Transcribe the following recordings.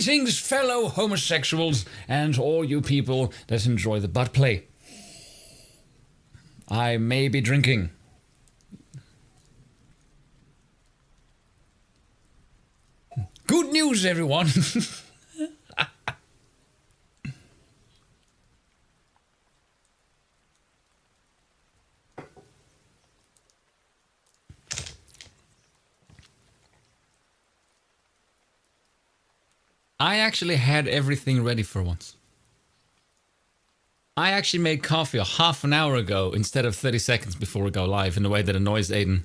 Greetings, fellow homosexuals, and all you people that enjoy the butt play. I may be drinking. Good news, everyone! I actually had everything ready for once. I actually made coffee a half an hour ago instead of 30 seconds before we go live in a way that annoys Aiden.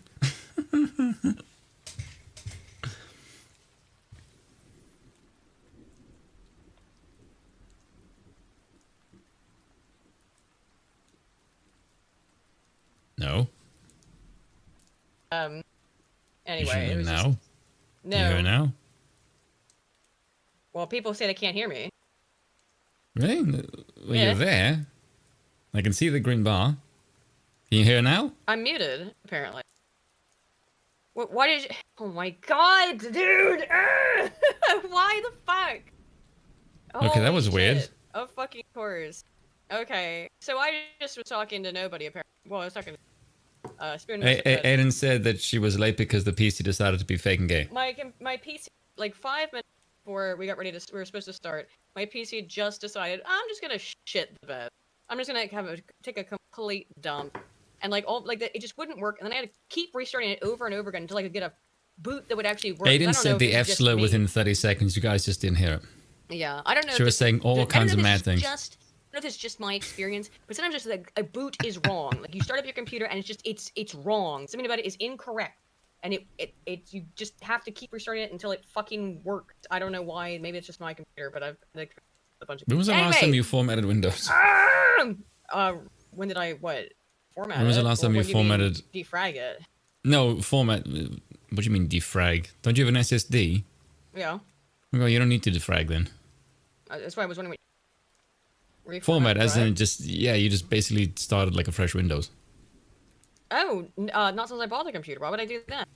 No. Anyway, it was now? just... No. You hear now? Well, people say they can't hear me. Really? Well, Yeah. you're there. I can see the green bar. Can you hear now? I'm muted, apparently. Why did you... Oh my god, dude! Why the fuck? Okay, that was Holy weird. shit. Of fucking course. Okay, so I just was talking to nobody, apparently. Well, I was talking to... Spoon Aiden said that she was late because the PC decided to be fake and gay. My PC, like 5 minutes before we got ready to... We were supposed to start. My PC just decided, I'm just gonna shit the bed. I'm just gonna take a complete dump. And like it just wouldn't work. And then I had to keep restarting it over and over again until I could get a boot that would actually work. Aiden said the F slur within 30 seconds. You guys just didn't hear it. Yeah, I don't know. She was saying all kinds of mad things. I don't know if it's just my experience, but sometimes just like a boot is wrong. Like you start up your computer and it's wrong. Something about it is incorrect, and you just have to keep restarting it until it fucking works. I don't know why. Maybe it's just my computer, but I've like a bunch of. When was the last time you formatted Windows? When did I format? When was the last time you formatted? Defrag it. No, format. What do you mean defrag? Don't you have an SSD? Yeah. Well, you don't need to defrag then. That's why I was wondering. Format, as in you just basically started like a fresh Windows. Oh, not since I bought the computer. Why would I do that?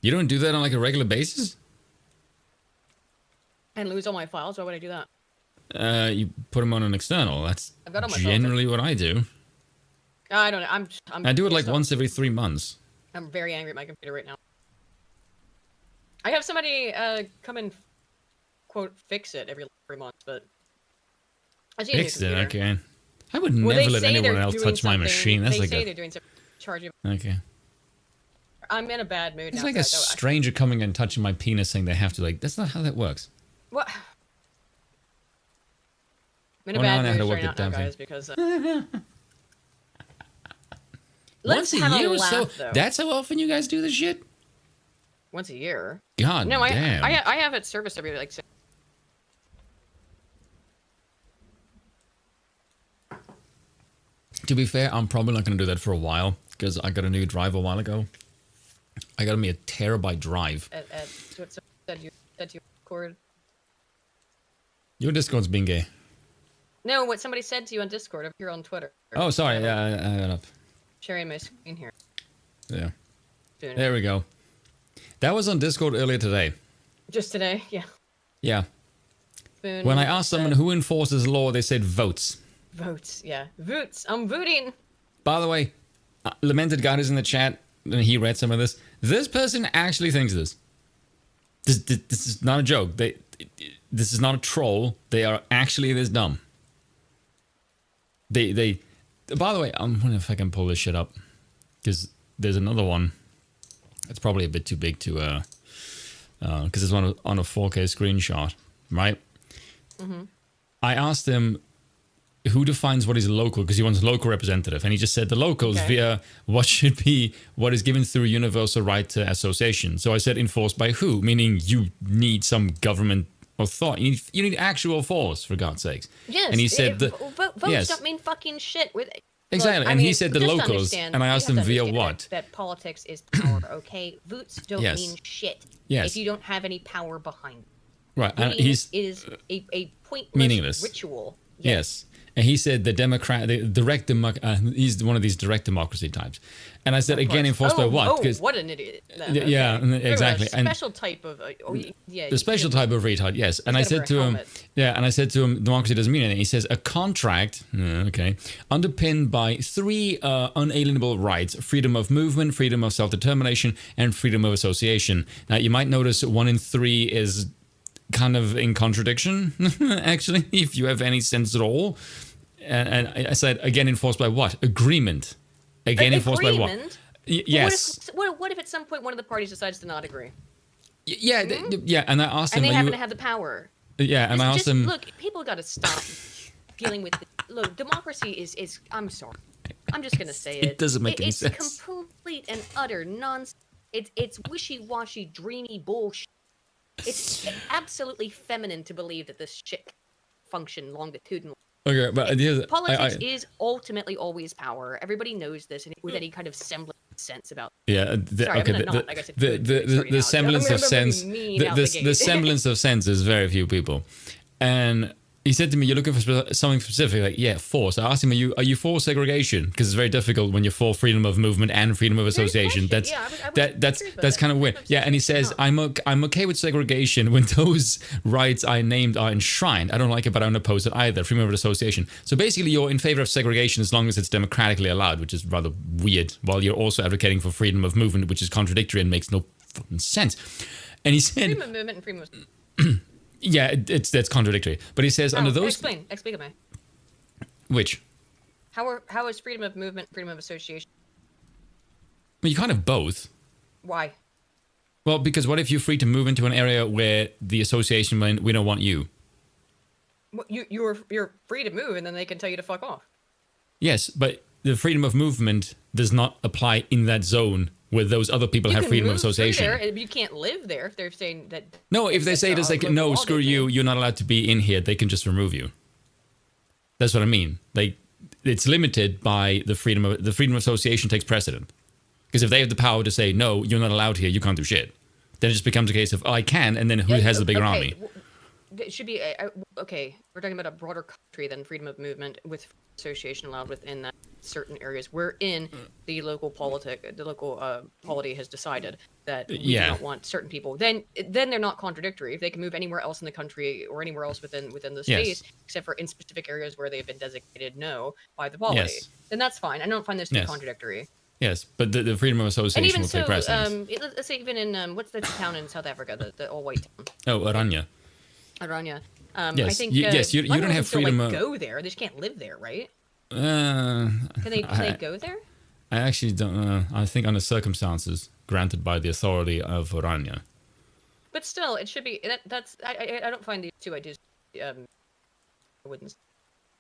You don't do that on like a regular basis? And lose all my files? Why would I do that? You put them on an external. That's generally what I do. I don't know. I do it like once every 3 months. I'm very angry at my computer right now. I have somebody come and quote fix it every 3 months, but fix it, okay. I would never let anyone else touch my machine. That's like they're doing something. Charge you. Okay. I'm in a bad mood now. It's like a stranger coming and touching my penis saying they have to, like, that's not how that works. What? I'm in a bad mood right now, guys, because... Once a year or so? That's how often you guys do this shit? Once a year? God damn. I have it serviced every, like... To be fair, I'm probably not going to do that for a while, because I got a new drive a while ago. I got me a terabyte drive. What said you Discord? Your Discord's being gay. No, what somebody said to you on Discord up here on Twitter. Oh, sorry, yeah, I got up. Sharing my screen here. Yeah. There we go. That was on Discord earlier today. Just today? Yeah. Yeah. When I asked someone who enforces law, they said votes. Votes, yeah. Votes. I'm voting. By the way, Lamented God is in the chat, and he read some of this. This person actually thinks this. This is not a joke. This is not a troll. They are actually this dumb. By the way, I'm wondering if I can pull this shit up, because there's another one. It's probably a bit too big to, because it's on a 4K screenshot, right? Mm-hmm. I asked him who defines what is local, because he wants local representative, and he just said the locals via what is given through universal right to association. So I said enforced by who, meaning you need some government authority. You need actual force, for God's sakes. Yes. And he said votes don't mean fucking shit. Exactly, look, and he said the locals, and I asked him via what? That politics is power, okay? Votes don't mean shit if you don't have any power behind it. Right, and is a pointless meaningless ritual. Yes. And he said the he's one of these direct democracy types. And I said, again, enforced by what? What an idiot. Yeah, exactly. A special type of... the special type of retard, yes. And I said to him, democracy doesn't mean anything. He says, a contract, underpinned by 3 unalienable rights: freedom of movement, freedom of self-determination, and freedom of association. Now, you might notice 1 in 3 is kind of in contradiction, actually, if you have any sense at all. And I said, again, enforced by what? Agreement. Again, enforced by what? Yes. What if at some point one of the parties decides to not agree? Yeah, and I asked him... And they happen to have the power. Yeah, and I asked him... Look, people got to stop dealing with... Look, democracy is... I'm sorry. I'm just going to say it. It doesn't make any sense. It's complete and utter nonsense. It's wishy-washy, dreamy bullshit. It's absolutely feminine to believe that this shit function longitudinally. Okay, but politics is ultimately always power. Everybody knows this, and with any kind of semblance of sense about. Yeah. The semblance of sense. The semblance of sense is very few people, and he said to me, "You're looking for something specific, like force." I asked him, "Are you for segregation?" Because it's very difficult when you're for freedom of movement and freedom of association. That's kind of weird. Yeah, and he says, "I'm okay with segregation when those rights I named are enshrined. I don't like it, but I don't oppose it either. Freedom of association." So basically, you're in favor of segregation as long as it's democratically allowed, which is rather weird. While you're also advocating for freedom of movement, which is contradictory and makes no fucking sense. And he said, freedom of movement and freedom of... Yeah, that's contradictory. But he says under those... Explain to me. Which? How is freedom of movement, freedom of association? Well, you can't have both. Why? Well, because what if you're free to move into an area where the association went, we don't want you? Well, you're free to move, and then they can tell you to fuck off. Yes, but the freedom of movement does not apply in that zone where those other people have freedom of association. There, you can't live there if they're saying that. No, if they say it, it's like, no, screw you, you're not allowed to be in here, they can just remove you. That's what I mean. Like, it's limited by the freedom of association takes precedent. Because if they have the power to say, no, you're not allowed here, you can't do shit, then it just becomes a case of, oh, I can, and then who has the bigger army? It should be okay. We're talking about a broader country than freedom of movement with association allowed within that certain areas. Wherein the local polity has decided that we do not want certain people. Then they're not contradictory. If they can move anywhere else in the country or anywhere else within the space, except for in specific areas where they've been designated by the polity, then that's fine. I don't find this to be contradictory. Yes, but the freedom of association will take precedence. Let's say even in what's the town in South Africa, the all white town. Oh, Aranya. Aranya. Yes. I think, you don't have freedom. Go there. They just can't live there, right? Can they go there? I actually don't know. I think under circumstances granted by the authority of Orania. But still, it should be. I don't find these two ideas. I wouldn't.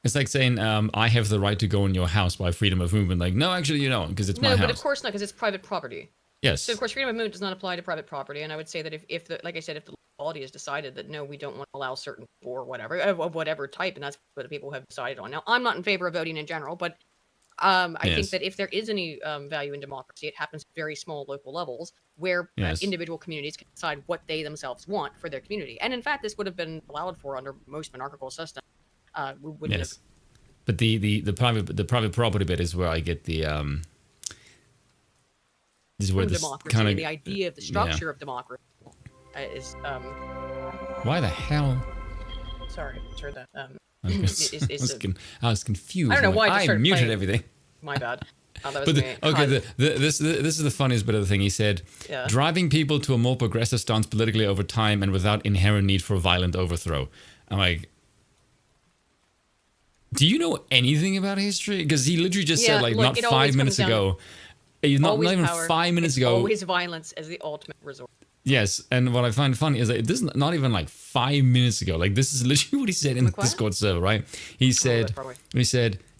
It's like saying, I have the right to go in your house by freedom of movement. Like, no, actually, you don't, because it's my house. No, but of course not, because it's private property. Yes. So, of course, freedom of movement does not apply to private property. And I would say that if like I said, if the quality has decided that, no, we don't want to allow certain or whatever, of whatever type, and that's what the people have decided on. Now, I'm not in favor of voting in general, but I think that if there is any value in democracy, it happens at very small local levels where individual communities can decide what they themselves want for their community. And in fact, this would have been allowed for under most monarchical systems. We wouldn't have. But the private property bit is where I get the this is where this democracy kind of the idea of the structure of democracy is why the hell? Sorry, I heard that. I was confused. I don't know why I muted everything. My bad. This is the funniest bit of the thing. He said, driving people to a more progressive stance politically over time and without inherent need for violent overthrow. I'm like, do you know anything about history? Because he literally just said, like, not 5 minutes ago. Not even 5 minutes ago. Always violence as the ultimate resort. Yes, and what I find funny is that this is not even like 5 minutes ago. Like, this is literally what he said in the Discord server, right? He said,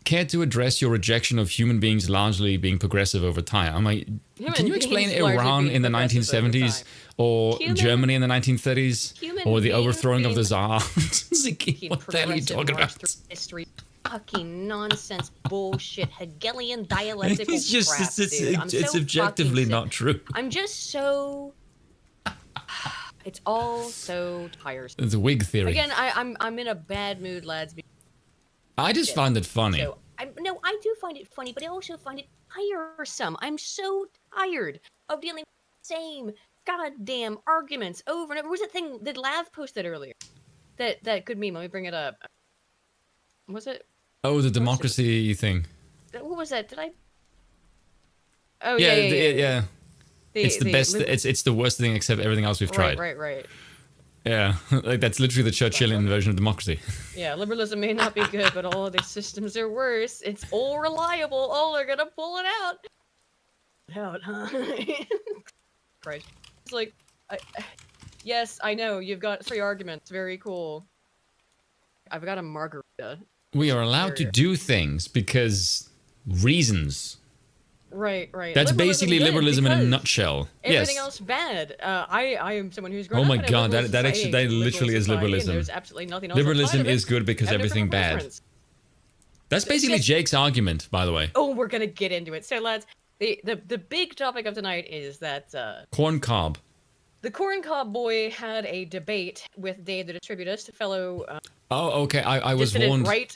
care to address your rejection of human beings largely being progressive over time? I'm like, can you explain Iran in the 1970s or Germany in the 1930s or the overthrowing of the Tsar? What the hell are you talking about? History. Fucking nonsense bullshit Hegelian dialectical it's just crap, it's objectively not true. I'm just so it's all so tiresome. It's a wig theory. Again, I'm in a bad mood, lads. I just found it funny. So no, I do find it funny, but I also find it tiresome. I'm so tired of dealing with the same goddamn arguments over and over. What was that thing that Lav posted earlier? That good meme. Let me bring it up. Was it? Oh, the democracy thing. What was that? Did I? Oh Yeah, yeah. It's the best. It's the worst thing except everything else we've tried. Right. Yeah, like that's literally the Churchillian version of democracy. Yeah, liberalism may not be good, but all other systems are worse. It's all reliable. Oh, they're gonna pull it out, huh? Right. It's like, yes, I know you've got 3 arguments. Very cool. I've got a margarita. We are allowed to do things because reasons. Right. That's basically liberalism in a nutshell. Everything Yes. else bad. I am someone who's grown Oh up my in a god, liberal that society, literally is liberal society, and liberalism. there's absolutely nothing else Liberalism outside of is it. good because I have everything different bad. preference. That's basically Jake's argument, by the way. Oh, we're gonna get into it. So lads, the big topic of tonight is that Corn cob. the Corn Cob boy had a debate with Dave the Distributist, fellow Oh, okay. I was dissident warned. right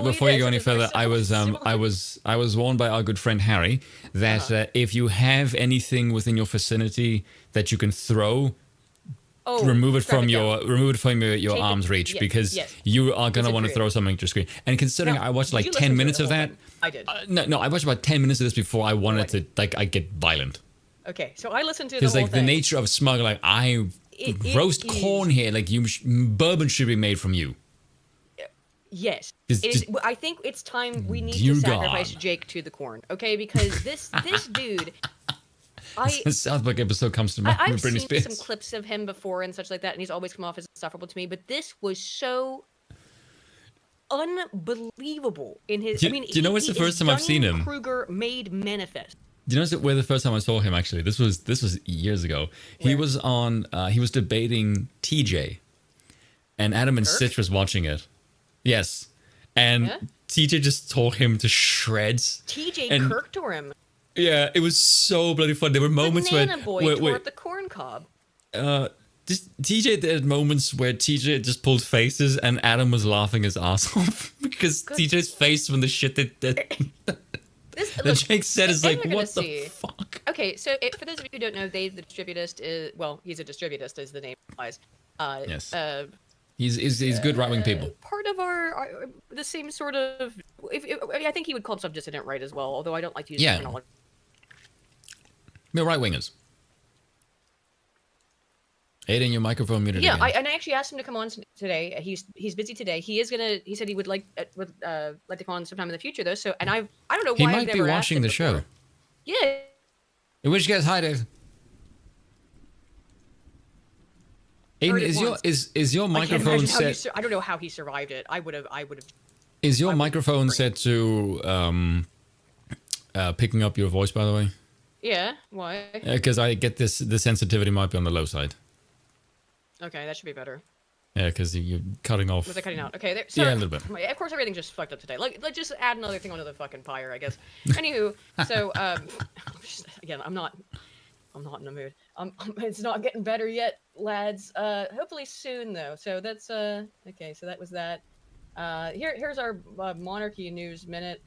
Before you go any as further, I was warned by our good friend Harry that if you have anything within your vicinity that you can throw, remove it from your arm's reach, because you are gonna want to throw something to your screen. And considering I watched like 10 minutes of that, I did. No, I watched about 10 minutes of this before I wanted to I get violent. Okay, so I listened to the Because whole like thing. the nature of smug, like I roast corn here, like bourbon should be made from you. Yes. Just- I think it's time we need Dear to sacrifice God. Jake to the corn, okay? Because this dude, The South Park episode comes to mind I've with Britney seen Spears. some clips of him before and such like that, and he's always come off as insufferable to me. But this was so unbelievable in his. Do I mean, you know what's the first time I've seen him? Kruger made manifest. Do you know where the first time I saw him? Actually, this was years ago. He was on. He was debating TJ, and Adam and Stitch was watching it. Yes, and TJ just tore him to shreds. TJ Kirk tore him. Yeah, it was so bloody fun. There were moments Banana Boy tore where up the corn cob. TJ had moments where TJ just pulled faces and Adam was laughing his ass off because TJ's face when the shit that Jake said is like, what the fuck? Okay, so for those of you who don't know, Dave the Distributist is, well, he's a distributist as the name implies. Yes. He's good right-wing people. Part of our the same sort of, I think he would call himself dissident right as well, although I don't like to use the terminology. We're right-wingers. Aiden, your microphone muted again. And I actually asked him to come on today. He's busy today. He said he would like to come on sometime in the future though. So, and I don't know why he I've might never be watching the show. Before. Yeah. In which case, hi Dave. Aiden, is your microphone set? I don't know how he survived it. I would have. Is your microphone set to picking up your voice? By the way. Yeah. Why? Because I get the sensitivity might be on the low side. Okay, that should be better. Yeah, because you're cutting off. Was I cutting out? Okay, yeah, a little bit. Of course, everything's just fucked up today. Let's just add another thing onto the fucking pyre, I guess. Anywho, so again, I'm not in the mood. It's not getting better yet, lads. Hopefully soon though. So that's okay. So that was that. Here's our monarchy news minute.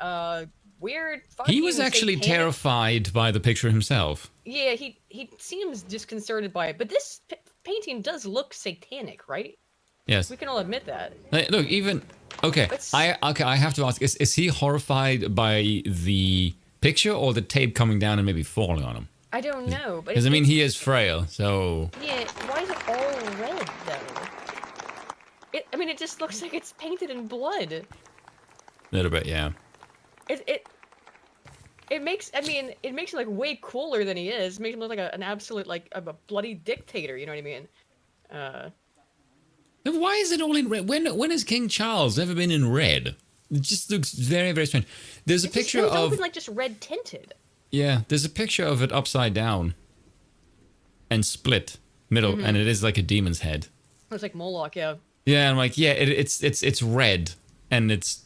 Weird. He was actually terrified by the picture himself. Yeah, he seems disconcerted by it, but this painting does look satanic, right? Yes. We can all admit that. Look, even okay. I have to ask: is he horrified by the picture or the tape coming down and maybe falling on him? I don't know, but because I mean he is frail, so. Yeah. Why is it all red though? It just looks like it's painted in blood. A little bit, yeah. It makes it makes him like way cooler than he is. It makes him look like an absolute like a bloody dictator. You know what I mean? Why is it all in red? When has King Charles ever been in red? It just looks very, very strange. There's a picture of open, like just red tinted. Yeah, there's a picture of it upside down and split middle, and it is like a demon's head. It's like Moloch, yeah. Yeah, I'm like, yeah, it's red and it's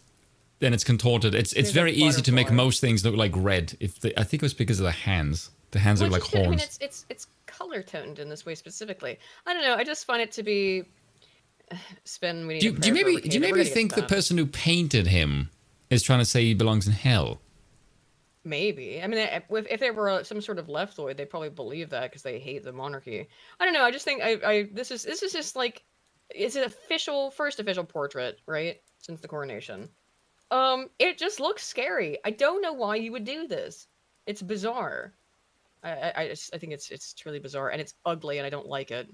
contorted. It's very easy to make most things look like red. I think it was because of the hands. The hands look like horns. I mean, it's color toned in this way specifically. I don't know. I just find it to be. Spin. We need. Do you maybe think the person who painted him is trying to say he belongs in hell? Maybe. I mean, if they were some sort of leftoid, they probably believe that because they hate the monarchy. I don't know. I just think this is just like it's an first official portrait, right? Since the coronation. It just looks scary. I don't know why you would do this. It's bizarre. I think it's truly bizarre, and it's ugly, and I don't like it.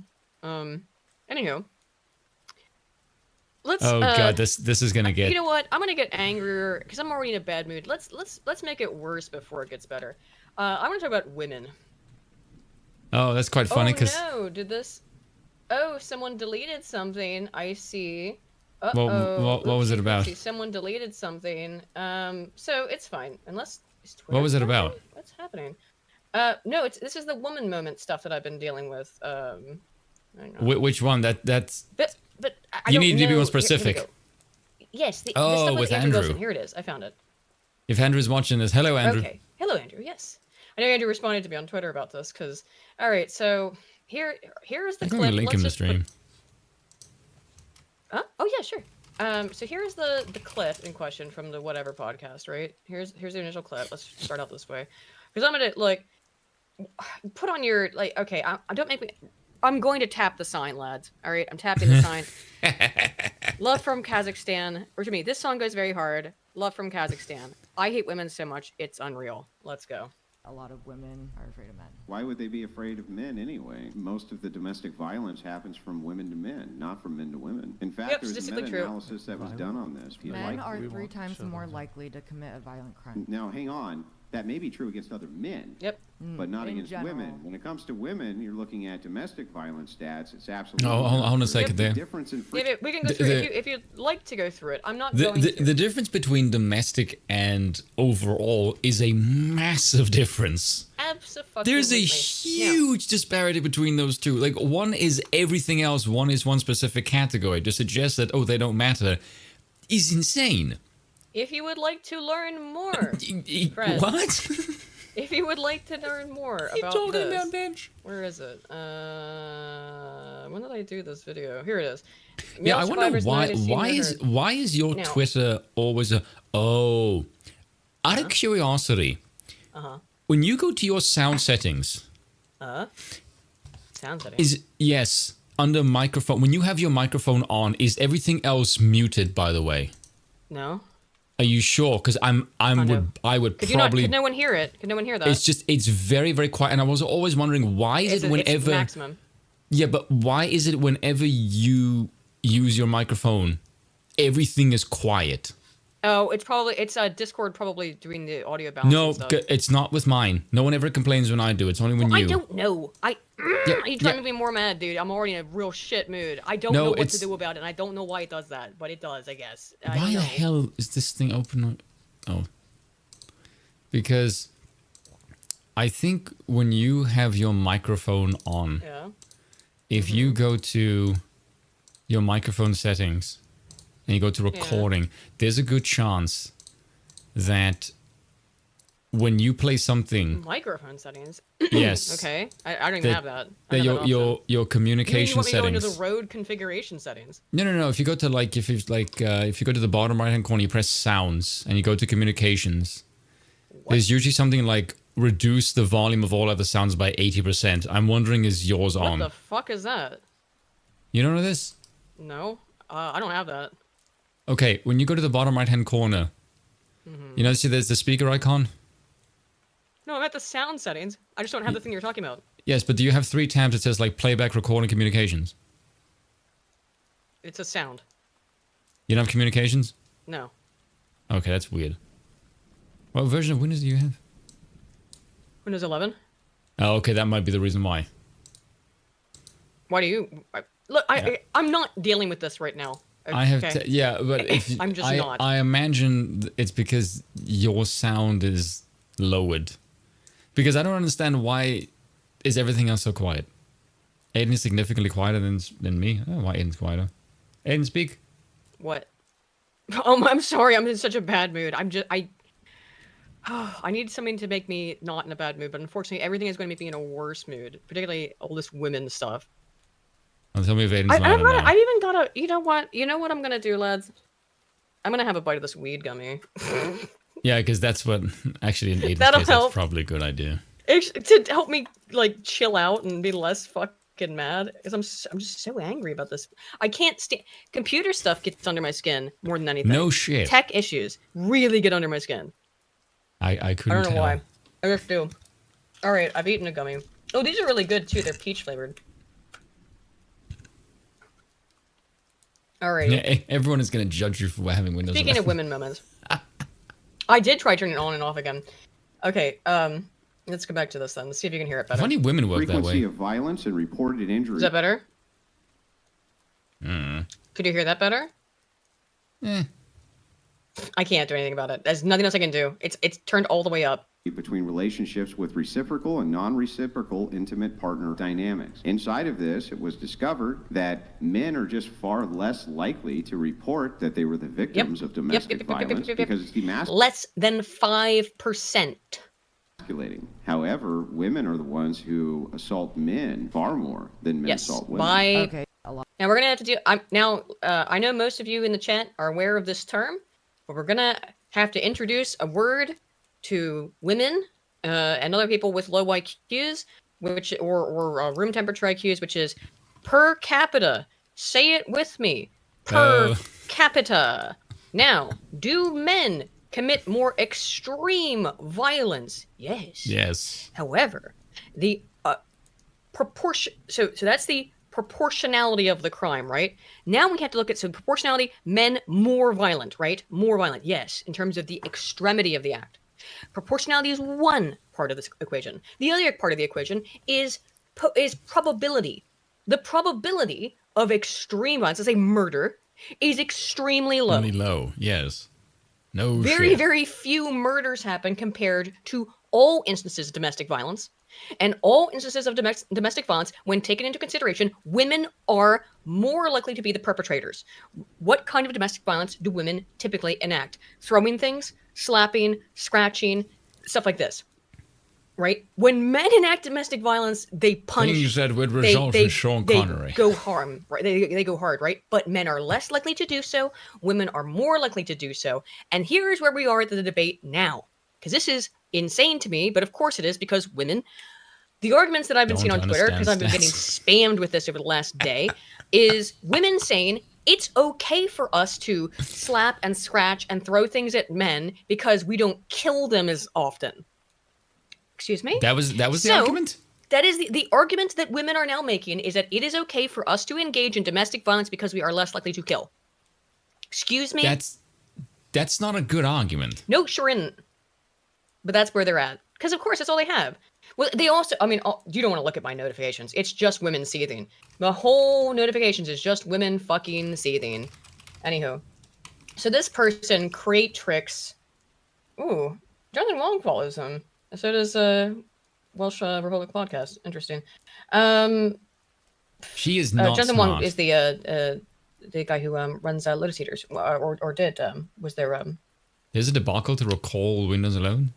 Anywho. God, this is gonna get. You know what? I'm gonna get angrier because I'm already in a bad mood. Let's make it worse before it gets better. I want to talk about women. Oh, that's quite funny because. Oh no! Oh, someone deleted something. I see. What was it about? Someone deleted something. So it's fine unless. What was it about? What's happening? No, this is the woman moment stuff that I've been dealing with. Which one? That's. But you need to be more specific. Yes. The stuff stuff with Andrew. Wilson. Here it is. I found it. If Andrew's watching this, hello, Andrew. Okay. Hello, Andrew. Yes. I know Andrew responded to me on Twitter about this because. All right. So here's the clip. Link in the stream. Oh yeah, sure. So here's the clip in question from the whatever podcast, right? Here's the initial clip. Let's start out this way, because I'm gonna like put on your like. Okay, don't make me. I'm going to tap the sign, lads. All right, I'm tapping the sign. Love from Kazakhstan. Or to me, this song goes very hard. Love from Kazakhstan. I hate women so much, it's unreal. Let's go. A lot of women are afraid of men. Why would they be afraid of men anyway? Most of the domestic violence happens from women to men, not from men to women. In fact, there's a meta-analysis that was done on this. Men are 3 times more likely to commit a violent crime. Now, hang on. That may be true against other men. Yep. But not against women. When it comes to women, you're looking at domestic violence stats. It's absolutely. Oh, hold on a second there. Difference in we can go through it if you'd like to go through it. I'm not going to. The difference between domestic and overall is a massive difference. Absolutely. There's a huge disparity between those two. Like, one is everything else, one is one specific category. To suggest that, they don't matter is insane. If you would like to learn more, Fred, what? If you would like to learn more about talking this, about, bitch? Where is it? When did I do this video? Here it is. Yeah, I wonder why is your Twitter always a out of curiosity? When you go to your sound settings, sound settings. Yes, under microphone. When you have your microphone on, is everything else muted? By the way. No. Are you sure? Because I would probably. Could no one hear it? Could no one hear that? It's very, very quiet. And I was always wondering, why is it whenever. It's maximum. Yeah, but why is it whenever you use your microphone, everything is quiet? Oh, it's Discord probably doing the audio balance. No, and stuff. It's not with mine. No one ever complains when I do. It's only when you. I don't know. Are you trying to be more mad, dude? I'm already in a real shit mood. I don't know what to do about it, and I don't know why it does that, but it does, I guess. Why the hell is this thing open? Oh. Because I think when you have your microphone on, if you go to your microphone settings and you go to recording, there's a good chance that when you play something... Microphone settings? Yes. Okay. I don't even have that. Your communication settings. You want me to go into the Rode configuration settings? No. If you go to if you go to the bottom right hand corner, you press sounds and you go to communications. There's usually something like reduce the volume of all other sounds by 80%. I'm wondering, is yours on? What the fuck is that? You don't know this? No. I don't have that. Okay, when you go to the bottom right hand corner, you know, see there's the speaker icon? No, I'm at the sound settings. I just don't have the thing you're talking about. Yes, but do you have 3 tabs that says like playback, recording, communications? It's a sound. You don't have communications? No. Okay, that's weird. What version of Windows do you have? Windows 11. Oh, okay, that might be the reason why. Why do you... Look, I'm not dealing with this right now. Okay. I have but if I'm just not. I imagine it's because your sound is lowered. Because I don't understand why is everything else so quiet. Aiden is significantly quieter than me. Oh, why Aiden's quieter? Aiden, speak. What? Oh, I'm sorry. I'm in such a bad mood. I need something to make me not in a bad mood, but unfortunately, everything is going to make me in a worse mood. Particularly all this women stuff. tell me if Aiden's I not in now. even got a. You know what? You know what I'm gonna do, lads? I'm gonna have a bite of this weed gummy. Yeah, because that's what actually in Aiden's That'll case, help. that's probably a good idea. To help me like chill out and be less fucking mad, because I'm just so angry about this. I can't stand computer stuff gets under my skin more than anything. No shit. Tech issues really get under my skin. I couldn't I don't know tell. why. I just do. All right, I've eaten a gummy. Oh, these are really good too. They're peach flavored. All right. Yeah, everyone is gonna judge you for having Windows. Speaking 11. of women moments, I did try turning it on and off again. Okay, let's go back to this then. Let's see if you can hear it better. Funny women work that Frequency way. of violence and reported injuries. Is that better? Mm. Could you hear that better? I can't do anything about it. There's nothing else I can do. It's turned all the way up. Between relationships with reciprocal and non-reciprocal intimate partner dynamics. Inside of this, it was discovered that men are just far less likely to report that they were the victims of domestic violence because it's demasculating. Less than 5%. However, women are the ones who assault men far more than men assault women. Okay, a lot. Now we're gonna have to do. I know most of you in the chat are aware of this term, but we're gonna have to introduce a word to women and other people with low IQs, which or room temperature IQs, which is per capita. Say it with me. Per capita. Now, do men commit more extreme violence? Yes. Yes. However, the proportion. So that's the proportionality of the crime, right? Now we have to look at proportionality. Men more violent, right? More violent. Yes, in terms of the extremity of the act. Proportionality is one part of this equation. The other part of the equation is probability. The probability of extreme violence, let's say murder, is extremely low. Really low, yes. No very, shit. very few murders happen compared to all instances of domestic violence. And all instances of domestic violence, when taken into consideration, women are more likely to be the perpetrators. What kind of domestic violence do women typically enact? Throwing things, slapping, scratching, stuff like this. Right? When men enact domestic violence, they punish. Things that would result in Sean Connery. They go harm, right? They go hard, right? But men are less likely to do so. Women are more likely to do so. And here's where we are at the debate now. Because this is insane to me, but of course it is, because women, the arguments that I've been seeing on Twitter, because I've been getting spammed with this over the last day, is women saying it's okay for us to slap and scratch and throw things at men because we don't kill them as often. Excuse me? That was the argument? That is the argument that women are now making, is that it is okay for us to engage in domestic violence because we are less likely to kill. Excuse me? That's not a good argument. No, sure isn't. But that's where they're at. Because, of course, that's all they have. Well, they also, I mean, you don't want to look at my notifications. It's just women seething. The whole notifications is just women fucking seething. Anywho. So this person, Creatrix. Ooh, Jonathan Wong follows him. So does Welsh Republic Podcast. Interesting. She is not Jonathan smart. Wong is the guy who runs Lotus Eaters, or did. Was there... Is it a debacle to recall Windows 11?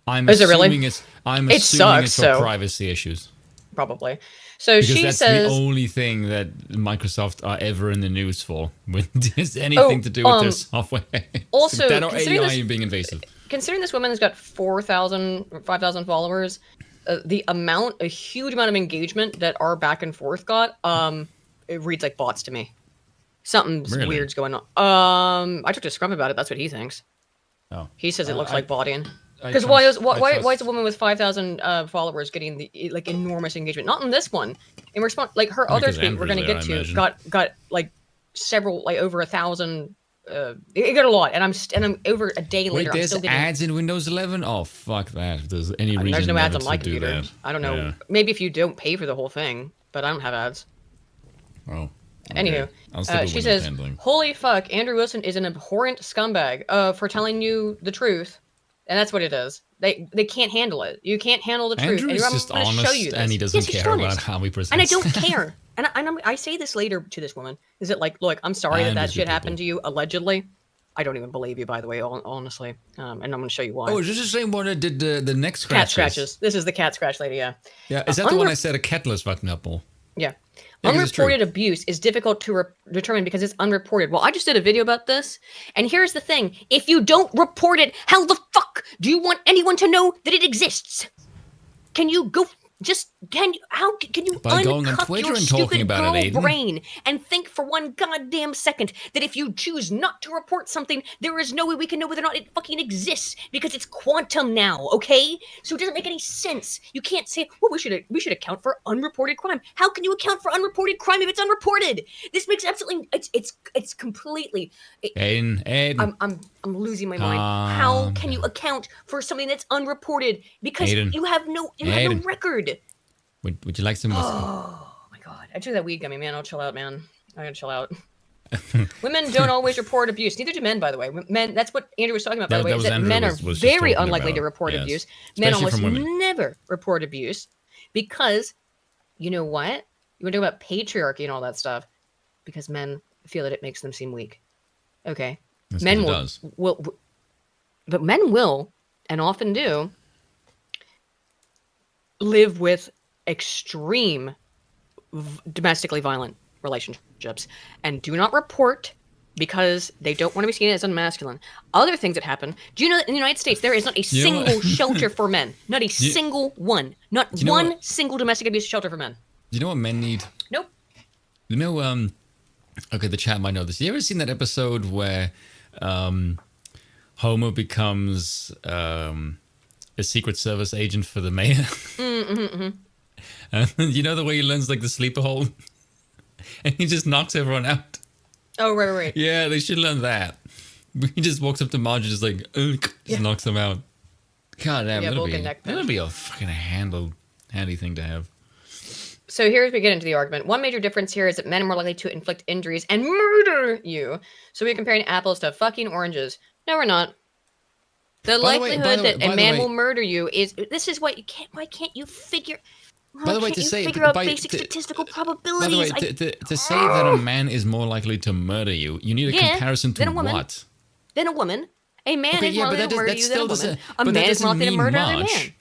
I'm Is it assuming really? I'm It assuming it's sucks, for so- privacy issues. Probably. So Because she that's says... the only thing that Microsoft are ever in the news for when there's anything to do with their software. Also, that or considering AI this- being invasive. Considering this woman has got 4,000, 5,000 followers, a huge amount of engagement that our back and forth got, it reads like bots to me. Something's Really? weird's going on. I talked to Scrump about it. That's what he thinks. Oh. He says it looks like botting. I Because why trust- is a woman with 5,000 followers getting the enormous engagement? Not in this one. In response, like her other Because tweet we're Amber's gonna get there, I to imagine. got like several, like over 1,000. It got a lot, and I'm over a day Wait, later. I'm there's still getting ads in Windows 11? Oh, fuck that. If there's any reason there's no ads never on my to do computer. that. I don't know. Yeah. Maybe if you don't pay for the whole thing, but I don't have ads. Oh. Anywho, I'll stick with she Windows says, handling. "Holy fuck, Andrew Wilson is an abhorrent scumbag for telling you the truth," and that's what it is. They can't handle it. You can't handle the truth. Andrew And is I'm just gonna show honest, you this. and he doesn't Yes, he's care honest. about how he presents. And I don't care. And I say this later to this woman. Is it like, look, I'm sorry that Andrew's shit good happened to people. you, allegedly. I don't even believe you, by the way, honestly. And I'm going to show you why. Oh, is this the same one that did the neck scratches? Cat scratches. This is the cat scratch lady, yeah. Yeah, is that the one I said a kettle is fucking up all? Yeah. Yeah, 'cause it's true. Unreported abuse is difficult to determine because it's unreported. Well, I just did a video about this, and here's the thing. If you don't report it, how the fuck do you want anyone to know that it exists? Can you go... how can you By going on uncuff Twitter your and talking stupid about it, girl Aiden. brain and think for one goddamn second that if you choose not to report something, there is no way we can know whether or not it fucking exists because it's quantum now, okay? So it doesn't make any sense. You can't say, well, we should account for unreported crime. How can you account for unreported crime if it's unreported? This makes absolutely it's completely. Aiden. I'm losing my mind. How can you account for something that's unreported because Aiden. you have no Aiden. record? Would you like some whiskey? Oh my god! I took that weed gummy, man. I'll chill out, man. I gotta chill out. Women don't always report abuse. Neither do men, by the way. Men. That's what Andrew was talking about. By the way, is that men are very unlikely to report abuse. Men almost never report abuse because, you know what? You want to talk about patriarchy and all that stuff because men feel that it makes them seem weak. Okay, That's men will, but men will and often do live with extreme domestically violent relationships and do not report because they don't want to be seen as unmasculine. Other things that happen. Do you know that in the United States there is not a single shelter for men? Not a single one. Not one single domestic abuse shelter for men. Do you know what men need? Nope. You know, okay, the chat might know this. You ever seen that episode where Homer becomes a Secret Service agent for the mayor? And you know the way he learns like the sleeper hold? And he just knocks everyone out. Oh, right. Yeah, they should learn that. He just walks up to Marge and just like, just knocks them out. God damn, that'll be a fucking handy thing to have. So here's we get into the argument. One major difference here is that men are more likely to inflict injuries and murder you. So we're comparing apples to fucking oranges. No, we're not. The likelihood that a man will murder you is... This is what you can't... Why can't you figure... By the way, to say... figure out basic statistical probabilities? By the way, to say that a man is more likely to murder you, you need a comparison to what? Then a woman. A man is more likely to murder you than a woman. A man is more likely to murder another man.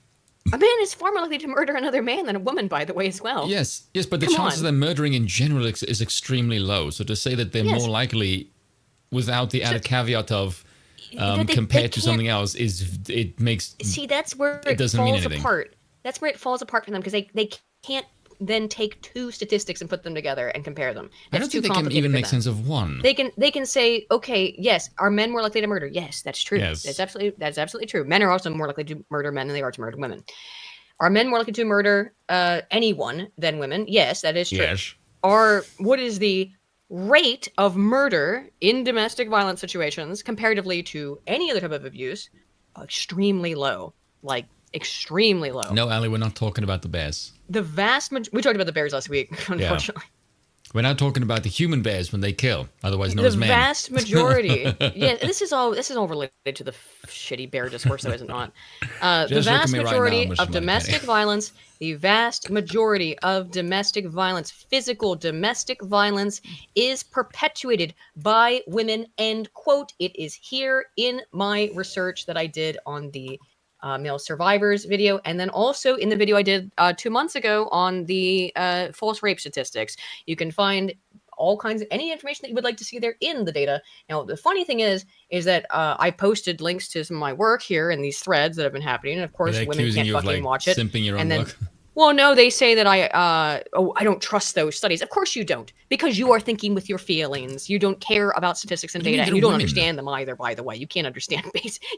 A man is far more likely to murder another man than a woman, by the way, as well. Yes, but the chances of them murdering in general is extremely low. So to say that they're more likely, without the added caveat of compared to something else, it makes... See, that's where it falls apart. That's where it falls apart for them, because they can't then take two statistics and put them together and compare them. I don't think they can even make sense of one. They can say, okay, yes, are men more likely to murder? Yes, that's true. Yes. That's absolutely true. Men are also more likely to murder men than they are to murder women. Are men more likely to murder anyone than women? Yes, that is true. Yes. What is the rate of murder in domestic violence situations comparatively to any other type of abuse? Extremely low. Like, extremely low. No, Ali, we're not talking about the bears. We talked about the bears last week, unfortunately. Yeah. We're not talking about the human bears when they kill, otherwise known as men. The vast majority. Yeah, this is all related to the shitty bear discourse, though, is it not? The vast majority of domestic violence, physical domestic violence, is perpetuated by women, and quote, it is here in my research that I did on the male survivors video, and then also in the video I did 2 months ago on the false rape statistics. You can find all kinds of any information that you would like to see there in the data. Now, the funny thing is that I posted links to some of my work here in these threads that have been happening, and of course, women can't fucking watch it. Simping your own work. Well, no, they say that I don't trust those studies. Of course you don't, because you are thinking with your feelings. You don't care about statistics and data, and you don't understand them either, by the way. You can't understand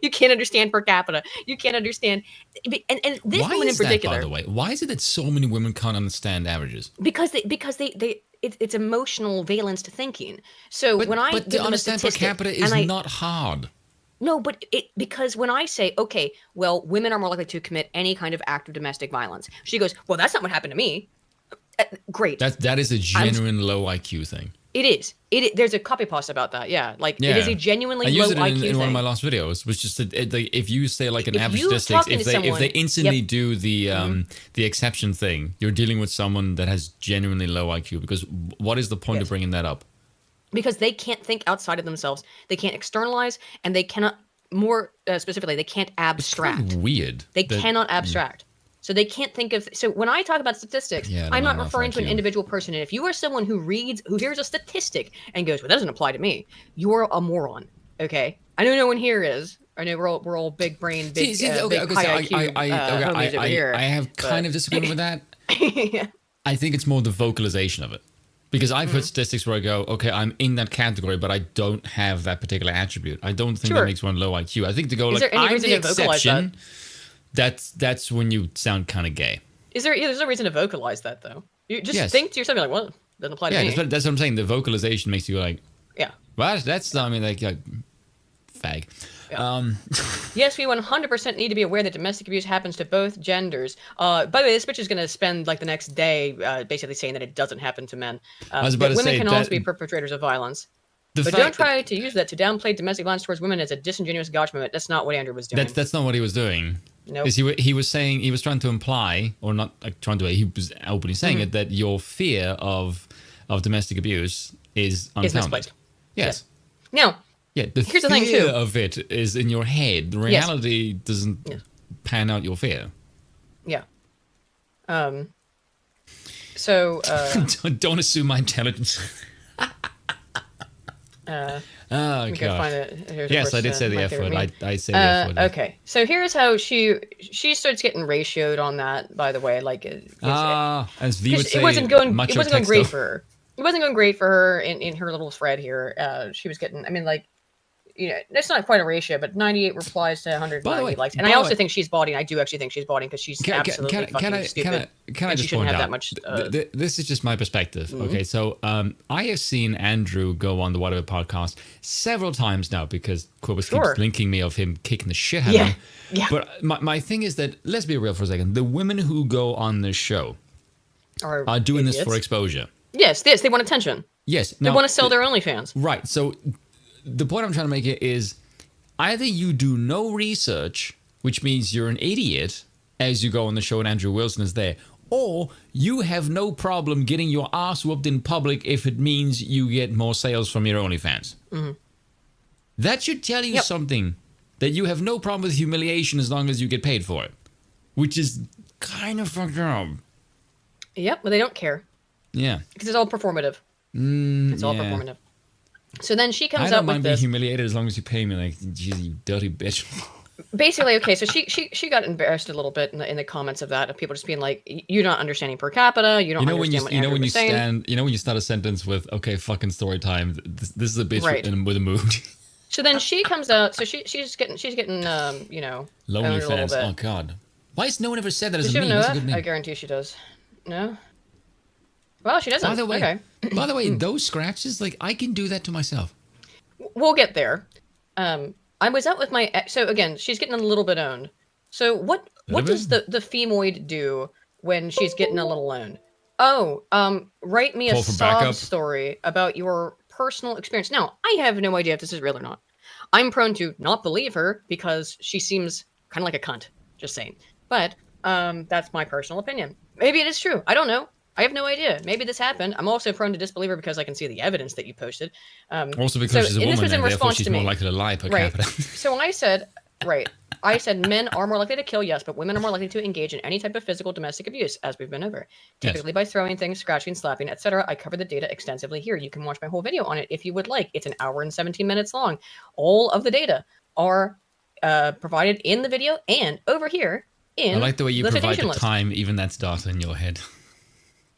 you can't understand per capita. You can't understand, and this woman in particular. By the way, why is it that so many women can't understand averages? Because it's emotional valence to thinking. So but to understand per capita is not hard. No, but because when I say, okay, well, women are more likely to commit any kind of act of domestic violence, she goes, well, that's not what happened to me. Great. That is a genuine low IQ thing. It is. There's a copy paste about that. Yeah, it is a genuinely low IQ thing. I used it in one of my last videos, which is that if you say like an average statistics, if they instantly do the exception thing, you're dealing with someone that has genuinely low IQ. Because what is the point of bringing that up? Because they can't think outside of themselves. They can't externalize, and they cannot, more specifically, they can't abstract. It's weird. They cannot abstract. So So they can't think of. So when I talk about statistics, I'm not referring to an individual person. And if you are someone who hears a statistic and goes, "Well, that doesn't apply to me," you're a moron. Okay, I know no one here is. I know we're all big brain, big high IQ homies over here. I have kind of disagreement with that. Yeah. I think it's more the vocalization of it. Because I've heard statistics where I go, okay, I'm in that category, but I don't have that particular attribute. I don't think that makes one low IQ. I think to go like, I'm the exception, that's when you sound kind of gay. There's no reason to vocalize that, though. You just think to yourself, you're like, well, it doesn't apply to me. Yeah, that's what I'm saying. The vocalization makes you like, well, that's, I mean, like fag. Yeah. Yes, we 100% need to be aware that domestic abuse happens to both genders. By the way, this bitch is going to spend like the next day basically saying that it doesn't happen to men. I was about to women say can that, also be perpetrators of violence. But don't try to use that to downplay domestic violence towards women as a disingenuous gotcha moment. That's not what Andrew was doing. That's not what he was doing. Nope. He was saying, he was trying to imply, or not like trying to, he was openly saying it, that your fear of domestic abuse is unfounded. Is misplaced. Yes. Now, yeah, here's the thing too. Of it is in your head. The reality doesn't pan out your fear. Yeah. So don't assume my intelligence. Oh god. Find it. Yes, I did say the F word. I say the F word. Okay, so here's how she starts getting ratioed on that. By the way, like as V would say, it wasn't going great for her. It wasn't going great for her in her little thread here. She was getting, I mean, like, you know, that's not quite a ratio, but 98 replies to 190 likes. And I also think she's bawdy. I do actually think she's bawdy because she's absolutely fucking stupid. Can I just shouldn't point have out, that much. This is just my perspective. Okay, so I have seen Andrew go on the Whatever podcast several times now because Quibus keeps linking me of him kicking the shit out of him. Yeah. But my thing is that, let's be real for a second, the women who go on this show are doing this for exposure. Yes, they want attention. Yes. They want to sell their OnlyFans. Right, so the point I'm trying to make it is either you do no research, which means you're an idiot as you go on the show and Andrew Wilson is there, or you have no problem getting your ass whooped in public if it means you get more sales from your OnlyFans. Mm-hmm. That should tell you something, that you have no problem with humiliation as long as you get paid for it, which is kind of fucked up. Yep, but they don't care. Yeah. Because it's all performative. It's all performative. So then she comes up with this. I don't mind being humiliated as long as you pay me. Like, geez, you dirty bitch. Basically, okay. So she got embarrassed a little bit in the comments of that, of people just being like, "You're not understanding per capita. You don't understand what Andrew was saying." You know when you start a sentence with, "Okay, fucking story time." This is a bitch with a mood. So then she comes out. So she's getting lonely fans. Oh god, why has no one ever said that as a meme? That's a good name. I guarantee she does. No. Well, she doesn't. By the way, those scratches, like, I can do that to myself. We'll get there. I was out with my ex. So again, she's getting a little bit owned. So what does the femoid do when she's getting a little owned? Oh, write me a sob story about your personal experience. Now, I have no idea if this is real or not. I'm prone to not believe her because she seems kind of like a cunt. Just saying. But that's my personal opinion. Maybe it is true. I don't know. I have no idea. Maybe this happened. I'm also prone to disbelieve her because I can see the evidence that you posted. Also because she's a woman, and therefore she's more likely to lie per capita. So I said, men are more likely to kill, yes, but women are more likely to engage in any type of physical domestic abuse, as we've been over. Typically by throwing things, scratching, slapping, etc. I covered the data extensively here. You can watch my whole video on it if you would like. It's an hour and 17 minutes long. All of the data are provided in the video and over here in the I like the way you provide the time, even that's data in your head.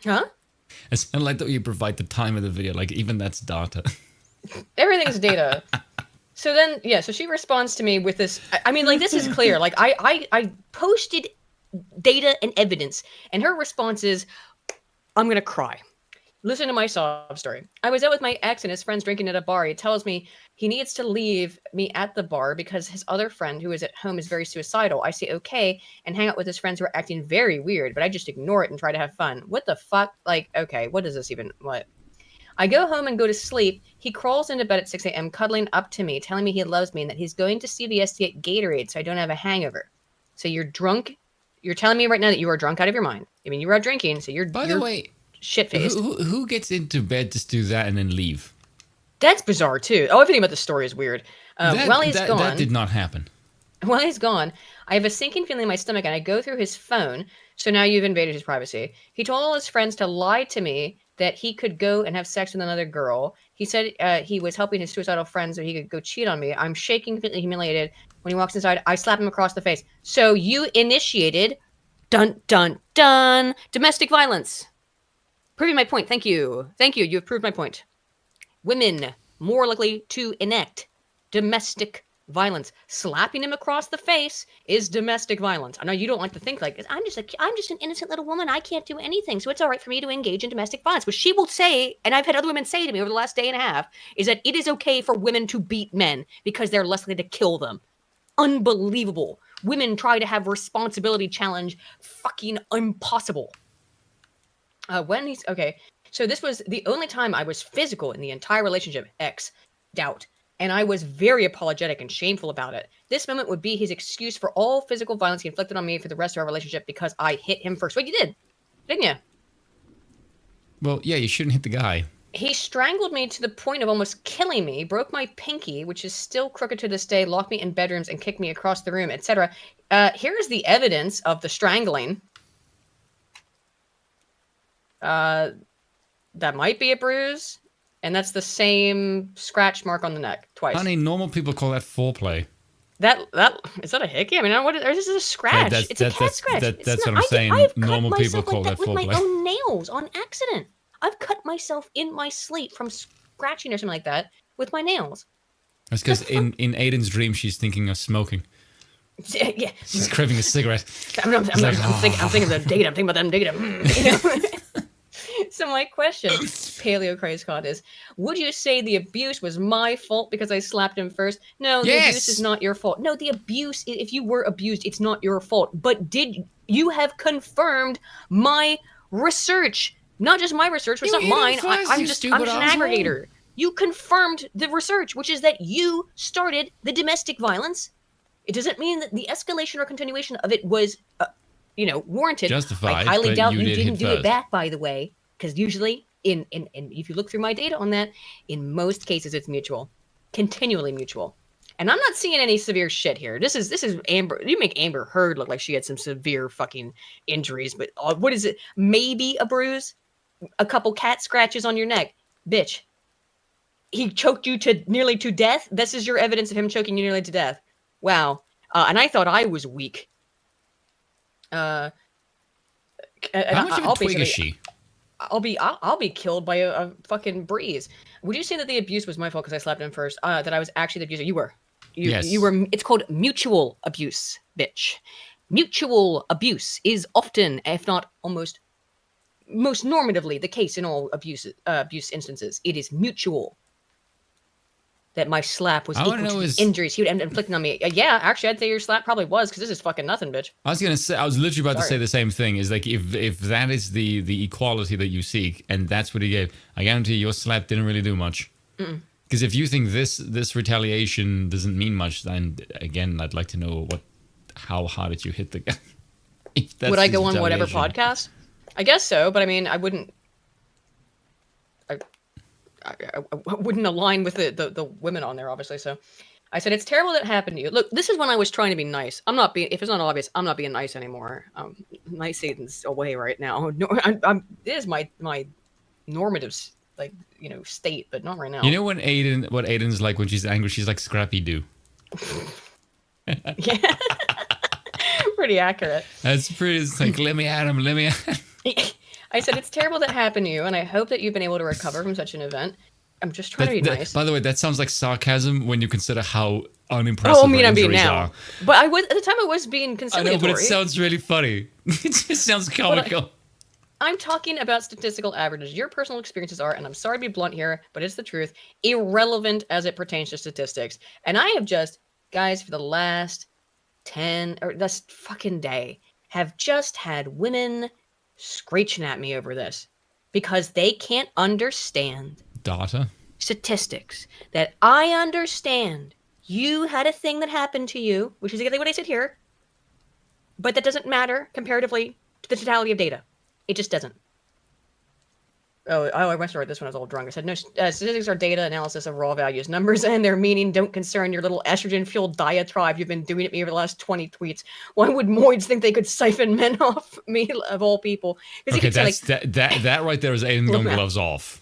Huh? I like that you provide the time of the video, like even that's data. Everything's data. So then, so she responds to me with this. I mean, like, this is clear. Like, I posted data and evidence, and her response is, I'm going to cry. Listen to my sob story. I was out with my ex and his friends drinking at a bar. He tells me he needs to leave me at the bar because his other friend who is at home is very suicidal. I say okay and hang out with his friends who are acting very weird, but I just ignore it and try to have fun. What the fuck? Like, okay, what is this even? What? I go home and go to sleep. He crawls into bed at 6 a.m. cuddling up to me, telling me he loves me and that he's going to CVS to get Gatorade so I don't have a hangover. So you're drunk. You're telling me right now that you are drunk out of your mind. I mean, you are out drinking, so you're... By the way... Shit-faced. Who gets into bed, just do that and then leave? That's bizarre too. Oh, everything about the story is weird. While he's gone, that did not happen. While he's gone, I have a sinking feeling in my stomach, and I go through his phone So now you've invaded his privacy. He told all his friends to lie to me that he could go and have sex with another girl. He said he was helping his suicidal friends so he could go cheat on me. I'm shaking, completely humiliated. When he walks inside, I slap him across the face. So you initiated, dun, dun, dun, domestic violence. Proving my point. Thank you. Thank you. You have proved my point. Women more likely to enact domestic violence. Slapping him across the face is domestic violence. I know you don't like to think like this. I'm just an innocent little woman. I can't do anything, so it's all right for me to engage in domestic violence. What she will say, and I've had other women say to me over the last day and a half, is that it is okay for women to beat men because they're less likely to kill them. Unbelievable. Women try to have responsibility challenge. Fucking impossible. Okay. So this was the only time I was physical in the entire relationship. Doubt. And I was very apologetic and shameful about it. This moment would be his excuse for all physical violence he inflicted on me for the rest of our relationship because I hit him first. Wait, you did, didn't you? Well, yeah, you shouldn't hit the guy. He strangled me to the point of almost killing me, broke my pinky, which is still crooked to this day, locked me in bedrooms and kicked me across the room, etc. Here's the evidence of the strangling. That might be a bruise. And that's the same scratch mark on the neck twice. Honey, normal people call that foreplay. That is that a hickey? I mean, what? This is a scratch. Hey, it's a cat scratch. That's what I'm saying. Normal people call that foreplay. With my own nails on accident. I've cut myself in my sleep from scratching or something like that with my nails. That's because in Aiden's dream she's thinking of smoking. Yeah, she's craving a cigarette. I'm thinking of the data. I'm thinking about them data. You know? So my question, Paleo Craze Con, is: would you say the abuse was my fault because I slapped him first? No, the abuse is not your fault. No, the abuse, if you were abused, it's not your fault. But did you have confirmed my research? Not just my research, but it's not mine. I'm just an aggregator. You confirmed the research, which is that you started the domestic violence. It doesn't mean that the escalation or continuation of it was, warranted. Justified. I highly doubt you didn't do it back, by the way. Because usually, in if you look through my data on that, in most cases it's mutual, continually mutual. And I'm not seeing any severe shit here. This is Amber. You make Amber Heard look like she had some severe fucking injuries, but what is it? Maybe a bruise, a couple cat scratches on your neck, bitch. He choked you nearly to death. This is your evidence of him choking you nearly to death. Wow. And I thought I was weak. How much of a twig is she? I'll be killed by a fucking breeze. Would you say that the abuse was my fault because I slapped him first? That I was actually the abuser? You were. Yes. You were. It's called mutual abuse, bitch. Mutual abuse is often, if not almost, most normatively the case in all abuse instances. It is mutual. That my slap was equal to the injuries he would end up inflicting on me. Yeah, actually, I'd say your slap probably was, because this is fucking nothing, bitch. I was literally about to say the same thing. Is like, if that is the equality that you seek, and that's what he gave, I guarantee your slap didn't really do much. Because if you think this retaliation doesn't mean much, then again, I'd like to know how hard did you hit the guy? Would I go on whatever podcast? I guess so, but I mean, I wouldn't. I wouldn't align with the women on there, obviously. So I said, it's terrible that happened to you. Look, this is when I was trying to be nice. I'm not being, if it's not obvious, I'm not being nice anymore. Nice Aiden's away right now. No, it is my normative, state, but not right now. You know what Aiden's like when she's angry? She's like Scrappy Doo. Yeah. Pretty accurate. That's pretty, it's like, let me at him. I said, it's terrible that happened to you, and I hope that you've been able to recover from such an event. I'm just trying to be nice. By the way, that sounds like sarcasm when you consider how unimpressive I'm being now. Are. But at the time I was being conciliatory. I know, but it sounds really funny. It just sounds comical. I'm talking about statistical averages. Your personal experiences are, and I'm sorry to be blunt here, but it's the truth, irrelevant as it pertains to statistics. And I have just, guys, for the last 10, or this fucking day, have just had women screeching at me over this because they can't understand data statistics that I understand. You had a thing that happened to you, which is exactly what I said here, but that doesn't matter comparatively to the totality of data. It just doesn't. I must have read this when I was a little drunk. I said, no, statistics are data analysis of raw values. Numbers and their meaning don't concern your little estrogen-fueled diatribe you've been doing at me over the last 20 tweets. Why would Moids think they could siphon men off me, of all people? Okay, that right there is Aiden going gloves off.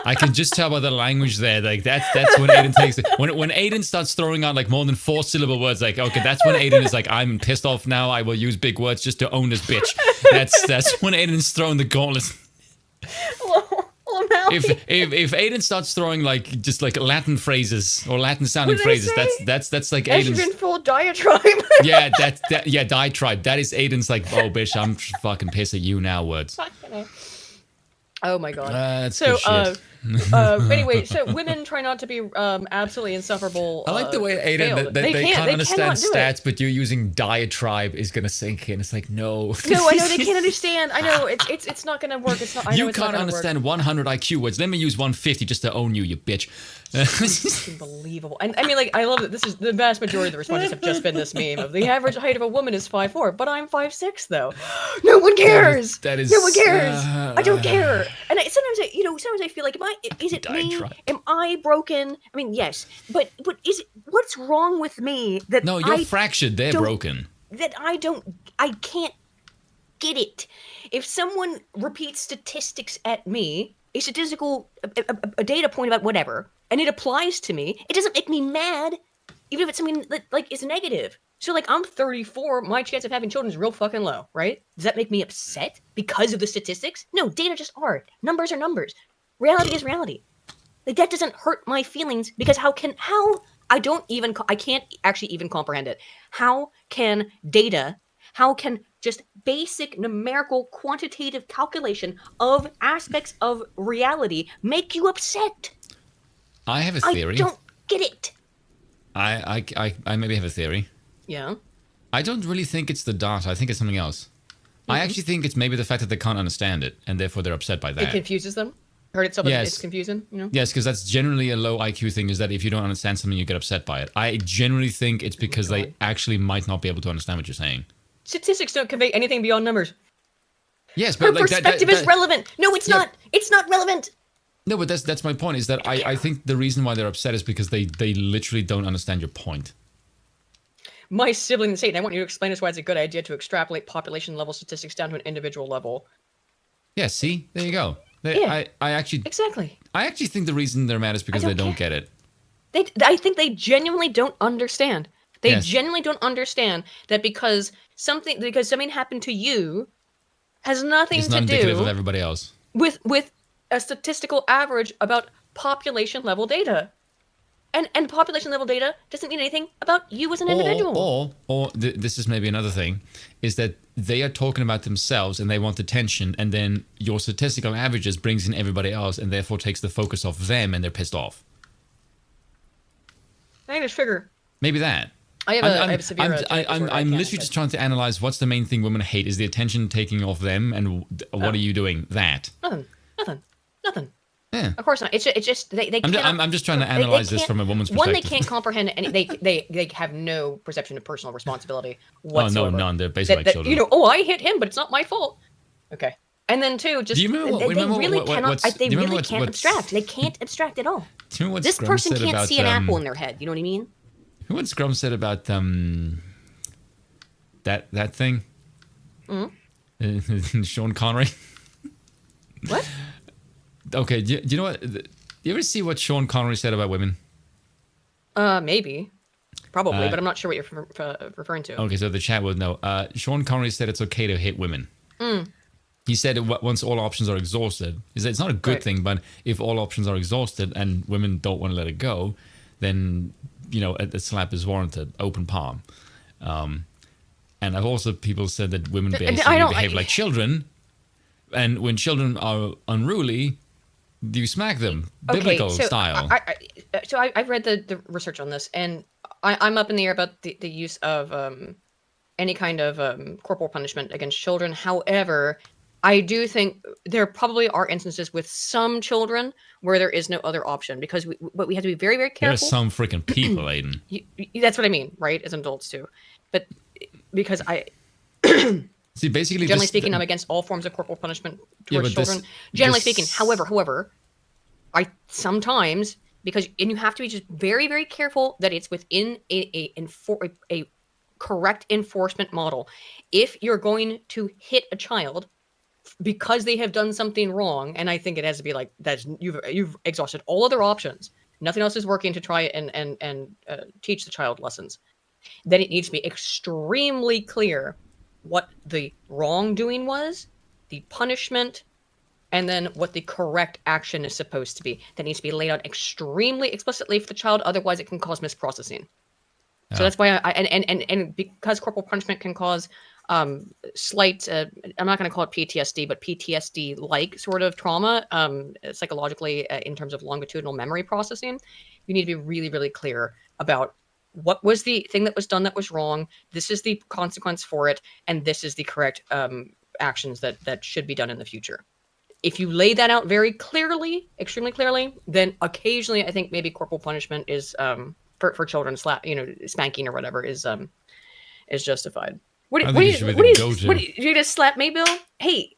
I can just tell by the language there, like that's when Aiden takes it. When Aiden starts throwing out like more than 4-syllable words, like okay, that's when Aiden is like, I'm pissed off now. I will use big words just to own this bitch. That's when Aiden's throwing the gauntlet. If Aiden starts throwing like just like Latin phrases or Latin sounding phrases, that's like Aiden's estrogen-full diatribe. Yeah, diatribe. That is Aiden's like, oh bitch, I'm fucking pissed at you now words. Oh my god. That's so good shit. Anyway, so women try not to be absolutely insufferable. I like the way Aiden they can't understand stats, but you using diatribe is gonna sink in. It's like no. No, I know they can't understand. I know it's not gonna work. It's not. I know you it's can't not understand 100 IQ words. Let me use 150 just to own you, you bitch. It's unbelievable. And I mean, like, I love that this is the vast majority of the responses have just been this meme of the average height of a woman is 5'4", but I'm 5'6", though. No one cares. That is no one cares. I don't care. And sometimes I feel like, is it me? Am I broken? I mean, yes, but what's wrong with me that no, you're fractured. They're broken. That I can't get it. If someone repeats statistics at me, a statistical a data point about whatever, and it applies to me, it doesn't make me mad, even if it's something that like is negative. So like I'm 34, my chance of having children is real fucking low, right? Does that make me upset because of the statistics? No, data just are. Numbers are numbers. Reality is reality. Like that doesn't hurt my feelings because I can't actually even comprehend it. How can just basic numerical quantitative calculation of aspects of reality make you upset? I have a theory. I don't get it. I maybe have a theory. Yeah. I don't really think it's the data. I think it's something else. Mm-hmm. I actually think it's maybe the fact that they can't understand it, and therefore they're upset by that. It confuses them? Heard it so that it's confusing, you know? Yes, because that's generally a low IQ thing, is that if you don't understand something, you get upset by it. I generally think it's because they actually might not be able to understand what you're saying. Statistics don't convey anything beyond numbers. Yes, but her perspective is relevant. No, it's not. It's not relevant. No, but that's my point, is that I think the reason why they're upset is because they literally don't understand your point. My sibling is saying, I want you to explain us why it's a good idea to extrapolate population level statistics down to an individual level. Yeah, see? There you go. I actually think the reason they're mad is because they don't get it. I think they genuinely don't understand. They genuinely don't understand that because something happened to you has nothing to do. It's not indicative of everybody else. With a statistical average about population level data. And population level data doesn't mean anything about you as an individual. Or this is maybe another thing, is that they are talking about themselves and they want attention, and then your statistical averages brings in everybody else and therefore takes the focus off them and they're pissed off. I think it's trigger. Maybe that. I have severe I'm literally just trying to analyze what's the main thing women hate. Is the attention taking off them, and what are you doing? That. Nothing. Yeah. Of course not. It's just they can't. I'm just trying to analyze this from a woman's perspective. One, they can't comprehend, and they have no perception of personal responsibility whatsoever. Oh no, none. They're basically like children. I hit him, but it's not my fault. Okay. And then two, just they really can't abstract. They can't abstract at all. Do you know what this person can't see an apple in their head. You know what I mean? You know what Scrum said about that thing? Mm-hmm. Sean Connery. What? Okay, do you know what? You ever see what Sean Connery said about women? Maybe. Probably, but I'm not sure what you're referring to. Okay, so the chat would know. Sean Connery said it's okay to hit women. He said once all options are exhausted, he said it's not a good thing, but if all options are exhausted and women don't want to let it go, then, a slap is warranted, open palm. And I've also people said that women behave like children, and when children are unruly, you smack them, biblical style. I've read the research on this, and I'm up in the air about the use of any kind of corporal punishment against children. However, I do think there probably are instances with some children where there is no other option, because we have to be very, very careful. There's some freaking people, Aiden. That's what I mean, right? As adults too, but because See, basically, Generally speaking, I'm against all forms of corporal punishment towards but children. Generally speaking, however, I sometimes and you have to be just very, very careful that it's within a correct enforcement model. If you're going to hit a child because they have done something wrong, and I think it has to be like that, you've exhausted all other options. Nothing else is working to try and teach the child lessons. Then it needs to be extremely clear what the wrongdoing was, the punishment, and then what the correct action is supposed to be. That needs to be laid out extremely explicitly for the child, otherwise it can cause misprocessing. Yeah. So that's why and because corporal punishment can cause slight, I'm not going to call it PTSD, but PTSD-like sort of trauma, psychologically, in terms of longitudinal memory processing, you need to be really, really clear about what was the thing that was done that was wrong. This is the consequence for it, and this is the correct actions that should be done in the future. If you lay that out very clearly, extremely clearly, then occasionally I think maybe corporal punishment is for children, spanking or whatever is justified. What are you just slap me, Bill? Hey,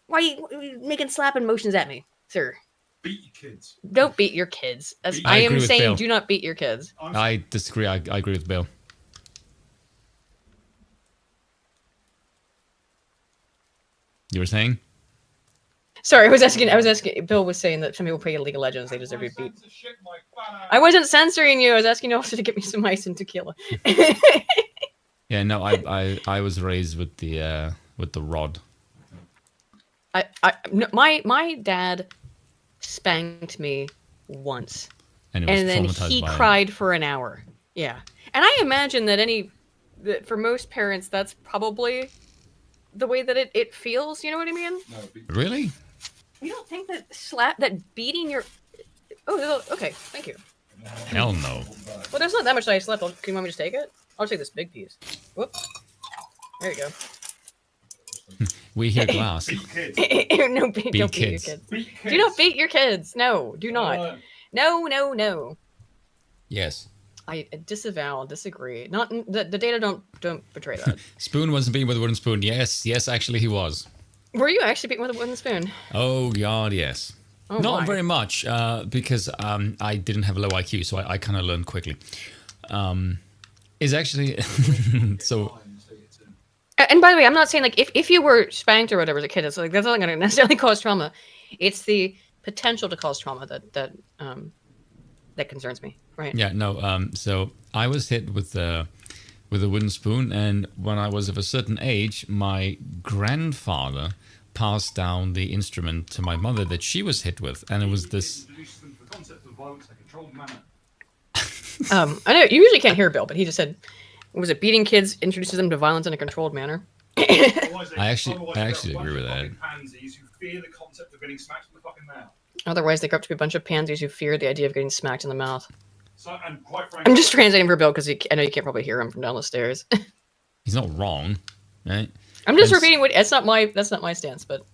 why are you making slapping motions at me, sir? Beat your kids. Don't beat your kids. I am saying do not beat your kids. I disagree. I agree with Bill. You were saying? Sorry, I was asking. Bill was saying that some people play League of Legends, they deserve to be beat. I wasn't censoring you. I was asking you also to get me some ice and tequila. Yeah, no, I was raised with the rod. My dad spanked me once, and then he cried for an hour. Yeah, and I imagine that for most parents, that's probably the way that it feels. You know what I mean? No, Really? You don't think that beating your... Oh, okay, thank you. Hell no. Well, there's not that much ice left. Can you want me to just take it? I'll take this big piece. Whoop. There you go. We hear glass. beat kids. No, don't beat your kids. Beat kids. Do not beat your kids. No, do not. No. Yes. I disagree. Not the data don't betray that. Spoon wasn't beaten with a wooden spoon. Yes, actually he was. Were you actually beaten with a wooden spoon? Oh God, yes. Oh, Not why? very much, because I didn't have a low IQ, so I kind of learned quickly. Is actually so. And by the way, I'm not saying like if you were spanked or whatever as a kid, it's like that's not going to necessarily cause trauma. It's the potential to cause trauma that concerns me, right? Yeah, no. So I was hit with a wooden spoon, and when I was of a certain age, my grandfather passed down the instrument to my mother that she was hit with, and it was this. I know you usually can't hear Bill, but he just said, "Was it beating kids introduces them to violence in a controlled manner?" I actually agree with that. Pansies who fear the concept of getting smacked in the fucking mouth. Otherwise, they grow up to be a bunch of pansies who fear the idea of getting smacked in the mouth. So, and quite frankly, I'm just translating for Bill because I know you can't probably hear him from down the stairs. He's not wrong, right? I'm just repeating what that's not my stance, but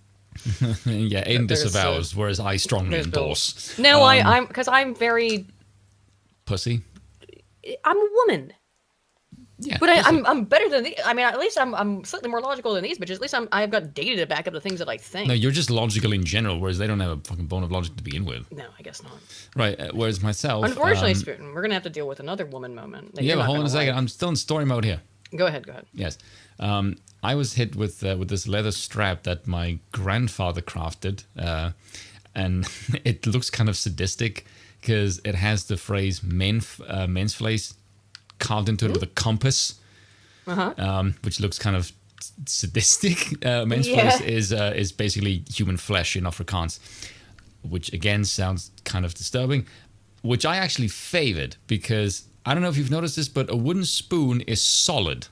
yeah, Aiden disavows, whereas I strongly endorse. No, I'm because I'm very pussy. I'm a woman. Yeah, but I'm better than these. I mean, at least I'm slightly more logical than these bitches. At least I've got data to back up the things that I think. No, you're just logical in general, whereas they don't have a fucking bone of logic to begin with. No, I guess not. Right. Whereas myself, unfortunately, Spoon, we're gonna have to deal with another woman moment. Yeah, but hold on a second. I'm still in story mode here. Go ahead. Yes. I was hit with this leather strap that my grandfather crafted, and it looks kind of sadistic because it has the phrase "men's place" carved into it with a compass, which looks kind of sadistic. Men's place is basically human flesh in Afrikaans, which again sounds kind of disturbing, which I actually favored because I don't know if you've noticed this, but a wooden spoon is solid,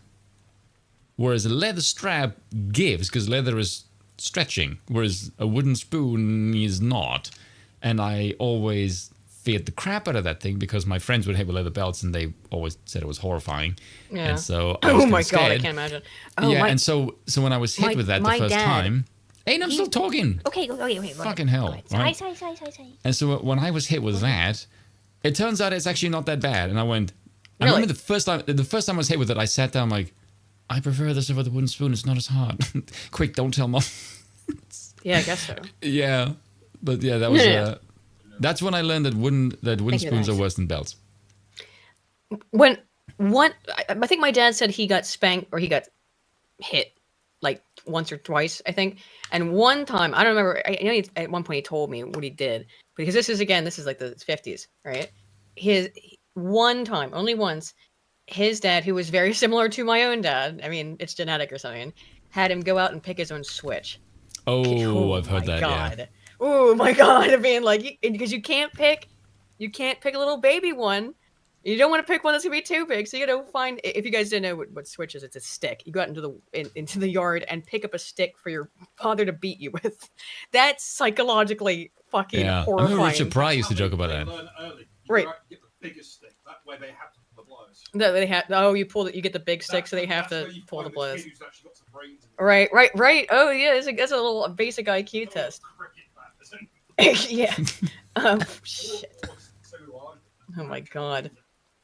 whereas a leather strap gives because leather is stretching, whereas a wooden spoon is not. And I always feared the crap out of that thing because my friends would have leather belts and they always said it was horrifying. Yeah. And so I was my scared. God, I can't imagine. Oh, yeah, and so when I was hit with that the first time, hey, I'm still talking. Okay. Fucking hell. Right? Sorry. And so when I was hit with that, it turns out it's actually not that bad. And I went, I Really? remember the first time I was hit with it, I sat down like, I prefer this over the wooden spoon. It's not as hard. Quick, don't tell mom. Yeah, I guess so. Yeah, but yeah, that was. Yeah. That's when I learned that wooden Thank you, spoons are thanks. worse than belts. I think my dad said he got spanked or he got hit like once or twice, I think. And one time, I don't remember. I know at one point he told me what he did because this is like the 50s, right? One time, only once, his dad, who was very similar to my own dad, I mean, it's genetic or something, had him go out and pick his own switch. Oh, I've heard that. God. Yeah. Oh my God! I mean, like, because you can't pick a little baby one. You don't want to pick one that's gonna be too big. So you gotta find. If you guys didn't know what switch is, it's a stick. You go out into the yard and pick up a stick for your father to beat you with. That's psychologically fucking horrifying. I remember Richard Pryor used to joke about that. Learn early. Right. Get the biggest stick. That way they have to pull the blows. That they have. Oh, you pull it. You get the big stick, so they have That's to where you pull the find blows. kid who's actually got some brains in him. Right. Oh yeah, that's a little basic IQ test. Cricket bat, isn't it? Yeah. Shit. So hard. Oh my God.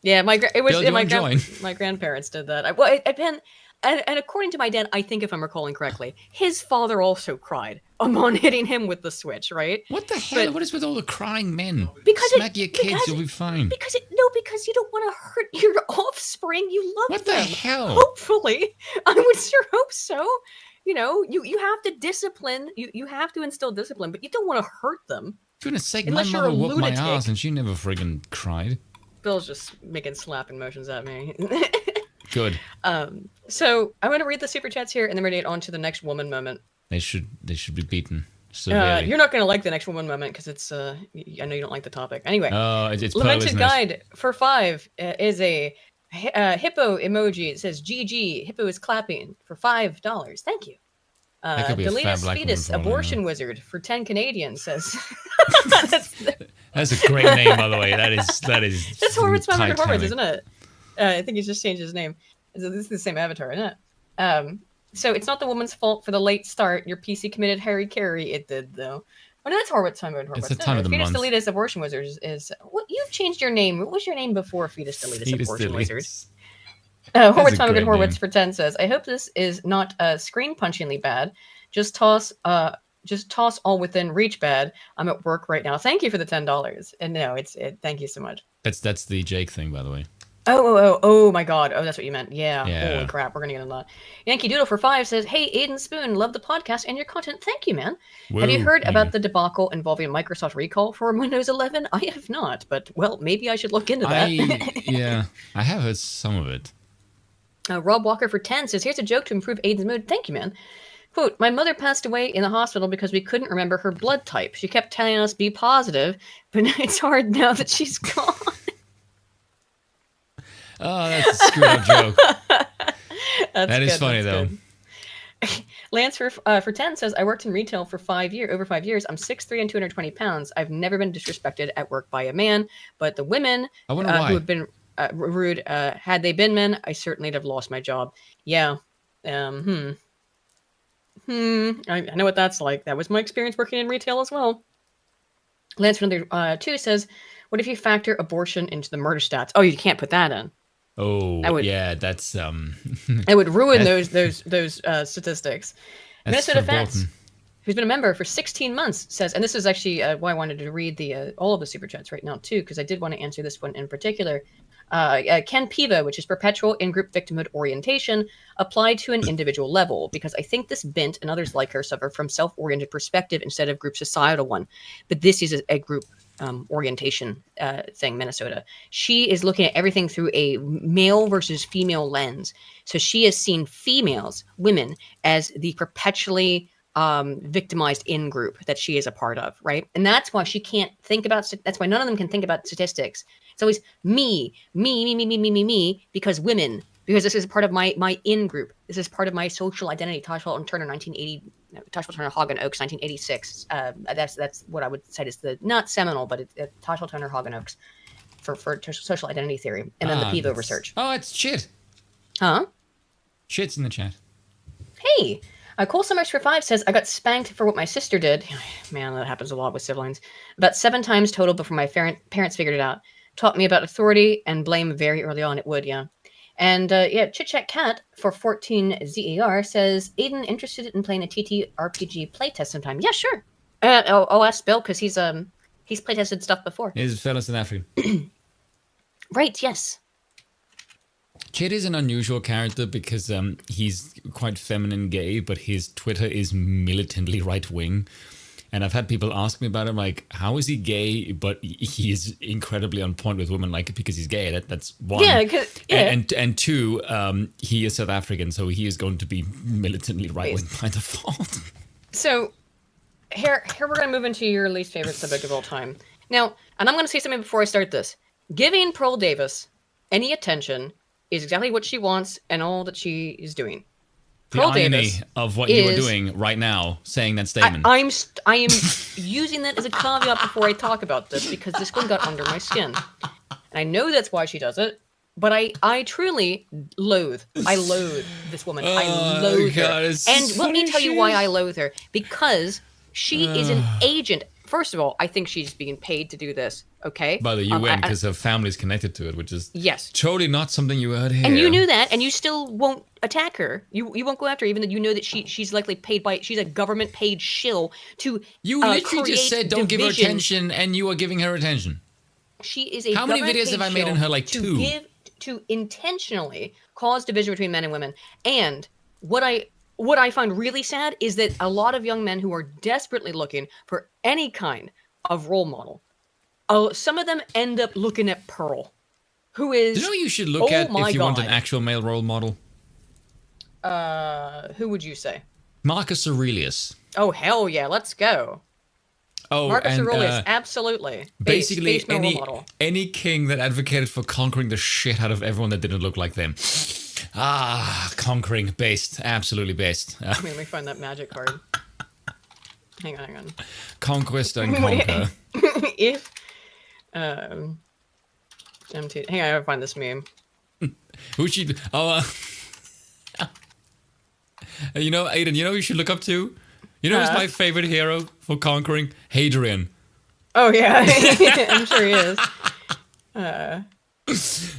Yeah, my grandparents did that. And according to my dad, I think if I'm recalling correctly, his father also cried upon hitting him with the switch, right? What the hell? But- What is with all the crying men? Because Smack your kids, you'll be fine. Because you don't want to hurt your offspring. You love What the them. hell? Hopefully, I would sure hope so. You know, you have to discipline. You have to instill discipline, but you don't want to hurt them. For goodness sake, my Unless you're mother a whooped my lunatic. ass and she never friggin' cried. Bill's just making slapping motions at me. Good. So I'm going to read the super chats here, and then we're going to get on to the next woman moment. They should be beaten severely. You're not going to like the next woman moment because it's. I know you don't like the topic. Anyway, it's Lamented isn't it? Guide for 5 is a hippo emoji. It says GG. Hippo is clapping for $5. Thank you. That could be a fat Deletus black Fetus woman for all I Abortion know. Wizard for 10 Canadian says. That's a great name, by the way. That is. That's Horowitz Titanic. Horowitz, isn't it? I think he's just changed his name. This is the same avatar, isn't it? So it's not the woman's fault for the late start. Your PC committed Harry Carey. It did, though. Oh, no, that's Horowitz time of Horowitz. It's the time of the Fetus month. Deletus Abortion Wizard is what you've changed your name. What was your name before Fetus Deletus Fetus Abortion deletes. Wizard? Horowitz a time of great Horowitz name. for 10 says, I hope this is not screen punchingly bad. Just toss all within reach bad. I'm at work right now. Thank you for the $10. And no, thank you so much. That's the Jake thing, by the way. Oh my God. Oh, that's what you meant. Yeah. Yeah. Holy crap. We're going to get into that. Yankee Doodle for 5 says, hey, Aiden Spoon, love the podcast and your content. Thank you, man. Have you Woo, heard thank about you. the debacle involving Microsoft recall for Windows 11? I have not, but well, maybe I should look into that. I have heard some of it. Rob Walker for 10 says, here's a joke to improve Aiden's mood. Thank you, man. Quote, my mother passed away in the hospital because we couldn't remember her blood type. She kept telling us be positive, but it's hard now that she's gone. Oh, that's a screwed up joke. That is funny, though. Good. Lance for 10 says, I worked in retail for over 5 years. I'm 6'3" and 220 pounds. I've never been disrespected at work by a man, but the women I wonder why. who have been rude, had they been men, I certainly would have lost my job. Yeah. I know what that's like. That was my experience working in retail as well. Lance for 2 says, what if you factor abortion into the murder stats? Oh, you can't put that in. Oh, yeah, that's It would ruin those statistics. that's Minnesota Fats, verboten. who's been a member for 16 months, says, and this is actually why I wanted to read all of the super chats right now too, because I did want to answer this one in particular. Ken Piva, which is perpetual in-group victimhood orientation, applied to an individual level, because I think this Bint and others like her suffer from self-oriented perspective instead of group societal one. But this is a group orientation thing, Minnesota. She is looking at everything through a male versus female lens. So she has seen females, women, as the perpetually victimized in-group that she is a part of, right? And that's why she can't think about, that's why none of them can think about statistics. It's always me, because women, because this is part of my in-group. This is part of my social identity. Tajwal and Turner, 1980, Tajwal Turner, Hagen Oaks, 1986. That's what I would cite as the, not seminal, but it's Tajwal Turner, Hagen Oaks for social identity theory. And then the Pivo research. Oh, it's Chit. Huh? Chit's in the chat. Hey, Cole Summers for 5 says, I got spanked for what my sister did. Man, that happens a lot with siblings. About 7 times total before my parents figured it out. Taught me about authority and blame very early on. It would, yeah. And yeah, Chit Chat Cat for 14ZAR says, Aiden interested in playing a TTRPG playtest sometime. Yeah, sure. I'll ask Bill because he's playtested stuff before. He's fellow South African. Right, yes. Chit is an unusual character because he's quite feminine gay, but his Twitter is militantly right-wing. And I've had people ask me about him, like, how is he gay, but he is incredibly on point with women, like, because he's gay. That's one. Yeah, And two, he is South African, so he is going to be militantly right-wing by default. So here we're going to move into your least favorite subject of all time. Now, and I'm going to say something before I start this. Giving Pearl Davis any attention is exactly what she wants and all that she is doing. The Pearl irony Davis of what you are doing right now, saying that statement. I am using that as a caveat before I talk about this because this one got under my skin. And I know that's why she does it, but I truly loathe this woman. I loathe her. And let me tell you why I loathe her. Because she is an agent. First of all, I think she's being paid to do this, okay? By the UN, because her family's connected to it, which is totally not something you heard here. And you knew that, and you still won't attack her. You won't go after her, even though you know that she's likely paid by, she's a government-paid shill to You literally just said don't give her attention, and you are giving her attention. She is a How many videos have I made on her? Like two. To intentionally cause division between men and women. And what I find really sad is that a lot of young men who are desperately looking for any kind of role model, some of them end up looking at Pearl, who is... You know you should look at if you want an actual male role model? Who would you say? Marcus Aurelius. Oh, hell yeah, let's go. Oh, Marcus Aurelius, absolutely. Basically, role model. any king that advocated for conquering the shit out of everyone that didn't look like them. Conquering, based, absolutely based. Let me find that magic card. Hang on. Conquest and conquer. If, MT, hang on, I gotta find this meme. Who should? You know, Aiden. You know who you should look up to. You know who's my favorite hero for conquering? Hadrian. Oh yeah, I'm sure he is. Let me see.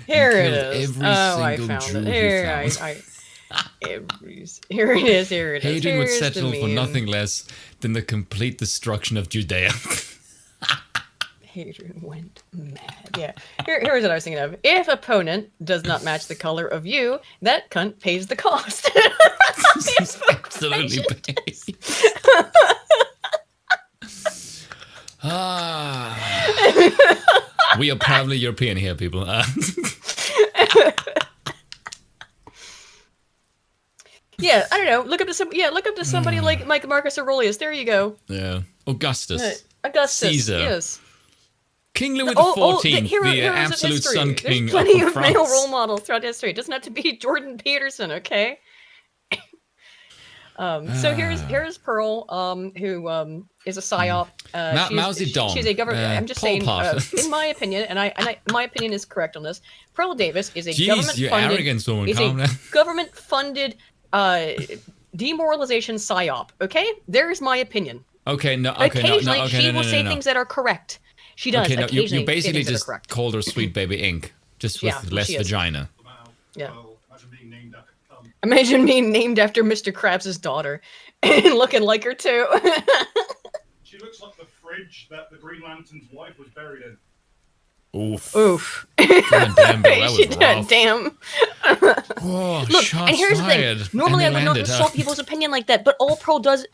Here it is. I found it. Here it is. Hadrian would settle for nothing less than the complete destruction of Judea. Hadrian went mad. Yeah. Here's what I was thinking of. If opponent does not match the color of you, that cunt pays the cost. Absolutely pays. We are proudly European here, people. Yeah, I don't know. Look up to somebody like Marcus Aurelius. There you go. Yeah, Augustus. Caesar. Yes. King Louis XIV, the absolute Sun King There's plenty of of France. male role models throughout history. It doesn't have to be Jordan Peterson, okay? So here's Pearl, who is a psyop. Mao Zedong. She's a government. I'm just saying, in my opinion, and my opinion is correct on this. Pearl Davis is a government-funded demoralization psyop. Okay, there's my opinion. Occasionally, she will say things that are correct. She does. You basically just called her Sweet Baby Ink, just with less vagina. Yeah. Well, imagine being named after cum. Imagine being named after Mr. Krabs' daughter and looking like her too. She looks like the fridge that the Green Lantern's wife was buried in. Oof. God damn, Bill, that was rough. Damn. Look, and here's the thing. Normally I would not insult people's opinion like that, but all Pearl does,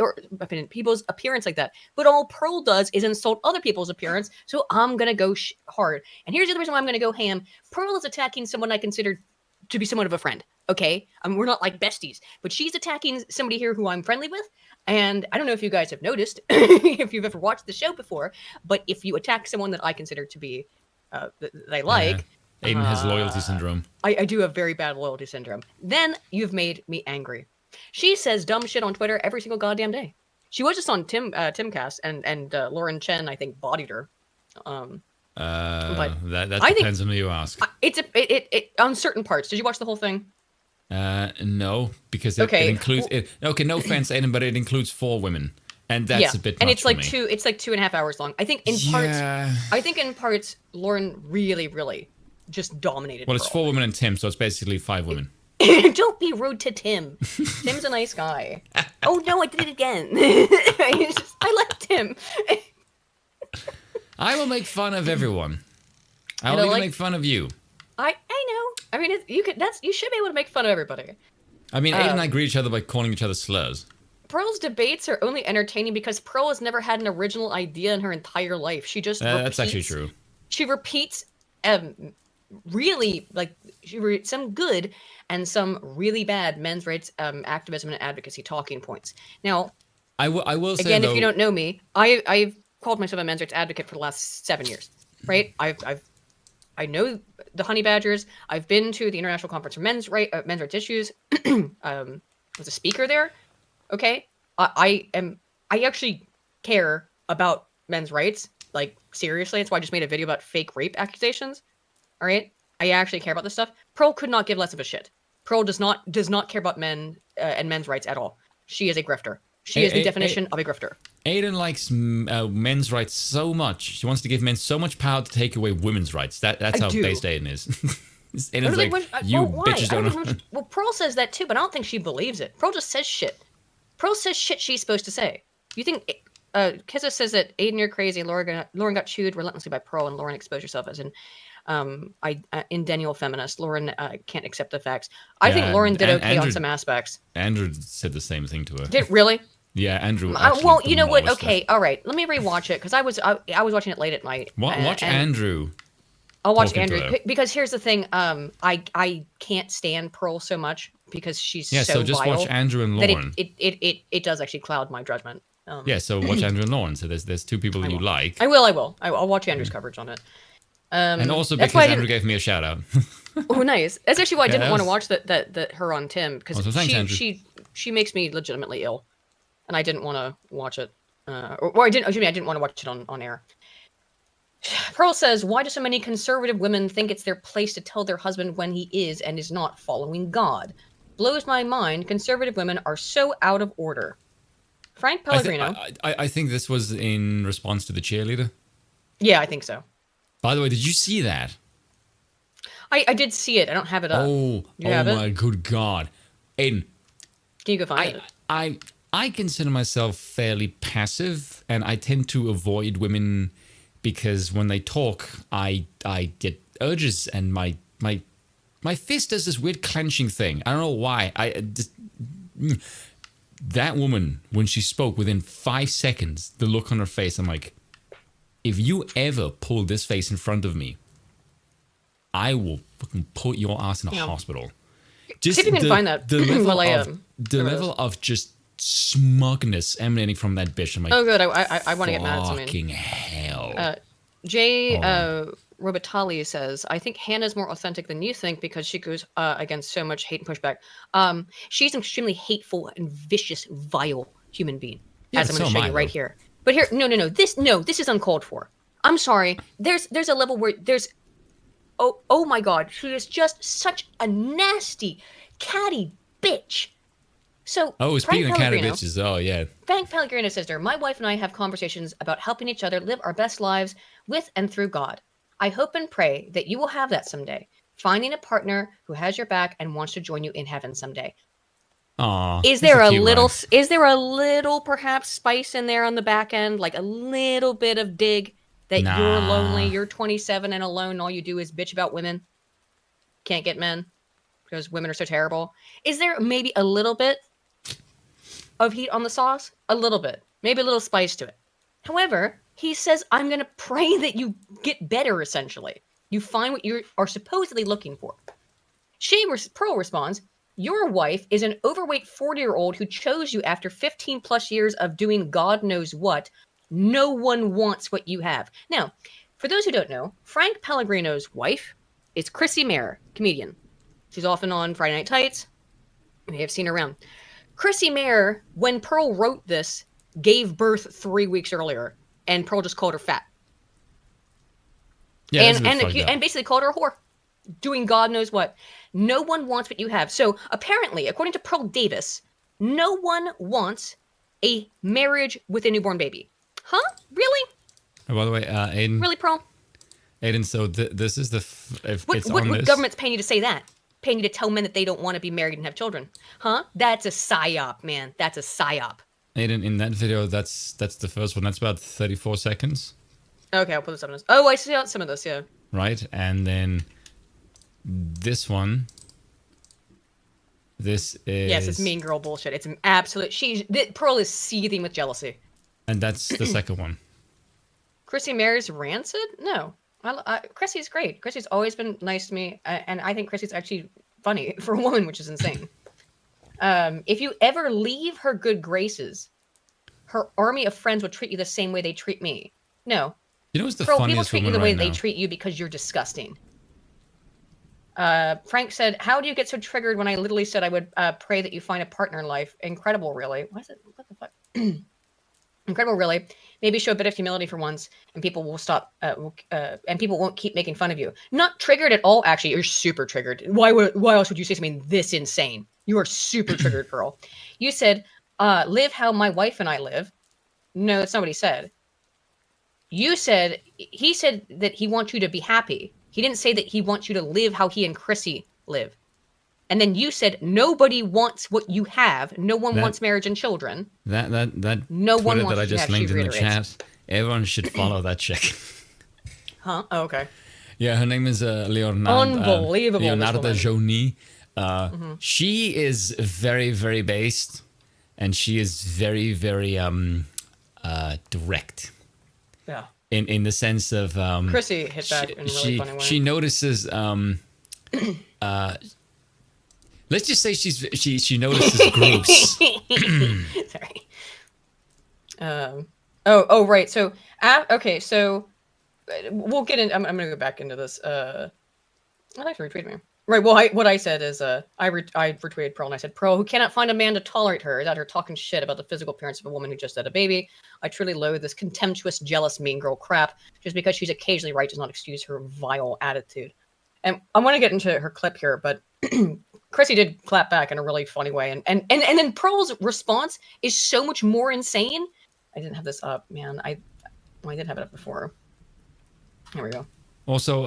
people's appearance like that, but all Pearl does is insult other people's appearance, so I'm gonna go hard. And here's the other reason why I'm gonna go ham. Pearl is attacking someone I consider to be somewhat of a friend, okay? We're not like besties, but she's attacking somebody here who I'm friendly with, and I don't know if you guys have noticed, if you've ever watched the show before, but if you attack someone that I consider to be that I like. Aiden has loyalty syndrome. I do have very bad loyalty syndrome. Then you've made me angry. She says dumb shit on Twitter every single goddamn day. She was just on Timcast, and Lauren Chen, I think, bodied her. But that depends on who you ask. It's on certain parts. Did you watch the whole thing? No, because it includes. No offense, Aiden, but it includes 4 women. And that's a bit much and it's for like me. it's like 2.5 hours long. I think in parts, Lauren really just dominated. Well, it's Pearl. 4 women and Tim, so it's basically 5 women. Don't be rude to Tim. Tim's a nice guy. Oh no, I did it again. I like Tim. I will make fun of everyone. I will know, even like- make fun of you. I know. I mean, you should be able to make fun of everybody. I mean, Aiden and I greet each other by calling each other slurs. Pearl's debates are only entertaining because Pearl has never had an original idea in her entire life. She just That's actually true. She repeats really some good and some really bad men's rights activism and advocacy talking points. Now, I will say again, though, if you don't know me, I've called myself a men's rights advocate for the last 7 years, right? I know the honey badgers. I've been to the International Conference for Men's Rights Issues. Was a speaker there. Okay, I actually care about men's rights. Like seriously, that's why I just made a video about fake rape accusations. All right, I actually care about this stuff. Pearl could not give less of a shit. Pearl does not care about men and men's rights at all. She is a grifter. She is the definition of a grifter. Aiden likes men's rights so much. She wants to give men so much power to take away women's rights. That's how based Aiden is. Aiden's like, you bitches don't know. Well, Pearl says that too, but I don't think she believes it. Pearl just says shit. Pearl says shit she's supposed to say. You think Kissa says that Aiden, you're crazy. Lauren got chewed relentlessly by Pearl, and Lauren exposed herself as an indenial feminist. Lauren can't accept the facts. I think Lauren did okay on some aspects. Andrew said the same thing to her. Did really? Yeah, Andrew. Well, you know what? Okay, all right. Let me rewatch it because I was watching it late at night. Watch Andrew. I'll watch Andrew because here's the thing. I can't stand Pearl so much because she's so just vile watch Andrew and Lauren. That it does actually cloud my judgment. So watch Andrew and Lauren. So there's two people that you like. I will. I'll watch Andrew's coverage on it. And also because Andrew gave me a shout out. Oh, nice. That's actually why I didn't want to watch that her on Tim because she makes me legitimately ill, and I didn't want to watch it. I didn't want to watch it on air. Pearl says, why do so many conservative women think it's their place to tell their husband when he is and is not following God? Blows my mind. Conservative women are so out of order. Frank Pellegrino. I think this was in response to the cheerleader. Yeah, I think so. By the way, did you see that? I did see it. I don't have it up. Oh my good God. Aiden. Can you go find it? I consider myself fairly passive, and I tend to avoid women because when they talk, I get urges, and my fist does this weird clenching thing. I don't know why. That woman, when she spoke, within 5 seconds, the look on her face, I'm like, if you ever pull this face in front of me, I will fucking put your ass in a hospital. Just see if you can find that. The level of just smugness emanating from that bitch. I'm like, oh, good. I want to get mad at something. Fucking hell. Jay Robitali says, I think Hannah's more authentic than you think because she goes against so much hate and pushback. She's an extremely hateful and vicious, vile human being, as I'm going to show you right here. But here, no, this is uncalled for. I'm sorry. There's a level where there's, oh my God, she is just such a nasty, catty bitch. So, speaking of catty bitches, yeah. Frank Pellegrino says there, my wife and I have conversations about helping each other live our best lives with and through God. I hope and pray that you will have that someday. Finding a partner who has your back and wants to join you in heaven someday. Aww. Is there a little perhaps spice in there on the back end, like a little bit of dig that you're lonely, you're 27 and alone, and all you do is bitch about women, can't get men because women are so terrible? Is there maybe a little bit of heat on the sauce? A little bit, maybe a little spice to it. However, he says, I'm going to pray that you get better, essentially. You find what you are supposedly looking for. Pearl responds, your wife is an overweight 40-year-old who chose you after 15 plus years of doing God knows what. No one wants what you have. Now, for those who don't know, Frank Pellegrino's wife is Chrissy Mayer, comedian. She's often on Friday Night Tights. You may have seen her around. Chrissy Mayer, when Pearl wrote this, gave birth 3 weeks earlier, and Pearl just called her fat. Yeah, and basically called her a whore, doing God knows what. No one wants what you have. So apparently, according to Pearl Davis, no one wants a marriage with a newborn baby. Huh? Really? Oh, by the way, Aiden. Really, Pearl? Aiden, so this is the if What, it's on what this. government's paying you to say that? Paying you to tell men that they don't want to be married and have children? Huh? That's a psyop, man. That's a psyop. Aiden, in that video, that's the first one. That's about 34 seconds. Okay, I'll put this up. Oh, I see some of this, yeah. Right, and then this one. This is... Yes, it's mean girl bullshit. It's an absolute... Pearl is seething with jealousy. And that's the second one. Chrissy marries Rancid? No. Chrissy's great. Chrissy's always been nice to me, and I think Chrissy's actually funny for a woman, which is insane. If you ever leave her good graces, her army of friends will treat you the same way they treat me. No. You know what's the Pearl, funniest people treat you woman the way right they now? treat you because you're disgusting. Frank said, how do you get so triggered when I literally said I would pray that you find a partner in life? Incredible, really. What the fuck? Incredible, really. Maybe show a bit of humility for once, and people will stop, and people won't keep making fun of you. Not triggered at all, actually. You're super triggered. Why else would you say something this insane? You are super triggered, Pearl. You said, live how my wife and I live. No, that's not what he said. He said that he wants you to be happy. He didn't say that he wants you to live how he and Chrissy live. And then you said nobody wants what you have. No one wants marriage and children. That no Twitter one wants that I just linked in the chat. Everyone should follow that chick. Huh? Oh, okay. Yeah, her name is Leonardo. Unbelievable. Leonardo Joni. She is very, very based, and she is very, very direct. Yeah. In the sense of Chrissy hit that in a really funny way. She notices let's just say she notices groups. Sorry. Oh right. So okay. So we'll get in. I'm gonna go back into this. I like to retweet me. Right. Well, what I said is I retweeted Pearl and I said, Pearl, who cannot find a man to tolerate her, is out here talking shit about the physical appearance of a woman who just had a baby. I truly loathe this contemptuous, jealous, mean girl crap. Just because she's occasionally right does not excuse her vile attitude. And I want to get into her clip here, but Chrissy did clap back in a really funny way. And then Pearl's response is so much more insane. I didn't have this up, man. I did have it up before. Here we go. Also,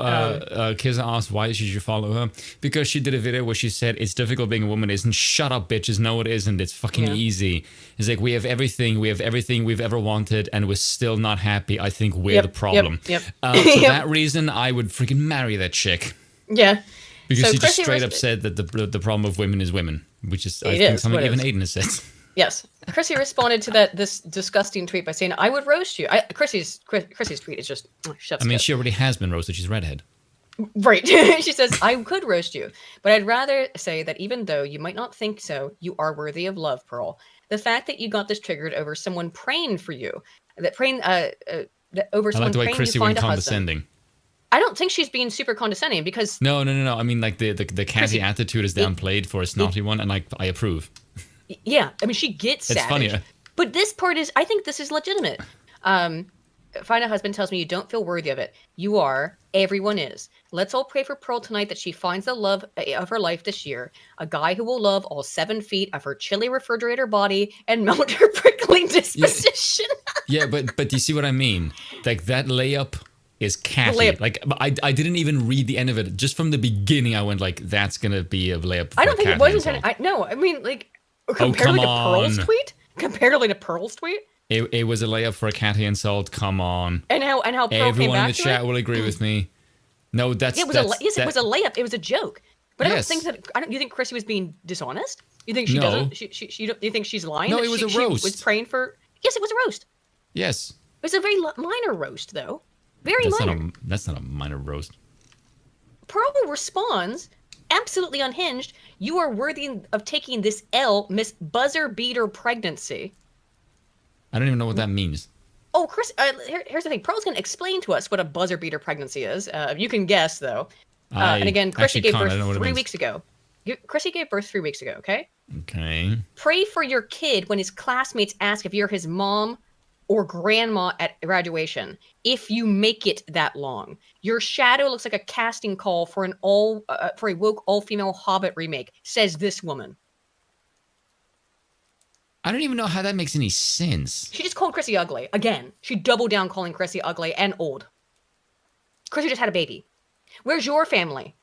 Kizza asked, why should you follow her? Because she did a video where she said, it's difficult being a woman, isn't? Shut up, bitches. No, it isn't. It's fucking easy. It's like, we have everything we've ever wanted, and we're still not happy. I think we're the problem. Yep. For that reason, I would freaking marry that chick. Yeah. Because so she Chrissy just straight up said that the problem of women is women, which is, I think, is, something even Aiden has said. Yes. Chrissy responded to this disgusting tweet by saying, I would roast you. Chrissy's tweet is just chef's I mean, kiss. she already has been roasted. She's redhead. Right. She says, I could roast you, but I'd rather say that even though you might not think so, you are worthy of love, Pearl. The fact that you got this triggered over someone praying for you, over someone I like the way praying Chrissy you find went a husband. condescending. I don't think she's being super condescending because... No. I mean, like, the catty attitude is downplayed for a snotty one, and I approve. Yeah, I mean, she gets It's savage. funnier. But this part is, I think this is legitimate. Find a husband tells me you don't feel worthy of it. You are. Everyone is. Let's all pray for Pearl tonight that she finds the love of her life this year. A guy who will love all 7 feet of her chilly refrigerator body and melt her prickly disposition. Yeah, but you see what I mean? Like, that layup is catty. Layup. Like, I didn't even read the end of it. Just from the beginning, I went like, that's gonna be a layup. I don't think it was intended. No, I mean, like, comparatively to Pearl's tweet? Comparatively to Pearl's tweet? It was a layup for a catty insult. Come on. And how Pearl came Everyone back in the to chat it? will agree with me. No, that's... Yeah, it was a layup. It was a joke. But Yes. I don't think that... You think Chrissy was being dishonest? You think she No. doesn't... You think she's lying? No, that it was a she roast. was praying for... Yes, it was a roast. Yes. It was a very minor roast, though. Very That's minor. that's not a minor roast. Pearl responds, absolutely unhinged, you are worthy of taking this L, Miss Buzzer Beater Pregnancy. I don't even know what that means. Oh, Chris, here's the thing. Pearl's going to explain to us what a buzzer beater pregnancy is. You can guess, though. And again, Chrissy gave birth 3 weeks ago. Chrissy gave birth 3 weeks ago, okay? Okay. Pray for your kid when his classmates ask if you're his mom or grandma at graduation. If you make it that long. Your shadow looks like a casting call for a woke all-female Hobbit remake, says this woman. I don't even know how that makes any sense. She just called Chrissy ugly. Again, she doubled down calling Chrissy ugly and old. Chrissy just had a baby. Where's your family?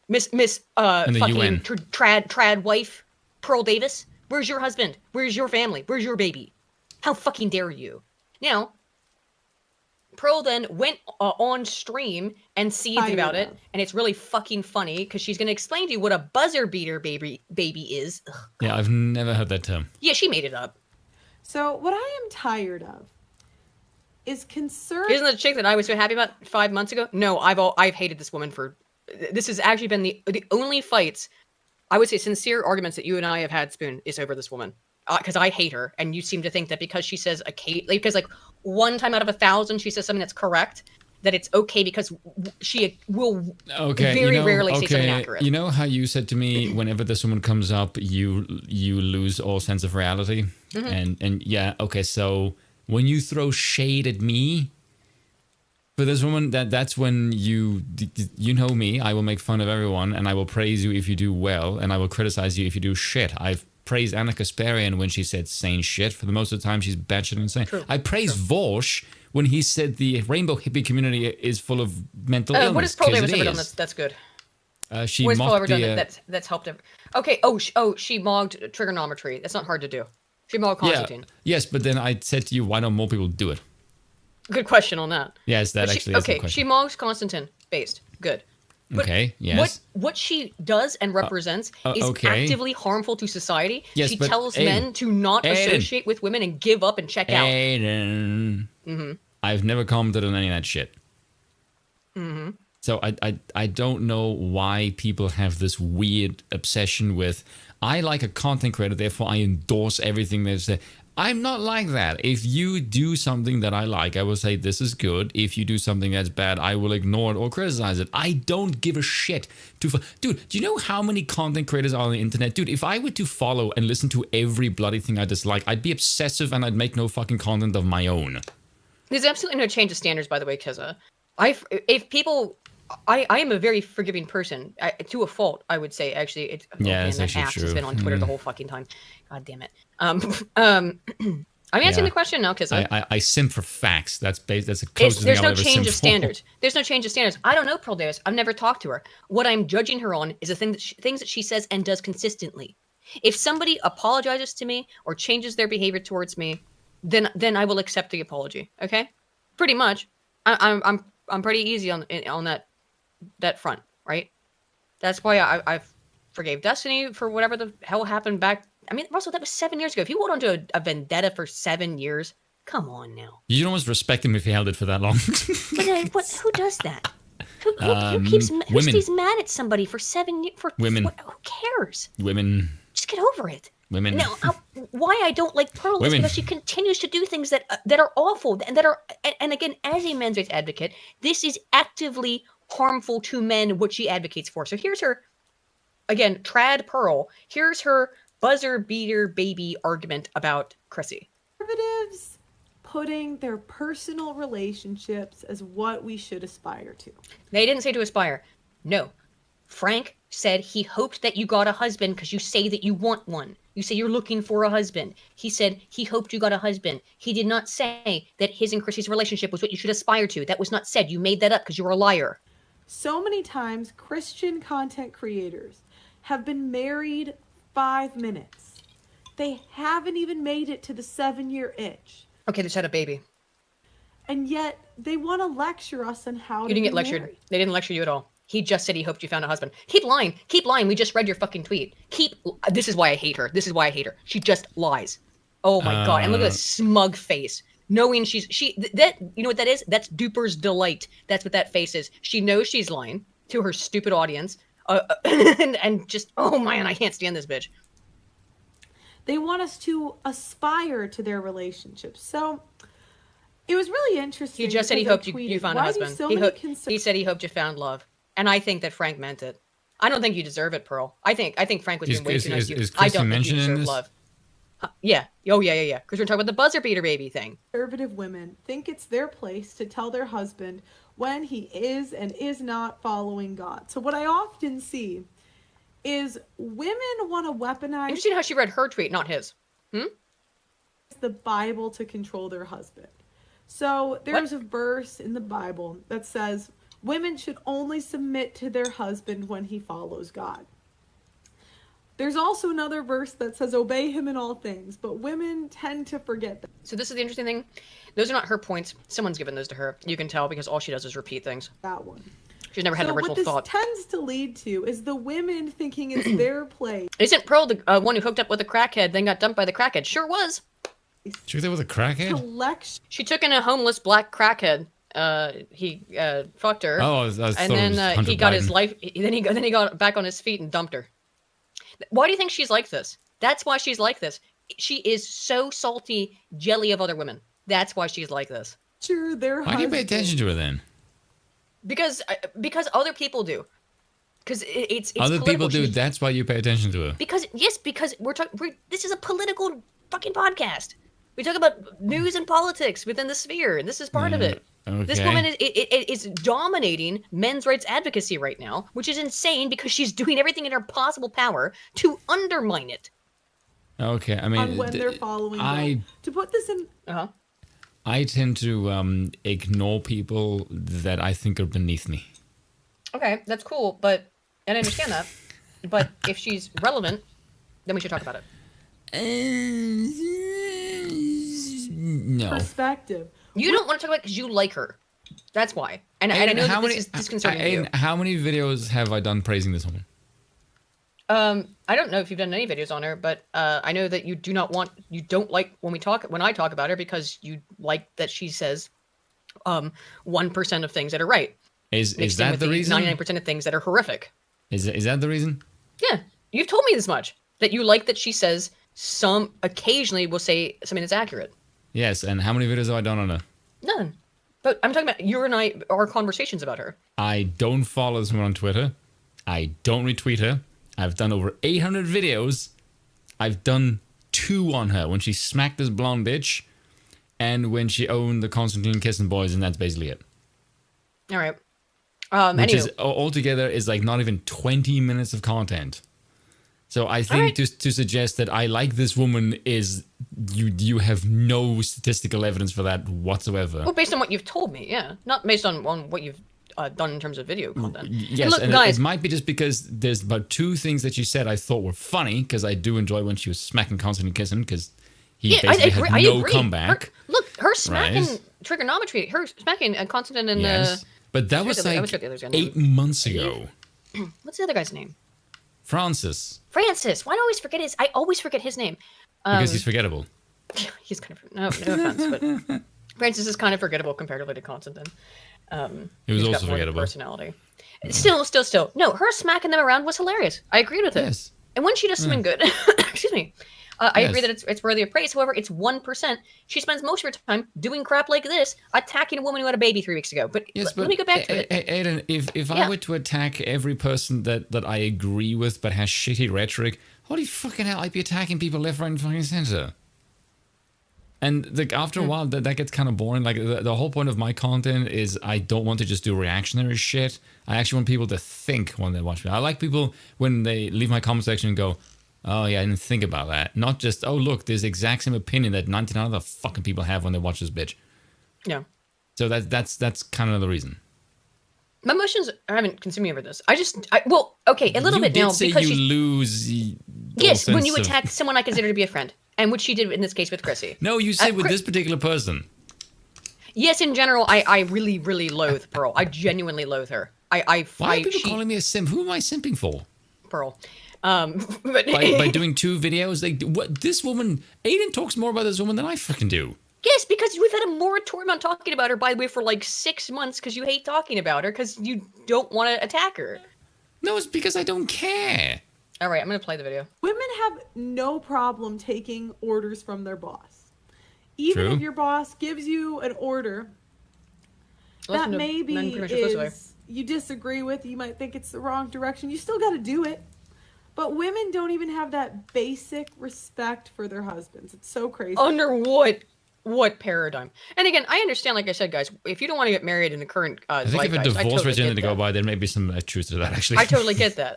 Miss fucking UN. trad wife, Pearl Davis? Where's your husband? Where's your family? Where's your baby? How fucking dare you? Now, Pearl then went on stream and seethed about it, and it's really fucking funny because she's going to explain to you what a buzzer beater baby is. Ugh, Yeah, I've never heard that term. yeah, she made it up. So what I am tired of is concern. Isn't the chick that I was so happy about 5 months ago? No, I've hated this woman for. This has actually been the only fights, I would say sincere arguments that you and I have had, Spoon, is over this woman. Because I hate her, and you seem to think that because she says because like one time out of 1,000 she says something that's correct, that it's okay because she will very rarely say something accurate. You know how you said to me, whenever this woman comes up, you lose all sense of reality, and yeah, okay. So when you throw shade at me for this woman, that's when you know me. I will make fun of everyone, and I will praise you if you do well, and I will criticize you if you do shit. I've praised Anna Kasparian when she said sane shit. For the most of the time, she's batshit insane. True. I praised Vorsh when he said the rainbow hippie community is full of mental illness. What has Pearl Davis ever done that's good? She What has Pearl ever mocked done that's helped him? Okay, she mogged trigonometry. That's not hard to do. She mogged Constantine. Yes, but then I said to you, why don't more people do it? Good question on that. Yes, that actually is the question. She mogs Constantine. Based. Good. But okay, yes. What she does and represents is actively harmful to society. Yes, she but tells Aiden, men to not associate with women and give up and check out. Aiden. I've never commented on any of that shit. So I don't know why people have this weird obsession with, I like a content creator, therefore I endorse everything they say. I'm not like that. If you do something that I like, I will say this is good. If you do something that's bad, I will ignore it or criticize it. I don't give a shit. Dude, do you know how many content creators are on the internet? Dude, if I were to follow and listen to every bloody thing I dislike, I'd be obsessive and I'd make no fucking content of my own. There's absolutely no change of standards, by the way, Keza. I am a very forgiving person, to a fault, I would say. Actually, that's that actually ass true. has been on Twitter the whole fucking time. God damn it. I'm answering the question now, because I simp for facts. That's the closest thing there's I'll no ever change simp of for. standards. There's no change of standards. I don't know Pearl Davis. I've never talked to her. What I'm judging her on is the things that she says and does consistently. If somebody apologizes to me or changes their behavior towards me, then I will accept the apology. Okay, pretty much. I'm pretty easy on that front, right? That's why I forgave Destiny for whatever the hell happened back. I mean, Russell, that was 7 years ago. If you hold on to a vendetta for 7 years, come on now. You'd almost respect him if he held it for that long. Who does that? Who stays mad at somebody for 7 years? Women. Who cares? Women. Just get over it. Women. Now, why I don't like Pearl is Women. because she continues to do things that are awful and again, as a men's rights advocate, this is actively harmful to men, what she advocates for. So here's her, again, trad Pearl. Here's her buzzer beater baby argument about Chrissy. Conservatives putting their personal relationships as what we should aspire to. They didn't say to aspire. No. Frank said he hoped that you got a husband because you say that you want one. You say you're looking for a husband. He said he hoped you got a husband. He did not say that his and Chrissy's relationship was what you should aspire to. That was not said. You made that up because you're a liar. So many times, Christian content creators have been married 5 minutes. They haven't even made it to the 7-year itch. Okay, they just had a baby. And yet, they want to lecture us on how to You didn't be get lectured. married. They didn't lecture you at all. He just said he hoped you found a husband. Keep lying. Keep lying. We just read your fucking tweet. This is why I hate her. This is why I hate her. She just lies. Oh my God. And look at the smug face. Knowing that, you know what that is? That's Duper's delight. That's what that face is. She knows she's lying to her stupid audience. And just, oh man, I can't stand this bitch. They want us to aspire to their relationships. So it was really interesting. He just said he hoped you found a husband. He He said he hoped you found love. And I think that Frank meant it. I don't think you deserve it, Pearl. I think Frank was being way too nice to you. I don't think you deserve love. Yeah. Oh, yeah. Because we're talking about the buzzer beater baby thing. Conservative women think it's their place to tell their husband when he is and is not following God. So what I often see is women want to weaponize. Interesting how she read her tweet, not his. The Bible to control their husband. So there's a verse in the Bible that says women should only submit to their husband when he follows God. There's also another verse that says obey him in all things, but women tend to forget that. So this is the interesting thing. Those are not her points. Someone's given those to her. You can tell because all she does is repeat things. That one. She's never had an original thought. What this tends to lead to is the women thinking it's their place. Isn't Pearl the one who hooked up with a crackhead, then got dumped by the crackhead? Sure was. She was there with a crackhead? She took in a homeless black crackhead. He fucked her. Oh, I thought and it then was Hunter he got Biden. his life. Then he got back on his feet and dumped her. Why do you think she's like this? That's why she's like this. She is so salty, jelly of other women. That's why she's like this. Sure, their Why do you pay attention to her then? Because other people do. Because it's Other political. people do. That's why you pay attention to her. Because we're talking. This is a political fucking podcast. We talk about news and politics within the sphere, and this is part of it. Okay. This woman is dominating men's rights advocacy right now, which is insane because she's doing everything in her possible power to undermine it. Okay, I mean, on when they're following them. To put this in... I tend to ignore people that I think are beneath me. Okay, that's cool, and I understand that. But if she's relevant, then we should talk about it. No. Perspective. You don't want to talk about it because you like her. That's why. And I know that this is disconcerting you. How many videos have I done praising this woman? I don't know if you've done any videos on her, but I know that you don't like when I talk about her because you like that she says 1% of things that are right. Is that the reason? 99% of things that are horrific. Is that the reason? Yeah, you've told me this much. That you like that she says occasionally will say something that's accurate. Yes, and how many videos have I done on her? None. But I'm talking about you and I, our conversations about her. I don't follow this woman on Twitter. I don't retweet her. I've done over 800 videos. I've done 2 on her when she smacked this blonde bitch and when she owned the Constantine Kissing Boys, and that's basically it. All right. Which is altogether is like not even 20 minutes of content. So I think to suggest that I like this woman is you have no statistical evidence for that whatsoever. Well, based on what you've told me, yeah. Not based on what you've done in terms of video content. Yes, and look, and guys, it might be just because there's about 2 things that she said I thought were funny, because I do enjoy when she was smacking Constantine Kissing, because he basically had no comeback. Her smacking trigonometry, her smacking Constantine and... Yes, but that was like 8 months ago. What's the other guy's name? Francis. Why do I always forget I always forget his name. Because he's forgettable. He's kind of... No offense, but... Francis is kind of forgettable comparatively to Constantine. He was also forgettable. Personality. Still. No, her smacking them around was hilarious. I agreed with it. Yes. And when she does something good, excuse me, I agree that it's worthy of praise. However, it's 1%. She spends most of her time doing crap like this, attacking a woman who had a baby 3 weeks ago. But, let me go back to it. Aiden, if I were to attack every person that I agree with but has shitty rhetoric, holy fucking hell, I'd be attacking people left, right, and fucking center. And after a while, that gets kind of boring. Like the whole point of my content is I don't want to just do reactionary shit. I actually want people to think when they watch me. I like people when they leave my comment section and go, "Oh yeah, I didn't think about that." Not just, "Oh look, there's the exact same opinion that 99 other fucking people have when they watch this bitch." Yeah. So that's kind of the reason. My emotions haven't consumed me over this. A little bit now because you lose. Yes, when you attack someone I consider to be a friend. And which she did in this case with Chrissy. No, you said with this particular person. Yes, in general, I really, really loathe Pearl. I genuinely loathe her. Why are people calling me a simp? Who am I simping for? Pearl. By doing 2 videos? Like, what? This woman... Aiden talks more about this woman than I freaking do. Yes, because we've had a moratorium on talking about her, by the way, for like 6 months because you hate talking about her because you don't want to attack her. No, it's because I don't care. All right, I'm going to play the video. Women have no problem taking orders from their boss. Even if your boss gives you an order that maybe you disagree with, you might think it's the wrong direction, you still got to do it. But women don't even have that basic respect for their husbands. It's so crazy. Under what paradigm? And again, I understand, like I said, guys, if you don't want to get married in the current I think if a divorce regime to go by, there may be some truth to that, actually. I totally get that.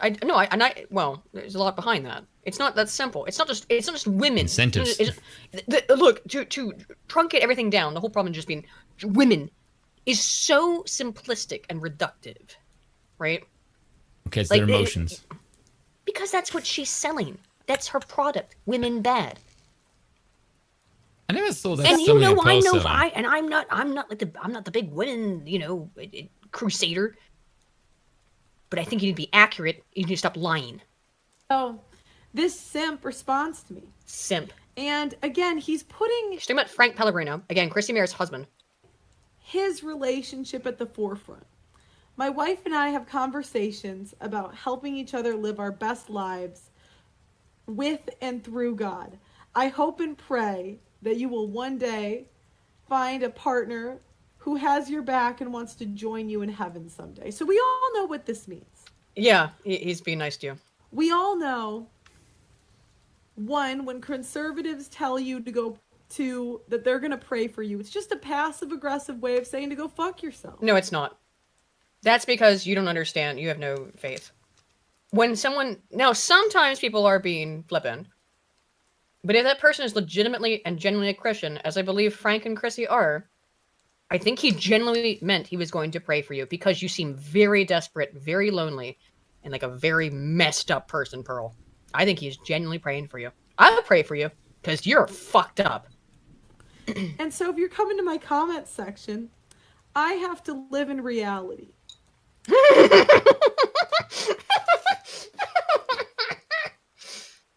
Well, there's a lot behind that. It's not that simple. It's not just women. Incentives. Look, to truncate everything down, the whole problem just being women is so simplistic and reductive, right? Okay, it's their emotions. Because that's what she's selling. That's her product. Women bad. I never thought that. And you know, I'm not the big women, crusader. But I think you need to be accurate. You need to stop lying. Oh, this simp responds to me. Simp. And again, he's putting... She's talking about Frank Pellegrino. Again, Chrissy Mayer's husband. His relationship at the forefront. My wife and I have conversations about helping each other live our best lives with and through God. I hope and pray that you will one day find a partner who has your back and wants to join you in heaven someday. So we all know what this means. Yeah, he's being nice to you. We all know, one, when conservatives tell you to go to, that they're going to pray for you, it's just a passive-aggressive way of saying to go fuck yourself. No, it's not. That's because you don't understand. You have no faith. When someone... Now, sometimes people are being flippant. But if that person is legitimately and genuinely a Christian, as I believe Frank and Chrissy are, I think he genuinely meant he was going to pray for you because you seem very desperate, very lonely, and like a very messed up person, Pearl. I think he's genuinely praying for you. I would pray for you because you're fucked up. And so if you're coming to my comment section, I have to live in reality.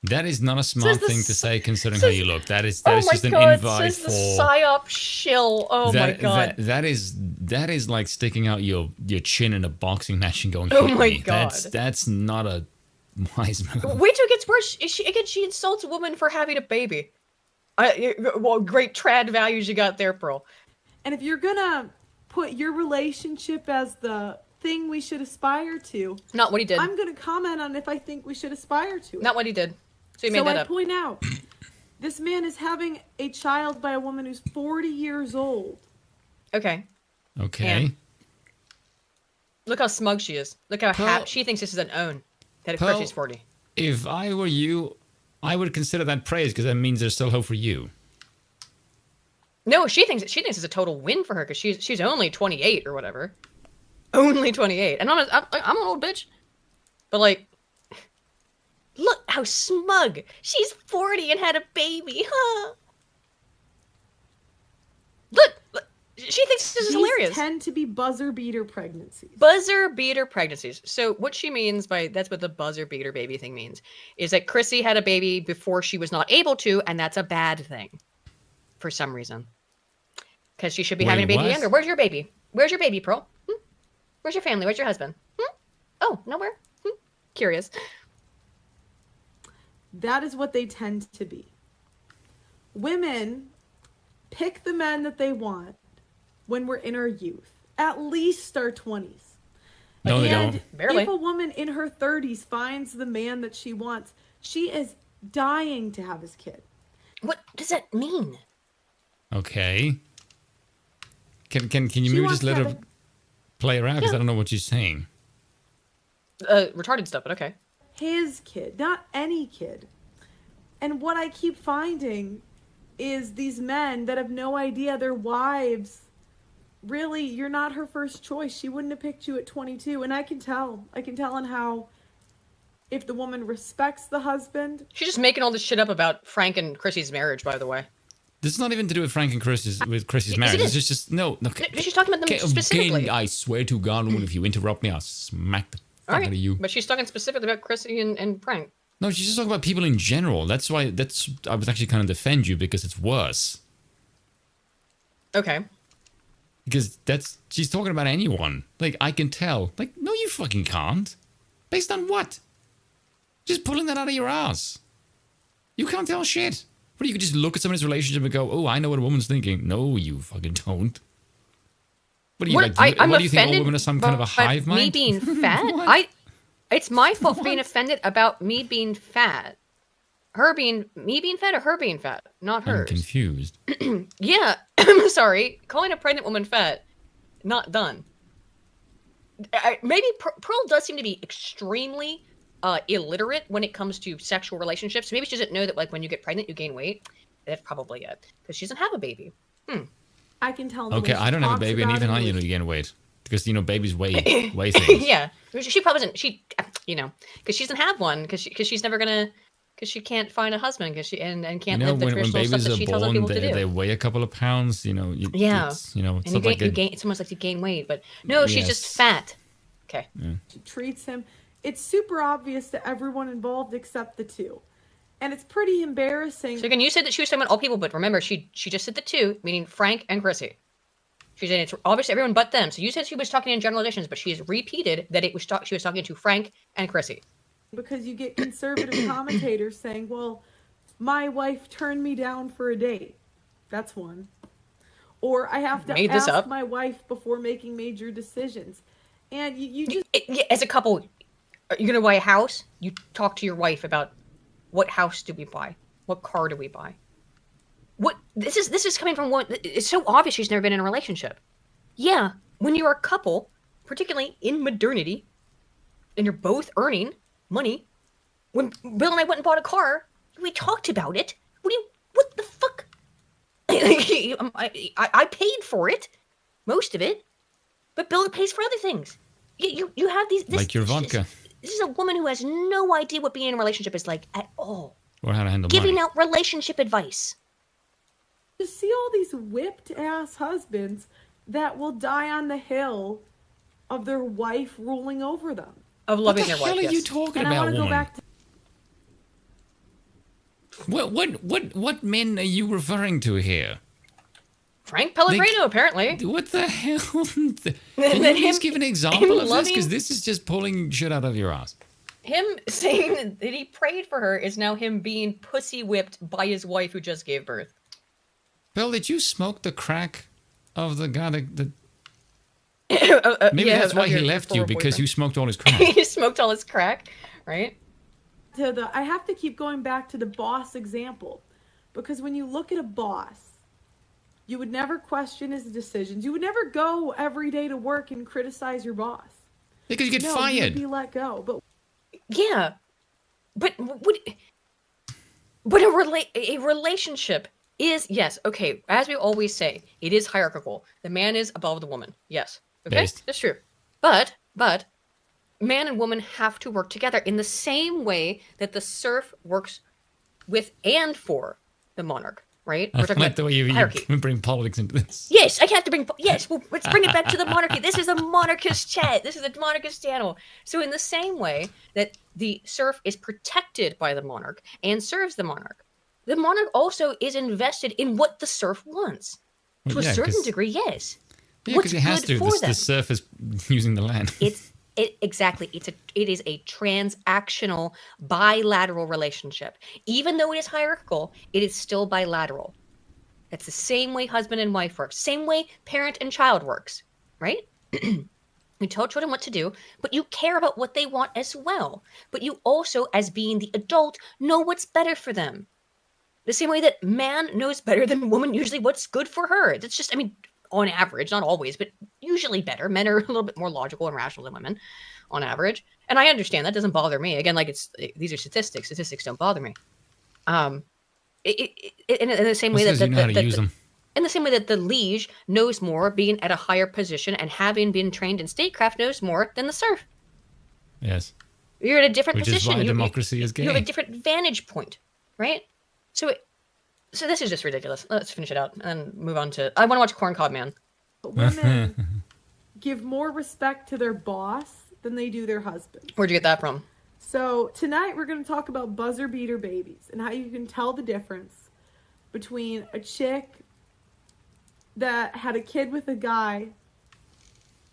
That is not a smart thing to say considering how you look. That is just an invite for... the psyop shill. Oh my god. That is like sticking out your chin in a boxing match and going, oh hit my me. god. That's not a wise move. Wait till it gets worse. She insults a woman for having a baby. Well, great trad values you got there, Pearl. And if you're gonna put your relationship as the thing we should aspire to... Not what he did. I'm gonna comment on if I think we should aspire to it. Not what he did. So, I point out, this man is having a child by a woman who's 40 years old. Okay. Okay. And look how smug she is. Look how happy she thinks this is an own. That of course she's 40. If I were you, I would consider that praise because that means there's still hope for you. No, she thinks it's a total win for her because she's only 28 or whatever. Only 28, and I'm an old bitch, but like. Look how smug. She's 40 and had a baby, huh? Look, she thinks this is hilarious. These tend to be buzzer beater pregnancies. Buzzer beater pregnancies. So what she means by that's what the buzzer beater baby thing means is that Chrissy had a baby before she was not able to, and that's a bad thing for some reason. Because she should be having a baby younger. Where's your baby? Where's your baby, Pearl? Where's your family? Where's your husband? Oh, nowhere. Curious. That is what they tend to be. Women pick the men that they want when we're in our youth, at least our 20s. No, they don't. Barely. If a woman in her 30s finds the man that she wants, she is dying to have his kid. What does that mean? Okay. Can you maybe just let her play around because I don't know what she's saying. Retarded stuff, but okay. His kid, not any kid. And what I keep finding is these men that have no idea their wives, really, you're not her first choice. She wouldn't have picked you at 22. And I can tell on how, if the woman respects the husband. She's just making all this shit up about Frank and Chrissy's marriage, by the way. This is not even to do with Frank and Chrissy's marriage. It's just no. She's talking about them specifically. Again, I swear to God, woman, if you interrupt me, I'll smack the fuck out of you. But she's talking specifically about Chrissy and Frank. No, she's just talking about people in general. That's why. I was actually kind of defend you because it's worse. Okay. Because she's talking about anyone. Like I can tell. Like no, you fucking can't. Based on what? Just pulling that out of your ass. You can't tell shit. But you could just look at someone's relationship and go, "Oh, I know what a woman's thinking." No, you fucking don't. What do you like? What do you think all women are some kind of a hive mind? Me being fat? It's my fault for being offended about me being fat. Me being fat or her being fat? Not hers. I'm confused. Yeah, I'm sorry. Calling a pregnant woman fat, not done. Maybe Pearl does seem to be extremely illiterate when it comes to sexual relationships. Maybe she doesn't know that like when you get pregnant you gain weight. That's probably it because she doesn't have a baby. I can tell. Okay, I don't have a baby, and even I, gain weight because babies weigh things. Yeah, she probably doesn't. Because she doesn't have one because she's never gonna. Because she can't find a husband, because she and can't live the traditional stuff that she tells other people to do. They weigh a couple of pounds, Yeah, it's and it's almost like you gain weight, but no, she's just fat. Okay. Yeah. She treats him. It's super obvious to everyone involved except the two, and it's pretty embarrassing. So again, you said that she was talking about all people, but remember, she just said the two, meaning Frank and Chrissy. She said it's obviously everyone but them. So you said she was talking in generalizations, but she has repeated that she was talking to Frank and Chrissy. Because you get conservative commentators saying, well, my wife turned me down for a date. That's one. Or I have to ask my wife before making major decisions. And you just... As a couple, are you going to buy a house? You talk to your wife about what house do we buy? What car do we buy? What this is coming from one... It's so obvious she's never been in a relationship. Yeah, when you're a couple, particularly in modernity, and you're both earning... money. When Bill and I went and bought a car, we talked about it. What the fuck? I paid for it, most of it, but Bill pays for other things. You have these like your vodka. This is a woman who has no idea what being in a relationship is like at all. Or how to handle giving money. out relationship advice. You see all these whipped ass husbands that will die on the hill of their wife ruling over them. Of loving their wife. What the hell are you talking and about, I want to woman? go back to... What men are you referring to here? Frank Pellegrino, apparently. What the hell? Can you please give an example of this? Because this is just pulling shit out of your ass. Him saying that he prayed for her is now him being pussy whipped by his wife who just gave birth. Bill, did you smoke the crack of the guy that... Maybe yeah, that's why he left you, because you smoked all his crack. He smoked all his crack, right? I have to keep going back to the boss example, because when you look at a boss, you would never question his decisions. You would never go every day to work and criticize your boss. Because you get fired. You'd be let go. But yeah, but a relationship is, yes, okay, as we always say, it is hierarchical. The man is above the woman. Yes. Okay, Based. That's true. But man and woman have to work together in the same way that the serf works with and for the monarch, right? I like the way you bring politics into this. Yes, I have to bring... Yes, well, let's bring it back to the monarchy. This is a monarchist chat. This is a monarchist channel. So in the same way that the serf is protected by the monarch and serves the monarch also is invested in what the serf wants. To a certain degree, yes. Yeah, because it has to. The serf is using the land. Exactly. It is a transactional, bilateral relationship. Even though it is hierarchical, it is still bilateral. That's the same way husband and wife work. Same way parent and child works, right? You tell children what to do, but you care about what they want as well. But you also, as being the adult, know what's better for them. The same way that man knows better than woman usually what's good for her. That's just, on average, not always, but usually better. Men are a little bit more logical and rational than women, on average. And I understand that doesn't bother me. Again, these are statistics. Statistics don't bother me. In the same way in the same way that the liege knows more, being at a higher position and having been trained in statecraft, knows more than the serf. Yes. You're in a different position. Which is why democracy is gay. You have a different vantage point, right? So this is just ridiculous. Let's finish it out and move on to... I want to watch Corncob Man. Women give more respect to their boss than they do their husband. Where'd you get that from? So tonight we're going to talk about buzzer beater babies and how you can tell the difference between a chick that had a kid with a guy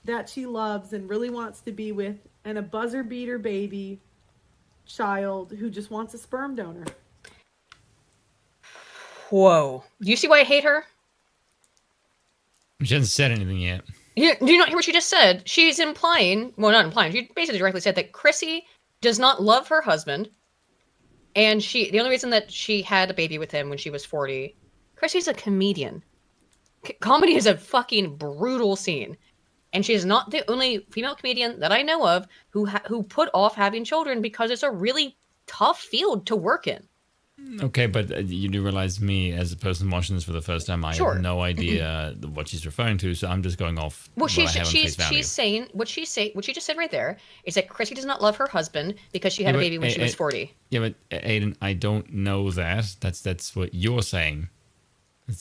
that she loves and really wants to be with, and a buzzer beater baby child who just wants a sperm donor. Whoa. Do you see why I hate her? She hasn't said anything yet. Do you not hear what she just said? She's implying, well, not implying, she basically directly said that Chrissy does not love her husband, and the only reason that she had a baby with him when she was 40, Chrissy's a comedian. Comedy is a fucking brutal scene. And she's not the only female comedian that I know of who put off having children because it's a really tough field to work in. Okay, but you do realize me as a person watching this for the first time, I have no idea what she's referring to, so I'm just going off. Well, she's saying what she just said right there is that Chrissy does not love her husband because she had a baby when she was 40. Yeah, but Aiden, I don't know that. That's what you're saying.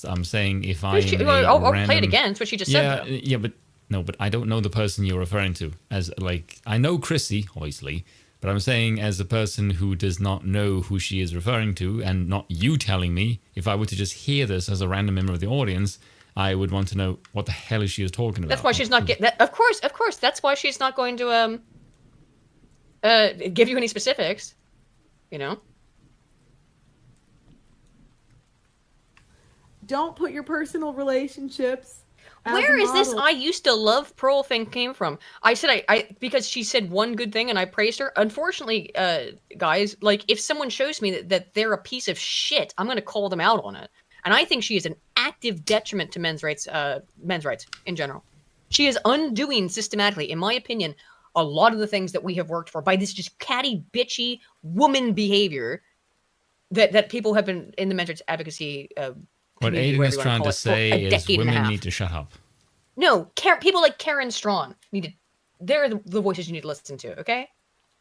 I'm saying if I I'll play it again. That's what she just said. Though. Yeah, but no, but I don't know the person you're referring to. As like I know Chrissy, obviously. But I'm saying as a person who does not know who she is referring to, and not you telling me, if I were to just hear this as a random member of the audience, I would want to know what the hell is she talking about. That's why she's not getting that. Of course. That's why she's not going to give you any specifics. You know. Don't put your personal relationships. Where is this I used to love Pearl thing came from? I said I because she said one good thing and I praised her. Unfortunately, guys, like if someone shows me that they're a piece of shit, I'm going to call them out on it. And I think she is an active detriment to men's rights in general. She is undoing systematically, in my opinion, a lot of the things that we have worked for by this just catty, bitchy woman behavior that people have been in the men's rights advocacy. What Aiden is trying to say is women need to shut up. No, people like Karen Strawn they're the voices you need to listen to, okay?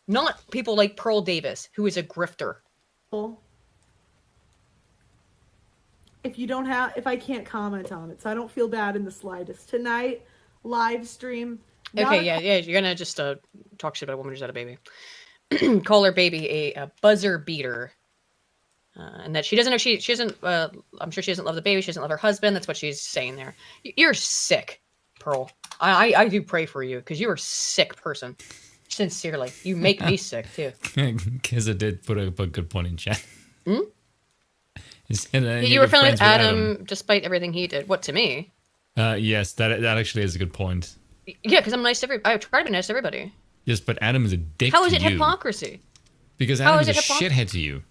Not people like Pearl Davis, who is a grifter. If I can't comment on it, so I don't feel bad in the slightest. Tonight, live stream. Okay, yeah, you're gonna just talk shit about a woman who's had a baby. Call her baby a buzzer beater. And that she doesn't know she doesn't I'm sure she doesn't love the baby, she doesn't love her husband. That's what she's saying there. You're sick, Pearl. I do pray for you because you're a sick person. Sincerely. You make me sick too. Kiza did put a good point in chat. You were friendly with Adam despite everything he did. What, to me? Yes, that actually is a good point. Yeah, because I'm nice to everybody. I try to be nice to everybody. Yes, but Adam is a dick How is to it you. Hypocrisy? Because Adam is a shithead to you.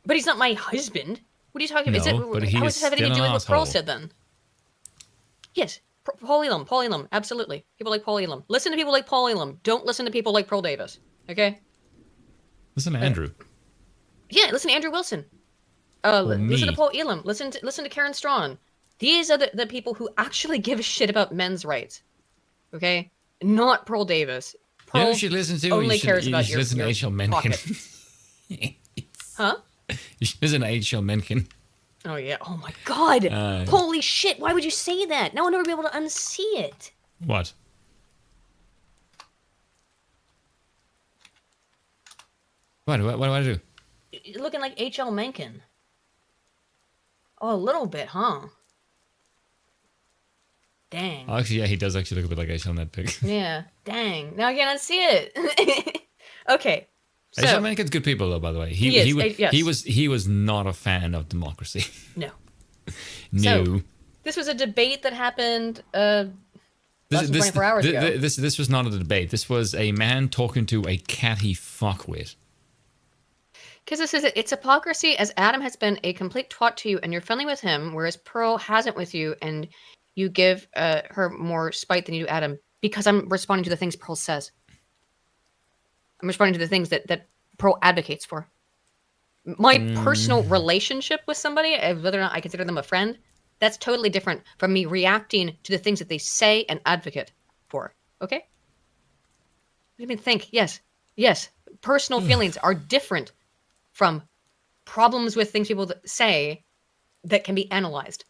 But he's not my husband. What are you talking about? No, but he how is does it have anything to do with what asshole. Pearl said then? Yes, Paul Elam, absolutely. People like Paul Elam. Listen to people like Paul Elam. Don't listen to people like Pearl Davis. Okay? Listen to Andrew. Yeah, listen to Andrew Wilson. Listen to Paul Elam. Listen to Karen Strawn. These are the people who actually give a shit about men's rights. Okay? Not Pearl Davis. Pearl you know, you should listen to only cares about your listen to H.L. Mencken. Huh? You should listen to H.L. Mencken. Oh, yeah. Oh, my God. Holy shit. Why would you say that? No one would ever be able to unsee it. What? What do I do? You're looking like H.L. Mencken. Oh, a little bit, huh? Dang. Oh, actually, yeah, he does actually look a bit like H.L. in that pic. Yeah. Dang. Now I can't unsee it. Okay. So, H.L. Mencken's good people, though. By the way, he was not a fan of democracy. No. No. So, this was a debate that happened less than 24 hours ago. This was not a debate. This was a man talking to a cat he fuckwit. Because this is it's hypocrisy, as Adam has been a complete twat to you, and you're friendly with him, whereas Pearl hasn't with you, and you give her more spite than you do Adam. Because I'm responding to the things Pearl says. I'm responding to the things that Pearl advocates for. My personal relationship with somebody, whether or not I consider them a friend, that's totally different from me reacting to the things that they say and advocate for. Okay? I mean, think. Yes. Personal feelings are different from problems with things people say that can be analyzed.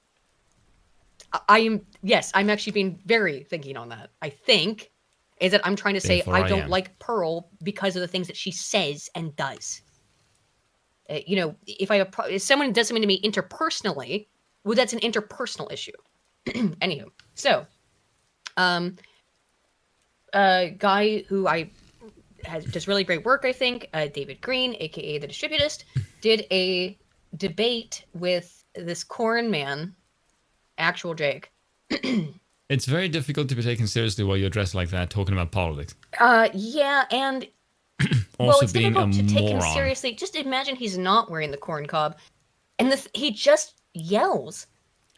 I'm actually being very thinking on that. I think is that I'm trying to say I don't like Pearl because of the things that she says and does. If someone does something to me interpersonally, well, that's an interpersonal issue. Anywho, so, a guy who does really great work, I think, David Green, aka the Distributist, did a debate with this corn man, Actual Jake. It's very difficult to be taken seriously while you're dressed like that, talking about politics. Yeah, and also it's being difficult to take him moron. seriously. Just imagine he's not wearing the corn cob, and he just yells.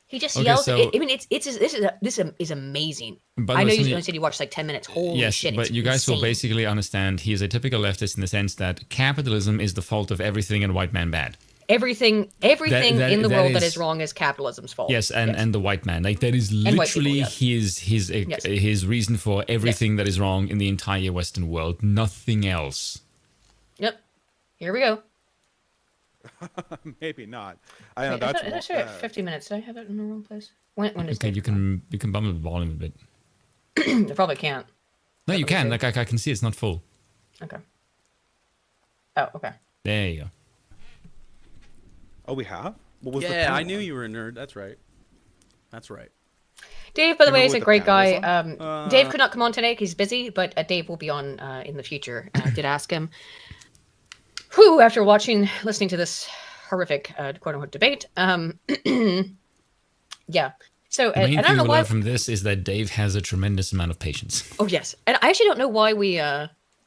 He just Okay, yells. so- I mean, this is amazing. By the I know way, you only said you watched like 10 minutes. Holy yes, shit! but it's you guys will insane. basically understand he is a typical leftist in the sense that capitalism is the fault of everything and white man bad. Everything in the world that is wrong is capitalism's fault. Yes, and the white man. Like, that is And white people, literally yes. his reason for everything that is wrong in the entire Western world. Nothing else. Yep. Here we go. Maybe not. I know Wait, that's. I started at 50 minutes. Did I have it in the wrong place? When is Okay, it? you can bump the volume a bit. I probably can't. No, you Let me can. see. Like, I can see it's not full. Okay. Oh, okay. There you go. Oh, we have. What was the Yeah, I panel knew on? you were a nerd. That's right. That's right. Dave, by the way, Remember is a what the great panel guy. was Dave could not come on today because he's busy, but Dave will be on in the future. I did ask him. Whew, after listening to this horrific quote-unquote debate. Yeah. So, The main and I thing don't know we why. learn from this is that Dave has a tremendous amount of patience. Oh, yes. And I actually don't know why we've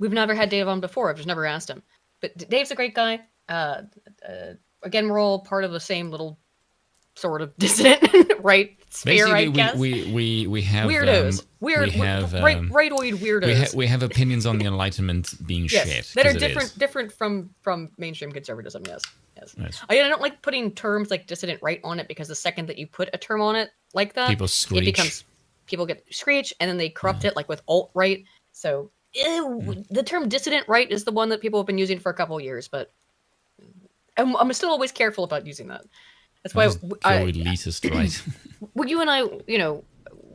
never had Dave on before. I've just never asked him. But Dave's a great guy. Again, we're all part of the same little sort of dissident right sphere, I guess. Basically, we have weirdos. we have rightoid weirdos. we have opinions on the Enlightenment being yes, shit. that are 'cause it is. different from mainstream conservatism. Yes. Yes. I don't like putting terms like dissident right on it because the second that you put a term on it like that, People it screech. becomes people get screech and then they corrupt it like with alt right. So the term dissident right is the one that people have been using for a couple of years, but I'm still always careful about using that. That's why Just go elitist, right? well, you and I,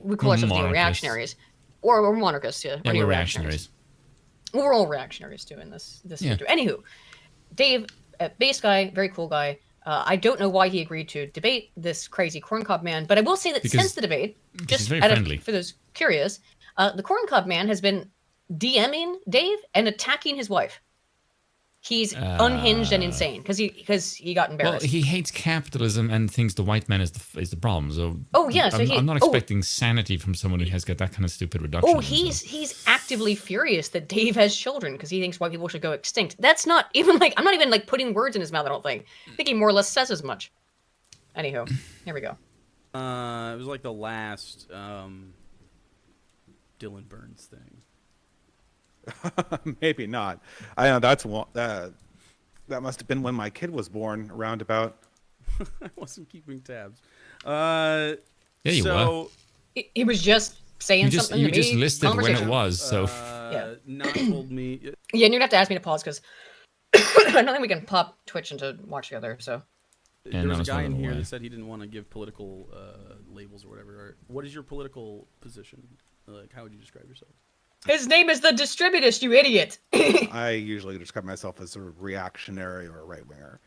we call ourselves neo-reactionaries or monarchists. Yeah, Yeah, or we're neo-reactionaries. reactionaries. Well, we're all reactionaries too in this Yeah. video. Anywho, Dave, base guy, very cool guy. I don't know why he agreed to debate this crazy corncob man, but I will say that Because- since the debate, he's very friendly. for those curious, the corncob man has been DMing Dave and attacking his wife. He's unhinged and insane because he got Well, embarrassed. he hates capitalism and thinks the white man is the problem. So Oh, yeah, so I'm not expecting sanity from someone who has got that kind of stupid reduction. Oh, he's actively furious that Dave has children because he thinks white people should go extinct. That's not even like I'm not even like putting words in his mouth. I don't think. I think he more or less says as much. Anywho, here we go. It was like the last Dylan Burns thing. Maybe not. I know that's one. That must have been when my kid was born, around about. I wasn't keeping tabs. Yeah, you were. He was just saying something to me. You just listed when it conversation. was. So Yeah. Not told me. Yeah, and you're gonna have to ask me to pause because I don't think we can pop Twitch into watch together. So There was a it's guy not in gonna here lie. that said he didn't want to give political labels or whatever. What is your political position? Like, how would you describe yourself? his name is the distributist, you idiot. I usually describe myself as a reactionary or a right winger.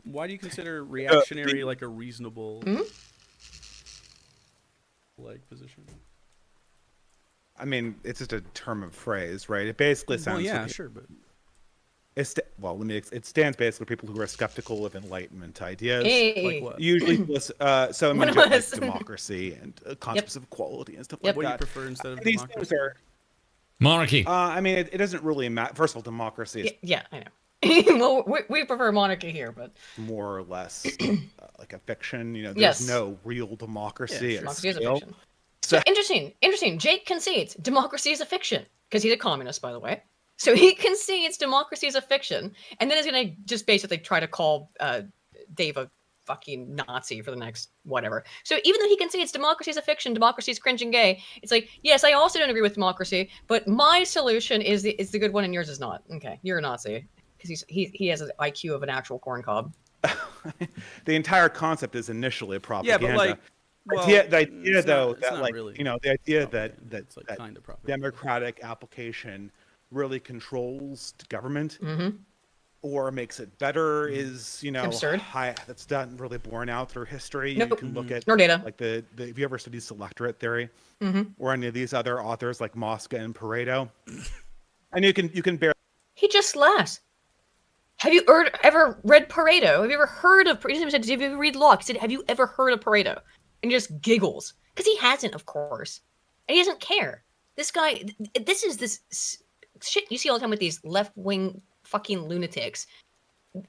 Why do you consider reactionary like a reasonable like position? I mean, it's just a term of phrase, right? It basically sounds. Well, yeah, like sure, but it stands basically for people who are skeptical of Enlightenment ideas. Hey. like what? Usually, so What I mean, like was- democracy and concepts of equality and stuff Yep. like What do you that. prefer instead of These democracy? things are. monarchy. I mean, it doesn't really matter. First of all, democracy is Yeah, I know. Well, we prefer monarchy here, but more or less like a fiction. You know, there's Yes. no real democracy. Yeah, at democracy is a scale. fiction. So interesting. Jake concedes democracy is a fiction because he's a communist, by the way. So he concedes democracy is a fiction, and then he's gonna just basically try to call Dave a fucking Nazi for the next whatever. So even though he concedes democracy is a fiction, democracy is cringe and gay, it's like, yes, I also don't agree with democracy, but my solution is the good one and yours is not. Okay, you're a Nazi because he has an IQ of an actual corn cob. The entire concept is initially a Yeah, propaganda. but like, well, the idea it's though, not- it's that not like really the idea that propaganda. that, It's like that kind of propaganda. democratic application really controls government Mm-hmm. or makes it better is Absurd. That's not really borne out through history. Nope. You can look at Nor data. like the have you ever studied selectorate theory Mm-hmm. or any of these other authors like Mosca and Pareto, and you can bear. He just laughs. Have you ever read Pareto? Have you ever heard of? He said, "Have you ever read Locke?" He said, "Have you ever heard of Pareto?" And he just giggles because he hasn't, of course, and he doesn't care. This guy, this is this shit you see all the time with these left-wing fucking lunatics.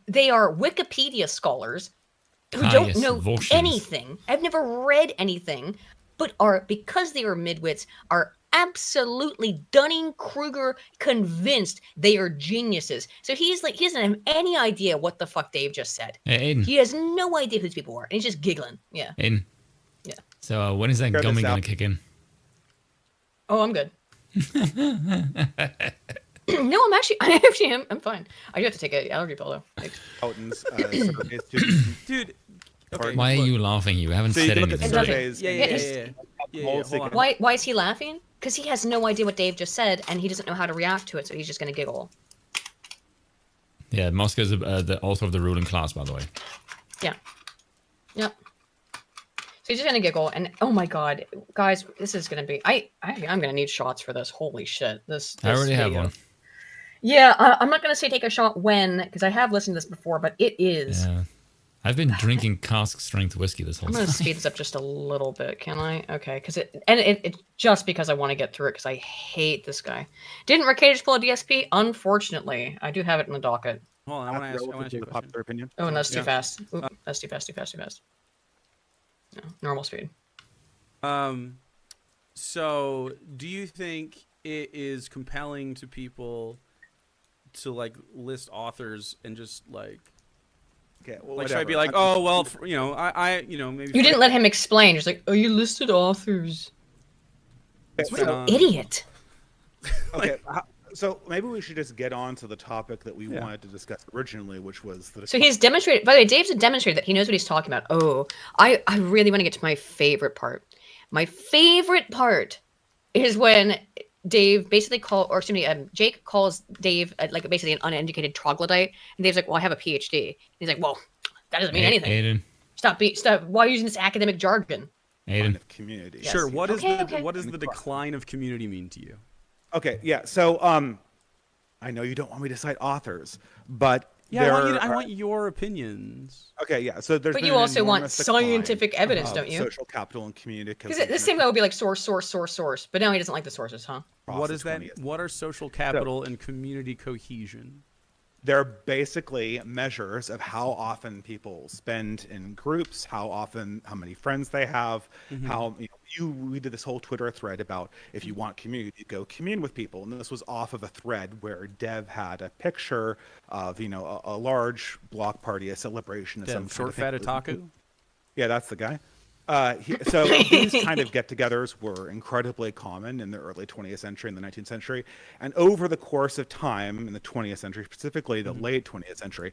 They are Wikipedia scholars who don't yes, know Volscians. anything, have never read anything, but are, because they are midwits, are absolutely Dunning-Kruger convinced they are geniuses. So he's like, he doesn't have any idea what the fuck Dave just said. Hey, Aiden. He has no idea who these people are, and he's just giggling. Yeah. Aiden. Yeah. So when is that Check gummy this gonna out. kick in? Oh, I'm good. No, I actually am. I'm fine. I do have to take an allergy pill though. Like, Houghton's surveys to Dude. Okay, Why are look. you laughing? You haven't So you said can look at anything. surveys. Yeah. Hold on. why is he laughing? Because he has no idea what Dave just said, and he doesn't know how to react to it, so he's just gonna giggle. Yeah, Moscow's the author of the ruling class, by the way. Yeah. Yep. So he's just gonna giggle, and oh my god, guys, this is gonna be. I'm gonna need shots for this. Holy shit! This I already have video. one. Yeah, I'm not gonna say take a shot when, because I have listened to this before, but it is. Yeah. I've been drinking cask strength whiskey this whole I'm time. gonna speed this up just a little bit, can I? Okay, because it just because I want to get through it, because I hate this guy. Didn't Ricage pull a DSP? Unfortunately, I do have it in the docket. Hold on, I want to ask you a question. popular opinion. Oh, and that's too Yeah. fast. Oop, that's too fast. No, normal speed. So do you think it is compelling to people to like list authors and just like Okay, well, should I be whatever. like, oh well, maybe You didn't let him explain. Just like, oh, you listed authors. Okay, What an so- idiot. Okay, so maybe we should just get on to the topic that we Yeah. wanted to discuss originally, which was the. So he's demonstrated. By the way, Dave's demonstrated that he knows what he's talking about. Oh, I really want to get to my favorite part. My favorite part is when Dave basically Jake calls Dave like basically an uneducated troglodyte, and Dave's like, "Well, I have a PhD." And he's like, "Well, that doesn't mean anything. Aiden. Stop. Why are you using this academic jargon?" Aiden. of community. Yes. Sure. What Okay, is okay. what does the decline of community mean to you? Okay, yeah. So, I know you don't want me to cite authors, but Yeah, there I are- want your opinions. Okay, yeah. So there's But been you an also want enormous decline scientific evidence, of don't you? Social capital and community. Because the same guy would be like source. But now he doesn't like the sources, huh? What is that? What are social capital and community cohesion? They're basically measures of how often people spend in groups, how many friends they have, how we did this whole Twitter thread about if you want community, go commune with people, and this was off of a thread where Dev had a picture of a large block party, a celebration of some Short fat otaku. Yeah, that's the guy. So these kind of get-togethers were incredibly common in the early 20th century and the 19th century. And over the course of time in the 20th century, specifically the late 20th century,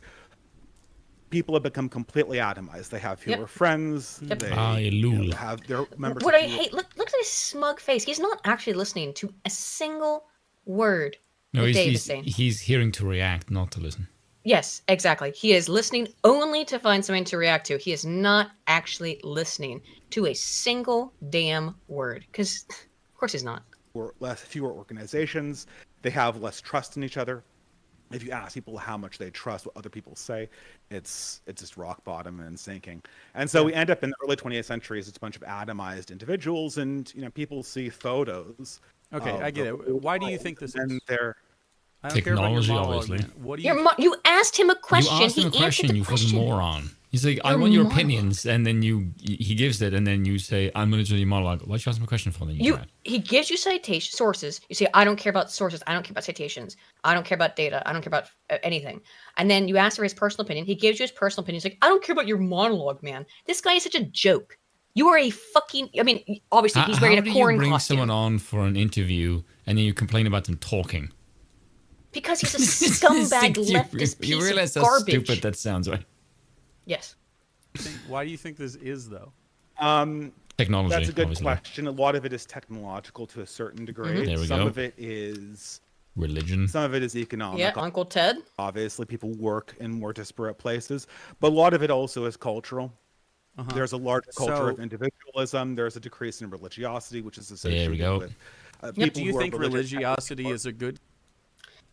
people have become completely atomized. They have fewer friends. Yep. They have their members. What I hate, look at his smug face. He's not actually listening to a single word No, that Dave is he's saying. he's hearing to react, not to listen. Yes, exactly. He is listening only to find something to react to. He is not actually listening to a single damn word. Because, of course, he's not. Fewer organizations. They have less trust in each other. If you ask people how much they trust what other people say, it's just rock bottom and sinking. And so we end up in the early 20th century as it's a bunch of atomized individuals, and people see photos. Okay, I get it. Why do you think this is? And they're I don't care about your Technology, monologue, obviously. man. What do you? You asked him a question. You asked him He a question, answered the you fucking question. moron. He's like, I You're want your moron. opinions, and then he gives it, and then you say, I'm going to do the monologue. Why'd you ask him a question for? Then He gives you citation sources. You say, I don't care about sources. I don't care about citations. I don't care about data. I don't care about anything. And then you ask for his personal opinion. He gives you his personal opinion. He's like, I don't care about your monologue, man. This guy is such a joke. You are a fucking. I mean, obviously he's wearing a corn How do you bring costume. someone on for an interview and then you complain about them talking? Because he's a scumbag leftist You piece realize of how garbage. stupid that sounds, right? Yes. Why do you think this is though? Technology. That's a good obviously. question. A lot of it is technological to a certain degree. There we Some go. of it is Religion. Some of it is economic. Yeah, Uncle Ted. Obviously, people work in more disparate places, but a lot of it also is cultural. There's a large culture of individualism. There's a decrease in religiosity, which is associated go. with Do you think religiosity is a good?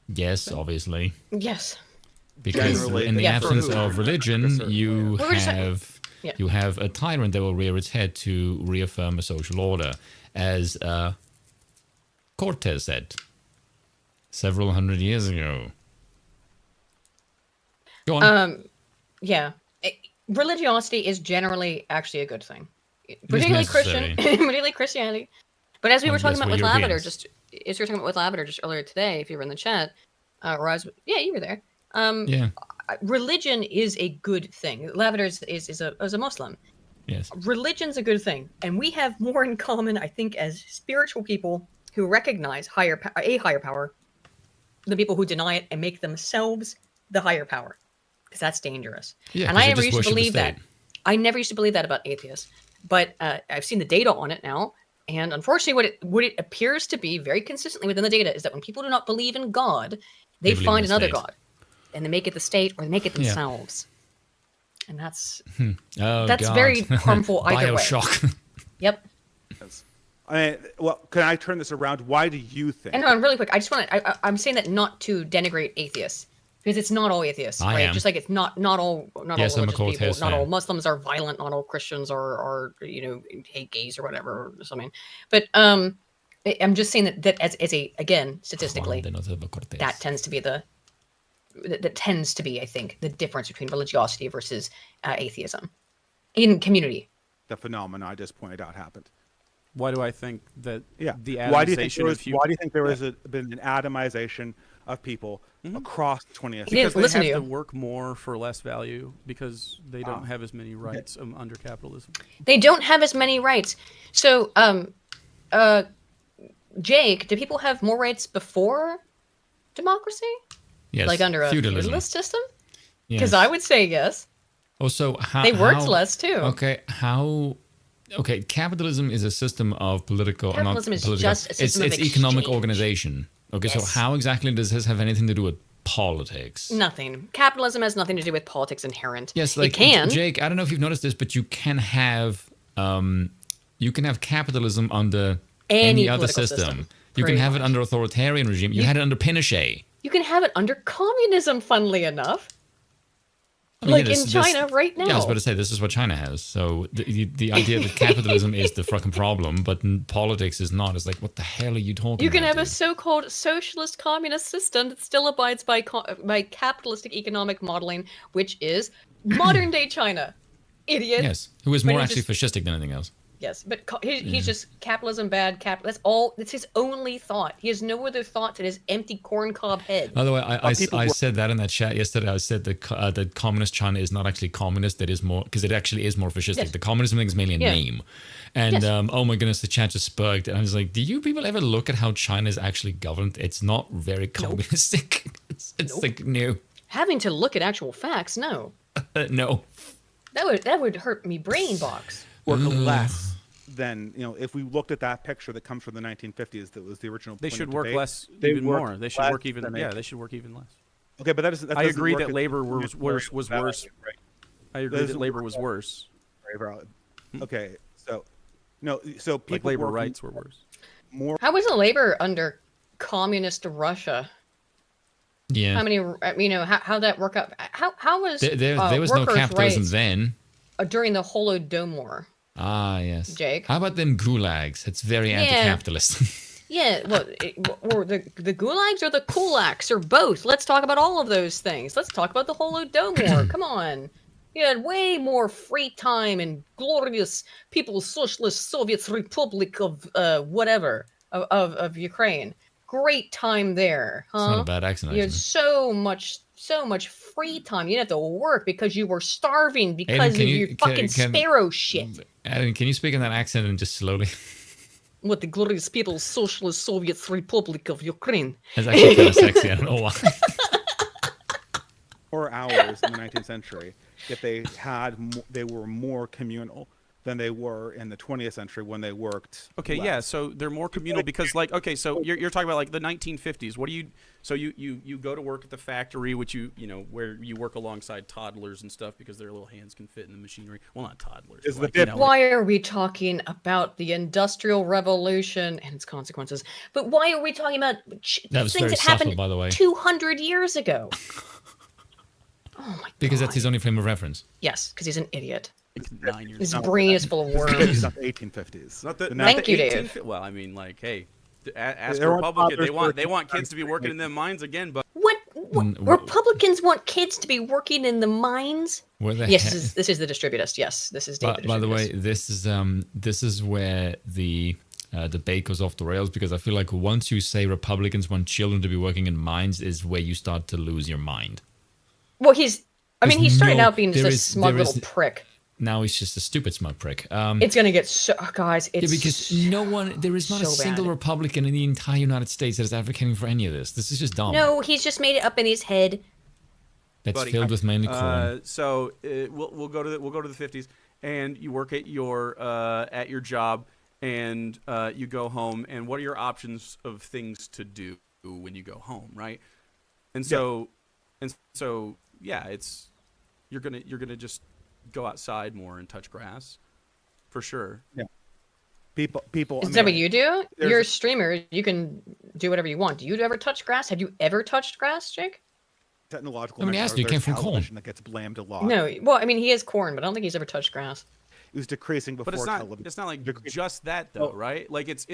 Yes, obviously. Yes. Because Generally, in the Yeah. absence of religion, you Well, we're just- have Yeah. you have a tyrant that will rear its head to reaffirm a social order, as Cortez said several hundred years ago. Go on. Yeah. religiosity is generally actually a good thing, particularly Christian, particularly Christianity. But as we were talking about with Lavender, just earlier today, if you were in the chat, you were there. Religion is a good thing. Lavender is a Muslim. Yes. Religion's a good thing, and we have more in common, I think, as spiritual people who recognize a higher power, than people who deny it and make themselves the higher power, because that's dangerous. Yeah, and I never used to believe that. I never used to believe that about atheists, but I've seen the data on it now, and unfortunately, what it appears to be very consistently within the data is that when people do not believe in God, they find another God, and they make it the state or they make it themselves. And that's very harmful either way. Bioshock. Yep. I mean, well, can I turn this around? Why do you think? And no, really quick, I just want to. I'm saying that not to denigrate atheists, because it's not all atheists, right? Just like it's not all religious people. Not all Muslims are violent. Not all Christians are hate gays or whatever or something. But I'm just saying that as again statistically, that tends to be I think the difference between religiosity versus atheism in community. The phenomena I just pointed out happened. Why do I think that the atomization why do you think there has been an atomization of people across the 20th century? Because they have to work more for less value because they don't have as many rights under capitalism. They don't have as many rights. So, Jake, do people have more rights before democracy? Yes. Like under a feudalist system? Because Yes. I would say yes. Oh, so how they worked less too. Okay, capitalism is a system of political. Capitalism is just a system of it's economic organization. Okay, so how exactly does this have anything to do with politics? Nothing. Capitalism has nothing to do with politics inherent. Yes, like it can. Jake, I don't know if you've noticed this, but you can have capitalism under any other system. You can have it under authoritarian regime. You had it under Pinochet. You can have it under communism, funnily enough. In China right now. Yeah, I was about to say, this is what China has. So the idea that capitalism is the fucking problem, but politics is not, is like, what the hell are you talking about? You can have a so-called socialist communist system that still abides by capitalistic economic modeling, which is modern-day China. Idiot. Yes, who is more actually fascistic than anything else. Yes, but he's just capitalism bad. That's all. That's his only thought. He has no other thoughts in his empty corncob head. By the way, I said that in that chat yesterday. I said that communist China is not actually communist. That is more, because it actually is more fascistic. Yes. The communism thing is mainly a name. And oh my goodness, the chat just sparked. And I was like, do you people ever look at how China is actually governed? It's not very communistic. It's like no. Having to look at actual facts, no. No. That would hurt me brain box. Work less than, if we looked at that picture that comes from the 1950s, that was the original. They should work less, even more. They should work even. They should work even less. Okay, but that I agree that labor was worse. Right? I agree that labor was worse. Very valid. Okay, so so people like labor rights were worse. How was the labor under communist Russia? Yeah. How many? How that work out? How was there was no capitalism then during the Holodomor? Ah, yes. Jake. How about them gulags? It's very anti-capitalist. Yeah, well, or the gulags or the kulaks or both. Let's talk about all of those things. Let's talk about the Holodomor. Come on. You had way more free time in glorious People's Socialist Soviet Republic of whatever, of Ukraine. Great time there, huh? It's not a bad accent, You had so much free time. You didn't have to work because you were starving because of your fucking sparrow shit. Adam, can you speak in that accent and just slowly? What, the glorious People's Socialist Soviet Republic of Ukraine? That's actually kind of sexy. I don't know why. 4 hours in the 19th century, if they were more communal than they were in the 20th century when they worked. Okay, less. Yeah, so they're more communal because, so you're talking about the 1950s. What do you? So you go to work at the factory, which where you work alongside toddlers and stuff because their little hands can fit in the machinery. Well, not toddlers. Why are we talking about the Industrial Revolution and its consequences? But why are we talking about things that happened, by the way, 200 years ago? Oh my God. Because that's his only frame of reference. Yes, because he's an idiot. 9 years. His brain is full of worms. Not the 1850s. Thank you, Dave. Well, hey, ask the Republican. They want kids to be working in them mines again. But what Republicans want kids to be working in the mines. Yes, this is the distributist. Yes, this is David. By the way, this is where the debate goes off the rails, because I feel like once you say Republicans want children to be working in mines is where you start to lose your mind. Well, he started out being just a smug little prick. Now he's just a stupid smug prick. It's gonna get guys. It's because there is not a single Republican in the entire United States that is advocating for any of this. This is just dumb. No, he's just made it up in his head. That's filled with mainly corn. So we'll go to the 50s, and you work at your job, and you go home, and what are your options of things to do when you go home, right? And so it's you're gonna just go outside more and touch grass, for sure. Yeah. People. Is that what you do? You're a streamer. You can do whatever you want. Do you ever touch grass? Have you ever touched grass, Jake? Technological. You came from corn. That gets blamed a lot. No, well, I mean, he is corn, but I don't think he's ever touched grass. It was decreasing before television. But it's not like just that though, right? Like it's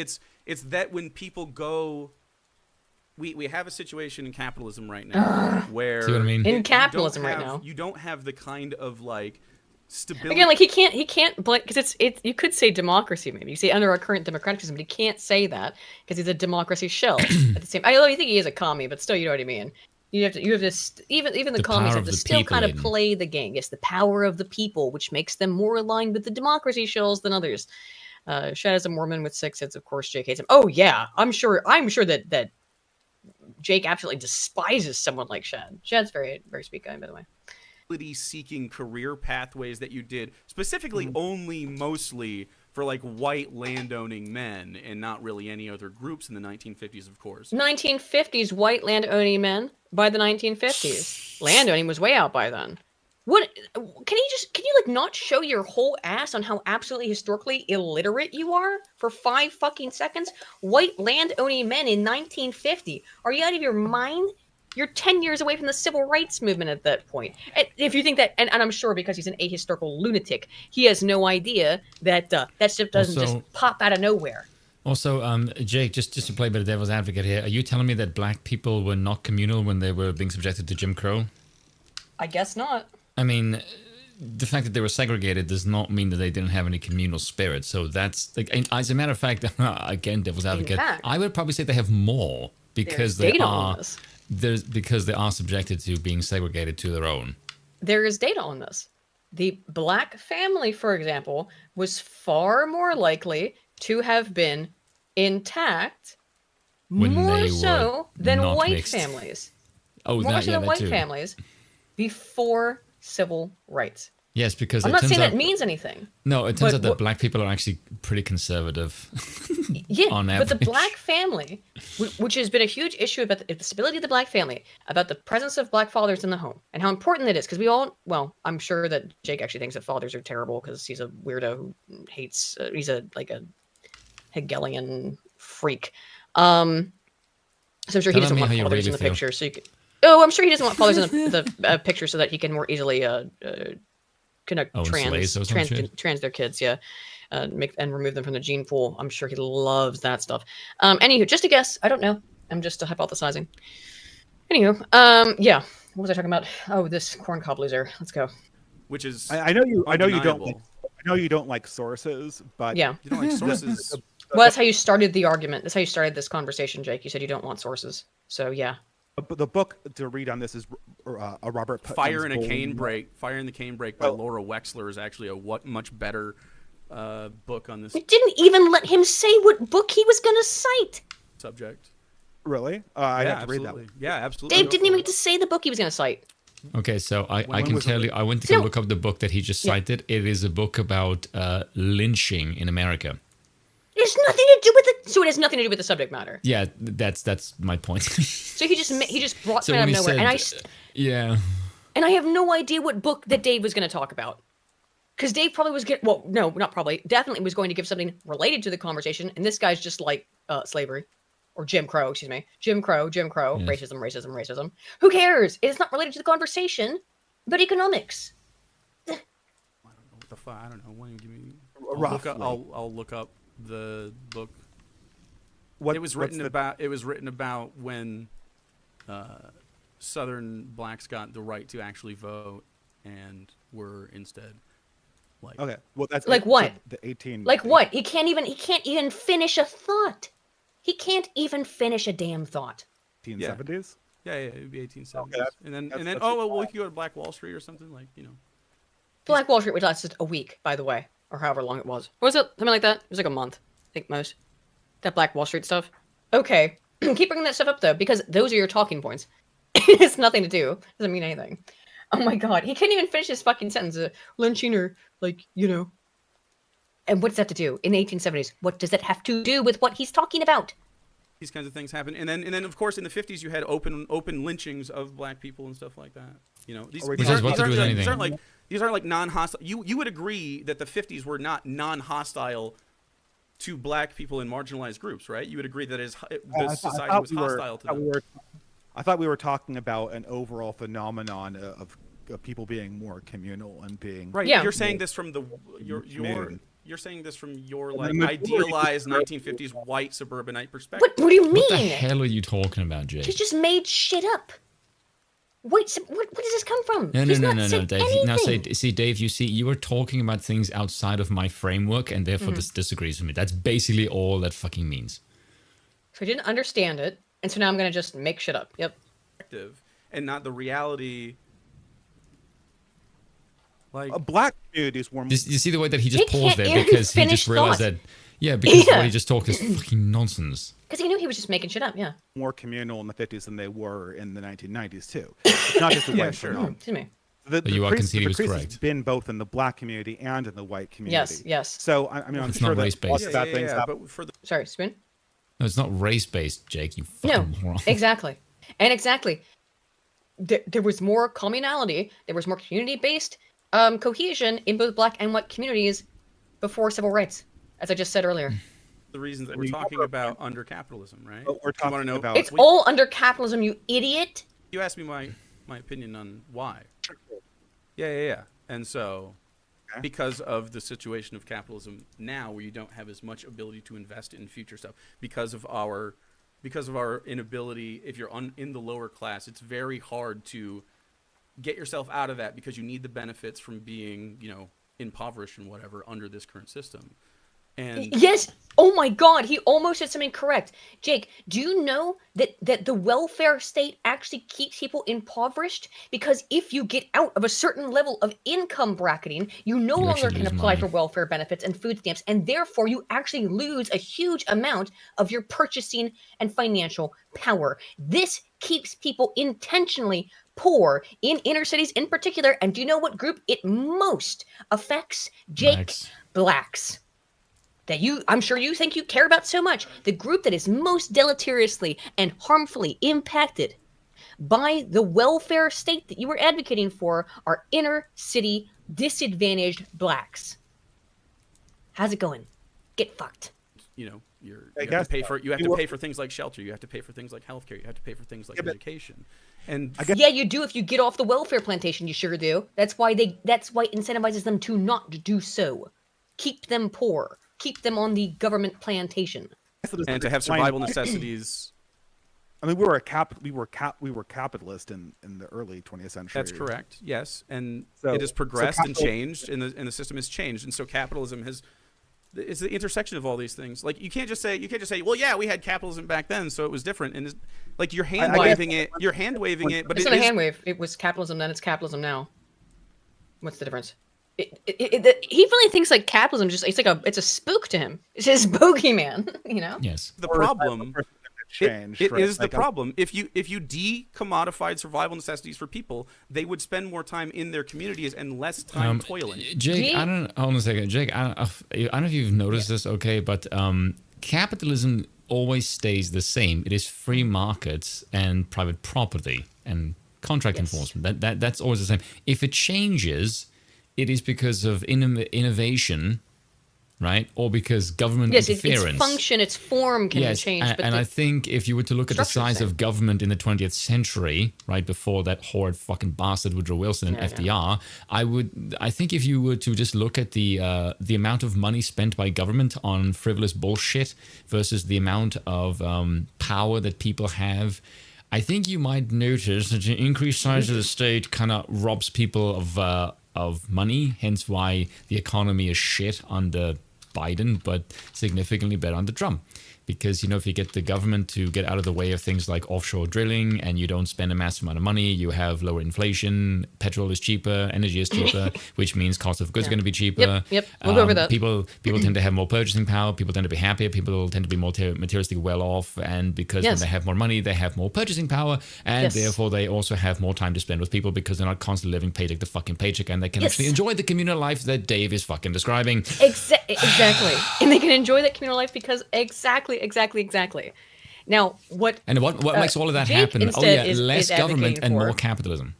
that when people go. We have a situation in capitalism right now where see what I mean? In capitalism right now, you don't have the kind of like stability. Again, like he can't because it's you could say democracy maybe. You say under our current democratic system, but he can't say that because he's a democracy shell at the same. I think he is a commie, but still, you know what I mean. You have to even the commies have to still kind of play the game. Yes, the power of the people, which makes them more aligned with the democracy shells than others. Shad is a Mormon with 6 heads, of course. Jake hates him. Oh yeah, I'm sure that Jake absolutely despises someone like Shad. Shad's very, very sweet guy, by the way. Seeking career pathways that you did specifically only mostly for like white landowning men and not really any other groups in the 1950s, of course. 1950s white landowning men by the 1950s. Landowning was way out by then. What can you like not show your whole ass on how absolutely historically illiterate you are for 5 fucking seconds? White landowning men in 1950. Are you out of your mind? You're 10 years away from the civil rights movement at that point. And if you think that, and I'm sure because he's an ahistorical lunatic, he has no idea that that stuff doesn't just pop out of nowhere. Also, Jake, just to play a bit of devil's advocate here, are you telling me that black people were not communal when they were being subjected to Jim Crow? I guess not. I mean, the fact that they were segregated does not mean that they didn't have any communal spirit. So that's like, as a matter of fact, again, devil's advocate, I would probably say they have more because they are subjected to being segregated to their own. There is data on this. The black family, for example, was far more likely to have been intact more so than white families. Oh, more so than white too. families before civil rights. Yes, because I'm not saying that means anything. No, it turns out that black people are actually pretty conservative. Yeah, on but average. the black family, which has been a huge issue about the stability of the black family, about the presence of black fathers in the home, and how important it is, because we all, well, I'm sure that Jake actually thinks that fathers are terrible because he's a weirdo who hates, he's a Hegelian freak. So I'm sure he doesn't want fathers in the picture. So you could, I'm sure he doesn't want fathers in the picture so that he can more easily trans their kids, make and remove them from the gene pool. I'm sure he loves that stuff. Anywho, just a guess. I don't know. I'm just hypothesizing. Anywho, what was I talking about? Oh, this corn cob loser. Let's go. Which is I know you don't like sources, but yeah, you don't like sources. Well, that's how you started the argument. That's how you started this conversation, Jake. You said you don't want sources. So yeah. But the book to read on this is a Robert Putnam's Fire in a Cane Break. Fire in the Cane Break by Laura Wexler is actually a much better book on this. We didn't even let him say what book he was going to cite. Subject. Really? I'd have to read that one. Yeah, absolutely. Dave didn't even get to say the book he was going to cite. Okay, so I can tell you, I went to go look up the book that he just cited. It is a book about lynching in America. It has nothing to do with it. So it has nothing to do with the subject matter. Yeah, that's my point. So he just brought something out of nowhere, and I have no idea what book that Dave was going to talk about, because Dave probably was definitely was going to give something related to the conversation, and this guy's just like slavery, or Jim Crow, excuse me, Jim Crow, yes. Racism. Who cares? It's not related to the conversation, but economics. I don't know what the fuck. I don't know. Why don't you give me? I'll look up the book. It was written about when Southern blacks got the right to actually vote and were instead like Okay, well that's Like what? The 18. Like what? He can't even finish a thought. He can't even finish a damn thought. 1870s. Yeah, it'd be 1870s. Okay, and then that's we could go to Black Wall Street or something like, you know. Black Wall Street would last a week, by the way, or however long it was. What was it? Something like that? It was like a month, I think most. That Black Wall Street stuff. Okay, keep bringing that stuff up though, because those are your talking points. It's nothing to do. Doesn't mean anything. Oh my god, he can't even finish his fucking sentence. Lynching or like, you know. And what's that to do in the 1870s? What does that have to do with what he's talking about? These kinds of things happen, and then of course in the 50s you had open lynchings of black people and stuff like that. You know, these aren't like non-hostile. You would agree that the 50s were not non-hostile to black people in marginalized groups, right? You would agree that the society was hostile to them. I thought we were talking about an overall phenomenon of people being more communal and being right. Yeah. You're saying this from you're saying this from your like idealized 1950s white suburbanite perspective. What do you mean? What the hell are you talking about, Jake? He just made shit up. Wait, what does this come from? No, He's not Dave. said Now, anything. Dave, you were talking about things outside of my framework, and therefore this disagrees with me. That's basically all that fucking means. So I didn't understand it, and so now I'm gonna just make shit up. Yep. And not the reality. Like black communities were. You see the way that he just He paused can't there even because he finish just realized thought. that. Yeah, because what he just talked is fucking nonsense. Because he knew he was just making shit up. Yeah. More communal in the 50s than they were in the 1990s too. Not just the white phenomenon. Excuse me. But you are conceding he was has correct. Been both in the black community and in the white community. Yes. So I'm It's sure not that race-based. lots of bad things happen. but for the Sorry, Spoon. No, it's not race-based, Jake. You No, fucking moron. exactly. And exactly. There was more communality. There was more community-based cohesion in both black and white communities before civil rights, as I just said earlier. the reasons that we're talking about under capitalism, right? But we're talking about. It's all under capitalism, you idiot. You asked me my opinion on why. Yeah. And so, because of the situation of capitalism now, where you don't have as much ability to invest in future stuff, because of our inability, if you're in the lower class, it's very hard to get yourself out of that because you need the benefits from being, impoverished and whatever under this current system. And yes. Oh my God, he almost said something correct. Jake, do you know that the welfare state actually keeps people impoverished? Because if you get out of a certain level of income bracketing, you no longer can apply for welfare benefits and food stamps, and therefore you actually lose a huge amount of your purchasing and financial power. This keeps people intentionally poor in inner cities in particular. And do you know what group it most affects? Jake, blacks. That I'm sure you think you care about so much. The group that is most deleteriously and harmfully impacted by the welfare state that you were advocating for are inner city disadvantaged blacks. How's it going? Get fucked. You have to pay for things like shelter. You have to pay for things like healthcare. You have to pay for things like education. And yeah, you do if you get off the welfare plantation. You sure do. That's why it incentivizes them to not do so. Keep them poor. Keep them on the government plantation. And to have survival necessities. I mean, we were capitalist in the early 20th century. That's correct. Yes, and so, it has progressed and changed, and the system has changed, and so capitalism it's the intersection of all these things. Like you can't just say, well, yeah, we had capitalism back then, so it was different. And like you're hand waving it, but it's not a hand wave. It was capitalism then. It's capitalism now. What's the difference? He really thinks like capitalism it's a spook to him. It's his bogeyman, Yes. The problem is the problem. If you decommodified survival necessities for people, they would spend more time in their communities and less time toiling. Jake, hold on a second. Jake, I don't know if you've noticed this, okay, but capitalism always stays the same. It is free markets and private property and contract enforcement. That's always the same. If it changes, it is because of innovation, right? Or because government interference. Its function, its form can change. And I think if you were to look at the size of government in the 20th century, right before that horrid fucking bastard Woodrow Wilson and FDR, I think if you were to just look at the amount of money spent by government on frivolous bullshit versus the amount of power that people have, I think you might notice that the increased size of the state kind of robs people of money, hence why the economy is shit under Biden, but significantly better under Trump. Because, if you get the government to get out of the way of things like offshore drilling and you don't spend a massive amount of money, you have lower inflation, petrol is cheaper, energy is cheaper, which means cost of goods is going to be cheaper. Yep. We'll go over that. People tend to have more purchasing power. People tend to be happier. People tend to be more materialistically well off. And because when they have more money, they have more purchasing power. And therefore, they also have more time to spend with people because they're not constantly living paycheck to fucking paycheck. And they can actually enjoy the communal life that Dave is fucking describing. Exactly. And they can enjoy that communal life because exactly. Now, what makes all of that Jake happen? Less government and more capitalism.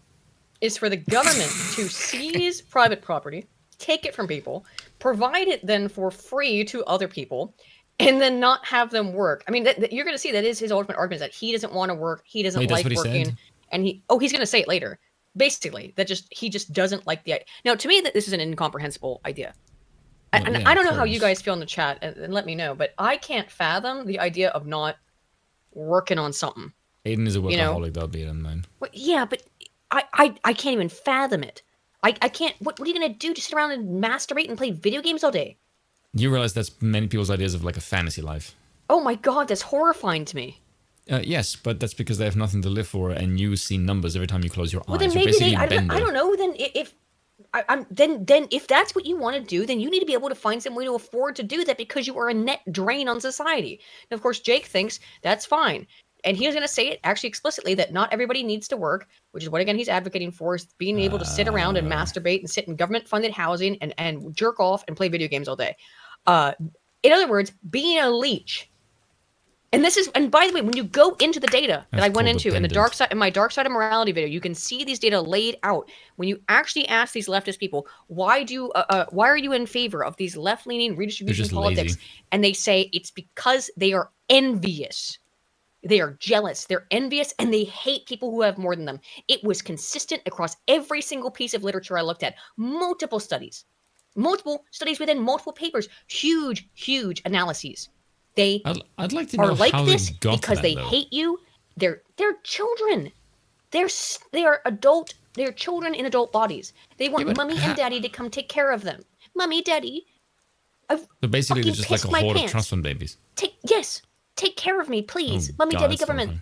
Is for the government to seize private property, take it from people, provide it then for free to other people, and then not have them work. I mean, you're going to see that is his ultimate argument, that he doesn't want to work, he doesn't like working, and he's going to say it later. Basically, he just doesn't like the idea. Now, to me, that this is an incomprehensible idea. I don't know how you guys feel in the chat, and let me know, but I can't fathom the idea of not working on something. Aiden is a workaholic, that'll be it in mind. Well, yeah, but I can't even fathom it. I can't. What are you gonna do? Just sit around and masturbate and play video games all day? You realize that's many people's ideas of like a fantasy life. Oh my god, that's horrifying to me. Yes, but that's because they have nothing to live for, and you see numbers every time you close your eyes. Well, then maybe I don't know. Then then if that's what you want to do, then you need to be able to find some way to afford to do that because you are a net drain on society. And of course, Jake thinks that's fine. And he's going to say it actually explicitly that not everybody needs to work, which is what, again, he's advocating for, is being able to sit around and masturbate and sit in government-funded housing and jerk off and play video games all day. In other words, being a leech. And by the way, when you go into the data that I went into in my Dark Side of Morality video, you can see these data laid out. When you actually ask these leftist people, why are you in favor of these left-leaning redistribution politics? Lazy. And they say it's because they are envious. They are jealous, they're envious, and they hate people who have more than them. It was consistent across every single piece of literature I looked at. Multiple studies within multiple papers, huge analyses. I'd like to know are like how this they got because that, they though. hate you. They're children. They are adult. They're children in adult bodies. They want mommy and daddy to come take care of them. Mommy, daddy. So basically, they're just like a horde of trust fund babies. Take care of me, please. Mommy, daddy, government.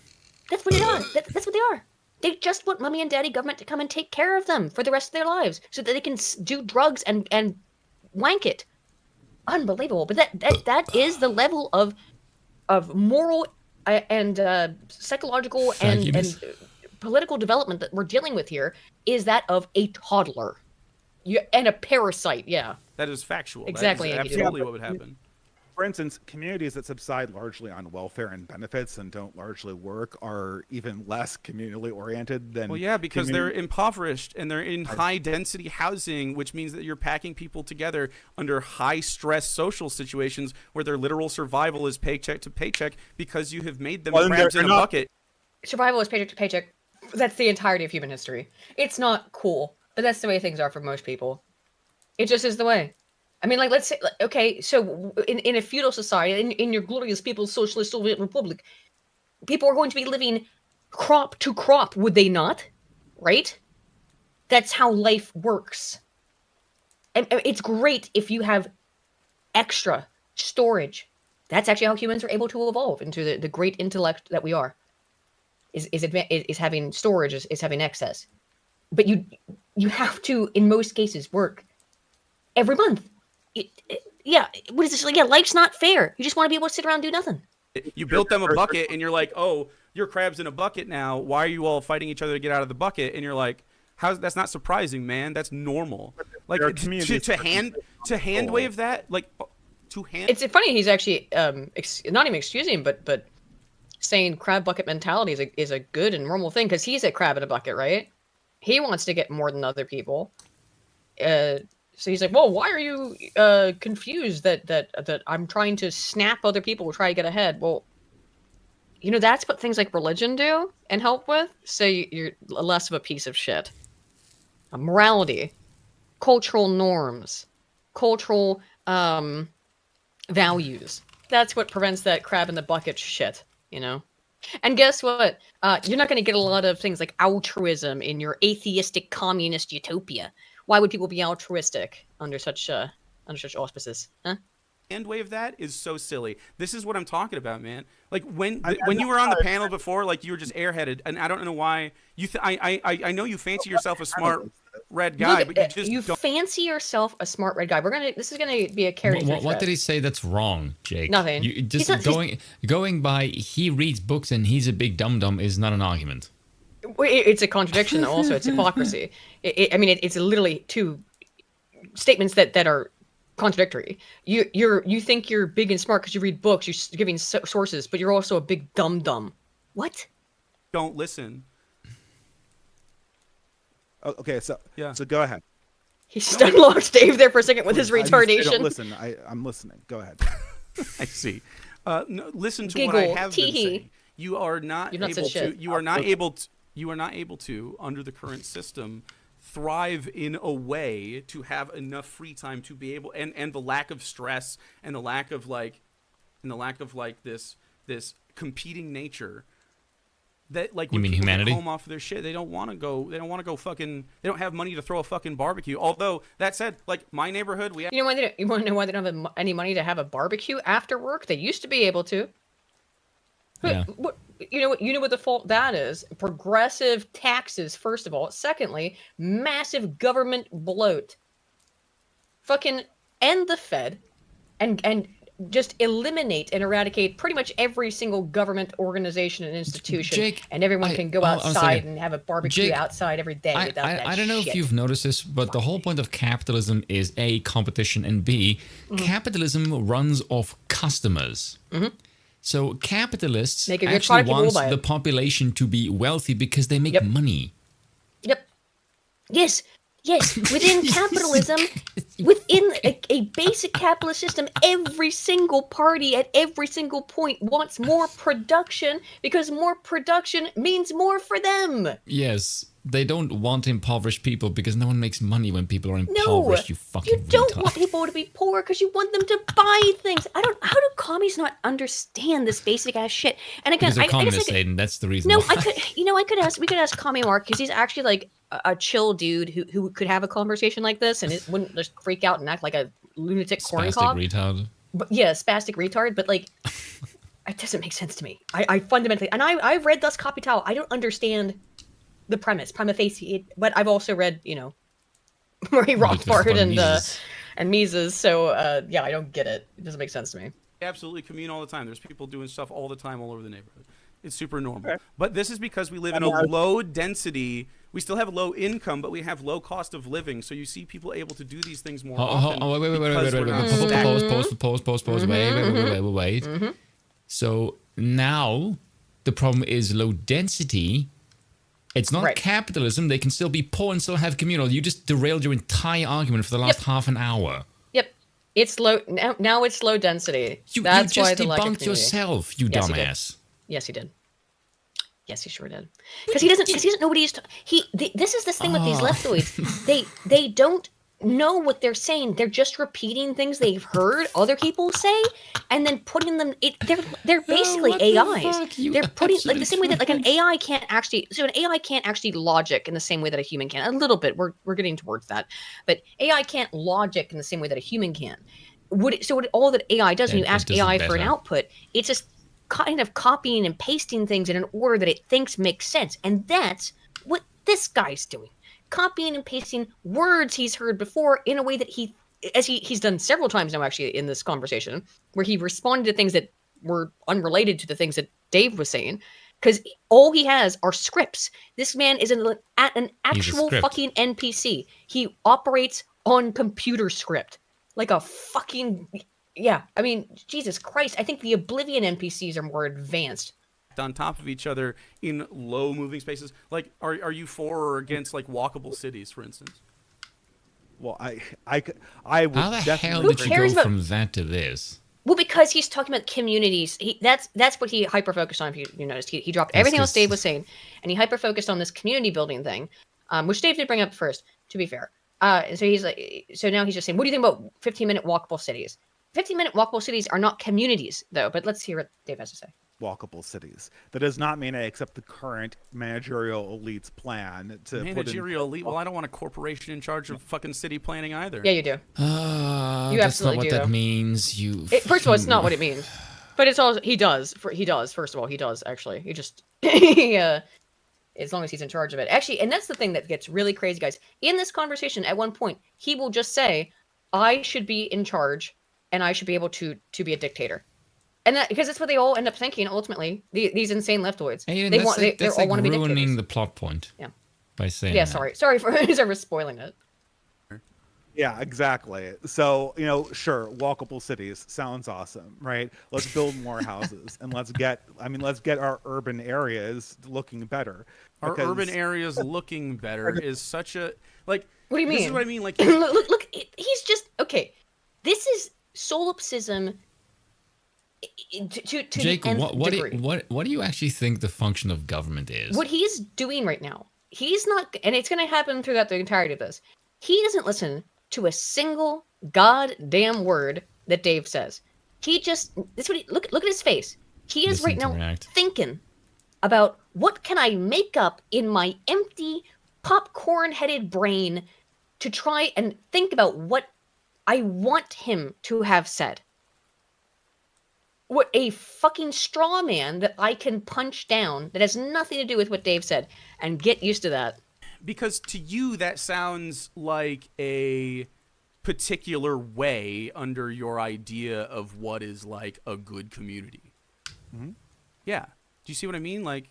That's what they are. That's what they are. They just want mommy and daddy government to come and take care of them for the rest of their lives so that they can do drugs and wank it. Unbelievable. But that is the level of moral and psychological and political development that we're dealing with here, is that of a toddler. And a parasite, yeah. That is factual. Exactly. That is absolutely what would happen. For instance, communities that subside largely on welfare and benefits and don't largely work are even less communally oriented than... Well, yeah, because they're impoverished and they're in high-density housing, which means that you're packing people together under high-stress social situations where their literal survival is paycheck to paycheck because you have made them crabs in a bucket. Survival is paycheck to paycheck. That's the entirety of human history. It's not cool, but that's the way things are for most people. It just is the way. I mean, like, let's say, okay, so in a feudal society, in your glorious People's Socialist Soviet Republic, people are going to be living crop to crop, would they not? Right? That's how life works. And it's great if you have extra storage. That's actually how humans are able to evolve into the great intellect that we are. Is having storage, is having excess. But you have to, in most cases, work every month. What is this? Like, life's not fair. You just want to be able to sit around and do nothing. You built them a bucket, and you're like, oh, you're crabs in a bucket now. Why are you all fighting each other to get out of the bucket? And you're like, that's not surprising, man. That's normal. Like, to hand wave that, like, to hand. It's funny. He's actually not even excusing him, but saying crab bucket mentality is a good and normal thing because he's a crab in a bucket, right? He wants to get more than other people. So he's like, well, why are you confused that I'm trying to snap other people to try to get ahead? Well, that's what things like religion do and help with. So you're less of a piece of shit. Morality, cultural norms, cultural values. That's what prevents that crab in the bucket shit, And guess what? You're not going to get a lot of things like altruism in your atheistic communist utopia. Why would people be altruistic under such auspices? Huh? End way of that is so silly. This is what I'm talking about, man. Like when you were on the panel before, like you were just airheaded, and I don't know why you. I know you fancy yourself a smart red guy, but you just fancy yourself a smart red guy. This is gonna be a character. What did he say that's wrong, Jake? Nothing. You, just going by he reads books and he's a big dum dum is not an argument. It's a contradiction. Also, it's hypocrisy. It's literally two statements that are contradictory. You think you're big and smart because you read books, you're giving sources, but you're also a big dum dum. What? Don't listen. Oh, okay, so yeah. So go ahead. He stunlocked Dave there for a second with his retardation. Don't listen. I'm listening. Go ahead. I see. No, listen to Giggle, what I have been saying. You are not able to. You are not able to under the current system thrive in a way to have enough free time to be able and the lack of stress and the lack of this competing nature that like you mean people humanity? Get home off of their shit, they don't want to go fucking, they don't have money to throw a fucking barbecue. Although that said, like my neighborhood, you want to know why they don't have any money to have a barbecue after work? They used to be able to. Yeah. You know what the fault that is? Progressive taxes, first of all. Secondly, massive government bloat. Fucking end the Fed and just eliminate and eradicate pretty much every single government organization and institution. Jake, and everyone can go outside and have a barbecue outside every day without that I don't know shit. if you've noticed this, but the whole point of capitalism is A, competition, and B, capitalism runs off customers. Mm-hmm. So capitalists make a good actually product, want the population to be wealthy because they make money. Yep. Yes. Within capitalism, within a basic capitalist system, every single party at every single point wants more production because more production means more for them. Yes. They don't want impoverished people because no one makes money when people are impoverished, you fucking don't want people to be poor because you want them to buy things. How do commies not understand this basic ass shit? And again, because they're communists, Hayden. That's the reason. No, why. we could ask Commie Mark because he's actually like a chill dude who could have a conversation like this and it wouldn't just freak out and act like a lunatic corn cob. Spastic retard. But yeah, spastic retard. But like, it doesn't make sense to me. I fundamentally, and I've read Das Kapital. I don't understand the premise, prima facie, but I've also read, Murray Rothbard and Mises, so I don't get it. It doesn't make sense to me. Absolutely commune all the time. There's people doing stuff all the time all over the neighborhood. It's super normal. Okay. But this is because we live in a low density. We still have low income, but we have low cost of living. So you see people able to do these things more often. Wait. So now the problem is low density. It's not capitalism. They can still be poor and still have communal. You just derailed your entire argument for the last half an hour. Yep. It's low. Now it's low density. That's you just debunked yourself, you dumbass. Yes, he did. Yes, he sure did. Because he doesn't know what he's... This is the thing with these leftoids. They don't know what they're saying. They're just repeating things they've heard other people say and then putting them... They're basically AIs. They're putting... Like the same way that like an AI can't actually... So an AI can't actually logic in the same way that a human can. A little bit. We're getting towards that. But AI can't logic in the same way that a human can. All that AI does when you ask AI for an output, it's just kind of copying and pasting things in an order that it thinks makes sense. And that's what this guy's doing. Copying and pasting words he's heard before in a way that he's done several times now actually in this conversation, where he responded to things that were unrelated to the things that Dave was saying, because all he has are scripts. This man is an actual fucking NPC. He operates on computer script like a fucking... Yeah, I mean, Jesus Christ, I think the Oblivion NPCs are more advanced. On top of each other in low moving spaces. Like, are you for or against like walkable cities, for instance? Well, I would. How the hell did you go from that to this? Well, because he's talking about communities. That's what he hyper focused on. If you noticed, he dropped everything else Dave was saying, and he hyper focused on this community building thing, which Dave did bring up first. To be fair, and so he's like, so now he's just saying, what do you think about 15-minute walkable cities? 15-minute walkable cities are not communities, though. But let's hear what Dave has to say. walkable cities. That does not mean I accept the current managerial elite's plan to managerial elite. Well, I don't want a corporation in charge of fucking city planning either. Yeah, you do. You that's not absolutely what do. that means. First of all, it's not what it means. But it's also he does. First of all, he does actually. He just as long as he's in charge of it. Actually, and that's the thing that gets really crazy, guys. In this conversation, at one point, he will just say, "I should be in charge, and I should be able to be a dictator." And that, because that's what they all end up thinking ultimately. These insane leftoids. Hey, they all want to be ruining dictators. the plot point. Yeah. By saying. Yeah, that. sorry for spoiling it. Yeah, exactly. So, sure, walkable cities sounds awesome, right? Let's build more houses and let's get our urban areas looking better. Our urban areas looking better is such a What do you mean? This is what I mean. Like, look, he's just okay. This is solipsism to Jake, the nth degree. what do you actually think the function of government is? What he's doing right now, he's not, and it's going to happen throughout the entirety of this. He doesn't listen to a single goddamn word that Dave says. He just, that's what he, look at his face. He is right now thinking about what can I make up in my empty popcorn-headed brain to try and think about what I want him to have said. What a fucking straw man that I can punch down that has nothing to do with what Dave said, and get used to that. Because to you, that sounds like a particular way under your idea of what is like a good community. Mm-hmm. Yeah. Do you see what I mean? Like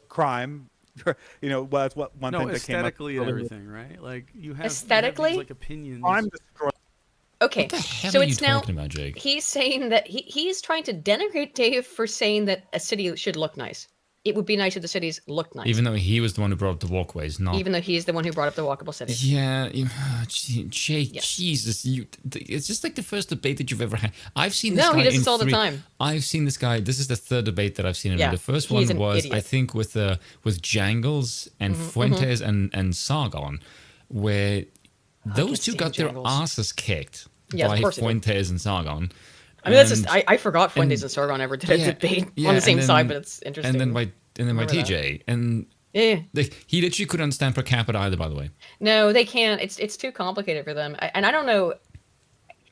crime, that's what one thing that came up. Aesthetically and everything, right? Like you have aesthetically, these, like opinions. I'm destroyed. Okay, what the hell so are it's you now talking about, Jake? he's saying that he's trying to denigrate Dave for saying that a city should look nice. It would be nice if the cities looked nice. Even though he was the one who brought up the walkways, not. Even though he's the one who brought up the walkable city. Yeah, Jake, Jesus, it's just like the first debate that you've ever had. I've seen this guy. No, he does this all the time. I've seen this guy. This is the third debate that I've seen him. Yeah, The first he's one an was, idiot. I think, with Jangles and Fuentes and Sargon, where those two got their asses kicked by Fuentes and Sargon. I mean, that's just I forgot Fuentes and Sargon ever did a debate on the same side, but it's interesting. And then by TJ and he literally couldn't understand per capita either. By the way, no, they can't. It's too complicated for them, and I don't know.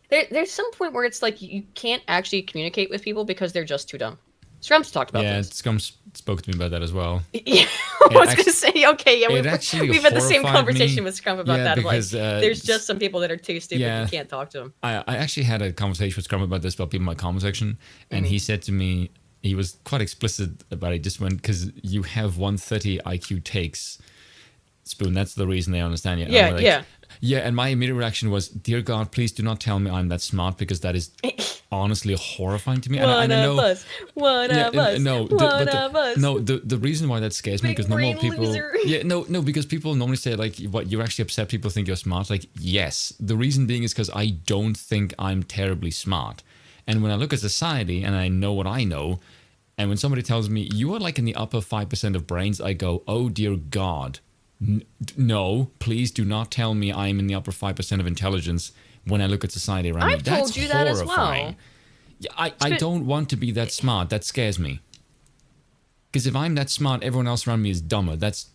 There's some point where it's like you can't actually communicate with people because they're just too dumb. Scrum's talked about this. Yeah, Scrum spoke to me about that as well. Yeah, I was going to say, okay, yeah, we've had the same conversation with Scrum about that. Because, there's just some people that are too stupid, you can't talk to them. I actually had a conversation with Scrum about this, about people in my comment section, and he said to me, he was quite explicit about it, just went, because you have 130 IQ takes, Spoon, that's the reason they understand you. Yeah, Yeah, and my immediate reaction was, dear God, please do not tell me I'm that smart, because that is honestly horrifying to me. One of us. No, the reason why that scares me, because normal people... Loser. Yeah, no, because people normally say, like, what, you're actually upset people think you're smart. Like, yes. The reason being is because I don't think I'm terribly smart. And when I look at society, and I know what I know, and when somebody tells me, you are like in the upper 5% of brains, I go, oh, dear God. No, please do not tell me I'm in the upper 5% of intelligence when I look at society around me. I've told you that as well. Yeah, I don't want to be that smart. That scares me. Because if I'm that smart, everyone else around me is dumber. That's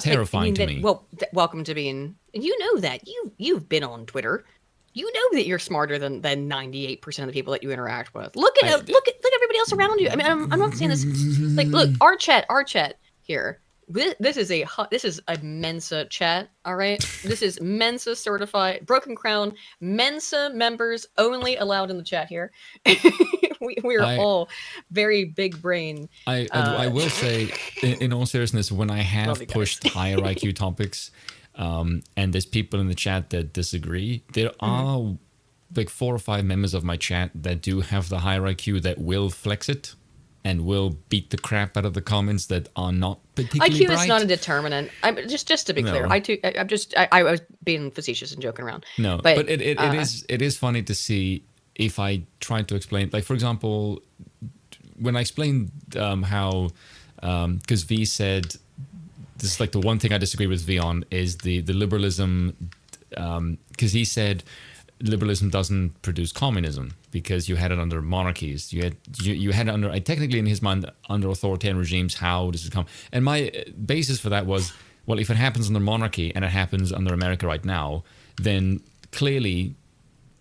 terrifying to me. Well, welcome to being... You know that. You've been on Twitter. You know that you're smarter than 98% of the people that you interact with. Look at everybody else around you. I mean, I'm not saying this... Like, look, our chat here... This is a Mensa chat, all right? This is Mensa certified, Broken Crown, Mensa members only allowed in the chat here. we are all very big brain. I will say, in all seriousness, when I have pushed higher IQ topics, and there's people in the chat that disagree, there are like 4 or 5 members of my chat that do have the higher IQ that will flex it. And will beat the crap out of the comments that are not particularly IQ bright. is not a determinant. just to be clear. I was being facetious and joking around. No, but it is funny to see if I try to explain. Like, for example, when I explained how, because V said, this is like the one thing I disagree with V on, is the liberalism, because he said, liberalism doesn't produce communism because you had it under monarchies. You had it under technically in his mind under authoritarian regimes. How does it come? And my basis for that was, well, if it happens under monarchy and it happens under America right now, then clearly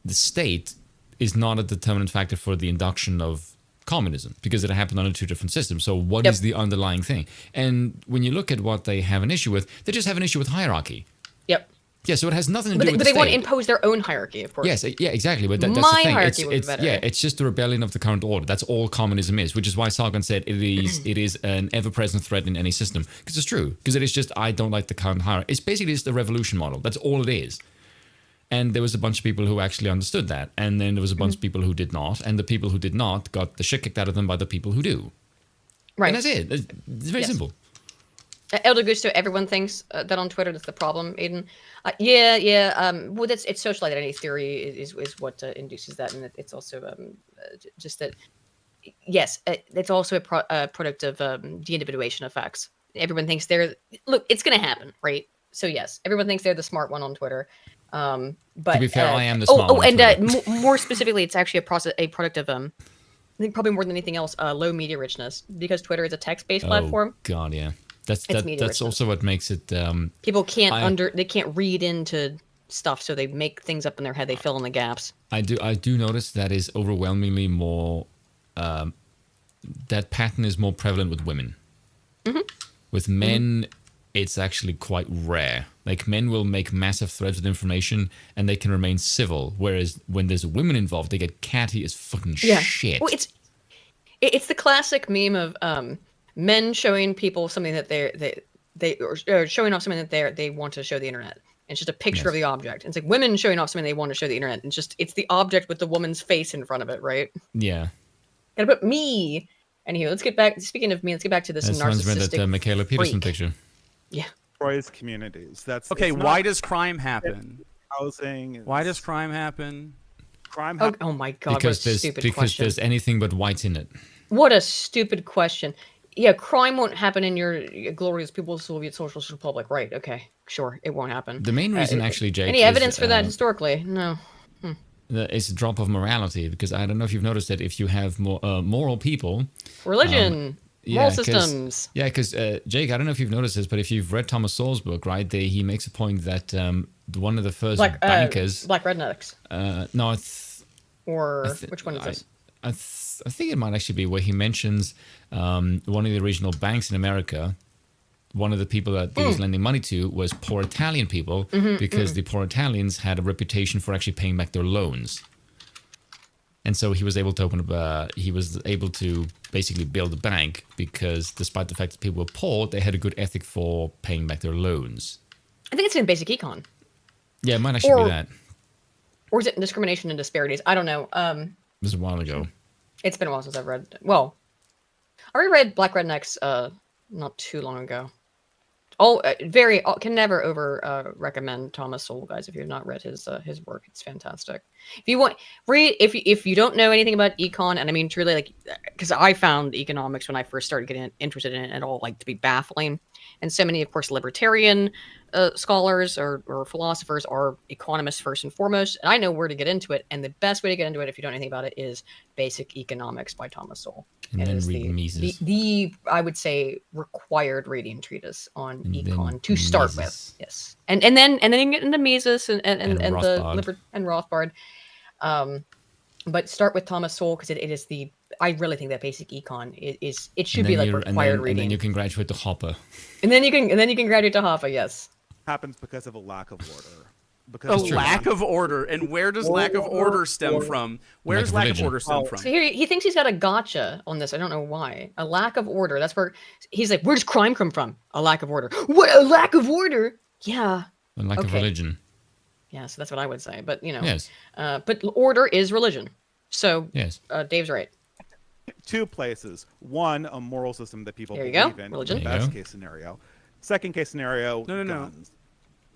the state is not a determinant factor for the induction of communism because it happened under two different systems. So what is the underlying thing? And when you look at what they have an issue with, they just have an issue with hierarchy. Yep. Yeah, so it has nothing to do with the state. But they want state. to impose their own hierarchy, of course. Yes, yeah, exactly. But that's My the thing. hierarchy was better. Yeah, it's just the rebellion of the current order. That's all communism is, which is why Sargon said it is an ever-present threat in any system. Because it's true. Because it is just, I don't like the current hierarchy. It's basically just the revolution model. That's all it is. And there was a bunch of people who actually understood that. And then there was a bunch of people who did not. And the people who did not got the shit kicked out of them by the people who do. Right. And that's it. It's very simple. Elder Gusto, everyone thinks that on Twitter. That's the problem, Aiden. Well, it's social identity theory is what induces that, and it's also just that. Yes, it's also a product of de-individuation effects. Everyone thinks look. It's going to happen, right? So yes, everyone thinks they're the smart one on Twitter. But to be fair, I am the smart one. And more specifically, it's actually a product of I think probably more than anything else, low media richness, because Twitter is a text-based platform. Oh God, yeah. That's also what makes it. People they can't read into stuff, so they make things up in their head. They fill in the gaps. I do notice that is overwhelmingly more. That pattern is more prevalent with women. Mm-hmm. With men, it's actually quite rare. Like men will make massive threads with information, and they can remain civil. Whereas when there's women involved, they get catty as fucking shit. Well, it's the classic meme of men showing people something that or showing off something that they want to show the internet. And it's just a picture of the object. And it's like women showing off something they want to show the internet. And it's the object with the woman's face in front of it, right? Yeah. Gotta put me. Anywho, let's get back. Speaking of me, let's get back to this narcissistic that Michaela Peterson picture. Yeah. Destroys communities. That's okay. Why does crime happen? Housing. Why does crime happen? Oh my God! Because there's anything but white in it. What a stupid question. Yeah, crime won't happen in your glorious People's Soviet Socialist Republic, right? Okay, sure, it won't happen. The main reason, actually, Jake. Any evidence for that historically? No. It's a drop of morality, because I don't know if you've noticed that if you have more moral people, religion, moral systems. Yeah, because Jake, I don't know if you've noticed this, but if you've read Thomas Sowell's book, right, he makes a point that one of the first bankers, Black Rednecks. No, which one is this? I think it might actually be where he mentions one of the original banks in America. One of the people that he was lending money to was poor Italian people, because the poor Italians had a reputation for actually paying back their loans. And so he was able to basically build a bank because despite the fact that people were poor, they had a good ethic for paying back their loans. I think it's in basic econ. Yeah, it might actually be that. Or is it discrimination and disparities? I don't know. It was a while ago. It's been a while since I've read. Well, I reread Black Rednecks not too long ago. Can never recommend Thomas Sowell, guys. If you've not read his work, it's fantastic. If you want read, if you don't know anything about econ, and I mean truly, like, because I found economics when I first started getting interested in it at all, like, to be baffling, and so many, of course, libertarian scholars or philosophers are economists first and foremost, and I know where to get into it. And the best way to get into it, if you don't know anything about it, is Basic Economics by Thomas Sowell. And then read Mises. The I would say required reading treatise on econ to start with. Yes, and then you can get into Mises and Rothbard. Rothbard. But start with Thomas Sowell, because it is I really think that Basic Econ should be like required reading. And then you can graduate to Hopper. And then you can graduate to Hoffa. Yes. Happens because of a lack of order. Because lack of order. And where does lack of order stem from? Where does lack of order stem from? So here he thinks he's got a gotcha on this. I don't know why. A lack of order. That's where he's like, where does crime come from? A lack of order. What? A lack of order? Yeah. A lack of religion. Yeah, so that's what I would say. But yes. But order is religion. So yes. Dave's right. Two places. One, a moral system that people believe in. Religion. Best case scenario. Second case scenario. Guns.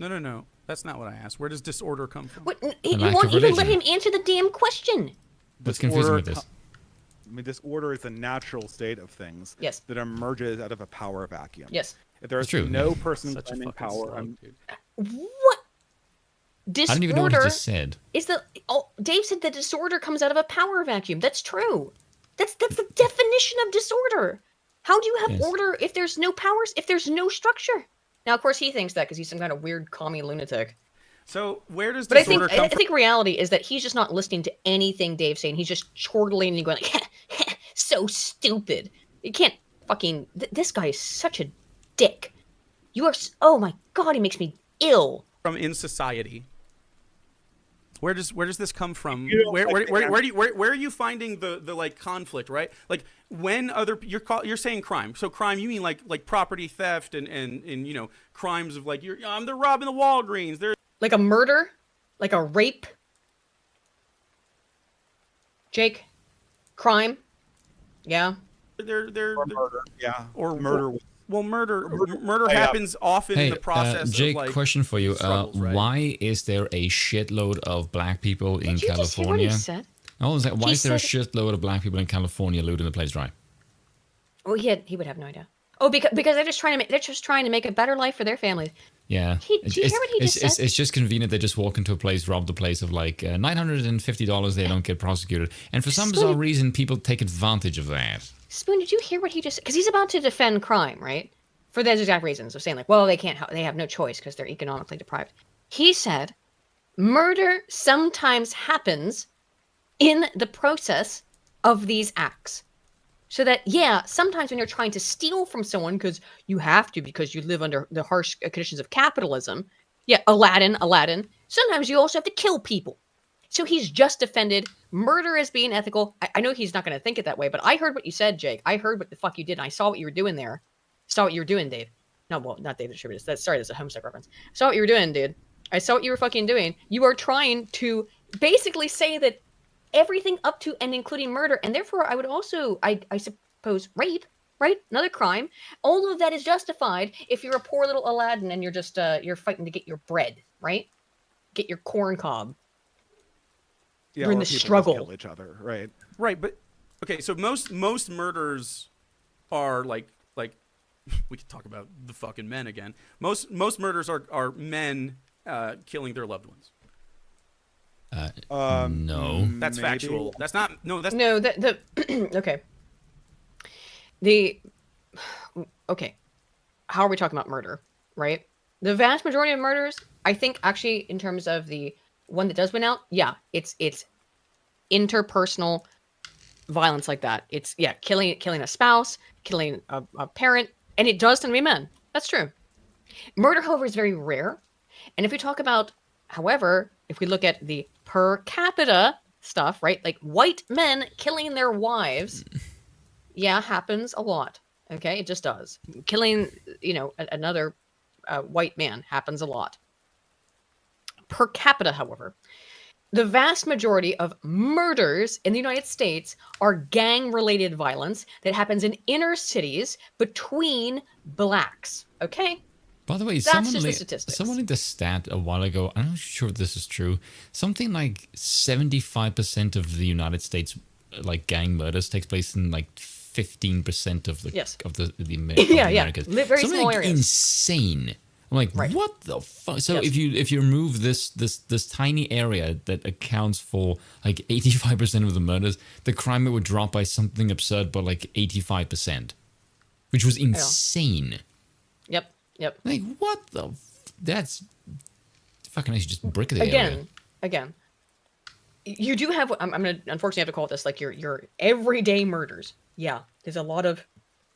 No. That's not what I asked. Where does disorder come from? What? You won't even let him answer the damn question. What's confusing with this? I mean, disorder is a natural state of things that emerges out of a power vacuum. Yes. If there's no person claiming power, what? Disorder. I don't even know what he just said. Dave said the disorder comes out of a power vacuum. That's true. That's the definition of disorder. How do you have order if there's no powers, if there's no structure? Now, of course, he thinks that because he's some kind of weird commie lunatic. So where does disorder come from? I think reality is that he's just not listening to anything Dave's saying. He's just chortling and going like, so stupid. You can't fucking... This guy is such a dick. You are... Oh my God, he makes me ill. From in society. Where does this come from? Where are you finding the like conflict, right? Like when you're saying crime. So crime, you mean like property theft and you know, crimes of like they're robbing the Walgreens. They're like a murder, like a rape. Jake, crime. Yeah. They're murder. Yeah. Or murder. Well, murder happens often in the process. Jake, of like question for you: struggles, right? Why is there a shitload of black people in Did you California? just hear what he said? Why is there a shitload of black people in California looting the place dry? Oh, he would have no idea. Oh, because they're just trying to make a better life for their families. Yeah. Did you hear what he just said? It's just convenient. They just walk into a place, rob the place of like $950. They don't get prosecuted, and for some bizarre reason, people take advantage of that. Spoon, did you hear what he just said? Because he's about to defend crime, right? For those exact reasons of saying like, well, they have no choice because they're economically deprived. He said, murder sometimes happens in the process of these acts. So that, sometimes when you're trying to steal from someone because you have to because you live under the harsh conditions of capitalism, Aladdin, sometimes you also have to kill people. So he's just defended murder as being ethical. I know he's not going to think it that way, but I heard what you said, Jake. I heard what the fuck you did, and I saw what you were doing there. Saw what you were doing, Dave. No, well, not Dave the Distributor. That's a Homestuck reference. Saw what you were doing, dude. I saw what you were fucking doing. You are trying to basically say that everything up to and including murder, and therefore I would also, I suppose, rape, right? Another crime. All of that is justified if you're a poor little Aladdin and you're just, you're fighting to get your bread, right? Get your corn cob. Yeah, you're in the struggle. Kill each other, right? Right, but okay. So most murders are like we could talk about the fucking men again. Most murders are men killing their loved ones. No, that's maybe. Factual. That's not. No, that's no. Okay. Okay. How are we talking about murder? Right. The vast majority of murders, I think, actually, in terms of the one that does win out, it's interpersonal violence like that. It's killing a spouse, killing a parent, and it does tend to be men. That's true. Murder, however, is very rare. And if we talk about, however, if we look at the per capita stuff, right, like white men killing their wives, happens a lot. Okay, it just does. Killing, another white man happens a lot. Per capita, however, the vast majority of murders in the United States are gang-related violence that happens in inner cities between blacks. Okay? By the way, someone did the stat a while ago. I'm not sure if this is true. Something like 75% of the United States, like gang murders, takes place in like 15% of the Americas. Very Something small like areas. Insane. I'm like, what the fuck? So if you remove this tiny area that accounts for like 85% of the murders, the crime rate would drop by something absurd, but like 85%, which was insane. Yep. Like, what the? That's fucking nice. You just brick the area. Again. You do have. I'm gonna unfortunately have to call it this, like your everyday murders. Yeah, there's a lot of.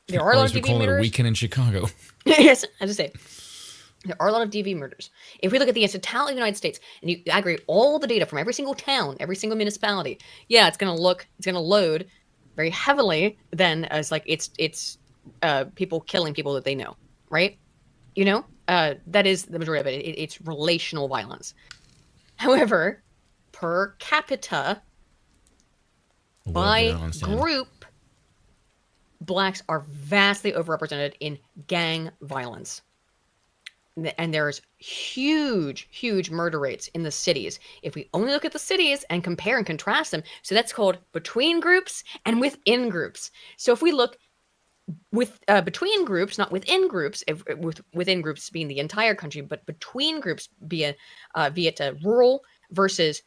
There are a lot of DV call murders. It a weekend in Chicago. Yes, I just say. There are a lot of DV murders. If we look at the totality of the United States and you aggregate all the data from every single town, every single municipality, it's going to load very heavily then as like it's people killing people that they know, right? That is the majority of it. It's relational violence. However, per capita, by group, blacks are vastly overrepresented in gang violence. And there's huge murder rates in the cities. If we only look at the cities and compare and contrast them, so that's called between groups and within groups. So if we look between groups, not within groups, within groups being the entire country, but between groups, be it rural versus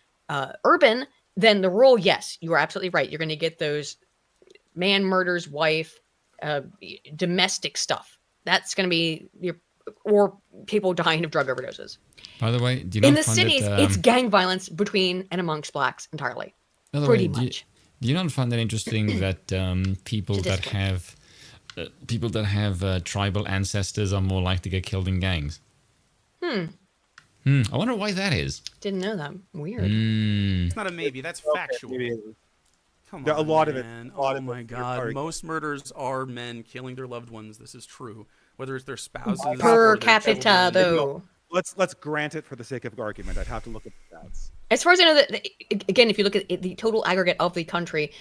urban, then the rural, yes, you are absolutely right. You're going to get those man murders wife, domestic stuff. That's going to be or people dying of drug overdoses. By the way, do you in not the find cities, it's gang violence between and amongst blacks entirely. Pretty much. Do you not find that interesting that people that have tribal ancestors are more likely to get killed in gangs? I wonder why that is. Didn't know that. Weird. It's not a maybe. That's factual. Come on, a lot of it. Oh my God! Most murders are men killing their loved ones. This is true. Whether it's their spouses per or their capita, children. though. Let's grant it for the sake of argument. I'd have to look at the stats. As far as I know, that again, if you look at the total aggregate of the country,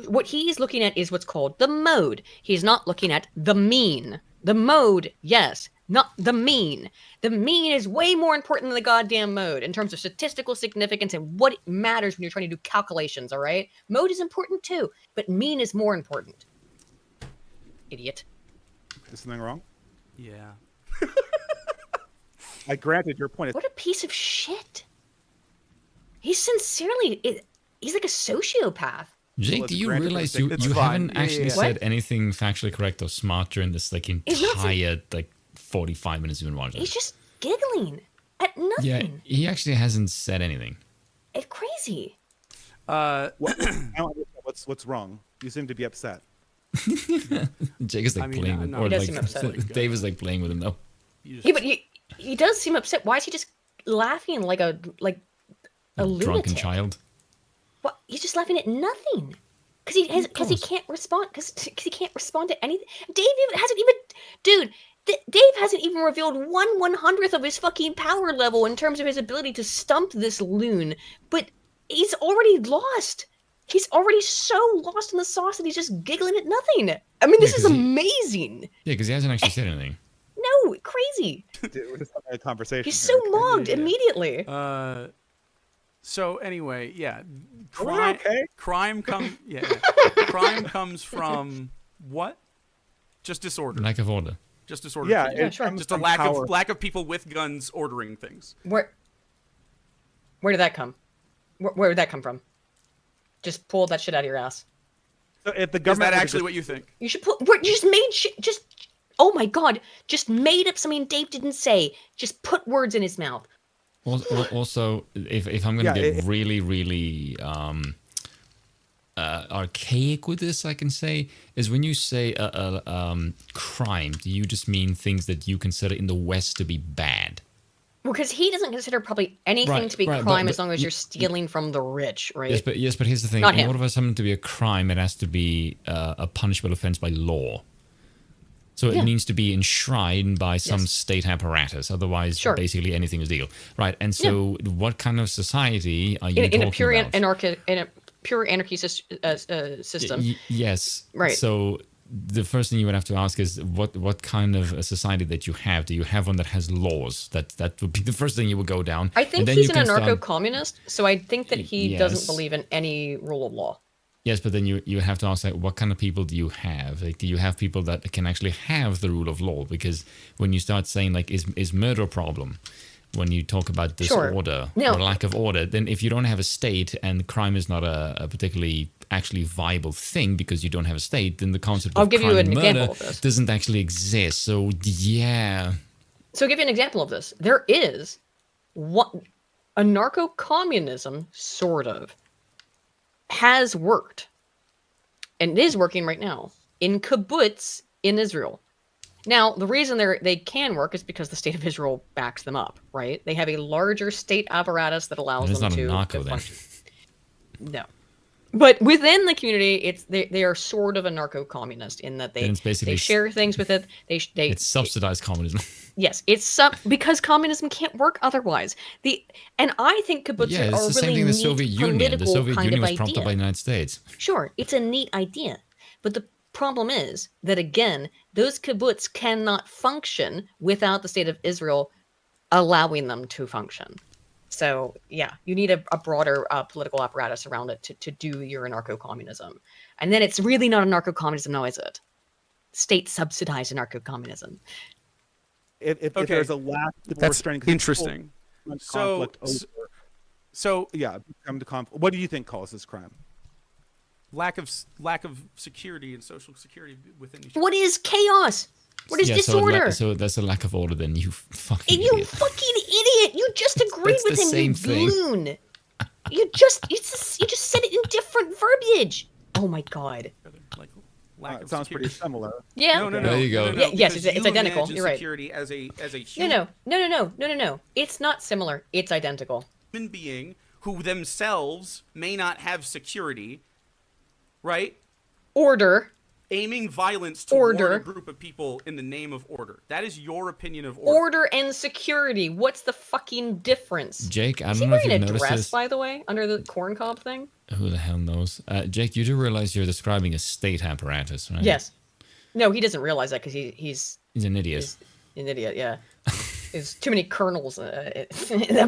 what he's looking at is what's called the mode. He's not looking at the mean. The mode, yes, not the mean. The mean is way more important than the goddamn mode in terms of statistical significance and what matters when you're trying to do calculations, all right? Mode is important too, but mean is more important. Idiot. Is something wrong? Yeah. I granted your point. What a piece of shit. He's sincerely, he's like a sociopath. Jake, do you realize you haven't actually said anything factually correct or smart during this entire 45 minutes you've been watching? He's just giggling at nothing. Yeah, he actually hasn't said anything. It's crazy. What's wrong? You seem to be upset. Jake is playing with him. Or Dave is playing with him though. Yeah, but he does seem upset. Why is he just laughing like a lunatic? Drunken child. What? He's just laughing at nothing. Because he can't respond. Because he can't respond to anything. Dave hasn't even revealed 1/100th of his fucking power level in terms of his ability to stump this loon. But he's already lost. He's already so lost in the sauce that he's just giggling at nothing. I mean, this is amazing. Yeah, because he hasn't actually said anything. No, crazy. We're just having a conversation. He's so mogged immediately. So anyway, yeah, crime comes from what? Just disorder. Lack of order. Just disorder. Yeah, sure. Just a lack of people with guns ordering things. Where did that come? Where did that come from? Just pull that shit out of your ass. So if the government is that actually what you think? You should you just made shit. Oh my God! Just made up something Dave didn't say. Just put words in his mouth. Also, if I'm gonna get really archaic with this, I can say is when you say crime, do you just mean things that you consider in the West to be bad? Well, because he doesn't consider probably anything to be crime as long as you're stealing from the rich, right? Yes, but here's the thing: in order for something to be a crime, it has to be a punishable offense by law. So it needs to be enshrined by some state apparatus. Otherwise, basically anything is legal, right? And so, what kind of society are you talking about? In a pure anarchy system. Yes. Right. So the first thing you would have to ask is what kind of a society that you have? Do you have one that has laws? That would be the first thing you would go down. I think he's an anarcho-communist, so I think that he doesn't believe in any rule of law. Yes, but then you have to ask, what kind of people do you have? Do you have people that can actually have the rule of law? Because when you start saying, is murder a problem? When you talk about disorder or lack of order, then if you don't have a state and crime is not a particularly actually viable thing because you don't have a state, then the concept of crime and murder doesn't actually exist. So, yeah. So I'll give you an example of this. There is anarcho-communism, sort of, has worked and is working right now in kibbutz in Israel. Now, the reason they can work is because the state of Israel backs them up, right? They have a larger state apparatus that allows them to function. No. But within the community, they are sort of anarcho-communist in that they share things with it. It's subsidized communism. Yes, because communism can't work otherwise. And I think kibbutz are it's the same thing. The Soviet Union. The Soviet Union was propped up by the United States. Sure, it's a neat idea, but the problem is that again, those kibbutz cannot function without the state of Israel allowing them to function. So yeah, you need a broader political apparatus around it to do your anarcho-communism. And then it's really not anarcho-communism now, is it? state-subsidized anarcho-communism. If there's a lack of That's restraining, interesting. Conflict So yeah, come to conflict. What do you think causes crime? lack of security and social security within each. What is chaos? What is disorder? So that's a lack of order. Then you fucking You idiot. fucking idiot! You just agreed That's with the him, same you thing. balloon. You just said it in different verbiage. Oh my god. Like lack It of sounds security. pretty similar. Yeah. No. There you go. Yeah, yes, because it's you identical. imagine You're right. Security as a human No. It's not similar. It's identical. being who themselves may not have security, right? Order. Aiming violence toward Order. a group of people in the name of order. That is your opinion of order. Order and security. What's the fucking difference? Jake, I Is don't he know if wearing you've a noticed dress, this. by the way, under the corn cob thing? Who the hell knows? Jake, you do realize you're describing a state apparatus, right? Yes. No, he doesn't realize that because he's He's an idiot. an idiot, yeah. There's too many kernels up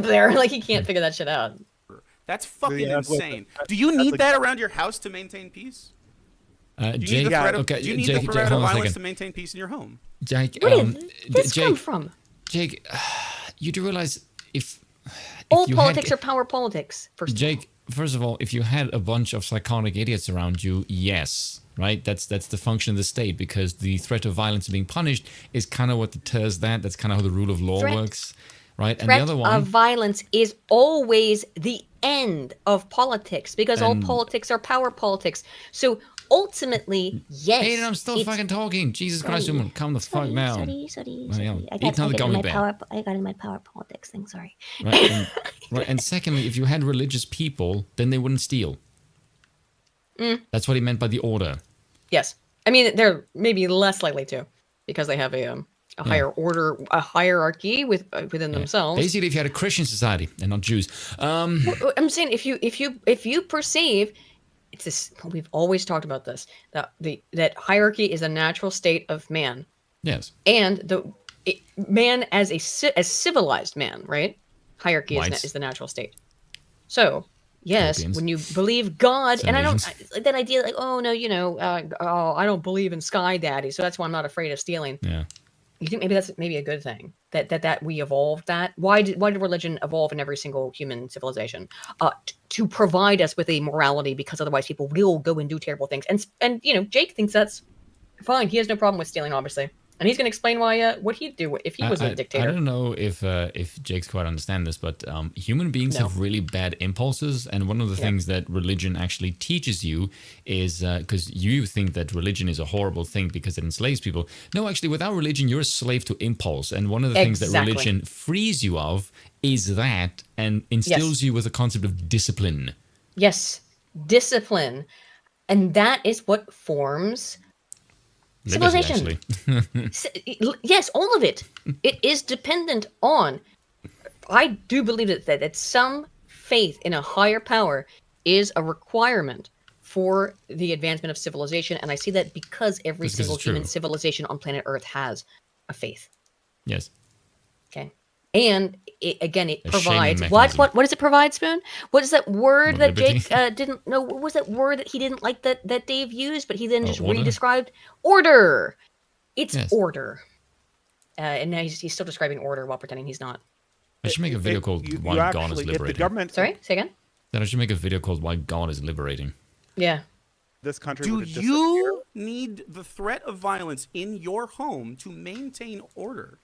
there. Like, he can't figure that shit out. That's fucking Yeah, that's what- insane. Do you need that around your house to maintain peace? Do you need Jake, the threat of, okay, do you need Jake, the threat hold of on a violence to second. maintain peace in your home? Jake, Where did this come Jake, from? Jake, you do realize if All you politics had, are power politics, first of all. Jake, first of all, if you had a bunch of psychotic idiots around you, yes, right? That's the function of the state, because the threat of violence being punished is kind of what deters that. That's kind of how the rule of law Threat- works, right? And Threat the other one, of violence is always the end of politics because all And- politics are power politics. So ultimately, yes. hey, I'm still it's- fucking talking. Jesus Christ, woman, calm the fuck down. Sorry. Well, yeah, I eat got, another I got in gummy my bear. I got in my power politics thing. Sorry. Right, and secondly, if you had religious people, then they wouldn't steal. That's what he meant by the order. Yes. I mean, they're maybe less likely to because they have a higher order, a hierarchy within themselves. Basically, if you had a Christian society and not Jews, I'm saying if you perceive it's this, we've always talked about this, that hierarchy is a natural state of man, yes, and man as civilized man, right? Hierarchy Whites. is the natural state. So yes, Europeans. when you believe God, and Asians. like that idea, like, oh no, I don't believe in Sky Daddy, so that's why I'm not afraid of stealing. yeah. You think maybe that's maybe a good thing that we evolved that? Why did religion evolve in every single human civilization? To provide us with a morality, because otherwise people will go and do terrible things. And Jake thinks that's fine. He has no problem with stealing, obviously, and he's going to explain why what he'd do if he was a dictator. I don't know if Jake's quite understand this, but human beings No. have really bad impulses, and one of the things that religion actually teaches you is because you think that religion is a horrible thing because it enslaves people. No, actually, without religion, you're a slave to impulse, and one of the things that Exactly. religion frees you of is that, and instills you with a concept of discipline. Yes, discipline, and that is what forms Liberty, civilization. actually. Yes, all of it. It is dependent on. I do believe that some faith in a higher power is a requirement for the advancement of civilization, and I see that because every Just 'cause single it's true. human civilization on planet Earth has a faith. Yes. Okay. And it A provides shaming what mechanism. does it provide, Spoon? What is that word that Liberty? Jake didn't know? What was that word that he didn't like that Dave used, but he then just Order? re-described? Order. It's Yes. order. And now he's still describing order while pretending he's not. I should make a video called You Why God is actually, if the Liberating. government, Sorry, say again. Then I should make a video called Why God is Liberating. Yeah. this country Do were to disappear, you need the threat of violence in your home to maintain order?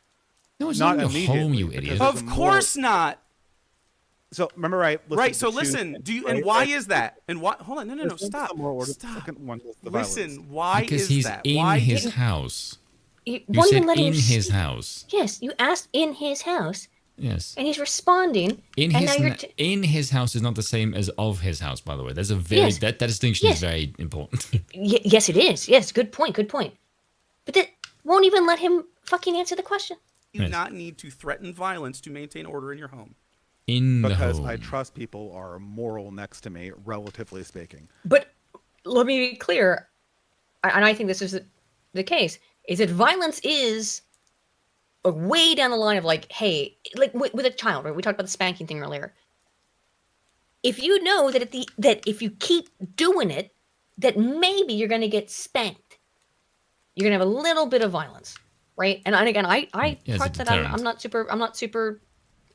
No, it's Not not, in your home, you immediately, idiot. because Of There's a course not. So remember, I listened Right. to So two listen. things, Do you? right? And why is that? And what? Hold on. No. There's one Stop. some more order, the Stop. second one was the Listen. violence. Why Because is he's that? in Why? his house. You You won't said even let him in his speak. house. Yes, you asked in his house, Yes. and he's responding. In and his now you're in his house is not the same as of his house, by the way. There's a very Yes. that distinction Yes. is very important. Yes, it is. Yes, good point. Good point. But that won't even let him fucking answer the question. You Yes. not need to threaten violence to maintain order in your home. In the Because home. I trust people are moral next to me, relatively speaking. But let me be clear, and I think this is the case, is that violence is a way down the line of like, hey, like with a child, right? We talked about the spanking thing earlier. If you know that that if you keep doing it, that maybe you're going to get spanked. you're gonna have a little bit of violence, right? And again, I part that I'm not super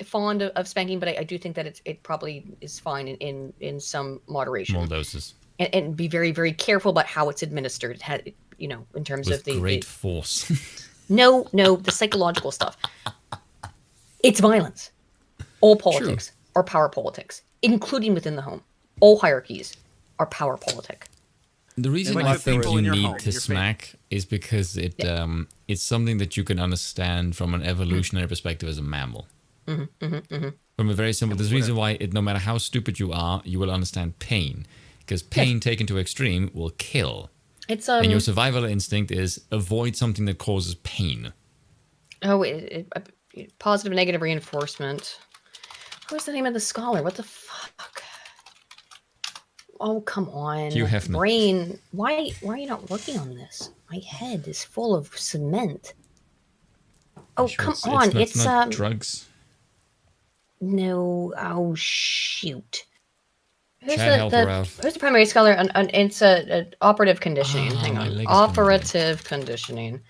fond of spanking, but I do think that it probably is fine in some moderation. Small doses. And be very, very careful about how it's administered. You know, in terms With of the great force. No, the psychological stuff. It's violence. All politics are power politics, including within the home. All hierarchies are power politic. The reason I think you need to smack is because it's something that you can understand from an evolutionary perspective as a mammal. From a very simple, there's a reason why no matter how stupid you are, you will understand pain. Because pain taken to extreme will kill. It's and your survival instinct is avoid something that causes pain. Oh, positive negative reinforcement. What's the name of the scholar? What the fuck? Oh, come on. You have brain. Why are you not working on this? My head is full of cement. Oh, come on. It's not drugs. No. Oh, shoot. Who's who's the primary scholar? And it's operative conditioning. Hang on. Operative conditioning.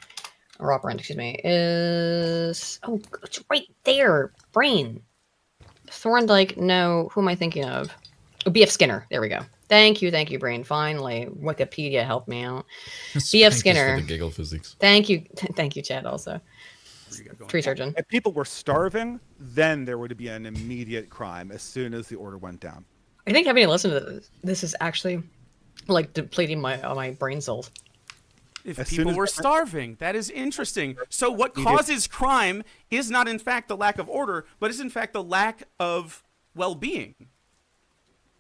Or operant, excuse me. Is... Oh, it's right there. Brain. Thorndike, no. Who am I thinking of? Oh, B.F. Skinner. There we go. Thank you, Brain. Finally, Wikipedia helped me out. B.F. Skinner. For the giggle physics. Thank you, Chad. Also, tree surgeon. If people were starving, then there would be an immediate crime as soon as the order went down. I think having to listen to this is actually like depleting my brain cells. If people were starving, that is interesting. So what causes crime is not in fact the lack of order, but is in fact the lack of well-being.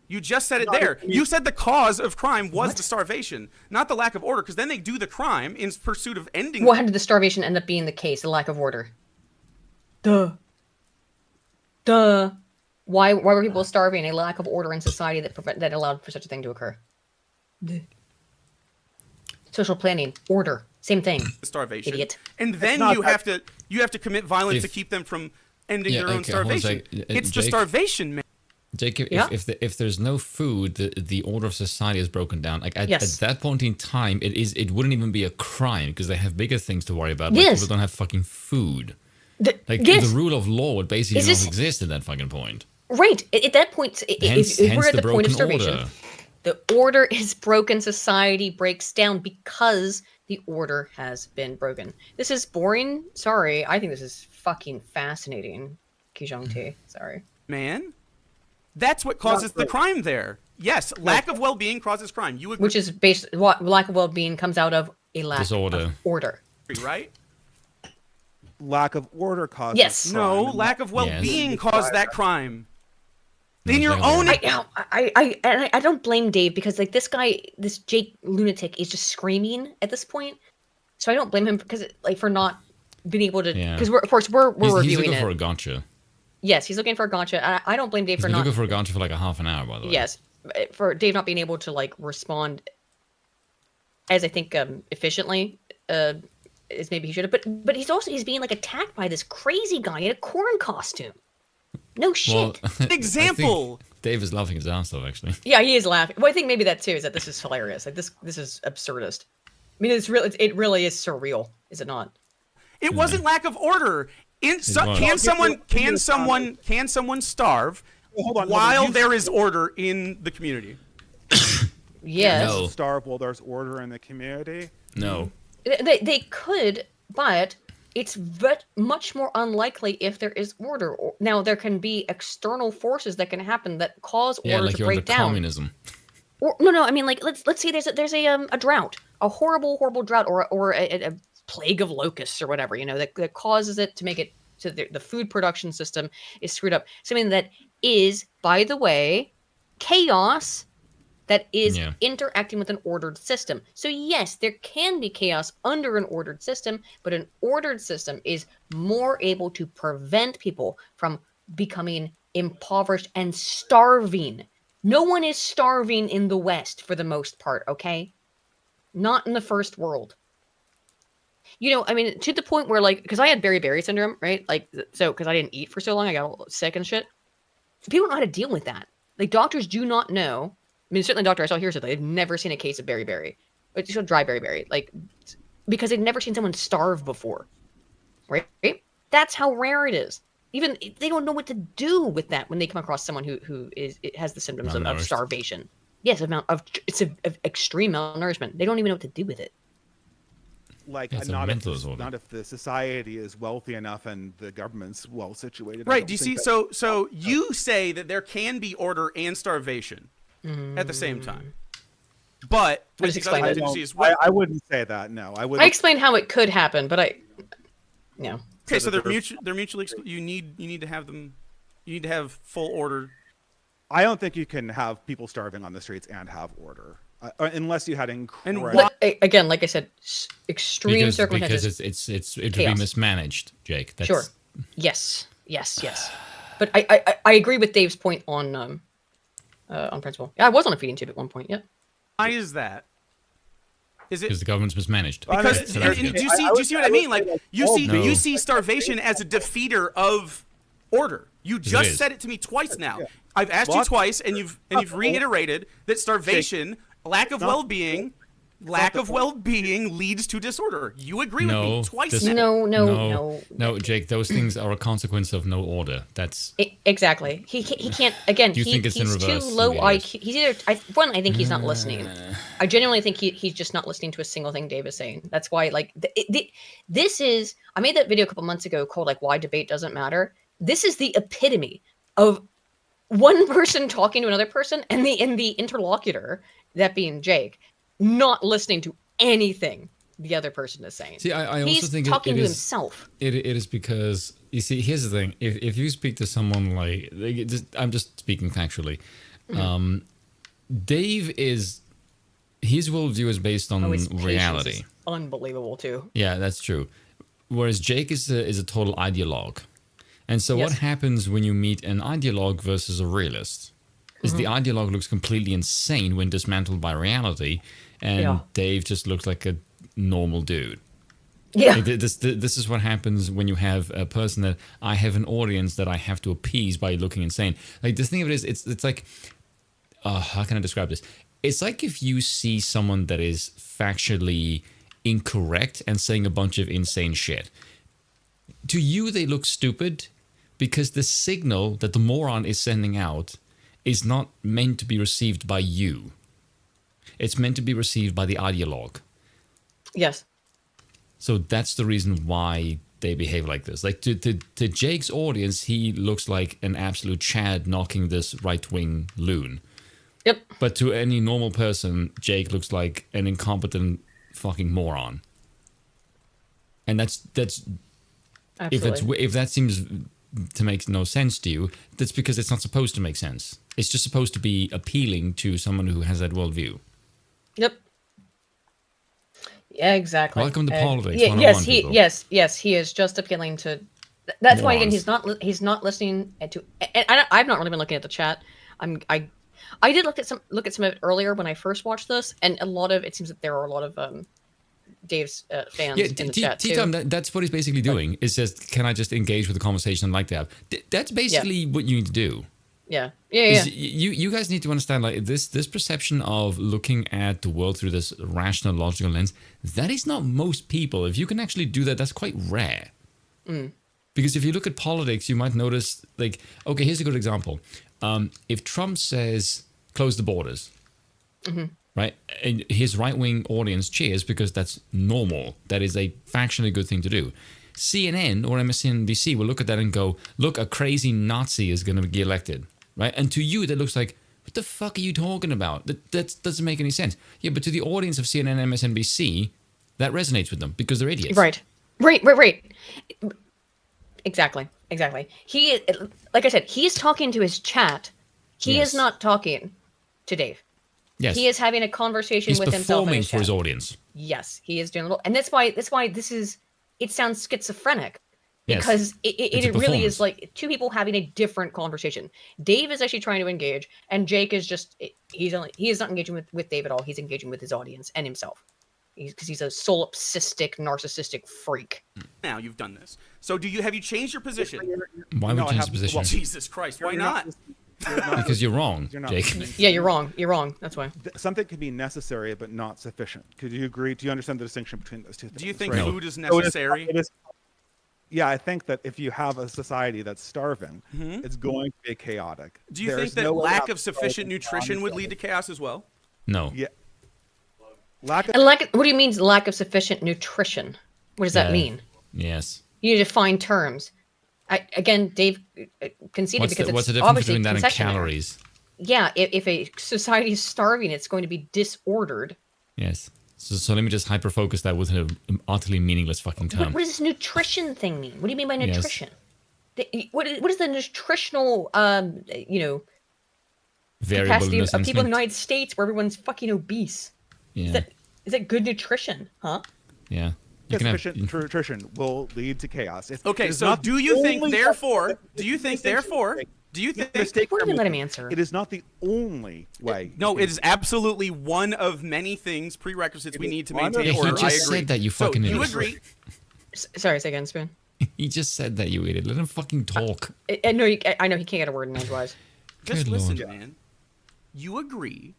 You just said it there. You said the cause of crime was the starvation, not the lack of order, because then they do the crime in pursuit of ending. What did the starvation end up being the case? The lack of order. Duh. Why were people starving? A lack of order in society that allowed for such a thing to occur. Duh. Social planning, order, same thing. Starvation, idiot. And then you have to commit violence to keep them from ending their own starvation. It's Jake, the starvation, man. Jake, if there's no food, the order of society is broken down. Like at that point in time, it wouldn't even be a crime because they have bigger things to worry about. Like people don't have fucking food. The rule of law would basically not exist at that fucking point. Right. At that point, if we're at the point of starvation, the order is broken. Society breaks down because the order has been broken. This is boring. Sorry. I think this is fucking fascinating. Kijong T. Sorry. Man. That's what causes the crime there. Yes, lack of well-being causes crime. You agree? Which is based lack of well-being comes out of a lack of order. Right? Lack of order causes crime. No, lack of well-being caused that crime. In your own I don't blame Dave because like this guy, this Jake lunatic is just screaming at this point. So I don't blame him because for not being able to because we're reviewing he's looking it. for a gotcha. Yes, he's looking for a gotcha. I don't blame Dave for not looking for a gotcha for like a half an hour, by the way. Yes, for Dave not being able to like respond as I think efficiently as maybe he should have. But he's being like attacked by this crazy guy in a corn costume. No shit. Well, example. Dave is laughing his ass off, actually. Yeah, he is laughing. Well, I think maybe that too is that this is hilarious. Like this is absurdist. I mean, it really is surreal, is it not? It wasn't lack of order. Can someone starve while there is order in the community? Yes. No. Starve while there's order in the community? No. They could, but it's much more unlikely if there is order. Now, there can be external forces that can happen that cause order to break down. Communism. Or, no. I mean, like let's say there's a drought, a horrible drought, or a plague of locusts or whatever, that causes it to make it so the food production system is screwed up. Something that is, by the way, chaos that is interacting with an ordered system. So yes, there can be chaos under an ordered system, but an ordered system is more able to prevent people from becoming impoverished and starving. No one is starving in the West for the most part, okay? Not in the first world. I mean, to the point where, like, because I had beriberi syndrome, right? Like, so, because I didn't eat for so long, I got sick and shit. People don't know how to deal with that. Like, doctors do not know. I mean, certainly the doctor I saw here said they've never seen a case of beriberi. It's just dry beriberi. Like, because they've never seen someone starve before, right? That's how rare it is. Even they don't know what to do with that when they come across someone who has the symptoms of starvation. Yes, it's extreme malnourishment. They don't even know what to do with it. Like not if the society is wealthy enough and the government's well situated. Right. Do you see? So you say that there can be order and starvation at the same time, but I just explained it. I wouldn't say that. No, I wouldn't. I explained how it could happen, but no. Okay, so they're mutually. You need to have them. You need to have full order. I don't think you can have people starving on the streets and have order. Unless you had incredible. Again, like I said, extreme circumstances. Because it would be mismanaged, Jake. Sure. Yes. But I agree with Dave's point on principle. Yeah, I was on a feeding tube at one point. Yeah. Why is that? Is it because the government's mismanaged? Because do you see what I mean? Like you see starvation as a defeater of order. You just said it to me twice now. Yeah. I've asked you twice, and you've reiterated that starvation. Lack of well-being leads to disorder. You agree with me twice now. No, Jake. Those things are a consequence of no order. That's exactly. He can't. Again, he's too low IQ. He's either. I think he's not listening. I genuinely think he's just not listening to a single thing Dave is saying. That's why, like, this is. I made that video a couple months ago called "Why Debate Doesn't Matter." This is the epitome of one person talking to another person and the interlocutor, that being Jake, not listening to anything the other person is saying. See, I also he's think talking to himself. It is because, you see, here's the thing. If you speak to someone like I'm just speaking factually. Mm-hmm. Dave his worldview is based on reality. Is unbelievable too. Yeah, that's true. Whereas Jake is a total ideologue. And so what happens when you meet an ideologue versus a realist is the ideologue looks completely insane when dismantled by reality, and Dave just looks like a normal dude. Yeah. Like this is what happens when you have a person that I have an audience that I have to appease by looking insane. Like, the thing of it is, it's like, how can I describe this? It's like if you see someone that is factually incorrect and saying a bunch of insane shit. To you, they look stupid because the signal that the moron is sending out is not meant to be received by you. It's meant to be received by the ideologue. Yes. So that's the reason why they behave like this. Like, to Jake's audience, he looks like an absolute Chad knocking this right-wing loon. Yep. But to any normal person, Jake looks like an incompetent fucking moron. And that's absolutely. If that seems to make no sense to you, that's because it's not supposed to make sense. It's just supposed to be appealing to someone who has that worldview. Yep. Yeah, exactly. Welcome to politics. Yes, he is just appealing to. That's why, again, he's not listening to. And I've not really been looking at the chat. I did look at some of it earlier when I first watched this, and a lot of it seems that there are a lot of Dave's fans in the chat too. That's what he's basically doing. Is just, can I just engage with the conversation I'd like to have? That's basically what you need to do. Yeah. You guys need to understand, like, this perception of looking at the world through this rational, logical lens. That is not most people. If you can actually do that, that's quite rare. Because if you look at politics, you might notice, like, okay, here's a good example. If Trump says close the borders, right, and his right-wing audience cheers because that's normal. That is a factually good thing to do. CNN or MSNBC will look at that and go, look, a crazy Nazi is going to get elected, right? And to you, that looks like, what the fuck are you talking about? That doesn't make any sense. Yeah, but to the audience of CNN and MSNBC, that resonates with them because they're idiots. Right. Exactly. He, like I said, he's talking to his chat. He is not talking to Dave. Yes. He is having a conversation with himself. He's performing for his audience. Yes, he is doing a little, and that's why this is. It sounds schizophrenic because it really is like two people having a different conversation. Dave is actually trying to engage, and Jake is just he is not engaging with Dave at all. He's engaging with his audience and himself because he's a solipsistic, narcissistic freak. Now you've done this. So have you changed your position? Why would you change the position? Well, Jesus Christ, why not? Because you're wrong, Jake. Yeah, you're wrong. You're wrong. That's why. Something can be necessary but not sufficient. Could you agree? Do you understand the distinction between those two things? Do you think No. food is necessary? Yeah, I think that if you have a society that's starving, it's going to be chaotic. Do you think that lack of sufficient nutrition would lead to chaos as well? No. Yeah. What do you mean lack of sufficient nutrition? What does that mean? Yes. You need to find terms. Again, Dave conceded because what's the it's difference obviously between that and concessionary. calories? Yeah, if a society is starving, it's going to be disordered. Yes. So let me just hyper-focus that with an utterly meaningless fucking term. What does this nutrition thing mean? What do you mean by nutrition? What is the nutritional, capacity Variableness of people in the instinct. United States where everyone's fucking obese? Yeah. Is that good nutrition? Huh? Yeah. You can Sufficient nutrition will lead to chaos. Okay, so do you think therefore? Do you think? We're gonna let him answer. It is not the only way. No, it is absolutely one of many things, prerequisites we need to maintain Yeah, order. he just said that, you fucking so idiot. you agree? Sorry, say again, Spoon. He just said that, you idiot. Let him fucking talk. I know he can't get a word in edgewise. Just Good listen, Lord. man. You agree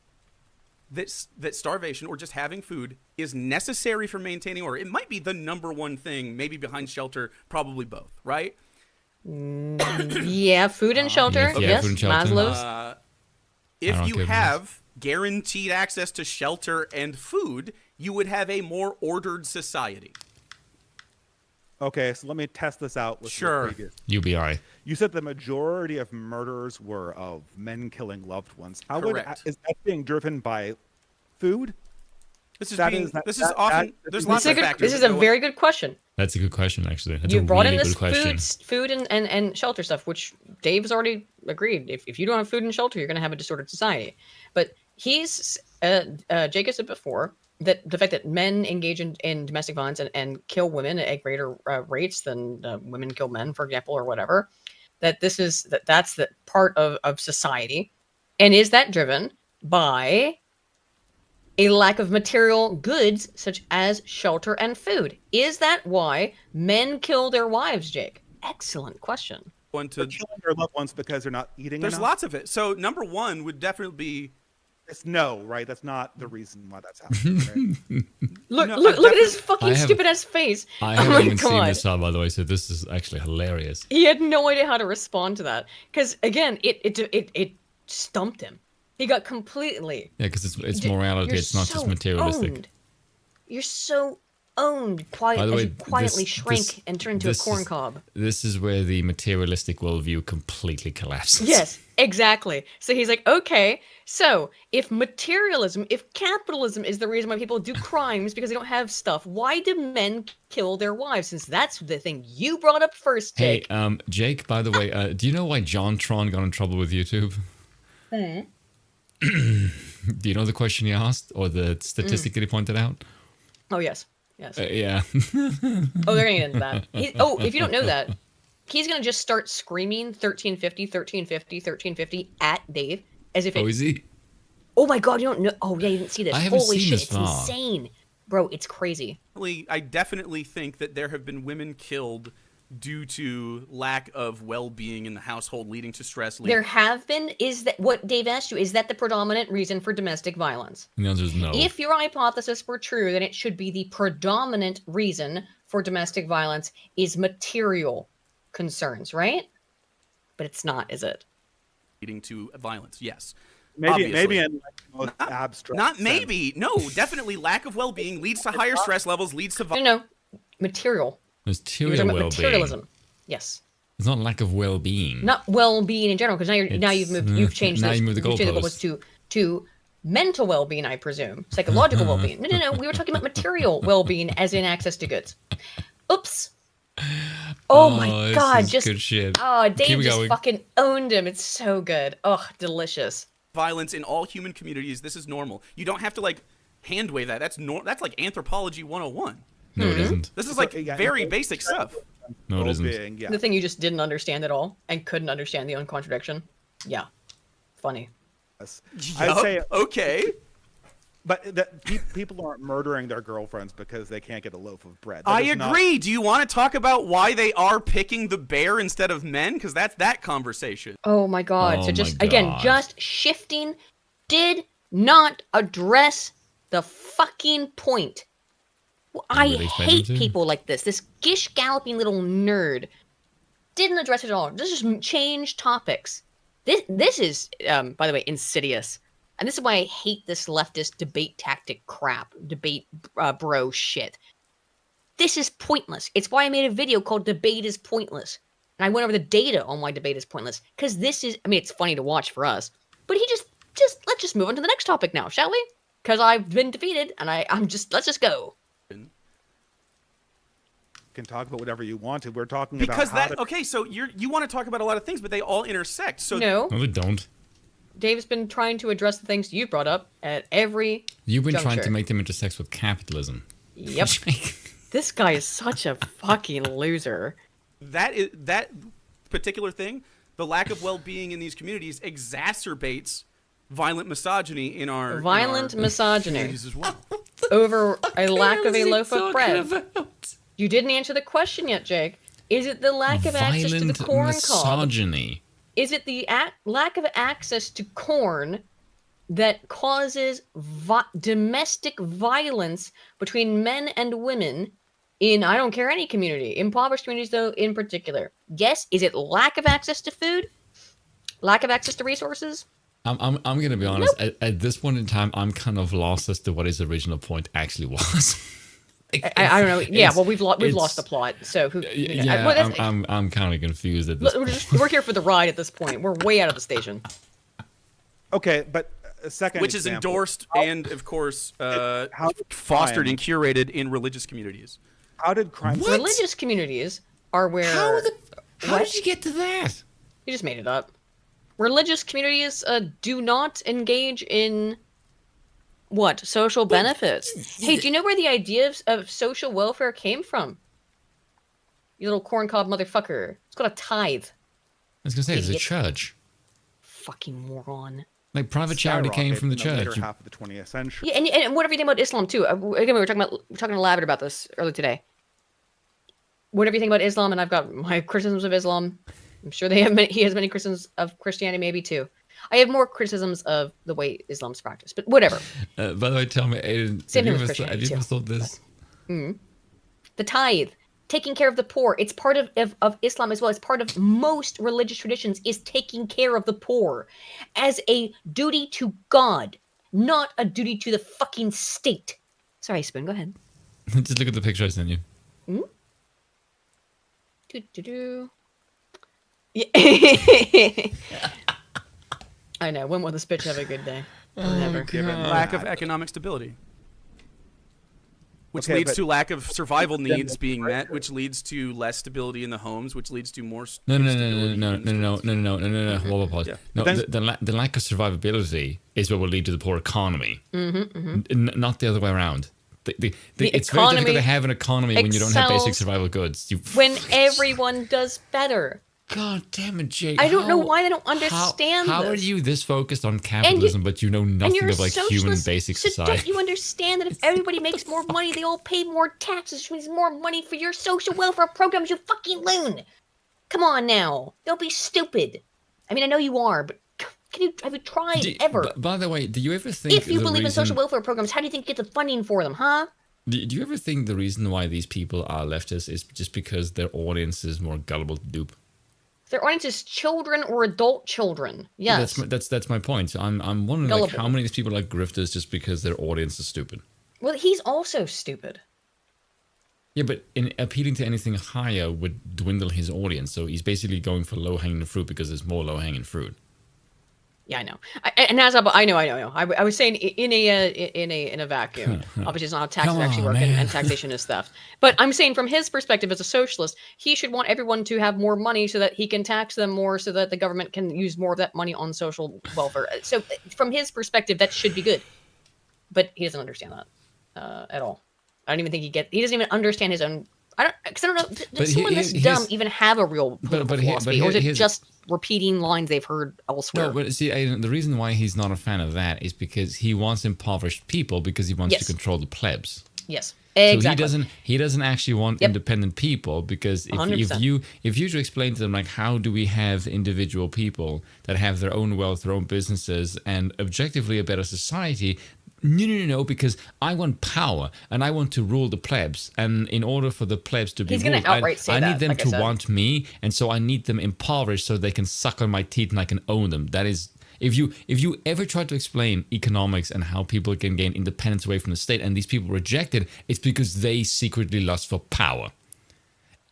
that starvation or just having food is necessary for maintaining order. It might be the number one thing, maybe behind shelter, probably both, right? Yeah, food and shelter. Yeah, Yes, food and shelter. Maslow's. If you have guaranteed access to shelter and food, you would have a more ordered society. Okay, so let me test this out with the previous. UBI. You said the majority of murders were of men killing loved ones. Is that being driven by food? This is often. There's lots of factors. This is a very good question. That's a good question, actually. That's You a brought really in this good question. food and shelter stuff, which Dave has already agreed. If you don't have food and shelter, you're going to have a disordered society. But Jake has said before that the fact that men engage in domestic violence and kill women at greater rates than women kill men, for example, or whatever, that's the part of society. And is that driven by a lack of material goods such as shelter and food? Is that why men kill their wives, Jake? Excellent question. They're killing their loved ones because they're not eating There's enough? lots of it. So number one would definitely be... It's no, right? That's not the reason why that's happening. Right? Look at his fucking stupid ass face. I haven't Oh my even seen God. this, by the way, so this is actually hilarious. He had no idea how to respond to that because again, it stumped him. He got completely. Yeah, because it's morality. It's not just materialistic. Owned. You're so owned. By the As way, you quietly shrink and turn into a corn cob. This is where the materialistic worldview completely collapses. Yes, exactly. So he's like, okay, so if capitalism is the reason why people do crimes because they don't have stuff, why do men kill their wives? Since that's the thing you brought up first, Jake. Hey, Jake, by the way, do you know why John Tron got in trouble with YouTube? Do you know the question he asked or the statistic that he pointed out? Oh, yes. Yes. Yeah. Oh, they're going to get into that. If you don't know that, he's going to just start screaming 1350, 1350, 1350 at Dave as if is he? Oh my God, you don't know. Oh, yeah, you didn't see this. I haven't Holy seen shit, this it's far. insane. Bro, it's crazy. I definitely think that there have been women killed due to lack of well-being in the household, leading to stress. There have been. Is that what Dave asked you? Is that the predominant reason for domestic violence? The answer is no. If your hypothesis were true, then it should be the predominant reason for domestic violence is material concerns, right? But it's not, is it? Leading to violence, yes. Maybe Obviously. in most abstract. Not sense. maybe. No, definitely lack of well-being leads to higher stress levels, leads to No, material. Material well-being. Materialism. Yes. It's not lack of well-being. Not well-being in general, because now you've changed now this. you moved the goalpost. To mental well-being, I presume. Psychological well-being. No. We were talking about material well-being, as in access to goods. Oops. Oh my God! This is good shit. Oh, Dave Keep just going. fucking owned him. It's so good. Oh, delicious. violence in all human communities. This is normal. You don't have to like hand wave that. That's like anthropology 101. No, it isn't. This is like very basic stuff. No, it isn't. Yeah. The thing you just didn't understand at all and couldn't understand the own contradiction. Yeah. Funny. Yes. Yup, I'd say okay. But people aren't murdering their girlfriends because they can't get a loaf of bread. I agree. Do you want to talk about why they are picking the bear instead of men? Because that's that conversation. Oh my god. So just again, just shifting did not address the fucking point. I hate people like this. This gish galloping little nerd didn't address it at all. Just change topics. This is, by the way, insidious. And this is why I hate this leftist debate tactic crap, debate bro shit. This is pointless. It's why I made a video called Debate is Pointless. And I went over the data on why debate is pointless. Because this is, I mean, it's funny to watch for us. But he let's just move on to the next topic now, shall we? Because I've been defeated, and let's just go. You can talk about whatever you want to. We're talking because about that, okay, so you want to talk about a lot of things, but they all intersect. So no, they don't. Dave's been trying to address the things you brought up at every You've been juncture. trying to make them intersect with capitalism. Yep. This guy is such a fucking loser. That particular thing, the lack of well-being in these communities exacerbates violent misogyny in our misogyny communities as well. Over a lack of a loaf of bread. You didn't answer the question yet, Jake. Is it the lack of access to the corn misogyny. cob? Is it the lack of access to corn that causes domestic violence between men and women in, I don't care, any community, impoverished communities though in particular? Yes. Is it lack of access to food? Lack of access to resources? I'm going to be honest. Nope. At this point in time, I'm kind of lost as to what his original point actually was. I don't know. Yeah, well, we've lost the plot. So who? I'm kind of confused at this. We're here for the ride at this point. We're way out of the station. Okay, but a second. Which is endorsed and, of course, fostered and curated in religious communities. How did crime? What? Religious communities are where. How did you get to that? You just made it up. Religious communities do not engage in. What? Social benefits. Hey, do you know where the idea of social welfare came from? You little corncob motherfucker. It's called a tithe. I was going to say, it's a church. Fucking moron. Like, private charity came from the church. Later half of the 20th century. Yeah, and whatever you think about Islam, too. Again, we were talking to Lavit about this earlier today. Whatever you think about Islam, and I've got my criticisms of Islam. I'm sure he has many criticisms of Christianity, maybe, too. I have more criticisms of the way Islam's practiced, but whatever. By the way, tell me, Aiden, have you ever thought this? The tithe, taking care of the poor, it's part of Islam as well. It's part of most religious traditions is taking care of the poor as a duty to God, not a duty to the fucking state. Sorry, Spoon, go ahead. Just look at the picture I sent you. I know. When will this bitch have a good day? Never. Given lack of economic stability. Which leads to lack of survival needs being met, which leads to less stability in the homes, which leads to more No. Hold on, pause. No, the lack of survivability is what will lead to the poor economy. Not the other way around. It's very difficult to have an economy when you don't have basic survival goods. When everyone does better. God damn it, Jake. I don't know why they don't understand How are you this focused on capitalism, but you know nothing of, like, human basic society? Don't you understand that if everybody makes more money, they all pay more taxes, which means more money for your social welfare programs, you fucking loon? Come on now. Don't be stupid. I mean, I know you are, but have you tried ever? By the way, do you ever think if you believe in social welfare programs, how do you think you get the funding for them, huh? Do you ever think the reason why these people are leftists is just because their audience is more gullible to dupe? Their audience is children or adult children. Yes. That's my point. So I'm wondering, like, how many of these people are grifters just because their audience is stupid? Well, he's also stupid. Yeah, but in appealing to anything higher would dwindle his audience. So he's basically going for low-hanging fruit because there's more low-hanging fruit. Yeah, I know. I know. I was saying in a vacuum. Obviously, it's not how taxes actually work, and taxation is theft. But I'm saying from his perspective as a socialist, he should want everyone to have more money so that he can tax them more, so that the government can use more of that money on social welfare. So from his perspective, that should be good. But he doesn't understand that at all. I don't even think he doesn't even understand his own Because I don't know. Does someone this dumb even have a real political philosophy, or is it just repeating lines they've heard elsewhere? No, but see, the reason why he's not a fan of that is because he wants impoverished people because he wants to control the plebs. Yes, exactly. So he doesn't actually want independent people, because if you to explain to them, like, how do we have individual people that have their own wealth, their own businesses, and objectively a better society? No, because I want power and I want to rule the plebs, and in order for the plebs to be ruled, I need them to want me, and so I need them impoverished so they can suck on my teeth and I can own them. That is, if you ever try to explain economics and how people can gain independence away from the state, and these people reject it, it's because they secretly lust for power.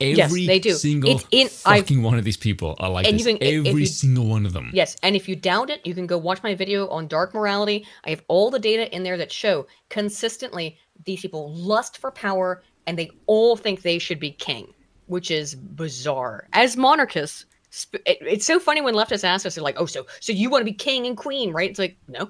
Every they do. Single fucking one of these people are like this. Every single one of them. Yes, and if you doubt it, you can go watch my video on dark morality. I have all the data in there that show consistently these people lust for power, and they all think they should be king, which is bizarre. As monarchists, it's so funny when leftists ask us, they're like, "Oh, so you want to be king and queen, right?" It's like, no.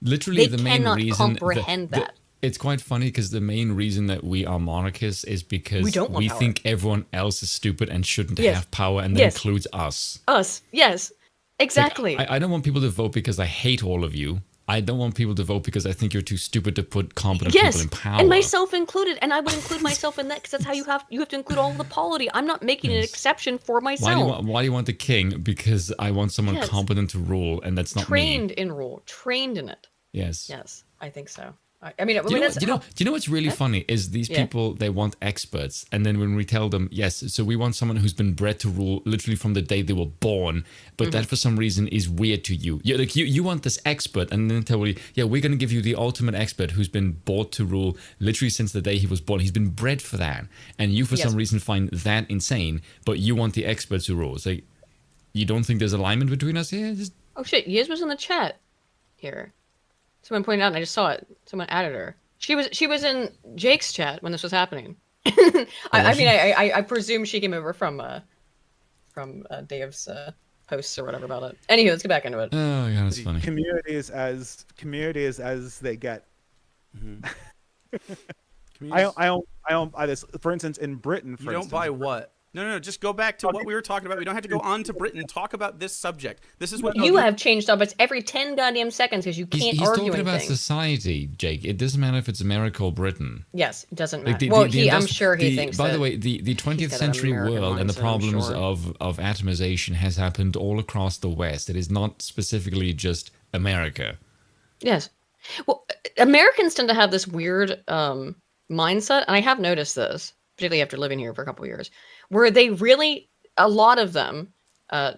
Literally, the main reason they cannot comprehend that. It's quite funny because the main reason that we are monarchists is because we think everyone else is stupid and shouldn't have power, and that includes us. Us, yes, exactly. Like, I don't want people to vote because I hate all of you. I don't want people to vote because I think you're too stupid to put competent people in power. And myself included, and I would include myself in that, because that's how you have to include all of the polity. I'm not making an exception for myself. Why do you want the king? Because I want someone competent to rule, and that's not trained in rule, trained in it. Yes. Yes, I think so. I mean, do you know what's really funny is these people, they want experts, and then when we tell them, yes, so we want someone who's been bred to rule literally from the day they were born, but that for some reason is weird to you. You want this expert, and then tell me, yeah, we're going to give you the ultimate expert who's been brought to rule literally since the day he was born. He's been bred for that, and you for some reason find that insane, but you want the expert to rule. It's like, you don't think there's alignment between us here? Oh shit, Yiz was in the chat here. Someone pointed out, and I just saw it. Someone added her. She was in Jake's chat when this was happening. I presume she came over from Dave's posts or whatever about it. Anywho, let's get back into it. Oh yeah, that's funny. Communities as they get. Mm-hmm. I don't buy this. For instance, in Britain, you don't buy what? No. Just go back to what we were talking about. We don't have to go on to Britain. Talk about this subject. This is what you have changed topics every 10 goddamn seconds because you can't he's argue talking anything. about society, Jake. It doesn't matter if it's America or Britain. Yes, it doesn't matter. I'm sure he thinks. By the way, the 20th century world and the problems of atomization has happened all across the West. It is not specifically just America. Yes. Well, Americans tend to have this weird mindset, and I have noticed this, particularly after living here for a couple of years, where they really, a lot of them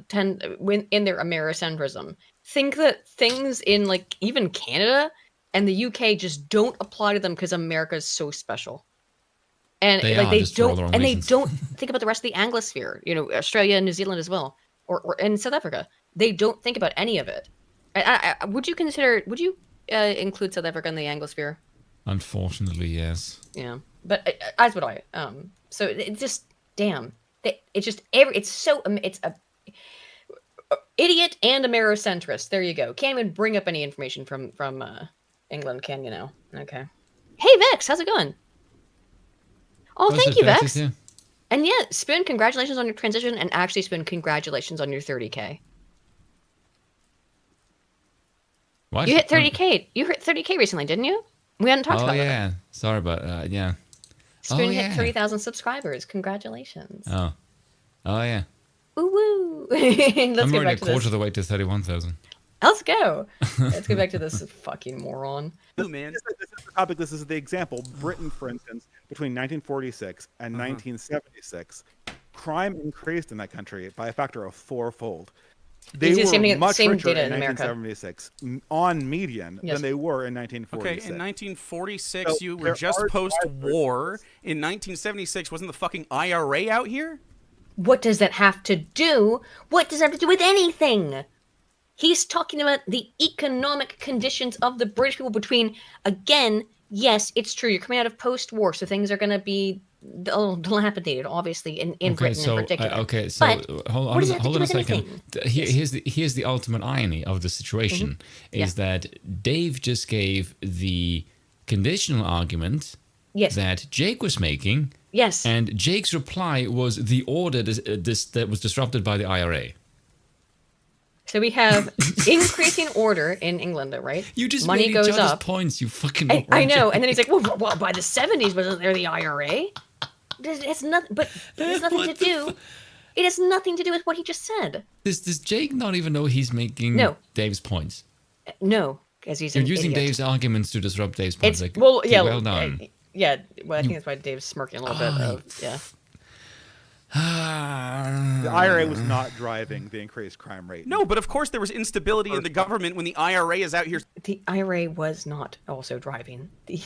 tend, in their Americentrism, think that things in like even Canada and the UK just don't apply to them because America is so special. And they don't think about the rest of the Anglosphere, Australia and New Zealand as well, or in South Africa. They don't think about any of it. Would you include South Africa in the Anglosphere? Unfortunately, yes. Yeah, but as would I. So it's just damn. It's just it's a idiot and Americentrist. There you go. Can't even bring up any information from England, can you now? Okay. Hey Vex, how's it going? Oh, thank you, Vex. Yeah. And yeah, Spoon, congratulations on your transition, and actually, Spoon, congratulations on your 30K. What? You hit 30K. You hit 30K recently, didn't you? We hadn't talked about it. Oh yeah, sorry about yeah. Spoon hit 30,000 subscribers. Congratulations. Oh yeah. Woo woo. I'm already a quarter of the way to 31,000. Let's go. Let's go back to this fucking moron. Man. This is the topic. This is the example. Britain, for instance, between 1946 and 1976, crime increased in that country by a factor of 4-fold. They were much richer in 1976 on median than they were in 1946. Okay, in 1946, you were just post-war. In 1976, wasn't the fucking IRA out here? What does that have to do? What does that have to do with anything? He's talking about the economic conditions of the British people between, again, yes, it's true. You're coming out of post-war, so things are going to be dilapidated, obviously, in Britain in particular. Hold on a second. Here's the ultimate irony of the situation, is that Dave just gave the conditional argument Yes. that Jake was making. Yes. And Jake's reply was the order that was disrupted by the IRA. So we have increasing order in England, right? You just money made goes each other's up. points, you fucking I know. And then he's like, well, by the 70s, wasn't there the IRA? It's nothing, but it has nothing to do. It has nothing to do with what he just said. Does Jake not even know he's making Dave's points? No, because he's You're using idiot. Dave's arguments to disrupt Dave's points. It's, well, yeah. Well done. Yeah, well, I think that's why Dave's smirking a little bit. Yeah. The IRA was not driving the increased crime rate. No, but of course there was instability in the government when the IRA is out here. The IRA was not also driving the.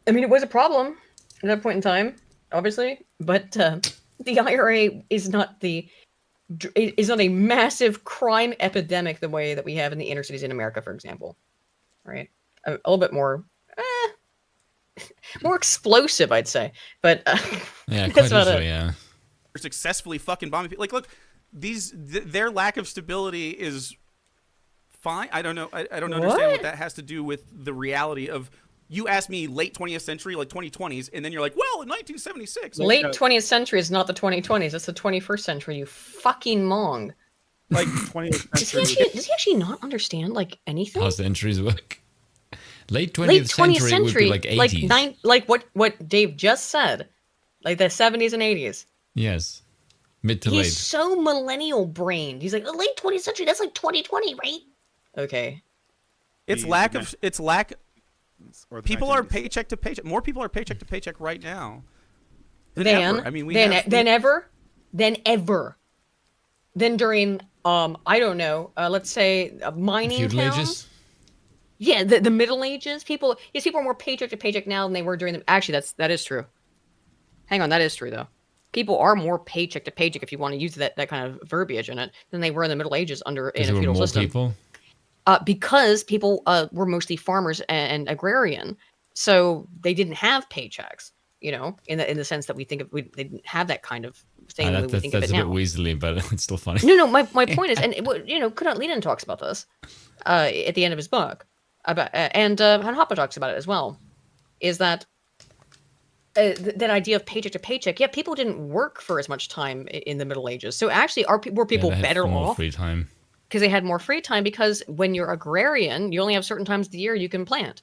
I mean, it was a problem at that point in time, obviously, but the IRA is not a massive crime epidemic the way that we have in the inner cities in America, for example, right? A little bit more. More explosive, I'd say, but yeah, that's about it. Yeah. They're successfully fucking bombing people. Like, look, their lack of stability is fine. I don't know. I don't understand what that has to do with the reality of. You asked me late 20th century, like 2020s, and then you're like, well, in 1976. Late 20th century is not the 2020s. That's the 21st century. You fucking mong. Like 20th century. Does he actually not understand like anything? How's the entries work? Late 20th century would be like 80s. Like what Dave just said. Like the 70s and 80s. Yes. Mid to late. He's so millennial brained. He's like, the late 20th century, that's like 2020, right? Okay. People are paycheck to paycheck. More people are paycheck to paycheck right now than ever. I mean, than ever. Than during, I don't know, let's say mining Feudal towns. Ages? Yeah, the Middle Ages. People are more paycheck to paycheck now than they were during the. Actually, that is true. Hang on, that is true though. People are more paycheck to paycheck if you want to use that kind of verbiage in it than they were in the Middle Ages in a feudal system. People? Because people were mostly farmers and agrarian, so they didn't have paychecks. You know, in the sense that we think they didn't have that kind of thing. We think of it now. That's a bit weaselly, but it's still funny. No. My point is, and Lenin talks about this at the end of his book. And Hopper talks about it as well, is that that idea of paycheck to paycheck. Yeah, people didn't work for as much time in the Middle Ages. So actually, were people better off? Free time. Because they had more free time. Because when you're agrarian, you only have certain times of the year you can plant.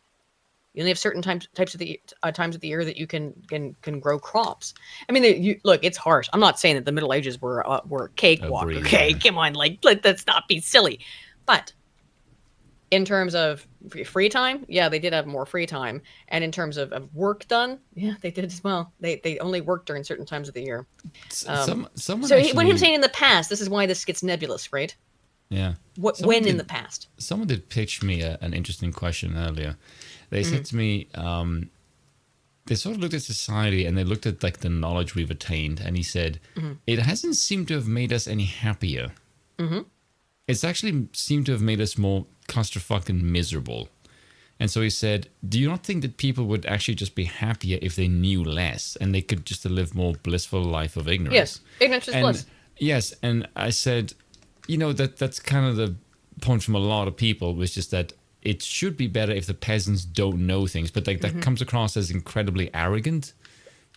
You only have certain times of the year that you can grow crops. I mean, look, it's harsh. I'm not saying that the Middle Ages were cakewalk. Okay, come on, let's not be silly. But in terms of free time, yeah, they did have more free time. And in terms of work done, yeah, they did as well. They only worked during certain times of the year. When him saying in the past, this is why this gets nebulous, right? Yeah. When in the past? Someone did pitch me an interesting question earlier. They said to me, they sort of looked at society and they looked at like the knowledge we've attained. And he said, it hasn't seemed to have made us any happier. Mm-hmm. It's actually seemed to have made us more clusterfucking miserable. And so he said, do you not think that people would actually just be happier if they knew less and they could just live more blissful life of ignorance? Yes, ignorance is bliss. Yes, and I said, that's kind of the point from a lot of people, was just that it should be better if the peasants don't know things, but that comes across as incredibly arrogant.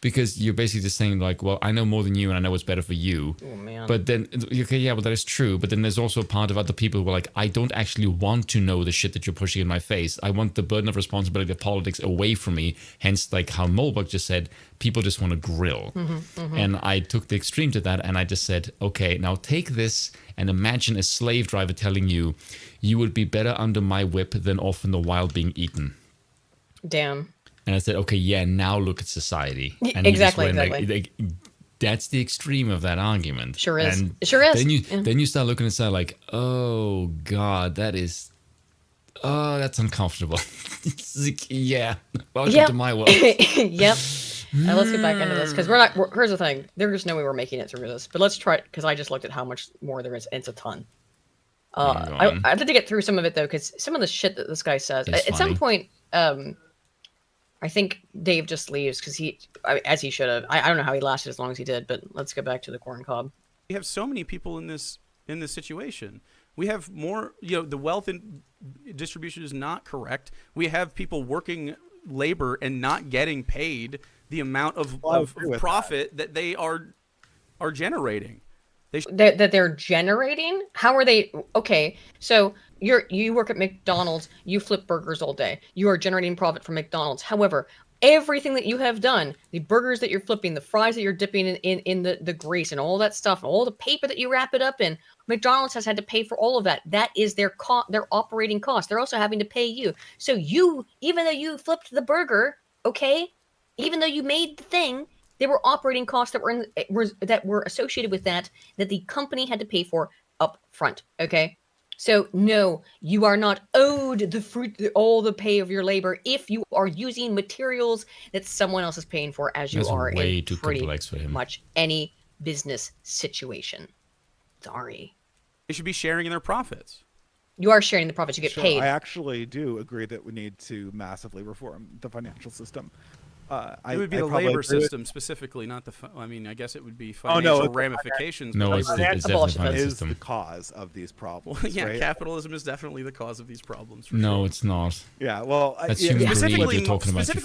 Because you're basically just saying like, well, I know more than you and I know what's better for you. Oh, man. But then, okay, yeah, well, that is true. But then there's also a part of other people who are like, I don't actually want to know the shit that you're pushing in my face. I want the burden of responsibility of politics away from me. Hence, like how Molbach just said, people just want to grill. And I took the extreme to that and I just said, okay, now take this and imagine a slave driver telling you, you would be better under my whip than off in the wild being eaten. Damn. And I said, okay, yeah, now look at society. And exactly. That's the extreme of that argument. Sure is. And it sure is. Then you start looking and say like, oh, God, that's uncomfortable. Yeah, welcome to my world. Yep. Let's get back into this, because here's the thing. There's no way we're making it through this. But let's try it, because I just looked at how much more there is. It's a ton. I have to get through some of it, though, because some of the shit that this guy says. At some point, I think Dave just leaves because as he should have. I don't know how he lasted as long as he did, but let's go back to the corn cob. We have so many people in this situation. We have more, the wealth and distribution is not correct. We have people working labor and not getting paid the amount of profit that they are generating. That they're generating? How are they? Okay, so you work at McDonald's, you flip burgers all day. You are generating profit from McDonald's. However, everything that you have done, the burgers that you're flipping, the fries that you're dipping in the grease and all that stuff, and all the paper that you wrap it up in, McDonald's has had to pay for all of that. That is their operating cost. They're also having to pay you. So you, even though you flipped the burger, okay, even though you made the thing, there were operating costs that were associated with that the company had to pay for up front. Okay, so no, you are not owed all the pay of your labor if you are using materials that someone else is paying for, as you are way in too pretty complex for him. much any business situation. Sorry, they should be sharing in their profits. You are sharing the profits. You get paid. I actually do agree that we need to massively reform the financial system. It would be the labor system specifically, not the. I mean, I guess it would be financial ramifications. No, it's definitely the cause of these problems. Well, yeah, right? capitalism is definitely the cause of these problems. No, it's not. Yeah, well, specifically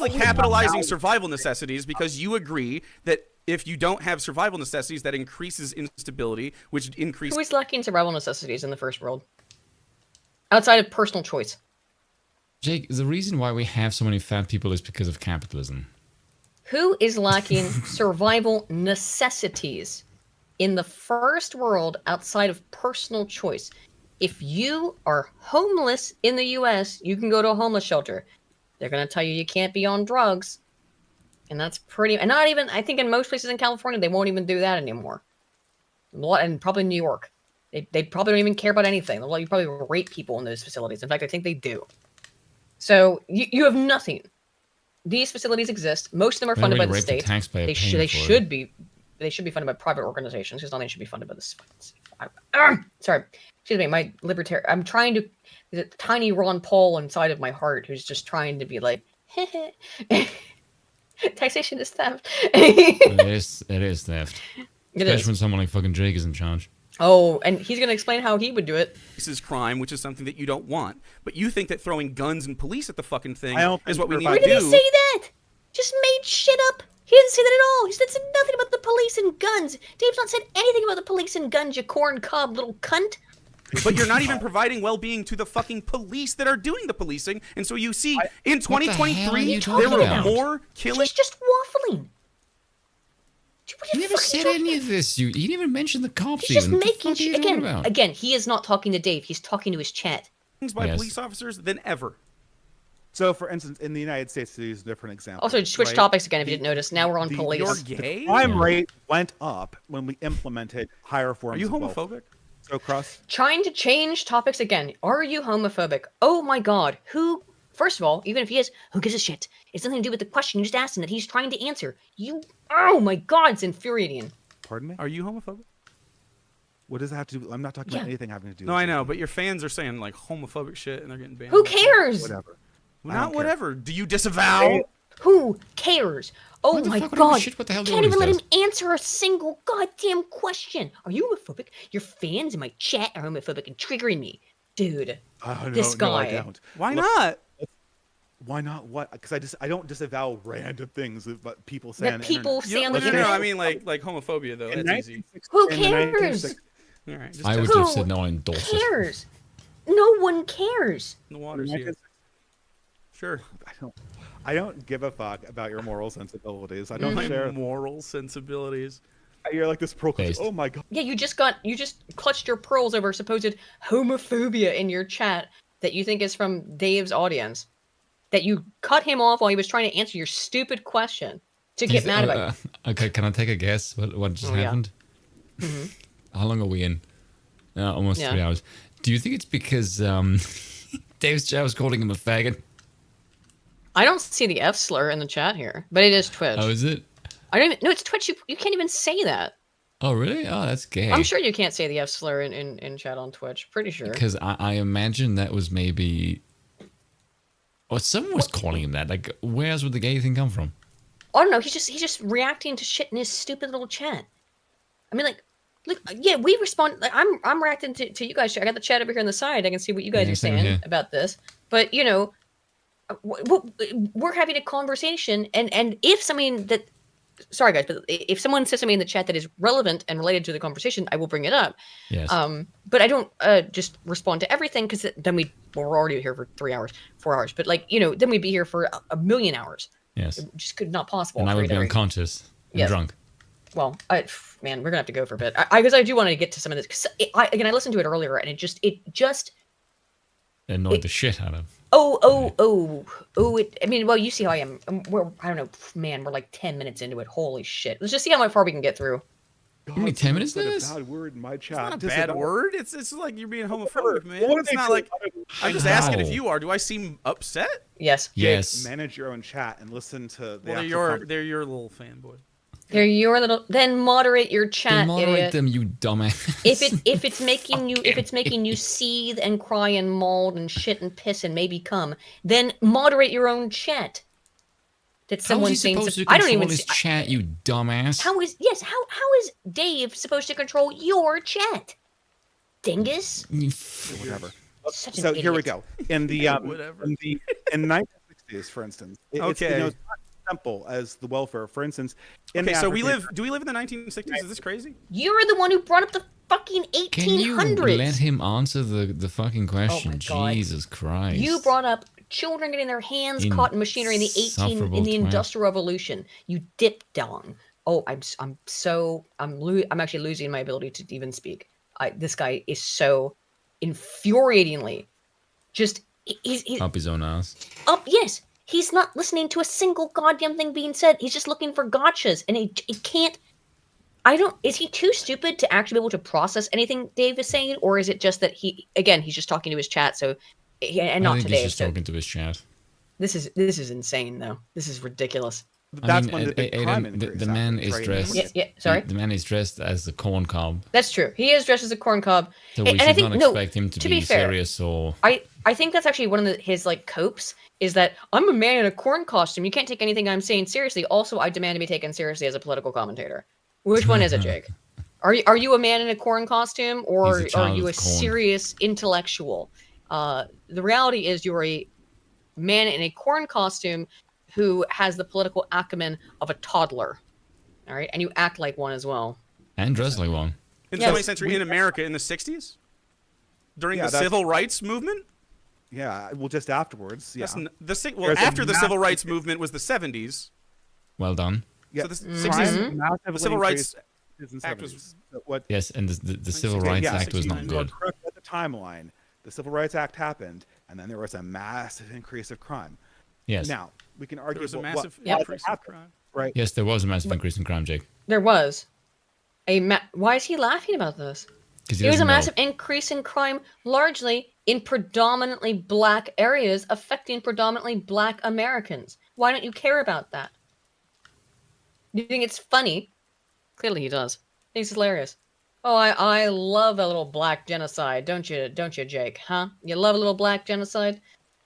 capitalizing survival necessities, because you agree that if you don't have survival necessities, that increases instability, which increases. Who is lacking survival necessities in the first world? Outside of personal choice. Jake, the reason why we have so many fat people is because of capitalism. Who is lacking survival necessities in the first world outside of personal choice? If you are homeless in the U.S., you can go to a homeless shelter. They're going to tell you can't be on drugs. And that's pretty... And not even... I think in most places in California, they won't even do that anymore. And probably New York. They probably don't even care about anything. They'll let you probably rape people in those facilities. In fact, I think they do. So you have nothing. These facilities exist. Most of them are funded by the state. They should be funded by private organizations, because nothing should be funded by the sorry, excuse me, my libertarian. I'm trying to. There's a tiny Ron Paul inside of my heart who's just trying to be like, taxation is theft. It is theft. Especially when someone like fucking Jake is in charge. Oh, and he's going to explain how he would do it. This is crime, which is something that you don't want. But you think that throwing guns and police at the fucking thing is what we need to do. Where did he say that? Just made shit up. He didn't say that at all. He said nothing about the police and guns. Dave's not said anything about the police and guns, you corn cob little cunt. But you're not even providing well-being to the fucking police that are doing the policing. And so you see, in 2023, there were more killings. He's just waffling. He never said any of this. He didn't even mention the cops. He's just making shit. Again, he is not talking to Dave. He's talking to his chat. By police officers than ever. So, for instance, in the United States, to use a different example. Also, switch topics again if you didn't notice. Now we're on police. You're gay? The crime rate went up when we implemented higher forms of Are you homophobic? So, Cross? Trying to change topics again. Are you homophobic? Oh my god. Who... First of all, even if he is, who gives a shit? It's nothing to do with the question you just asked him that he's trying to answer. Oh my god, it's infuriating. Pardon me? Are you homophobic? What does that have to do? I'm not talking about anything having to do with No, I know, but your fans are saying like homophobic shit and they're getting banned. Who cares? Whatever. Not whatever. Do you disavow? Who cares? Oh my god. What the hell Can't even let him answer a single goddamn question. Are you homophobic? Your fans in my chat are homophobic and triggering me. Dude. This guy. No, I don't. Why not? Why not? What? Because I don't disavow random things that people say on the people internet. say on the internet. No, I mean like homophobia though. That's easy. Who cares? All right. I would have said no. I endorse it. Who cares? No one cares. The water's here. Sure. I don't give a fuck about your moral sensibilities. I don't share moral sensibilities. You're like this pro. Oh my god. Yeah, you just clutched your pearls over supposed homophobia in your chat that you think is from Dave's audience. That you cut him off while he was trying to answer your stupid question to get mad about it. Okay, can I take a guess? What just happened? Yeah. Mm-hmm. How long are we in? Almost 3 hours. Do you think it's because Dave's chat was calling him a faggot? I don't see the F slur in the chat here, but it is Twitch. Oh, is it? I don't even. No, it's Twitch. You can't even say that. Oh, really? Oh, that's gay. I'm sure you can't say the F slur in chat on Twitch. Pretty sure. Because I imagine that was maybe... Or someone was calling him that. Like, where else would the gay thing come from? I don't know. He's just reacting to shit in his stupid little chat. I mean, like, look, yeah, we respond. Like, I'm reacting to you guys. I got the chat over here on the side. I can see what you guys are saying about this. But you know, we're having a conversation, and if something that, sorry guys, but if someone says something in the chat that is relevant and related to the conversation, I will bring it up. Yes. But I don't just respond to everything, because then we're already here for 3 hours, 4 hours. But like, then we'd be here for a million hours. Yes. It just could not possible. And I would be unconscious and drunk. Well, man, we're gonna have to go for a bit. Because I do want to get to some of this. Because I listened to it earlier, and it just annoyed the shit out of. I mean, well, you see how I am. I don't know, man. We're like 10 minutes into it. Holy shit! Let's just see how far we can get through. How many 10 minutes is a bad word in my chat. It's not a bad word. It's like you're being homophobic, man. It's not like I'm just asking if you are. Do I seem upset? Yes. Yes. Manage your own chat and listen to the. Well, they're your little fanboy. They're your little. Then moderate your chat. Then moderate idiot. them, you dumbass. If it's making you seethe and cry and maul and shit and piss and maybe come, then moderate your own chat. That someone saying. I don't even his chat, you dumbass. How is Dave supposed to control your chat? Dingus. Whatever. So here we go. In the in 1960s, for instance, it's not simple as the welfare. For instance, so do we live in the 1960s? Is this crazy? You're the one who brought up the fucking 1800s. Can you let him answer the fucking question? Oh my God. Jesus Christ! You brought up children getting their hands caught in machinery in the Industrial Revolution. You dip dong. Oh, I'm actually losing my ability to even speak. This guy is so infuriatingly he's up his own ass. Yes. He's not listening to a single goddamn thing being said. He's just looking for gotchas, and he can't. Is he too stupid to actually be able to process anything Dave is saying, or is it just that he's just talking to his chat? So, and not to Dave. He's just talking to his chat. This is insane, though. This is ridiculous. That's when the man is dressed. Sorry. The man is dressed as a corn cob. That's true. He is dressed as a corn cob. So we should not expect him to be serious or. I think that's actually one of his like copes. Is that I'm a man in a corn costume. You can't take anything I'm saying seriously. Also, I demand to be taken seriously as a political commentator. Which one is it, Jake? Are you a man in a corn costume, or are you a serious intellectual? The reality is you're a man in a corn costume who has the political acumen of a toddler. All right, and you act like one as well. And dress like one. In the 20th century, in America, in the 60s, during the civil rights movement. Yeah, well, just afterwards. Yeah. After the civil rights movement was the 70s. Well done. Yeah. So the 60s, the civil rights act was what? Yes, and the Civil Rights Act was not good. At the timeline, the Civil Rights Act happened, and then there was a massive increase of crime. Yes. Now we can argue. There was a massive increase of crime. Right. Yes, there was a massive increase in crime, Jake. There was. Why is he laughing about this? There was a massive increase in crime, largely in predominantly black areas, affecting predominantly black Americans. Why don't you care about that? Do you think it's funny? Clearly he does. He's hilarious. Oh, I love a little black genocide, don't you, Jake? Huh? You love a little black genocide?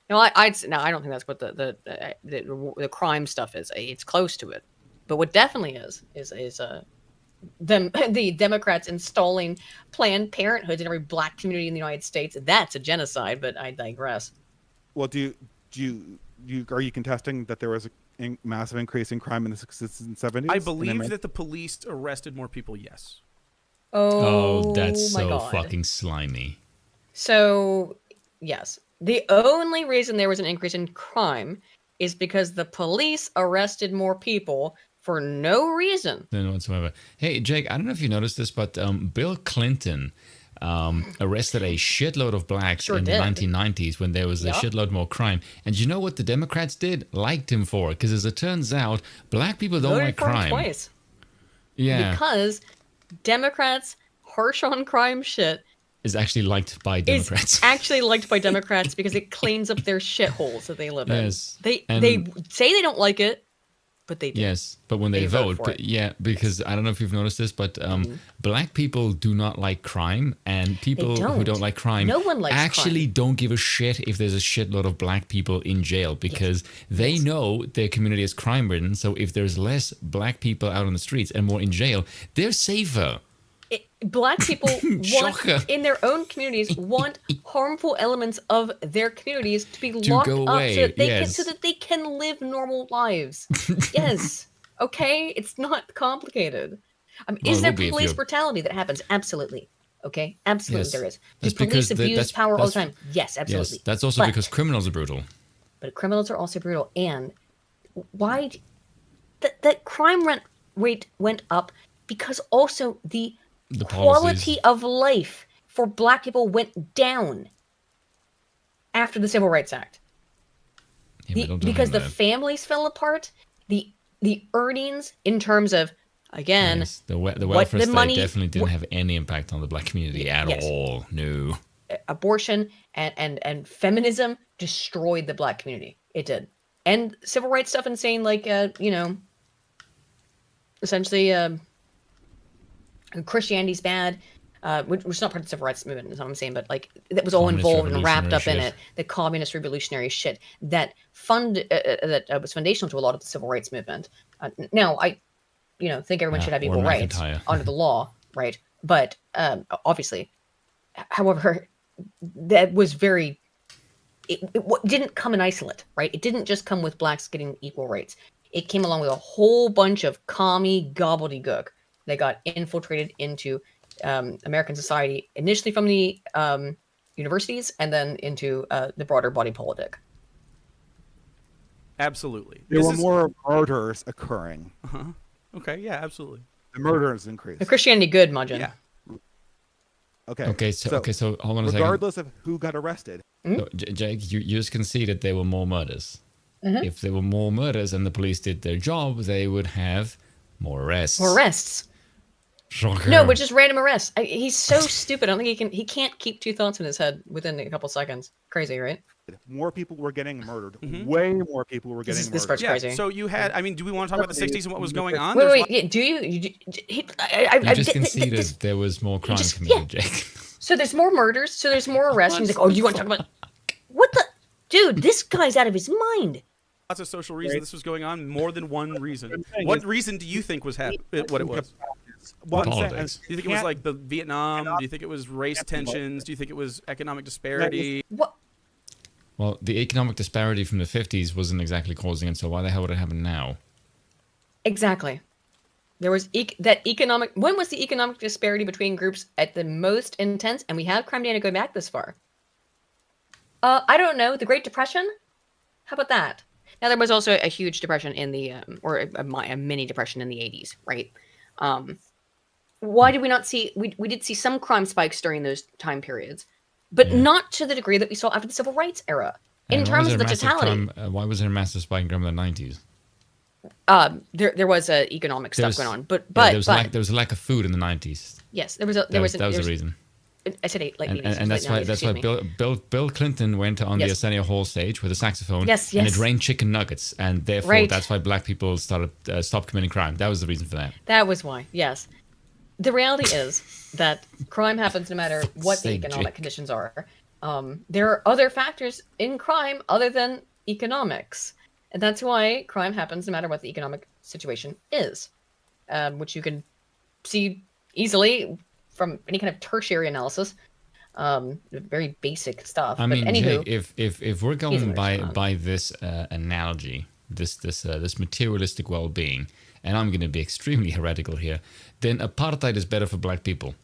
No, I don't think that's what the crime stuff is. It's close to it, but what definitely is the Democrats installing Planned Parenthood in every black community in the United States. That's a genocide, but I digress. Well, are you contesting that there was a massive increase in crime in the 60s and 70s? I believe that the police arrested more people, yes. Oh, that's so God. fucking slimy. So, yes. The only reason there was an increase in crime is because the police arrested more people for no reason. None whatsoever. Hey, Jake, I don't know if you noticed this, but Bill Clinton arrested a shitload of blacks in the 1990s when there was a shitload more crime. And you know what the Democrats did? Liked him for it. Because as it turns out, black people don't like crime. Twice. Yeah. Because Democrats' harsh on crime shit is actually liked by Democrats. Is actually liked by Democrats because it cleans up their shitholes that they live in. Yes. They say they don't like it, but they do. Yes, but when they vote because I don't know if you've noticed this, but black people do not like crime, and people who don't like crime actually don't give a shit if there's a shitload of black people in jail, because they know their community is crime-ridden, so if there's less black people out on the streets and more in jail, they're safer. Black people want, in their own communities, want harmful elements of their communities to be locked go up away. so that they can live normal lives. Yes. Okay? It's not complicated. Is there police brutality that happens? Absolutely. Okay? Absolutely there is. Do police abuse power all the time? Yes, absolutely. Yes, that's also because criminals are brutal. But criminals are also brutal. And why... That crime rate went up because also the quality of life for Black people went down after the Civil Rights Act. Because the families fell apart, the earnings in terms of, again, the welfare state definitely didn't have any impact on the Black community at all. No. Abortion and feminism destroyed the Black community. It did. And civil rights stuff and saying like, essentially, Christianity's bad, which is not part of the civil rights movement, is what I'm saying, but like that was all involved and wrapped up in it. The communist revolutionary shit that was foundational to a lot of the civil rights movement. Now, I think everyone should have equal rights under the law, right? But obviously, however, that was very. It didn't come in isolate, right? It didn't just come with Blacks getting equal rights. It came along with a whole bunch of commie gobbledygook that got infiltrated into American society, initially from the universities and then into the broader body politic. Absolutely. There were more murders occurring. Uh-huh. Okay, yeah, absolutely. The murders increased. The Christianity good, Majin. Yeah. Okay, so hold on a second. Regardless of who got arrested. So, Jake, you just conceded there were more murders. Mm-hmm. If there were more murders and the police did their job, they would have more arrests. More arrests. Shocker. No, but just random arrests. He's so stupid. I don't think he can't keep two thoughts in his head within a couple seconds. Crazy, right? More people were getting murdered. Mm-hmm. Way more people were getting murdered. This part's crazy. So you had, do we want to talk about the 60s and what was going on? Wait, do you? You just conceded there was more crime committed, Jake. So there's more murders, so there's more arrests. He's like, oh, you want to talk about... What the... Dude, this guy's out of his mind. Lots of social reasons this was going on, more than one reason. What reason do you think was what it was? Politics. Do you think it was like the Vietnam? Do you think it was race tensions? Do you think it was economic disparity? What? Well, the economic disparity from the 50s wasn't exactly causing it, so why the hell would it happen now? Exactly. There was that economic... When was the economic disparity between groups at the most intense? And we have crime data going back this far. I don't know. The Great Depression? How about that? Now, there was also a huge depression in the... or a mini depression in the 80s, right? Why did we not see... We did see some crime spikes during those time periods, but not to the degree that we saw after the Civil Rights era. In terms of the totality... why was there a massive spike in crime in the 90s? There was economic stuff going on, but there was a lack of food in the 90s. Yes, that was the reason. I said and that's why Bill Clinton went on the Arsenio Hall stage with a saxophone. Yes. And it rained chicken nuggets, and therefore that's why Black people stopped committing crime. That was the reason for that. That was why. Yes, the reality is that crime happens no matter what the economic conditions are. There are other factors in crime other than economics. And that's why crime happens no matter what the economic situation is, which you can see easily from any kind of tertiary analysis, very basic stuff. I mean, Jake, if we're going by this analogy, this materialistic well-being, and I'm going to be extremely heretical here, then apartheid is better for Black people.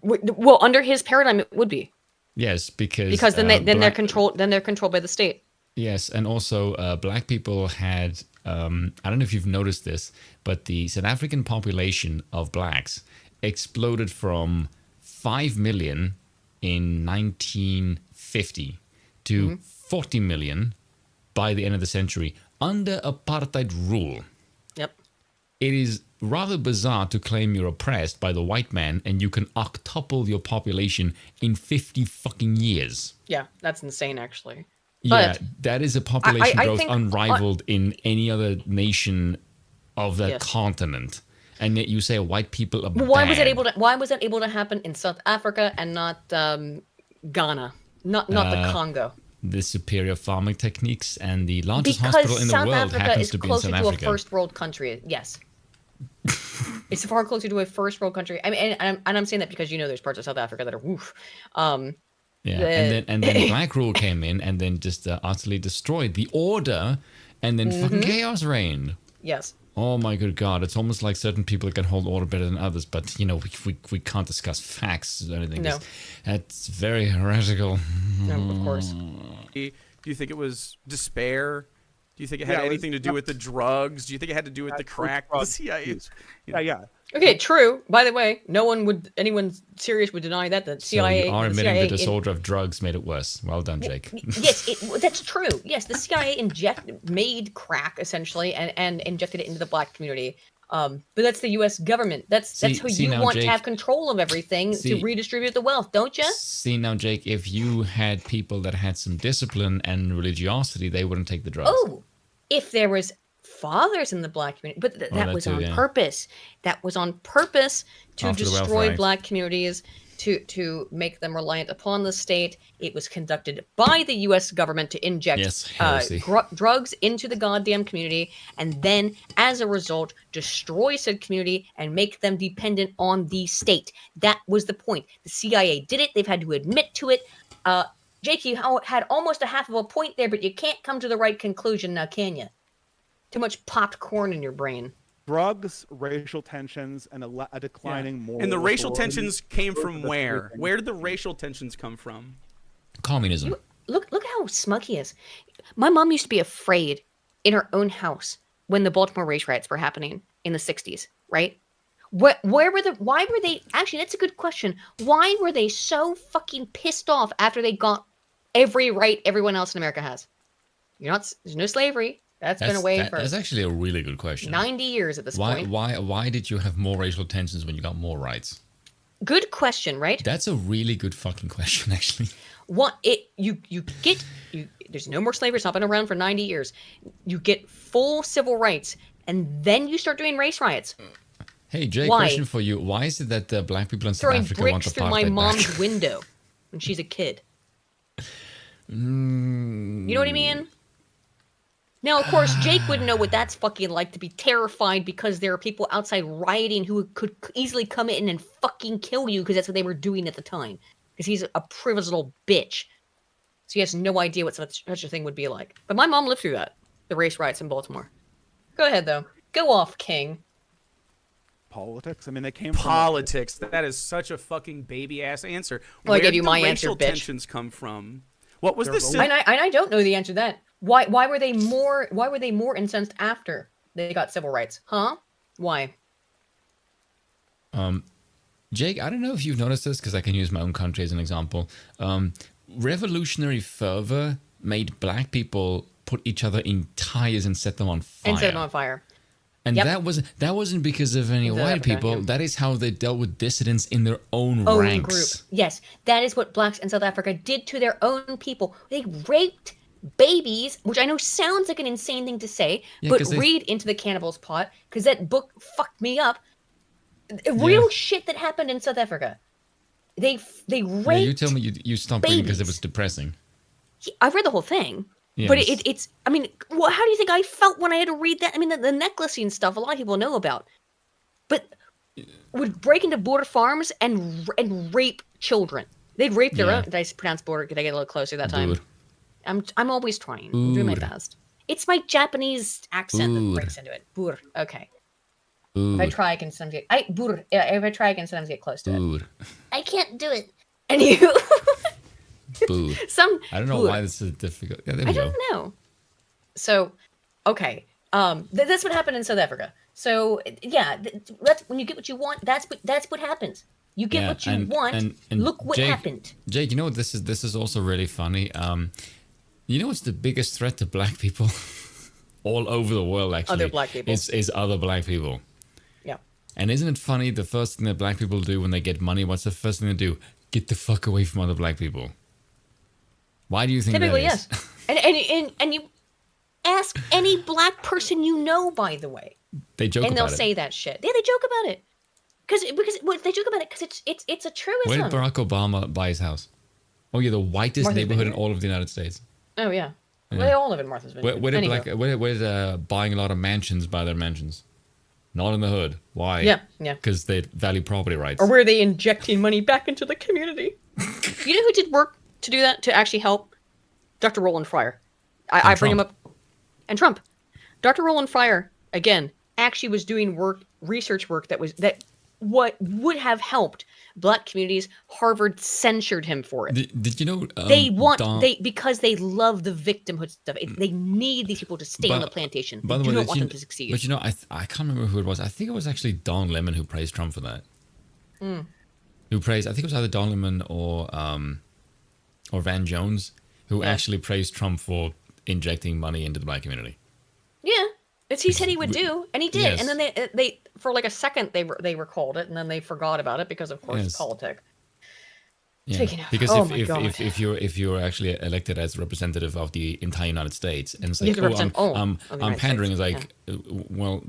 Well, under his paradigm, it would be. Yes, because then they're controlled by the state. Yes, and also Black people had, I don't know if you've noticed this, but the South African population of Blacks exploded from 5 million in 1950 to 40 million by the end of the century under apartheid rule. Yep. It is rather bizarre to claim you're oppressed by the white man and you can octuple your population in 50 fucking years. Yeah, that's insane, actually. But that is a population growth unrivaled in any other nation of that continent. And yet you say white people are bad. Why was it able to happen in South Africa and not Ghana, not the Congo? The superior farming techniques and the largest hospital in the world happens to be in South Africa. Because South Africa is closer to a first world country. Yes. It's far closer to a first world country. I mean, and I'm saying that because there's parts of South Africa that are woof. Yeah, and then Black Rule came in and then just utterly destroyed the order, and then fucking chaos reigned. Yes. Oh my good God! It's almost like certain people can hold order better than others, but we can't discuss facts or anything. No, that's very heretical. No, of course. Do you think it was despair? Do you think it had anything to do with the drugs? Do you think it had to do with the crack? The CIA. Yeah. Okay, true. By the way, anyone serious would deny that the CIA. So you are admitting CIA the disorder of drugs made it worse. Well done, Jake. Yes, that's true. Yes, the CIA made crack essentially and injected it into the black community. But that's the U.S. government. That's who you want Jake, to have control of everything to redistribute the wealth, don't you? See now, Jake, if you had people that had some discipline and religiosity, they wouldn't take the drugs. Oh, if there was fathers in the black community, but that was on purpose. That was on purpose to destroy black communities, to make them reliant upon the state. It was conducted by the U.S. government to inject drugs into the goddamn community, and then, as a result, destroy said community and make them dependent on the state. That was the point. The CIA did it. They've had to admit to it. Jake, you had almost a half of a point there, but you can't come to the right conclusion now, can you? Too much popped corn in your brain. Drugs, racial tensions, and a declining moral. And the racial tensions came from where? Where did the racial tensions come from? Communism. Look how smug he is. My mom used to be afraid in her own house when the Baltimore race riots were happening in the 60s, right? Why were they, actually, that's a good question. Why were they so fucking pissed off after they got every right everyone else in America has? There's no slavery. That's been away for... That's actually a really good question. 90 years at this point. Why did you have more racial tensions when you got more rights? Good question, right? That's a really good fucking question, actually. There's no more slavery. It's not been around for 90 years. You get full civil rights, and then you start doing race riots. Hey, Jay, question for you. Why is it that black people in South Africa want to through my mom's window when she's a kid? You know what I mean? Now, of course, Jake wouldn't know what that's fucking like to be terrified because there are people outside rioting who could easily come in and fucking kill you because that's what they were doing at the time. Because he's a privileged little bitch. So he has no idea what such a thing would be like. But my mom lived through that. The race riots in Baltimore. Go ahead, though. Go off, King. Politics? I mean, they came Politics. That is such a fucking baby-ass answer. Well, I gave you my answer, bitch. Where did racial tensions come from? What was this? I don't know the answer to that. Why were they more incensed after they got civil rights? Huh? Why? Jake, I don't know if you've noticed this because I can use my own country as an example. Revolutionary fervor made black people put each other in tires and set them on fire. And set them on fire. And that wasn't because of any white people. That is how they dealt with dissidents in their own ranks. Group. Yes, that is what blacks in South Africa did to their own people. They raped babies, which I know sounds like an insane thing to say, but read Into the Cannibal's Plot, because that book fucked me up. Real shit that happened in South Africa. They raped you tell me you stopped reading because it was depressing. I've read the whole thing. Yes. But it's, I mean, how do you think I felt when I had to read that? I mean, the necklacing stuff, a lot of people know about. But would break into border farms and rape children. They'd rape their own. Did I pronounce border? Did I get a little closer that time? I'm always trying. I'm doing my best. It's my Japanese accent that breaks into it. Bur. Okay. If I try, I can sometimes get... if I try, I can sometimes get close to it. I can't do it. And you... Boo. I don't know why this is difficult. Yeah, I don't know. So, okay. That's what happened in South Africa. So, yeah, that's when you get what you want. That's what happens. You get what you want. And look what happened. Jake, you know what this is also really funny. You know what's the biggest threat to black people all over the world? Actually, other black people. Is other black people. Yeah. And isn't it funny? The first thing that black people do when they get money, what's the first thing they do? Get the fuck away from other black people. Why do you think typically, that is? Yes. And you ask any black person you know, by the way. They joke about it. And they'll say that shit. Yeah, they joke about it. Because they joke about it because it's a truism. Where did Barack Obama buy his house? Oh yeah, the whitest neighborhood in all of the United States. Oh yeah. Well, they all live in Martha's Vineyard. Where did buying a lot of mansions buy their mansions? not in the hood. Why? Yeah. Because they value property rights. Or were they injecting money back into the community? You know who did work to do that, to actually help? Dr. Roland Fryer. I bring him up. And Trump. Dr. Roland Fryer, again, actually was doing research work that what would have helped Black communities. Harvard censured him for it. Did you know because they love the victimhood stuff. They need these people to stay on the plantation. They do not want them to succeed. But I can't remember who it was. I think it was actually Don Lemon who praised Trump for that. Who praised? I think it was either Don Lemon or Van Jones who actually praised Trump for injecting money into the Black community. Yeah. He said he would do, and he did. Yes. And then they for like a second they recalled it, and then they forgot about it because of course politics. Yeah. Because if you're actually elected as representative of the entire United States, and it's like, I'm pandering, is like, well,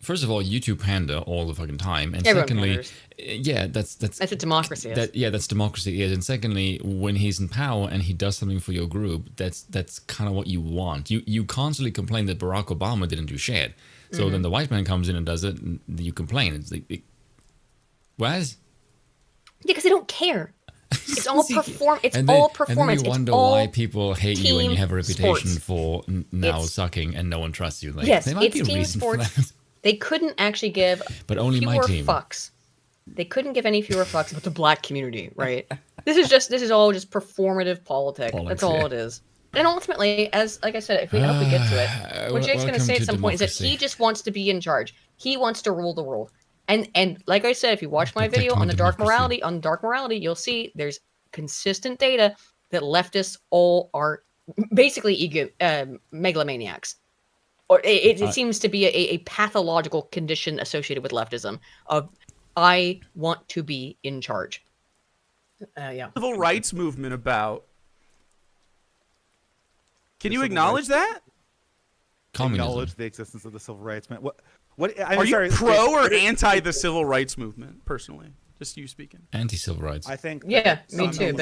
first of all, you two pander all the fucking time, and secondly, that's what democracy is. That's democracy is, and secondly, when he's in power and he does something for your group, that's kind of what you want. You constantly complain that Barack Obama didn't do shit, so then the white man comes in and does it, and you complain. It's like, what? Yeah, because they don't care. It's all It's all performance. And then you wonder why people hate you when you have a reputation for now sucking and no one trusts you. Like, yes, there might it's be a team reason sports. for that. They couldn't actually give fewer fucks. They couldn't give any fewer fucks about the Black community, right? This is all just performative politics. That's all it is. And ultimately, like I said, if we hope we get to it, what Jake's going to say at some point is that he just wants to be in charge. He wants to rule the world. And like I said, if you watch my video on the dark morality, you'll see there's consistent data that leftists all are basically megalomaniacs. Or it seems to be a pathological condition associated with leftism of I want to be in charge. Civil rights movement about. Can you acknowledge that? Acknowledge the existence of the civil rights movement. What are you pro or anti the civil rights movement? Personally, just you speaking. Anti-civil rights. I think. Yeah, me too.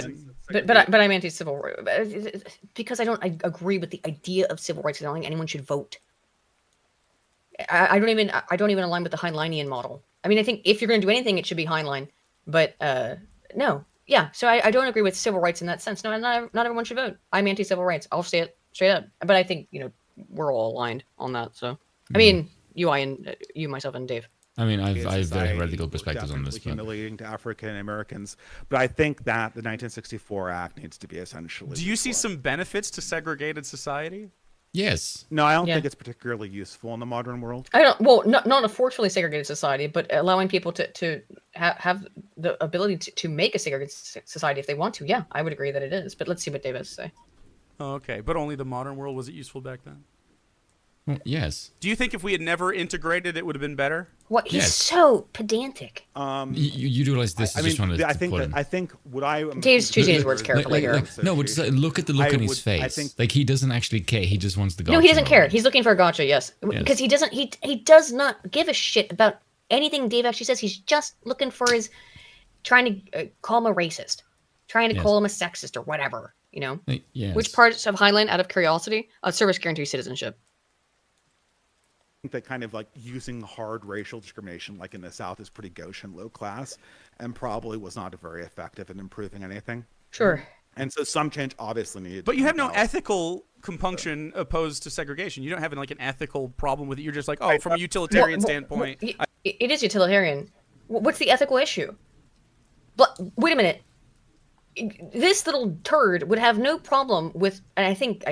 But I'm anti-civil rights because I agree with the idea of civil rights. I don't think anyone should vote. I don't even align with the Heinleinian model. I mean, I think if you're going to do anything, it should be Heinlein. But no, yeah. So I don't agree with civil rights in that sense. No, not everyone should vote. I'm anti-civil rights. I'll say it straight up. But I think we're all aligned on that. So I mean, you, myself, and Dave. I mean, I have very radical perspectives on this. Humiliating to African Americans, but I think that the 1964 Act needs to be essentially. Do you see some benefits to segregated society? Yes. No, I don't think it's particularly useful in the modern world. I don't. Well, not a forcefully segregated society, but allowing people to have the ability to make a segregated society if they want to. Yeah, I would agree that it is. But let's see what Dave has to say. Oh, okay, but only the modern world, was it useful back then? Well, yes. Do you think if we had never integrated, it would have been better? What? He's so pedantic. You do realize this is just trying to. I think what I. Dave's choosing his words carefully here. No, but just look at the look on his face. Like he doesn't actually care. He just wants the gotcha. No, he doesn't care. He's looking for a gotcha. Yes, because he doesn't. He does not give a shit about anything Dave actually says. He's just looking for trying to call him a racist, trying to call him a sexist or whatever. Yes. Which parts of Heinlein, out of curiosity, service guarantee citizenship. That kind of like using hard racial discrimination like in the South is pretty gauche and low class and probably was not very effective in improving anything. Sure. And so some change obviously needed. But you have no ethical compunction opposed to segregation. You don't have an ethical problem with it. You're just like, from a utilitarian standpoint. It is utilitarian. What's the ethical issue? But wait a minute. This little turd would have no problem with, and I think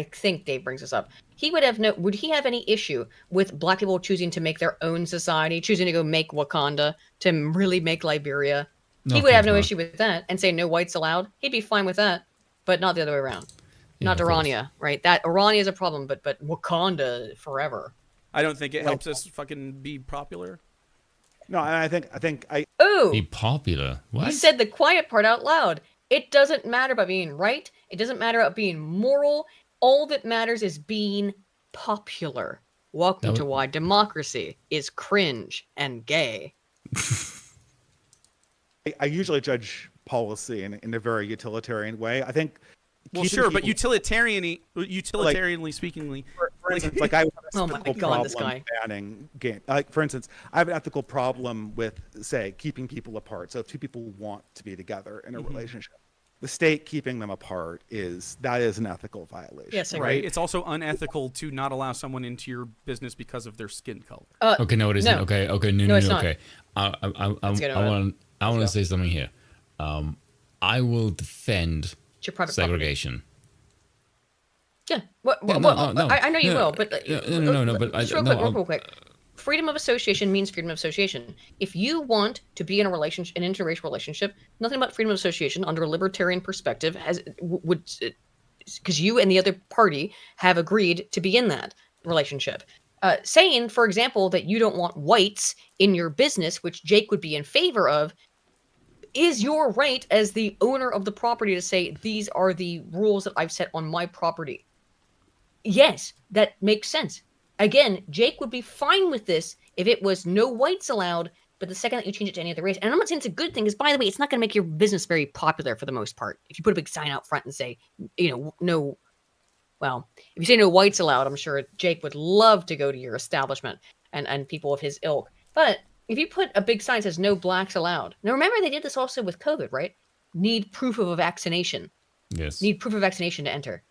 Dave brings this up. Would he have any issue with Black people choosing to make their own society, choosing to go make Wakanda, to really make Liberia? No, he would have no issue with that and say no whites allowed. He'd be fine with that, but not the other way around. Not Orania, right? That Orania is a problem, but Wakanda forever. I don't think it helps us fucking be popular. No, I think be popular. What? He said the quiet part out loud. It doesn't matter about being right. It doesn't matter about being moral. All that matters is being popular. Welcome to why democracy is cringe and gay. I usually judge policy in a very utilitarian way. I think. Well, sure, but utilitarianly speakingly, for instance, like I have an Oh my ethical God, this problem guy. banning game. Like for instance, I have an ethical problem with, say, keeping people apart. So if two people want to be together in a relationship, the state keeping them apart is an ethical violation. Yes, I Right. agree. It's also unethical to not allow someone into your business because of their skin color. Okay, no, it isn't. no. Okay, no, No, it's not. okay. I get it. want to go. say something here. I will defend It's your private property. segregation. Yeah. Well, Yeah, no. I know you No, will, but no, but just real quick. Freedom of association means freedom of association. If you want to be in a relationship, an interracial relationship, nothing about freedom of association under a libertarian perspective would, because you and the other party have agreed to be in that relationship. Saying, for example, that you don't want whites in your business, which Jake would be in favor of, is your right as the owner of the property to say, these are the rules that I've set on my property. Yes, that makes sense. Again, Jake would be fine with this if it was no whites allowed, but the second that you change it to any other race, and I'm not saying it's a good thing, because by the way, it's not going to make your business very popular for the most part. If you put a big sign out front and say, no, well, if you say no whites allowed, I'm sure Jake would love to go to your establishment and people of his ilk. But if you put a big sign that says no blacks allowed, now remember they did this also with COVID, right? Need proof of a vaccination. Yes. Need proof of vaccination to enter.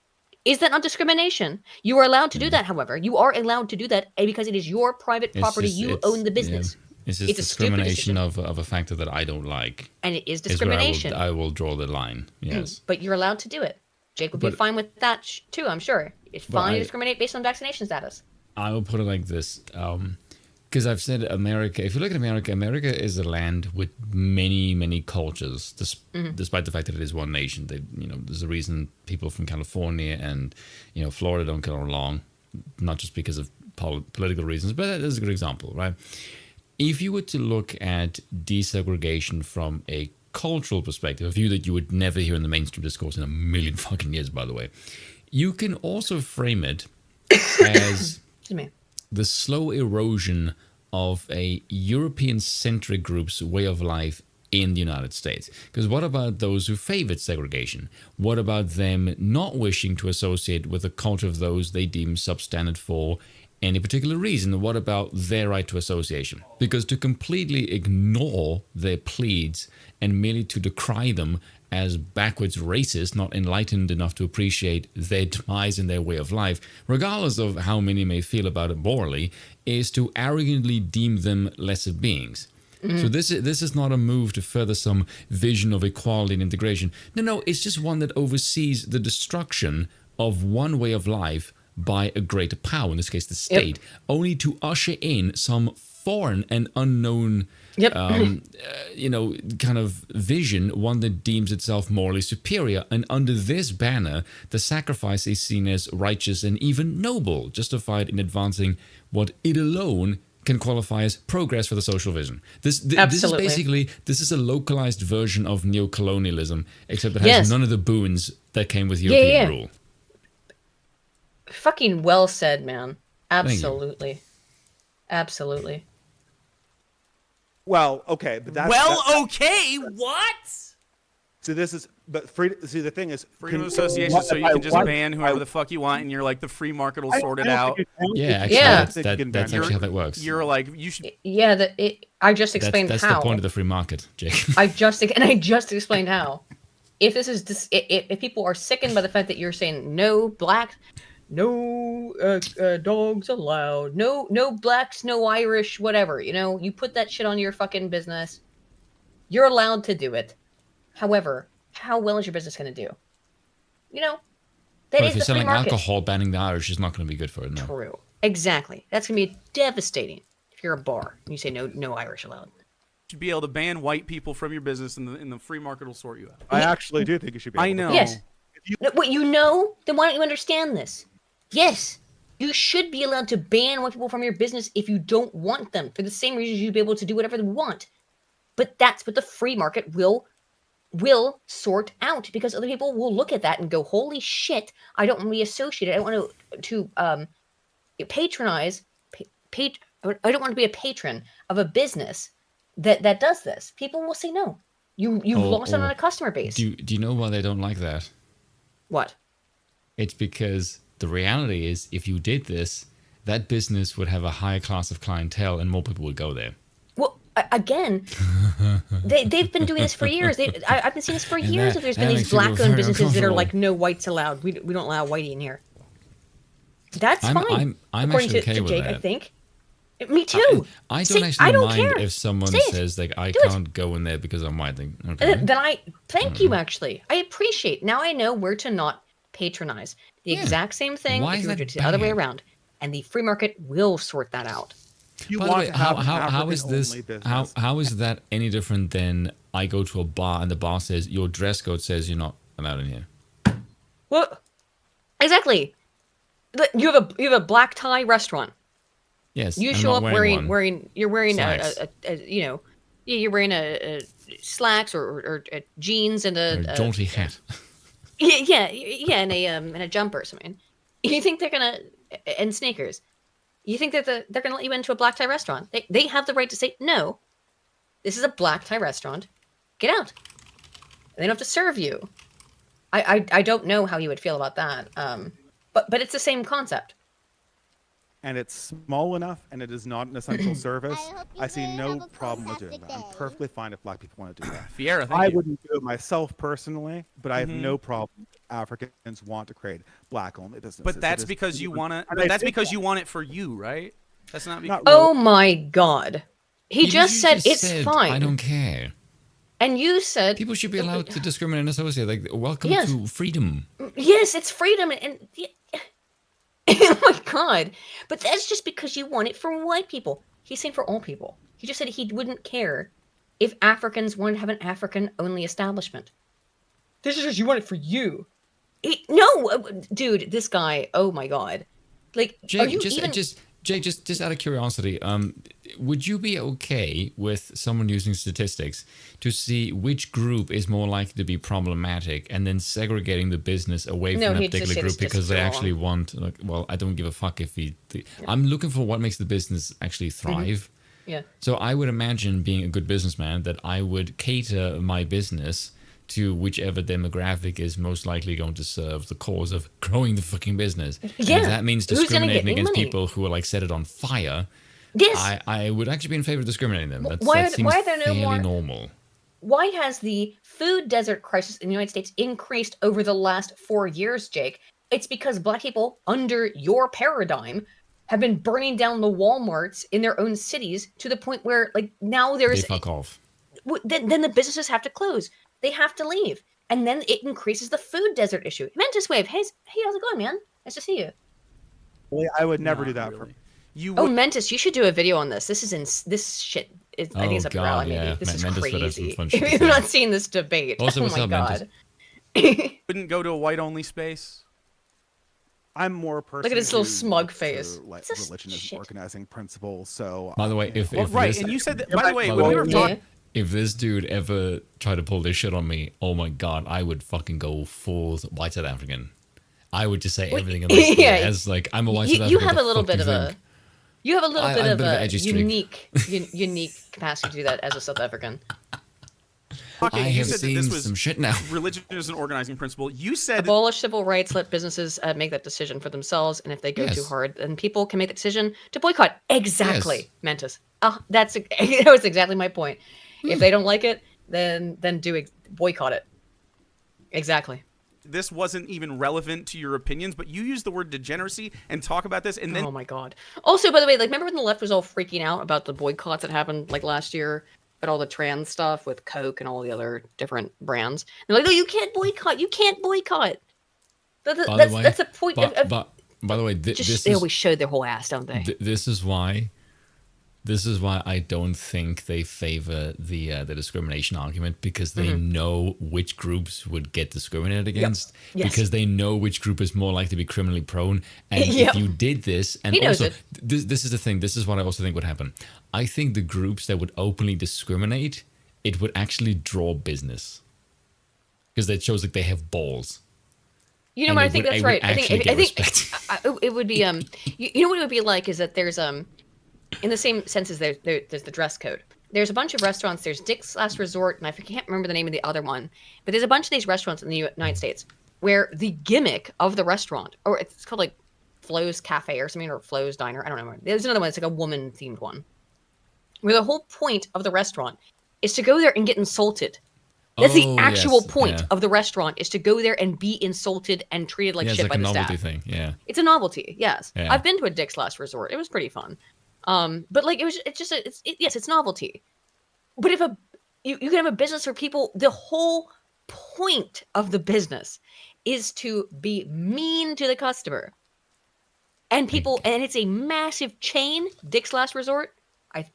Is that not discrimination? You are allowed to do that, however. You are allowed to do that because it is your private property. You own the business. It's just discrimination of a factor that I don't like. And it is discrimination. I will draw the line, yes. But you're allowed to do it. Jake would be fine with that too, I'm sure. It's fine to discriminate based on vaccination status. I will put it like this. Because I've said America, if you look at America, America is a land with many, many cultures, despite the fact that it is one nation. There's a reason people from California and, Florida don't get along, not just because of political reasons, but that is a good example, right? If you were to look at desegregation from a cultural perspective, a view that you would never hear in the mainstream discourse in a million fucking years, by the way, you can also frame it as the slow erosion of a European-centric group's way of life in the United States. Because what about those who favored segregation? What about them not wishing to associate with the culture of those they deem substandard for any particular reason? What about their right to association? Because to completely ignore their pleads and merely to decry them as backwards racist, not enlightened enough to appreciate their demise and their way of life, regardless of how many may feel about it morally, is to arrogantly deem them lesser beings. So this is not a move to further some vision of equality and integration. No, it's just one that oversees the destruction of one way of life by a greater power, in this case the state, only to usher in some foreign and unknown kind of vision, one that deems itself morally superior. And under this banner, the sacrifice is seen as righteous and even noble, justified in advancing what it alone can qualify as progress for the social vision. This is a localized version of neocolonialism, except it has none of the boons that came with European rule. Fucking well said, man. Absolutely. Absolutely. Well, okay, but that's okay. What? So this is, the thing is, freedom of association. So you can just ban whoever the fuck you want, and you're like the free market will sort it out. That's actually how that works. You're like you should. Yeah, I just explained that's how. That's the point of the free market, Jake. I just explained how. If this is if people are sickened by the fact that you're saying no blacks, no dogs allowed, no blacks, no Irish, whatever, you put that shit on your fucking business, you're allowed to do it. However, how well is your business going to do? That is if you're the selling free market. alcohol, banning the Irish is not going to be good for it. No. True. Exactly. That's going to be devastating if you're a bar and you say no Irish allowed. You should be able to ban white people from your business, and the free market will sort you out. I actually do think you should be able I know. to. Yes. Then why don't you understand this? Yes. You should be allowed to ban white people from your business if you don't want them, for the same reasons you'd be able to do whatever they want. But that's what the free market will sort out, because other people will look at that and go, holy shit, I don't want to be associated. I don't want to patronize. I don't want to be a patron of a business that does this. People will say no. You've lost out on a customer base. Do you know why they don't like that? What? It's because the reality is, if you did this, that business would have a higher class of clientele and more people would go there. Well, again, they've been doing this for years. I've been seeing this for years. If there's been these black-owned businesses that are like, no whites allowed. We don't allow whitey in here. That's fine. I'm according actually okay to with Jake, that. I think. Me too. I don't actually mind if someone says like I can't go in there because I'm white. Okay. Then I thank you. Actually, I appreciate. Now I know where to not patronize. The exact same thing if you were to do the other way around, and the free market will sort that out. By the way, how is this? How is that any different than I go to a bar and the bar says your dress code says you're not allowed in here? Well, exactly. You have a black tie restaurant. Yes. You show up wearing you're wearing you're wearing a slacks or jeans and a jaunty hat. Yeah, and a jumper or something. You think they're gonna and sneakers? You think that they're gonna let you into a black tie restaurant? They have the right to say no. This is a black tie restaurant. Get out. They don't have to serve you. I don't know how you would feel about that. But it's the same concept. And it's small enough, and it is not an essential service. I see no problem with doing that. I'm perfectly fine if black people want to do that. Fiera, I wouldn't do it myself personally, but I have no problem if Africans want to create black-only businesses. But that's because you want to. That's because you want it for you, right? That's not. Not really. Oh my God! He just said it's fine. I don't care. And you said people should be allowed to discriminate and associate. Like, welcome to freedom. Yes, it's freedom, and oh my God! But that's just because you want it for white people. He's saying for all people. He just said he wouldn't care if Africans wanted to have an African-only establishment. This is just you want it for you. No, dude, this guy. Oh my God! Like, Jake, are you just out of curiosity, would you be okay with someone using statistics to see which group is more likely to be problematic and then segregating the business away from that particular group because they actually want, like, well, I don't give a fuck if I'm looking for what makes the business actually thrive. Yeah. So I would imagine, being a good businessman, that I would cater my business to whichever demographic is most likely going to serve the cause of growing the fucking business. Yeah. And if that means discriminating against people who are like set it on fire, yes, I would actually be in favor of discriminating them. That seems why are there no fairly more normal. Why has the food desert crisis in the United States increased over the last 4 years, Jake? It's because black people under your paradigm have been burning down the Walmarts in their own cities to the point where, like, now there's... They fuck off. Then the businesses have to close. They have to leave. And then it increases the food desert issue. Mantis Wave, hey, how's it going, man? Nice to see you. Well, I would never do that for you. Oh, Mentis, you should do a video on this. This is this shit. I think it's up your alley. Yeah. This is Mentis crazy. Fun shit You've not seen this debate. Also, oh what's my up, God. Wouldn't go to a white-only space. I'm more a person. Look at his little smug face. Like, religion is an organizing principle. So. By the way, if right, and you said that. By the way, when we were talking. If this dude ever tried to pull this shit on me, oh my God, I would fucking go full white South African. I would just say everything in this as like, I'm a white South African. You have a little bit of a unique capacity to do that as a South African. I have seen some shit now. Religion is an organizing principle. You said abolish civil rights, let businesses make that decision for themselves, and if they go too hard, then people can make the decision to boycott. Exactly, Mentis. Oh, that was exactly my point. If they don't like it, then boycott it. Exactly. This wasn't even relevant to your opinions, but you used the word degeneracy and talk about this, and then oh my God. Also, by the way, like, remember when the left was all freaking out about the boycotts that happened like last year, about all the trans stuff with Coke and all the other different brands? They're like, no, you can't boycott. You can't boycott. That's the point of. By the way, they always show their whole ass, don't they? This is why I don't think they favor the discrimination argument, because they know which groups would get discriminated against, because they know which group is more likely to be criminally prone. And if you did this, and also this is the thing, this is what I also think would happen. I think the groups that would openly discriminate, it would actually draw business, because that shows like they have balls. You know what? I think that's right. I think it would be you know what it would be like is that there's in the same sense as there's the dress code. There's a bunch of restaurants. There's Dick's Last Resort, and I can't remember the name of the other one. But there's a bunch of these restaurants in the United States. where the gimmick of the restaurant, or it's called like Flo's Cafe or something, or Flo's Diner, I don't know. There's another one, it's like a woman themed one, where the whole point of the restaurant is to go there and get insulted. That's the actual point of the restaurant, is to go there and be insulted and treated like shit by the staff. It's like a novelty thing, yeah. It's a novelty, yes. Yeah. I've been to a Dick's Last Resort. It was pretty fun. But like it's novelty. But if you can have a business where people, the whole point of the business is to be mean to the customer. And people, and it's a massive chain, Dick's Last Resort. I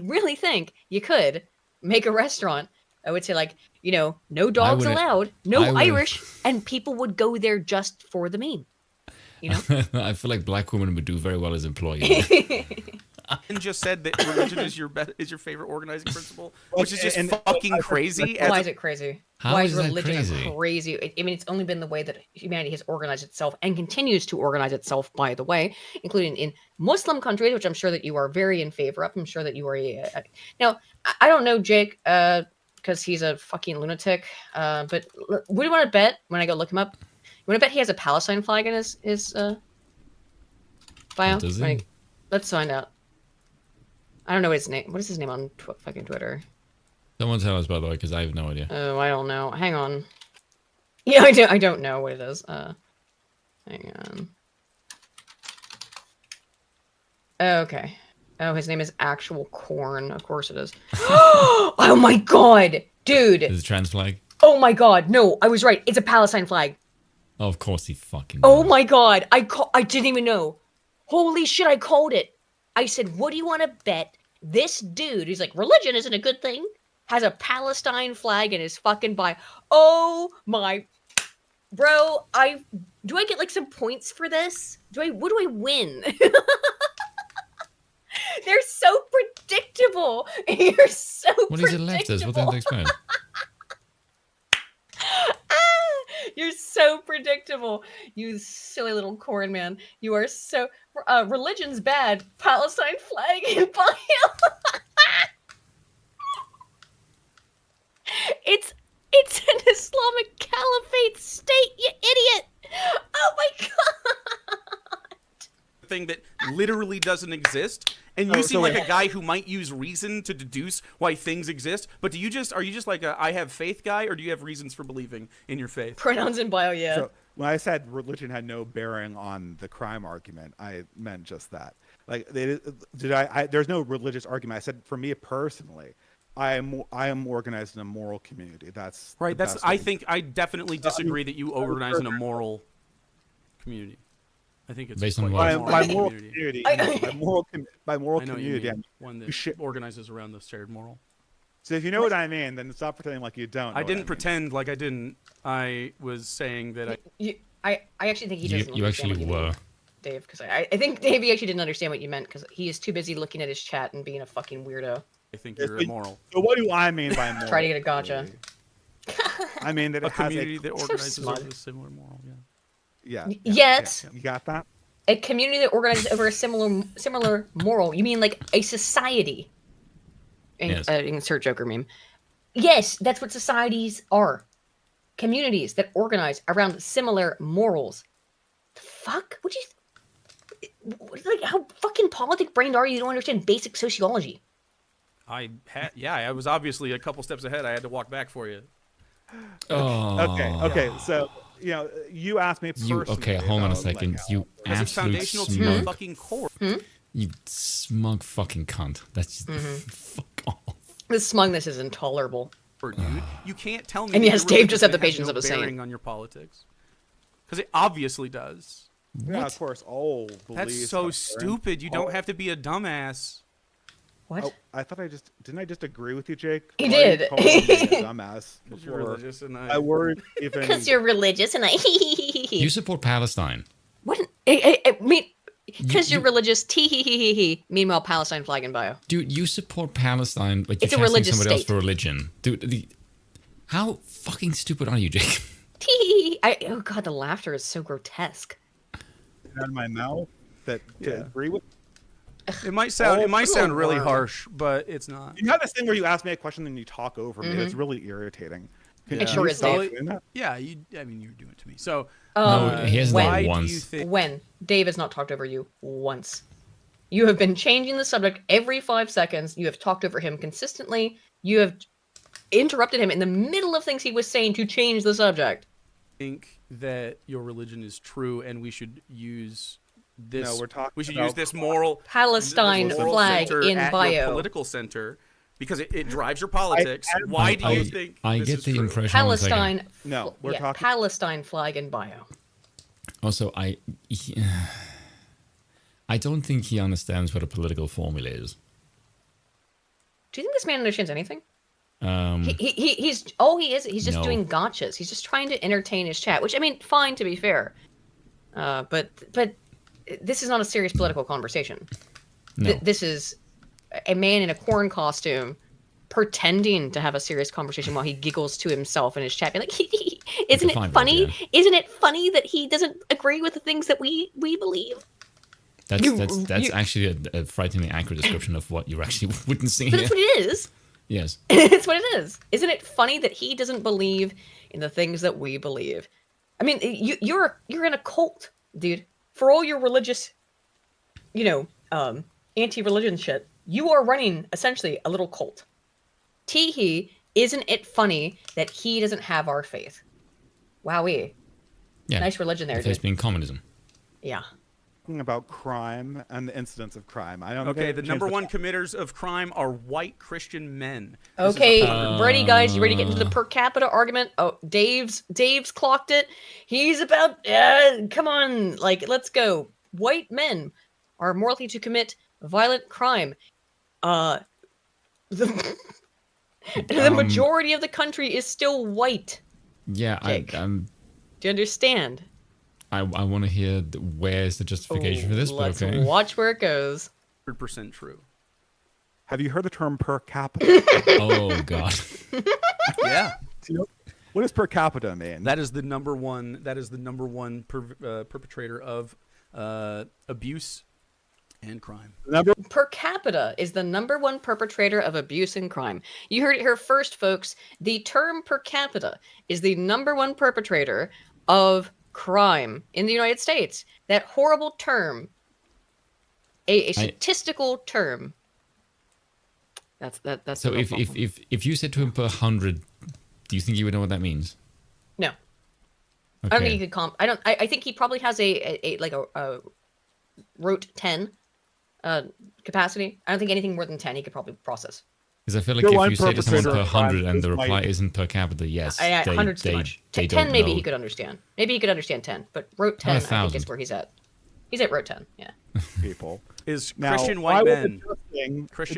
really think you could make a restaurant. I would say, like, you know, no dogs allowed, no Irish, and people would go there just for the meme. You know? I feel like black women would do very well as employees. And just said that religion is your favorite organizing principle, which is just fucking crazy. Why is it crazy? Why is religion crazy? I mean, it's only been the way that humanity has organized itself and continues to organize itself, by the way, including in Muslim countries, which I'm sure that you are very in favor of. I'm sure that you are. Now, I don't know Jake because he's a fucking lunatic. But what do you want to bet when I go look him up? You want to bet he has a Palestine flag in his bio? Does he? Let's find out. I don't know his name. What is his name on fucking Twitter? Someone tell us, by the way, because I have no idea. Oh, I don't know. Hang on. Yeah, I don't know what it is. Hang on. Okay. Oh, his name is Actual Corn. Of course it is. Oh my god, dude. Is it a trans flag? Oh my god, no, I was right. It's a Palestine flag. Oh, of course he fucking Oh my god, I didn't even know. Holy shit, I called it. I said, what do you want to bet this dude, who's like, religion isn't a good thing, has a Palestine flag in his fucking bio? Oh my... Bro, do I get like some points for this? What do I win? They're so predictable. You're so What is it left us? What the hell do you expect? You're so predictable, you silly little corn man. You are so... religion's bad. Palestine flag in bio. It's an Islamic caliphate state, you idiot. Oh my god. Thing that literally doesn't exist, and you seem like a guy who might use reason to deduce why things exist. But are you just like a I have faith guy, or do you have reasons for believing in your faith? Pronouns in bio, yeah. So when I said religion had no bearing on the crime argument, I meant just that. Like, there's no religious argument. I said, for me personally, I am organized in a moral community. That's right. I think I definitely disagree that you organize in a moral community. I think it's based on by moral community. By moral community, one that organizes around the shared moral. So if you know what I mean, then stop pretending like you don't. I didn't pretend like I didn't. I was saying that I actually think he doesn't. You actually were, Dave, because I think Dave actually didn't understand what you meant, because he is too busy looking at his chat and being a fucking weirdo. I think you're immoral. So what do I mean by moral? Try to get a gotcha. I mean that it has community that organizes over a similar moral. Yeah. Yet you got that? A community that organizes over a similar moral. You mean like a society? Yes. Insert Joker meme. Yes, that's what societies are. Communities that organize around similar morals. The fuck? Like, how fucking politic brained are you? You don't understand basic sociology. I was obviously a couple steps ahead. I had to walk back for you. Oh. Okay. So, you asked me personally. Okay, hold on a second. Like, you absolute it's foundational smug. to your fucking core. You smug fucking cunt. That's just fuck off. The smugness is intolerable. Dude, you can't tell me. And yes, Dave just had the patience of a saint. Bearing on your politics, because it obviously does. Yeah, of course. All that's so stupid. You don't have to be a dumbass. What? Oh, I thought didn't I just agree with you, Jake? He did. You called me a dumbass before. You're religious and I worried even. Because you're religious and I. You support Palestine. What? I mean, because you're religious. Meanwhile, Palestine flag in bio. Dude, you support Palestine, but you're a religious somebody else state. for religion. Dude, how fucking stupid are you, Jake? Oh god, the laughter is so grotesque. Out of my mouth to agree with. It might sound really harsh, but it's not. You have this thing where you ask me a question and you talk over me. It's really irritating. It sure is, Dave. Yeah, I mean, you were doing it to me. So, no, he hasn't done it once. When? Dave has not talked over you once. You have been changing the subject every 5 seconds. You have talked over him consistently. You have interrupted him in the middle of things he was saying to change the subject. I think that your religion is true, and we should use this. No, we're talking. We should use this moral Palestine flag in at bio. Your political center, because it drives your politics. Why do you think I this get is the true? impression? Palestine. No, we're talking. Palestine flag in bio. Also, I don't think he understands what a political formula is. Do you think this man understands anything? He's just doing gotchas. He's just trying to entertain his chat, which I mean, fine to be fair. But this is not a serious political conversation. No. This is a man in a corn costume pretending to have a serious conversation while he giggles to himself in his chat. Being like, isn't it funny? Yeah. Isn't it funny that he doesn't agree with the things that we believe? That's actually a frighteningly accurate description of what you're actually witnessing But here. that's what it is. Yes. It's what it is. Isn't it funny that he doesn't believe in the things that we believe? I mean, you're in a cult, dude. For all your religious, anti-religion shit, you are running essentially a little cult. Teehee, isn't it funny that he doesn't have our faith? Wowee. Yeah. Nice religion there, The faith dude. being communism. Yeah. About crime and the incidents of crime. I don't. Okay, the number one committers of crime are white Christian men. Okay, ready, guys? You ready to get into the per capita argument? Oh, Dave's clocked it. He's about. Come on, let's go. White men are more likely to commit violent crime. The majority of the country is still white. Yeah, Jake. Do you understand? I want to hear where's the justification for this, but let's okay. watch where it goes. 100% true. Have you heard the term per capita? Oh God. Yeah. What does per capita mean? That is the number one. That is the number one perpetrator of abuse and crime. Per capita is the number one perpetrator of abuse and crime. You heard it here first, folks. The term per capita is the number one perpetrator of crime in the United States. That horrible term, a statistical term. That's So if you said to him per 100, do you think he would know what that means? No. Okay. I don't think he could I think he probably has a rote 10 capacity. I don't think anything more than 10 he could probably process. Because I feel like if you say to someone per 100 and the reply isn't per capita, yes, 100's too much. 10 maybe he could understand. Maybe he could understand 10, but rote 10 I think is where he's at. He's at rote 10, yeah. People. Is Now, Christian white men Christian?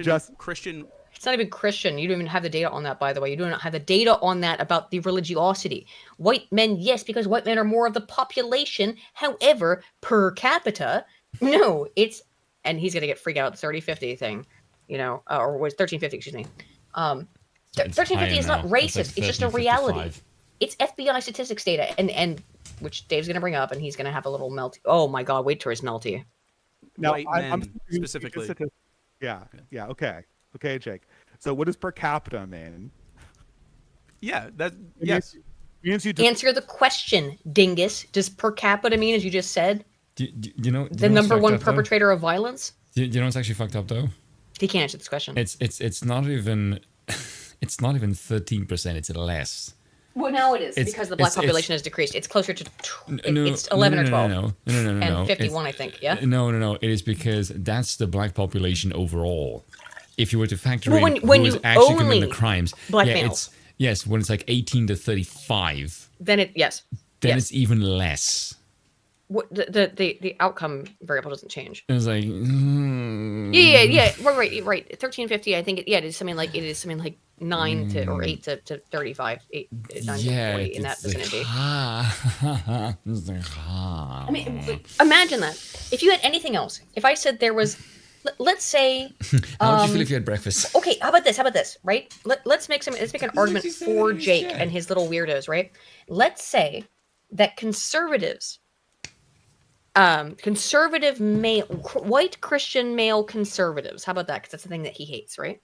It's not even Christian. You don't even have the data on that, by the way. You do not have the data on that about the religiosity. White men, yes, because white men are more of the population. However, per capita, no, it's, and he's going to get freaked out at the 3050 thing, or was 1350, excuse me. 1350 is not racist. It's just a reality. It's FBI statistics data, and which Dave's going to bring up, and he's going to have a little melt. Oh my God, wait till his melty. Now, white men specifically. Yeah, okay. Okay, Jake. So what does per capita mean? Yeah, yes. Means you answer the question, dingus. Does per capita mean, as you just said, you know the number one perpetrator of violence? Do you know what's actually fucked up though? He can't answer this question. It's not even 13%. It's less. Well, now it is because the black population has decreased. It's closer to it's 11 or 12. No. And 51, I think. Yeah. No. It is because that's the black population overall. If you were to factor in when who is you actually only committing the crimes, black males. Yes, when it's like 18 to 35, then it's even less. What the outcome variable doesn't change. It's like yeah, right. 1350, I think it is something like 9 to or 8 to 35, 9 to 40 in that vicinity. I mean, imagine that. If you had anything else, if I said there was, let's say, how would you feel if you had breakfast? Okay, how about this, right? Let's make an argument for Jake and his little weirdos, right? Let's say that conservatives, conservative male, white Christian male conservatives. How about that? Because that's the thing that he hates, right?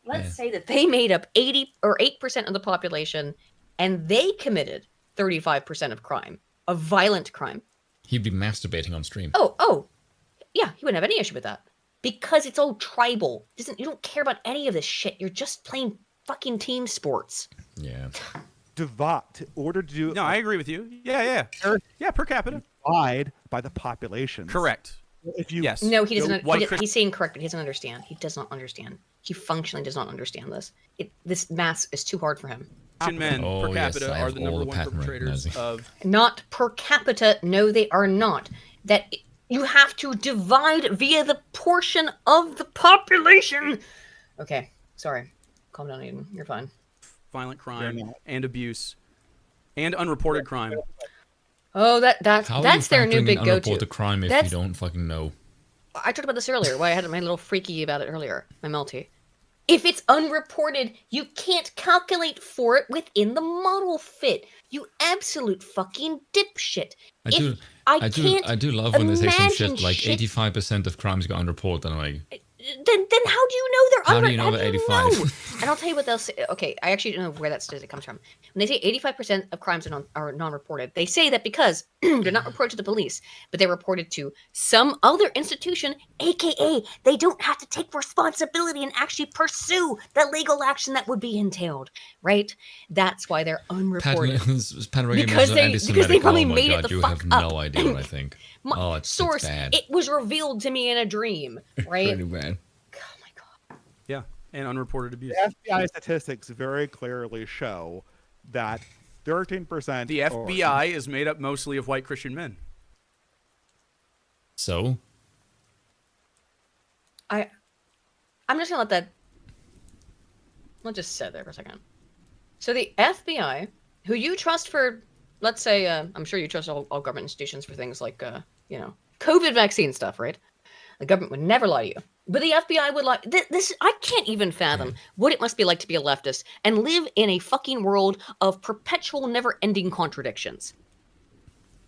let's say that they made up 80 or 8% of the population, and they committed 35% of crime, of violent crime. He'd be masturbating on stream. Oh, yeah, he wouldn't have any issue with that. Because it's all tribal. You don't care about any of this shit. You're just playing fucking team sports. Yeah. Order to do. No, I agree with you. Yeah. Yeah, per capita. Divide by the population. Correct. If you yes. No, he doesn't. He's saying correct, but he doesn't understand. He does not understand. He functionally does not understand this. This math is too hard for him. Men per capita are the number one perpetrators of. Not per capita. No, they are not. That you have to divide via the portion of the population. Okay, sorry. Calm down, Aiden. You're fine. Violent crime and abuse and unreported crime. Oh, that's their new big go-to. Unreported crime if you don't fucking know. I talked about this earlier. Why I had my little freaky about it earlier. My melty. If it's unreported, you can't calculate for it within the model fit. You absolute fucking dipshit. I do love when they say some shit like 85% of crimes go unreported, and I'm like, then how do you know they're How do you know they're 85? And I'll tell you what they'll say. Okay, I actually don't know where that statistic comes from. When they say 85% of crimes are non-reported, they say that because they're not reported to the police, but they're reported to some other institution, aka they don't have to take responsibility and actually pursue the legal action that would be entailed, right? That's why they're unreported. Because they probably made it the you fuck have up. no idea what I think. Source, it's bad. it was revealed to me in a dream, right? Pretty bad. Oh my god. Yeah, and unreported abuse. The FBI statistics very clearly show that 13%. The FBI is made up mostly of white Christian men. So? I'm just gonna let that. I'll just sit there for a second. So the FBI, who you trust for, let's say, I'm sure you trust all government institutions for things like, COVID vaccine stuff, right? The government would never lie to you. But the FBI would lie. This I can't even fathom what it must be like to be a leftist and live in a fucking world of perpetual, never-ending contradictions.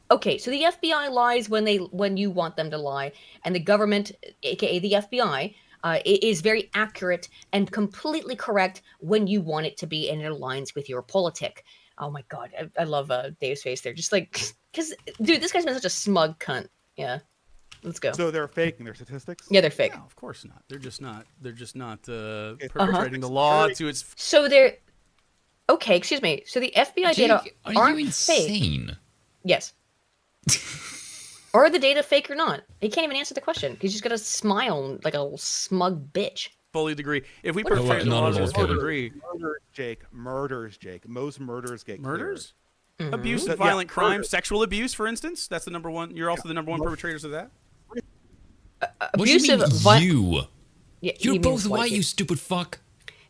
Okay, so the FBI lies when you want them to lie, and the government, aka the FBI, is very accurate and completely correct when you want it to be, and it aligns with your politic. Oh my god, I love Dave's face there. Just like, because, dude, this guy's been such a smug cunt. Yeah. Let's go. So they're faking their statistics? Yeah, they're fake. No, of course not. They're just not perpetrating the law to its. So they're okay. Excuse me. So the FBI data aren't you insane? Fake. Yes. Are the data fake or not? He can't even answer the question. He's just gonna smile like a smug bitch. Fully agree. If we perpetrate the laws, it's fully agree. Murders, Jake. Most murders get murders. Mm-hmm. Abuse, violent crime, sexual abuse, for instance. That's the number one. You're also the number one perpetrators of that. Abusive. What do you mean, Yeah, You're both white, you stupid fuck.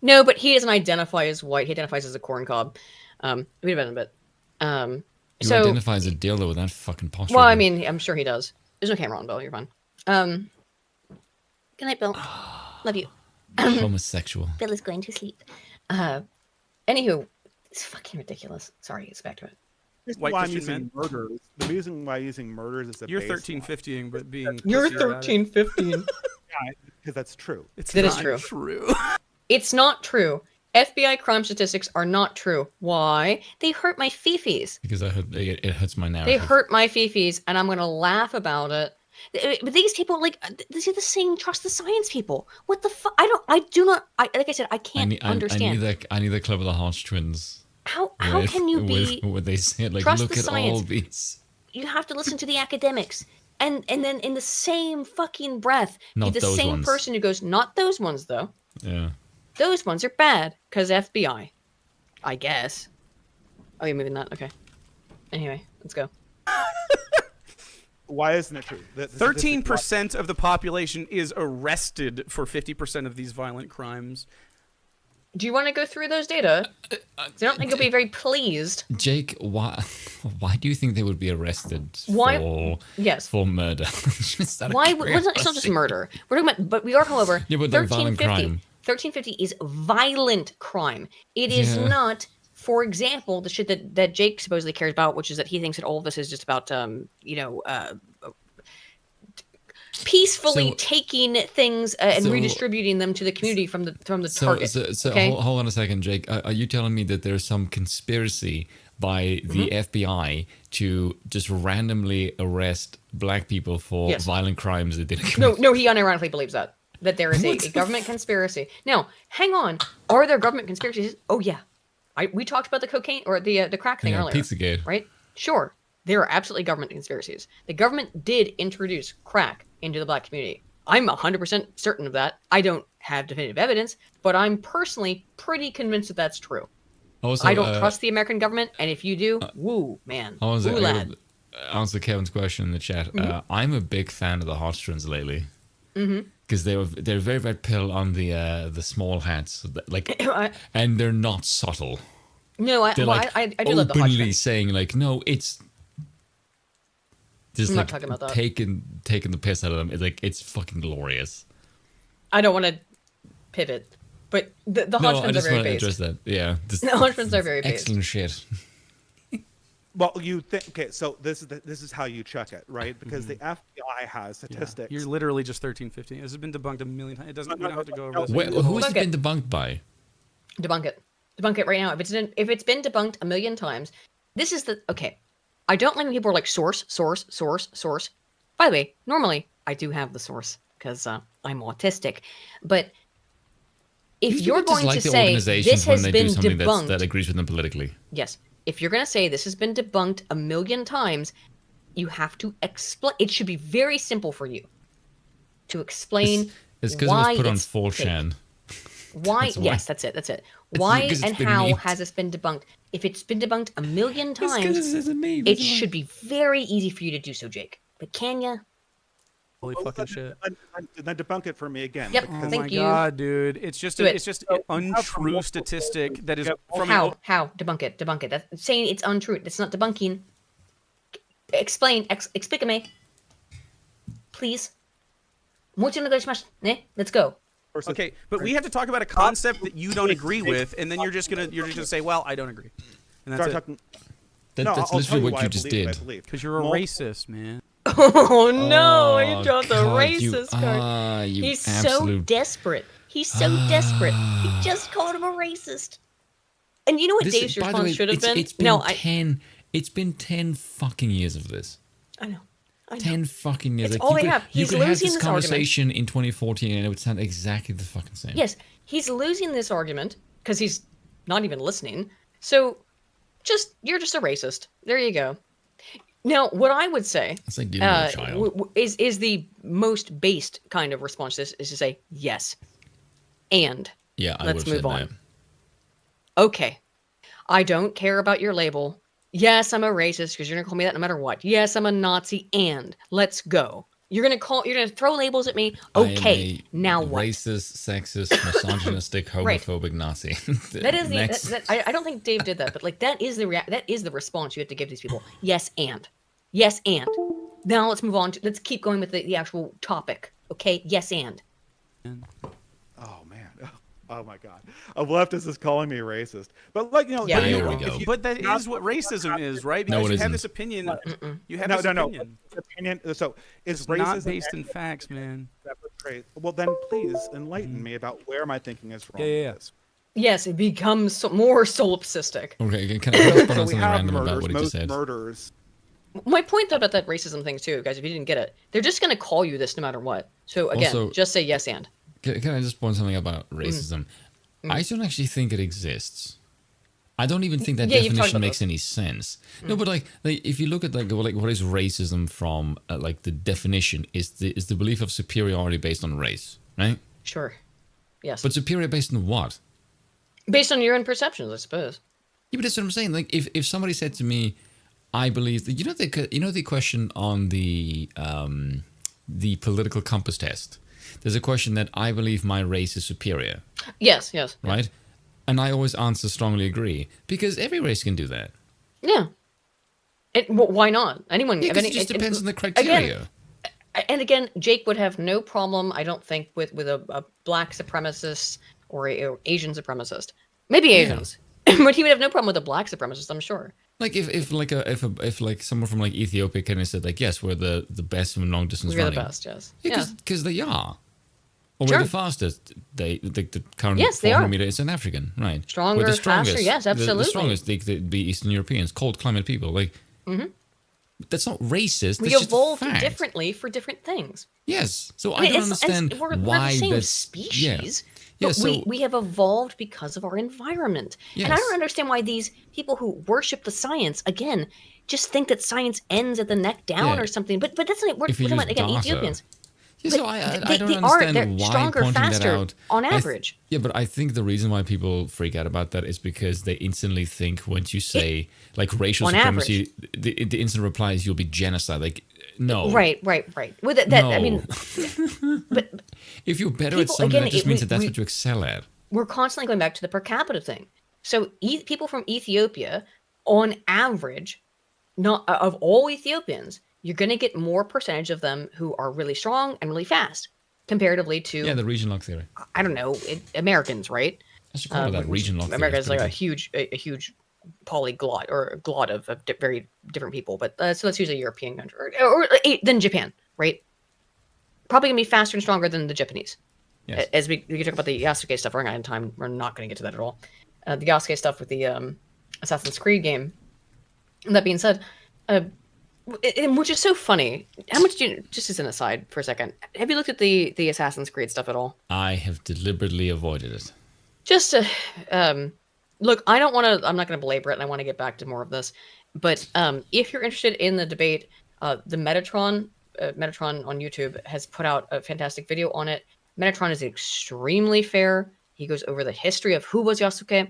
No, but he doesn't identify as white. He identifies as a corn cob. Wait a minute. You identify as a dildo with that fucking posture. Well, I mean, I'm sure he does. There's no camera on, Bill. You're fine. Good night, Bill. Love you. Homosexual. Bill is going to sleep. Anywho, it's fucking ridiculous. Sorry, it's back to it. White why Christian I'm using murders. The reason why using murders is you're 1350ing, but being you're 1315. Yeah, because that's true. That is true. It's not true. FBI crime statistics are not true. Why? They hurt my fifis. Because it hurts my narrative. They hurt my fifis, and I'm gonna laugh about it. But these people, like, these are the same trust the science people. What the fuck? Like I said, I can't understand. I need the Clever the Hodge twins. How can you be? What they said, like, trust look the at science. all these. You have to listen to the academics, and then in the same fucking breath, Not you're the those same ones. person who goes, "Not those ones, though. Yeah. Those ones are bad because FBI, I guess." Oh, you're moving that? Okay. Anyway, let's go. Why isn't it true? 13% of the population is arrested for 50% of these violent crimes. Do you want to go through those data? I don't think you'll be very pleased. Jake, why do you think they would be arrested for murder? Why? It's not just murder. We're talking about, but we are, however, yeah, but 1350. 1350 is violent crime. It is not, for example, the shit that Jake supposedly cares about, which is that he thinks that all of this is just about, peacefully taking things and redistributing them to the community from the target. So okay? hold on a second, Jake. Are you telling me that there's some conspiracy by the FBI to just randomly arrest black people for violent crimes that didn't commit? No, he unironically believes that there is a government conspiracy. Now, hang on. Are there government conspiracies? Oh yeah, we talked about the cocaine or the crack thing earlier. Pizzagate, right? Sure, there are absolutely government conspiracies. The government did introduce crack into the black community. I'm 100% certain of that. I don't have definitive evidence, but I'm personally pretty convinced that that's true. Also, I don't trust the American government, and if you do, woo, man. I woo, lad. Answer Kevin's question in the chat. I'm a big fan of the heartstrings lately. Because they're a very red pill on the small hats, like, and they're not subtle. No, I do love the heartstrings. Openly saying like, no, it's just I'm like not talking about that. taking the piss out of them. It's like it's fucking glorious. I don't want to pivot. But the heartstrings are very based. Address that. Yeah, the heartstrings are very based. Excellent shit. Well, you think so? This is how you check it, right? Because the FBI has statistics. You're literally just 1315. This has been debunked a million times. It doesn't. We don't have to go over this. Wait, who has it been debunked by? Debunk it right now. If it's been debunked a million times, this is okay. I don't like when people are like source. By the way, normally I do have the source because I'm autistic, but. If you're going to say this has been debunked, that agrees with them politically. Yes. If you're going to say this has been debunked a million times, you have to explain. It should be very simple for you to explain it's because it was put on 4chan. Why? Yes, that's it. Why and how has this been debunked? If it's been debunked a million times, it should be very easy for you to do so, Jake. But can you? Holy fucking shit! Then debunk it for me again. Yep. Oh Thank you. God, dude! It's just an untrue statistic that is from how debunk it. That's saying it's untrue. That's not debunking. Explain. Explica-me. Please. Let's go. Okay, but we have to talk about a concept that you don't agree with, and then you're just gonna say, "Well, I don't agree," and that's it. That's literally what you just did. Because you're a racist, man. Oh no! He dropped the racist card. He's so desperate. He just called him a racist. And you know what Dave's response should have been? It's been 10 fucking years of this. I know. 10 fucking years. It's all they have. You could have this conversation in 2014 and it would sound exactly the fucking same. Yes, he's losing this argument because he's not even listening. So, you're just a racist. There you go. Now, what I would say is the most based kind of response to this is to say yes, and let's move on. Okay, I don't care about your label. Yes, I'm a racist because you're gonna call me that no matter what. Yes, I'm a Nazi, and let's go. You're gonna throw labels at me. Okay, now what? Racist, sexist, misogynistic, homophobic Nazi. That is I don't think Dave did that, but like that is the response you have to give these people. Yes, and. Yes, and. Now let's move on. Let's keep going with the actual topic. Okay? Yes, and. Oh, man. Oh, my God. A leftist is calling me racist. But, like, there we go. But that is what racism is, right? Because you have this opinion. You have this opinion. So, is racism not based in facts, man. Well, then please enlighten me about where my thinking is wrong. Yeah. Yes, it becomes more solipsistic. Okay, can I respond on something random about what he just said? Murders. My point about that racism thing too, guys, if you didn't get it, they're just going to call you this no matter what. So again, just say yes and. Can I just point something about racism? I don't actually think it exists. I don't even think that definition makes any sense. No, but like if you look at like what is racism from like the definition is the belief of superiority based on race, right? Sure. Yes. But superior based on what? Based on your own perceptions, I suppose. Yeah, but that's what I'm saying. Like if somebody said to me, I believe that you know the question on the political compass test. There's a question that I believe my race is superior. Yes. Right, and I always answer strongly agree because every race can do that. Yeah. Why not? Anyone? Yeah, it just depends on the criteria. Again, Jake would have no problem, I don't think, with a black supremacist or a Asian supremacist. Maybe Asians. but he would have no problem with a black supremacist, I'm sure. Like if someone from like Ethiopia kind of said like, yes, we're the best in long distance We're running. the best, yes. Because they are. Or Sure. we're the fastest. The current Yes, they 400 are. meter is an African, right? Stronger, we're the faster, strongest. yes, absolutely. The strongest. They'd be Eastern Europeans, cold climate people. Like, that's not racist. We That's just a evolved fact. differently for different things. Yes. So I mean, don't understand we're why the same that's species. Yeah, But so we have evolved because of our environment. And I Yes. don't understand why these people who worship the science, again, just think that science ends at the neck down Yeah. or something. But that's not, we're If you talking about, use again, data. Ethiopians. Yeah, But so I they don't are, understand they're why stronger, pointing that faster out. on average. Yeah, but I think the reason why people freak out about that is because they instantly think once you say like racial on supremacy, the instant reply is you'll be genocide. Like, no. Right. Well, I mean, but If you're better at people, something, again, that just it- means we- that that's we- what you excel at. we're constantly going back to the per capita thing. So people from Ethiopia, on average, not of all Ethiopians, you're going to get more percentage of them who are really strong and really fast, comparatively to Yeah, the region lock theory. I don't know Americans, right? I should call it that region lock theory. America It's is like pretty a huge polyglot or a glot of very different people. But so let's use a European country or then Japan, right? Probably gonna be faster and stronger than the Japanese. Yes. As we can talk about the Yasuke stuff, we're running out of time. We're not going to get to that at all. The Yasuke stuff with the Assassin's Creed game. And that being said, which is so funny. How much do you, just as an aside for a second, have you looked at the Assassin's Creed stuff at all? I have deliberately avoided it. Just to look, I don't want to. I'm not going to belabor it, and I want to get back to more of this. But if you're interested in the debate, the Metatron on YouTube has put out a fantastic video on it. Metatron is extremely fair. He goes over the history of who was Yasuke,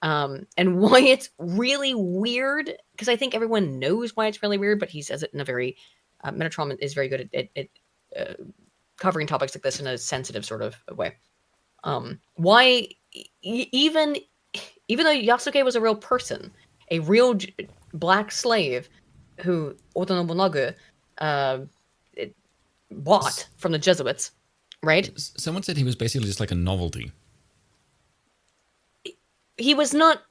and why it's really weird. Because I think everyone knows why it's really weird, but he says it in a very Metatron is very good at covering topics like this in a sensitive sort of way. Why even though Yasuke was a real person, a real black slave who Oda Nobunaga bought from the Jesuits, right? Someone said he was basically just like a novelty. He was not.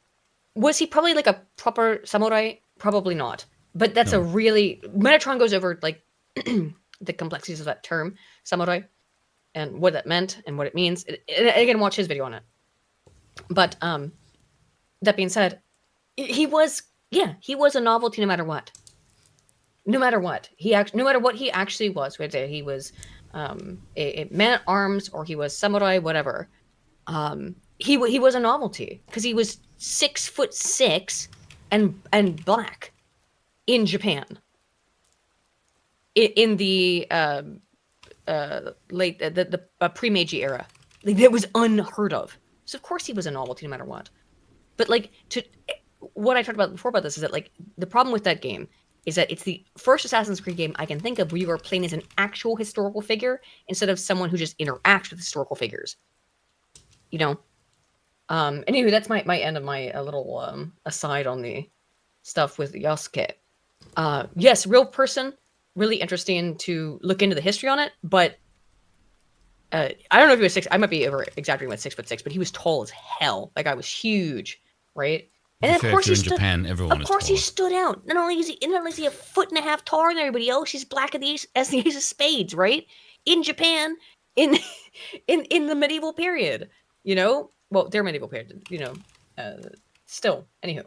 Was he probably like a proper samurai? Probably not. But that's a really Metatron goes over like the complexities of that term, samurai, and what that meant and what it means. And again, watch his video on it. But that being said, he was a novelty no matter what. No matter what he actually was, whether he was a man at arms or he was samurai, whatever. He was a novelty because he was 6'6" and black in Japan in the late the pre-Meiji era. Like, that was unheard of. So of course he was a novelty no matter what. But like what I talked about before about this is that like the problem with that game is that it's the first Assassin's Creed game I can think of where you are playing as an actual historical figure instead of someone who just interacts with historical figures. You know. Anyway, that's my end of my little aside on the stuff with Yasuke. Yes, real person, really interesting to look into the history on it, but I don't know if he was 6. I might be over exaggerating with 6'6", but he was tall as hell. Like I was huge, right? And of course, if you're in Japan, everyone of course, is he tall. stood out. Not only is he 1.5 taller than everybody else, he's black as the ace of spades, right? In Japan, in the medieval period, you know. Well, their medieval period, you know. Still, anywho.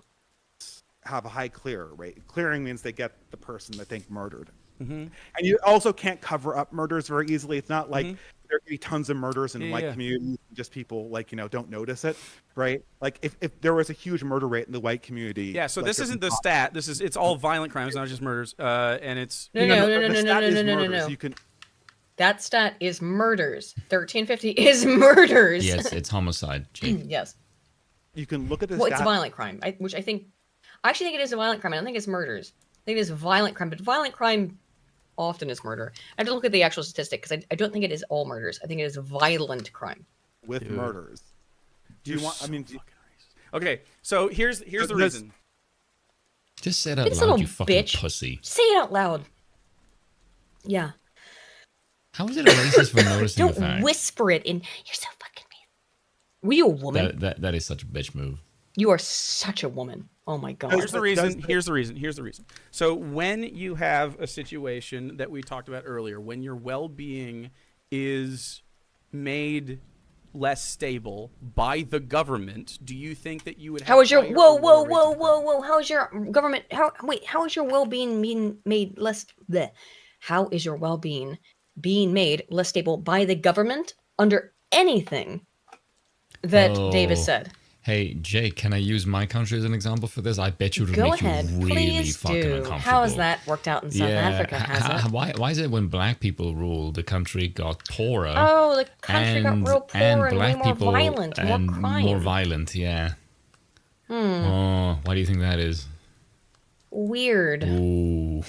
Have a high clear rate. Clearing means they get the person they think murdered. And you also can't cover up murders very easily. It's not like there can be tons of murders in white communities, just people like, you know, don't notice it, right? Like if there was a huge murder rate in the white community. Yeah, so like, this isn't the stat. It's all violent crimes, not just murders. And it's No. You can. That stat is murders. 1350 is murders. Yes, it's homicide. Jake. Yes. You can look at the Well, stat. it's a violent crime, I actually think it is a violent crime. I don't think it's murders. I think it is violent crime, but violent crime often is murder. I have to look at the actual statistic because I don't think it is all murders. I think it is violent crime. With murders. Do you want? I mean, okay. So here's the reason. Just say it out This loud, little you fucking bitch. pussy. Say it out loud. Yeah. How is it racist for noticing the Don't fact? whisper it in. You're so fucking mean. Were you a woman? That is such a bitch move. You are such a woman. Oh my god. Here's the reason. So when you have a situation that we talked about earlier, when your well-being is made less stable by the government, do you think that you would have How is your higher whoa or whoa lower rates whoa of whoa crime? whoa? How is your government? How is your well-being being made less? Bleh. How is your well-being being made less stable by the government under anything that Davis Oh. said? Hey, Jake, can I use my country as an example for this? I bet you it would Go make ahead, you really please fucking do. uncomfortable. How has that worked out in South Africa? Has it? Why is it when black people ruled, the country got poorer? Oh, the country got real poor and way black more people violent, more and crime. more violent, yeah. Oh, why do you think that is? Weird. Ooh.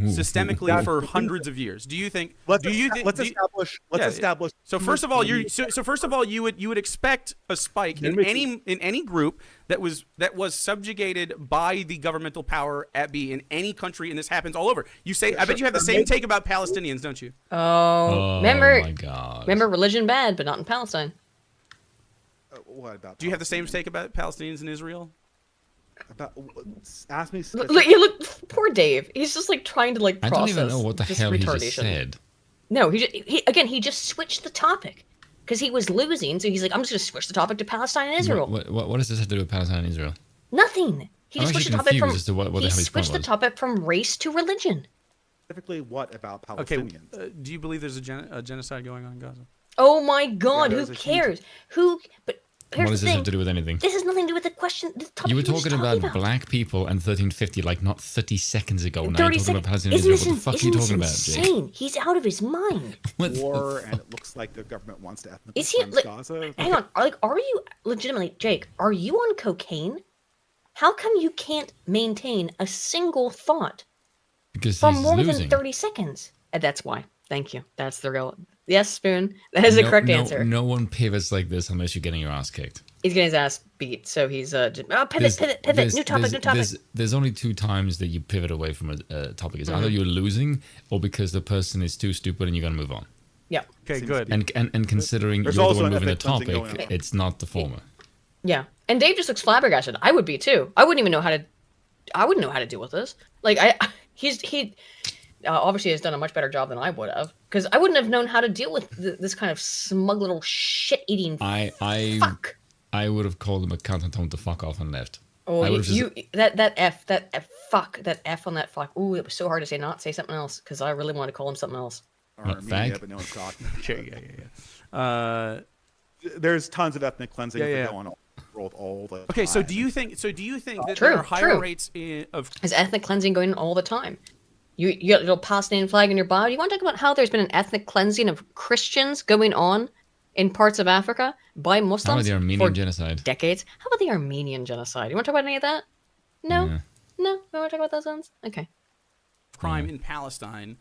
Systemically for hundreds of years. Do you think? Let's establish. So first of all, you would expect a spike in any group that was subjugated by the governmental power at be in any country, and this happens all over. You say, I bet you have the same take about Palestinians, don't you? Oh, remember? My God. Remember, religion bad, but not in Palestine. What about? Do you have the same take about Palestinians in Israel? Ask me. Look, poor Dave. He's just like trying to like I process. don't even know what the hell he just retardation. said. No, he just switched the topic because he was losing. So he's like, I'm just gonna switch the topic to Palestine and Israel. What does this have to do with Palestine and Israel? Nothing. He I'm just switched actually the topic from. confused as to what the He hell his point switched the was. topic from race to religion. Specifically, what about Okay, Palestinians? do you believe there's a genocide going on in Gaza? Oh my God! Yeah, who there's a huge- cares? Who? But here's What does the this thing. have to do with anything? This has nothing to do with the question. The topic You were he was talking about black people and 1350 like not 30 seconds ago. Now you're 30 talking about seconds. Palestine and Israel. What the fuck are you Isn't talking about, this Jake? insane? He's out of his mind. What the War, and it looks like the government wants to ethnically Is he cleanse like? Gaza. Hang on. Are you legitimately, Jake? Are you on cocaine? How come you can't maintain a single thought Because for he's more losing. than 30 seconds? That's why. Thank you. That's the real. Yes, Spoon. That is the correct answer. No one pivots like this unless you're getting your ass kicked. He's getting his ass beat, so he's pivot. New topic. There's only two times that you pivot away from a topic. It's either you're losing or because the person is too stupid and you're gonna move on. Yeah. Okay, good. And considering There's you're the also one an moving the ethnic cleansing topic, going on. it's not the former. Yeah. And Dave just looks flabbergasted. I would be too. I wouldn't even know how to. I wouldn't know how to deal with this. Like he obviously has done a much better job than I would have, because I wouldn't have known how to deal with this kind of smug little shit-eating. Fuck. I would have called him a cunt and told him to fuck off and left. Oh, I would have that F on that fuck. Ooh, it was so hard to say not. Say something else, because I really want to call him something else. fag? But no one's talking. Okay, yeah. There's tons of ethnic cleansing Yeah. going on all the Okay, so time. do you think that True, there are higher true. rates of There's ethnic cleansing going on all the time. You got a little Palestinian flag in your bio. You want to talk about how there's been an ethnic cleansing of Christians going on in parts of Africa by How about Muslims the for Armenian genocide? decades? How about the Armenian genocide? You want to talk about any of that? No? Yeah. No? You want to talk about those ones? Okay. crime in Palestine,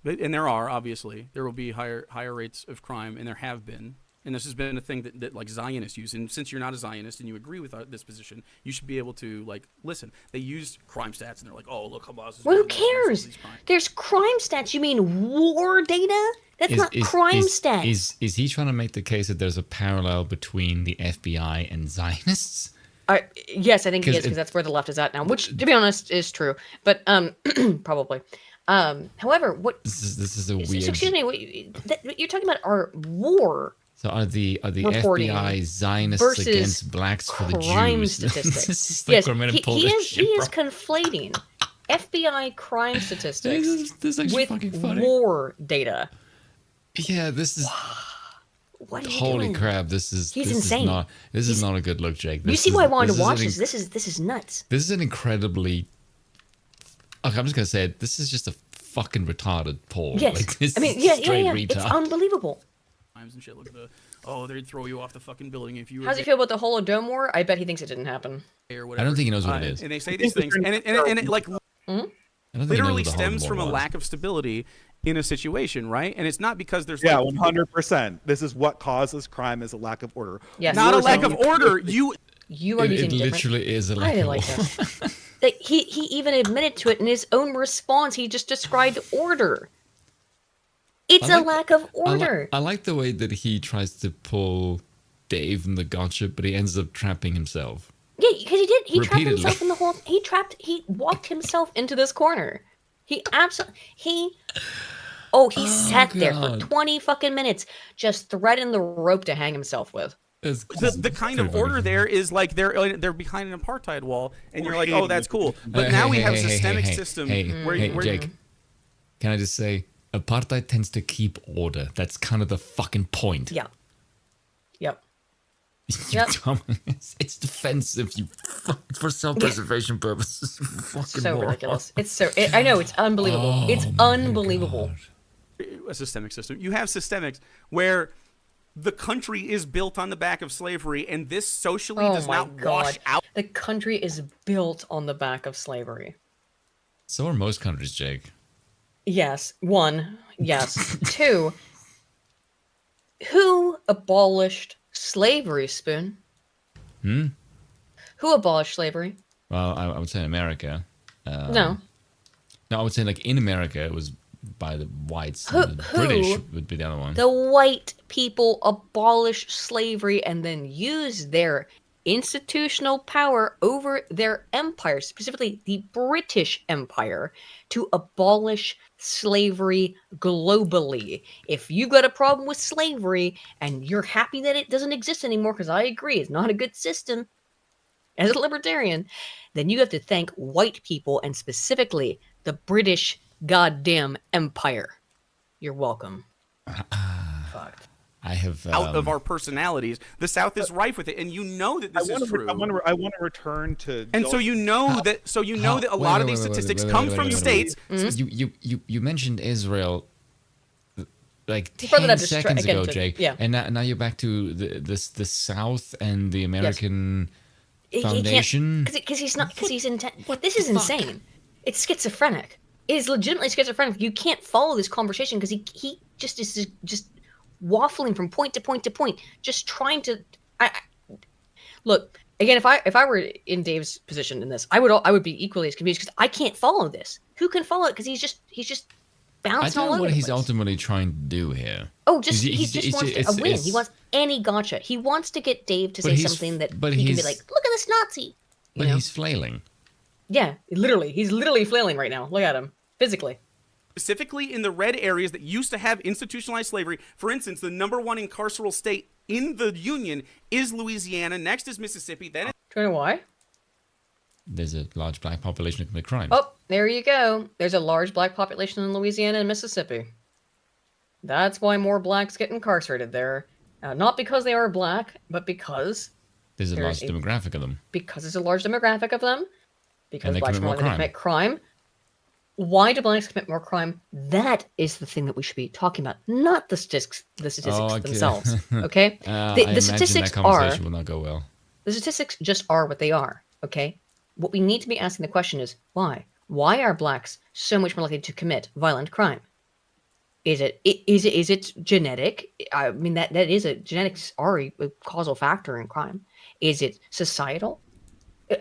and there are obviously there will be higher rates of crime, and there have been. And this has been a thing that like Zionists use. And since you're not a Zionist and you agree with this position, you should be able to like listen. They used crime stats and they're like, "Oh, look, Hamas is." Well, who doing all cares? these crimes." There's crime stats. You mean war data? That's not crime stats. Is he trying to make the case that there's a parallel between the FBI and Zionists? Yes, I think he is, 'Cause because that's where the left is at now, which, to be honest, is true. But probably. However, what? This is a weird. Excuse me. What you're talking about are war. So are the reporting FBI Zionists versus against blacks for the crime Jews? statistics. This is Yes, like we're meant to pull he this is shit, bro. conflating FBI crime statistics This is actually fucking with funny. war data. Yeah, this is. What are you Holy doing? crap! This is insane. This is not a good look, Jake. You This see is- why I wanted to is watch an this? This is nuts. This is an incredibly. Okay, I'm just gonna say it. This is just a fucking retarded poll. Yes, Like, this I mean, is yeah. straight It's retard. unbelievable. Crimes and shit. Look at they'd throw you off the fucking building if you were. How's he feel about the Holodomor War? I bet he thinks it didn't happen. Or I whatever. don't think he knows what it is. And they say these things, and it like I don't think he knows literally what the stems Holodomor from a was. lack of stability in a situation, right? And it's not because there's Yeah, like, 100%. This is what causes crime is a lack of order. Yes. not a You're lack saying- of order. You You are It using different. literally is a I lack didn't of like order. that. Like, he even admitted to it in his own response. He just described order. It's I a like- lack of order. I like the way that he tries to pull Dave in the gotcha, but he ends up trapping himself. Yeah, because he did. He trapped Repeatedly. himself in the hole. He walked himself into this corner. He sat there for God. 20 fucking minutes just threading the rope to hang himself with. The kind of order there is like they're behind an apartheid wall, and you're like, oh, that's cool. But now we have a systemic system where Jake, can I just say, apartheid tends to keep order. That's kind of the fucking point. Yeah. Yep. Yep. It's defensive. For self-preservation purposes. Fucking so moron. ridiculous. I know, it's unbelievable. It's unbelievable. A systemic system. You have systemics where the country is built on the back of slavery, and this socially does not wash out. The country is built on the back of slavery. So are most countries, Jake. Yes. One. Yes. Two. Who abolished slavery, Spoon? Who abolished slavery? Well, I would say America. No. No, I would say like in America it was by the whites. The British would be the other one. The white people abolished slavery and then used their institutional power over their empire, specifically the British Empire, to abolish slavery globally. If you got a problem with slavery and you're happy that it doesn't exist anymore, because I agree, it's not a good system as a libertarian, then you have to thank white people and specifically the British goddamn Empire. You're welcome. Fucked. I have out of our personalities. The South is rife with it, and you know that this is true. I want to return to. And so you know that. So you know that a lot of these statistics come from states. You mentioned Israel like He brought it 10 up seconds ago, Jake. Yeah. And now you're back to the South and the American Foundation. Because he's not. Because he's intent. This is insane. It's schizophrenic. It is legitimately schizophrenic. You can't follow this conversation because he just is just waffling from point to point to point, just trying to. Look again. If I were in Dave's position in this, I would be equally as confused because I can't follow this. Who can follow it? Because he's just bouncing all over the place. I don't know what he's ultimately trying to do here. Oh, he just wants a win. He wants any gotcha. He wants to get Dave to say something that he can be like, "Look at this Nazi." But he's flailing. Yeah, literally, he's literally flailing right now. Look at him physically. Specifically in the red areas that used to have institutionalized slavery. For instance, the #1 incarceral state in the Union is Louisiana. Next is Mississippi. Then do you know why? There's a large black population that commit crimes. Oh, there you go. There's a large black population in Louisiana and Mississippi. That's why more blacks get incarcerated there. Not because they are black, but because there's a large demographic of them. Because there's a large demographic of them. Because blacks are more likely to commit crime. Why do blacks commit more crime? That is the thing that we should be talking about, not the statistics themselves. Okay, the statistics that conversation will not go well. The statistics just are what they are. Okay, what we need to be asking the question is why? Why are blacks so much more likely to commit violent crime? Is it genetic? I mean that is genetics are a causal factor in crime. Is it societal?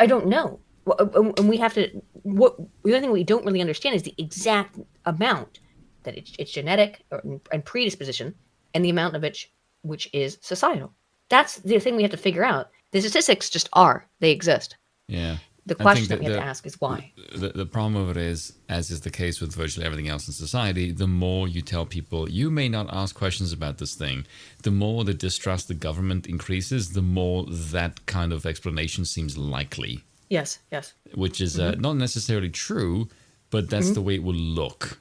I don't know. And we have to. The other thing we don't really understand is the exact amount that it's genetic and predisposition, and the amount of it which is societal. That's the thing we have to figure out. The statistics just are; they exist. Yeah. The question that we have to ask is why. The problem of it is, as is the case with virtually everything else in society, the more you tell people you may not ask questions about this thing, the more the distrust the government increases, the more that kind of explanation seems likely. Yes. Which is not necessarily true, but that's the way it will look.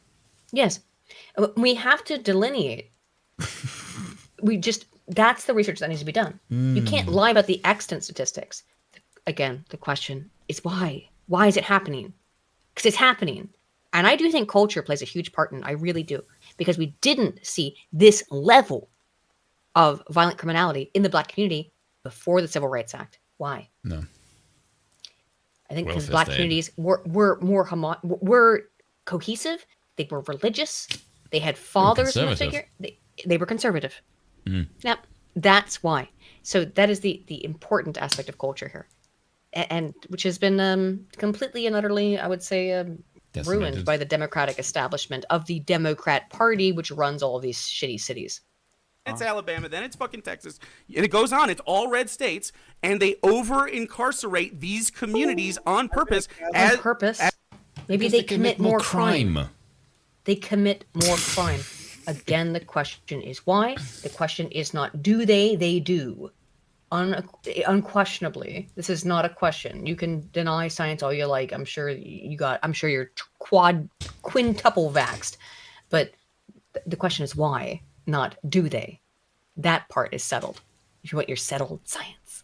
Yes. We have to delineate. That's the research that needs to be done. You can't lie about the extant statistics. Again, the question is why? Why is it happening? Because it's happening. And I do think culture plays a huge part in it. I really do. Because we didn't see this level of violent criminality in the black community before the Civil Rights Act. Why? No. I think because black communities were cohesive, they were religious, they had fathers in the figure, they were conservative. Now, that's why. So that is the important aspect of culture here, and which has been completely and utterly, I would say, ruined by the democratic establishment of the Democrat Party, which runs all of these shitty cities. It's Alabama, then it's fucking Texas, and it goes on. It's all red states, and they over-incarcerate these communities on purpose. Maybe they commit more crime. They commit more crime. Again, the question is why? The question is not do they do. Unquestionably, this is not a question. You can deny science all you like. I'm sure you're quintuple vaxxed, but the question is why, not do they. That part is settled. If you want your settled science.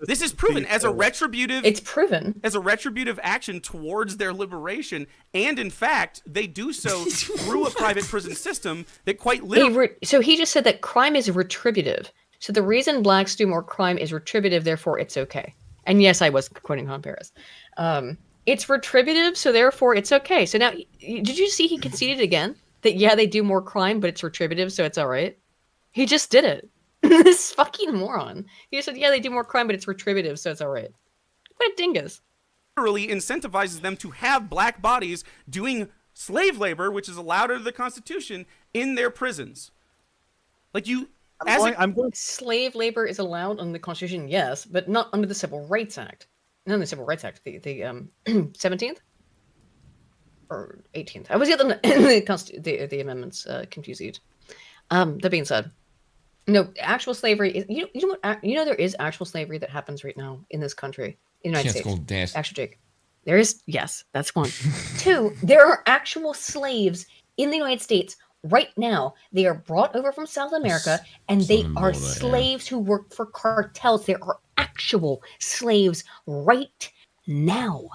This is proven as a retributive. It's proven as a retributive action towards their liberation, and in fact, they do so through a private prison system that quite literally. So he just said that crime is retributive. So the reason blacks do more crime is retributive, therefore it's okay. And yes, I was quoting Han Paris. It's retributive, so therefore it's okay. So now, did you see he conceded again that yeah, they do more crime, but it's retributive, so it's all right? He just did it. This fucking moron. He just said, yeah, they do more crime, but it's retributive, so it's all right. What a dingus. Literally incentivizes them to have black bodies doing slave labor, which is allowed under the Constitution, in their prisons. Like you... Slave labor is allowed under the Constitution, yes, but not under the Civil Rights Act. Not under the Civil Rights Act, the 17th? Or 18th. I was the amendments confused. That being said, no, actual slavery is, you know there is actual slavery that happens right now in this country, in the United States. Called debt. Actual Jake. There is, yes, that's one. 2, there are actual slaves in the United States right now. They are brought over from South America, and they are slaves who work for cartels. There are actual slaves right now.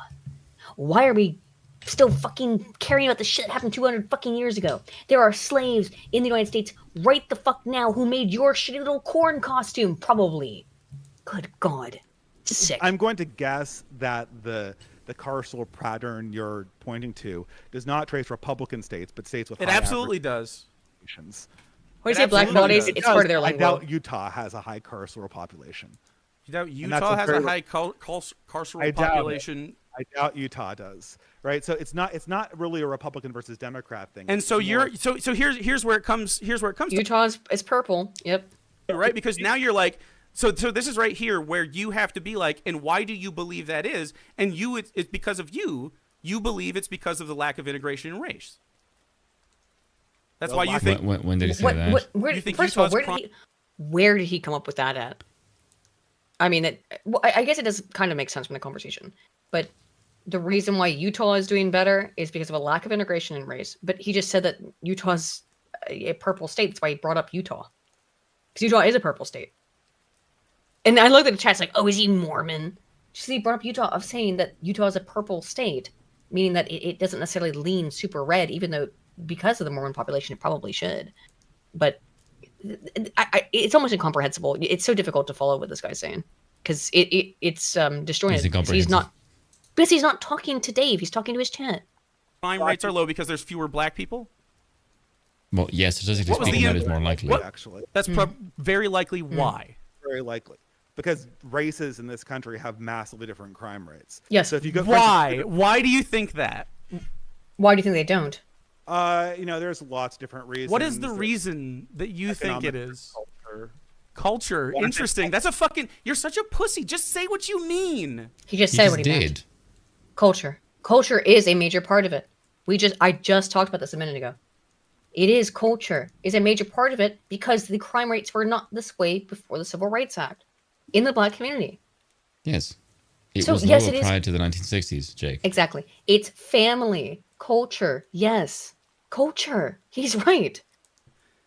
Why are we still fucking caring about the shit that happened 200 fucking years ago? There are slaves in the United States right the fuck now who made your shitty little corn costume, probably. Good God. Sick. I'm going to guess that the carceral pattern you're pointing to does not trace Republican states, but states with it absolutely does. When you say black bodies, it's part of their language. I doubt Utah has a high carceral population. You doubt Utah has a high carceral population? I doubt Utah does. Right, so it's not really a Republican versus Democrat thing. And so here's where it comes. Utah is purple. Yep. Right, because now you're like. So this is right here where you have to be like, and why do you believe that is? And it's because of you. You believe it's because of the lack of integration in race. That's why you think. When did he say that? First of all, where did he come up with that at? I mean, I guess it does kind of make sense from the conversation. But the reason why Utah is doing better is because of a lack of integration in race. But he just said that Utah's a purple state. That's why he brought up Utah. Because Utah is a purple state. And I looked at the chat, it's like, oh, is he Mormon? Just he brought up Utah of saying that Utah is a purple state, meaning that it doesn't necessarily lean super red, even though because of the Mormon population, it probably should. But it's almost incomprehensible. It's so difficult to follow what this guy's saying because it's disjointed. He's not talking to Dave. He's talking to his chat. Crime rates are low because there's fewer black people. Well, yes, statistically speaking, that is more likely. Actually, that's very likely. Why? Very likely. Because races in this country have massively different crime rates. Yes. So if you go, why? Why do you think that? Why do you think they don't? There's lots of different reasons. What is the reason that you think it is? Culture. Interesting. That's a fucking. You're such a pussy. Just say what you mean. He just said what he meant. Culture. Culture is a major part of it. I just talked about this a minute ago. It is culture. Is a major part of it because the crime rates were not this way before the Civil Rights Act. In the black community. Yes. It was lower prior to the 1960s, Jake. Exactly. It's family, culture. Yes. Culture. He's right.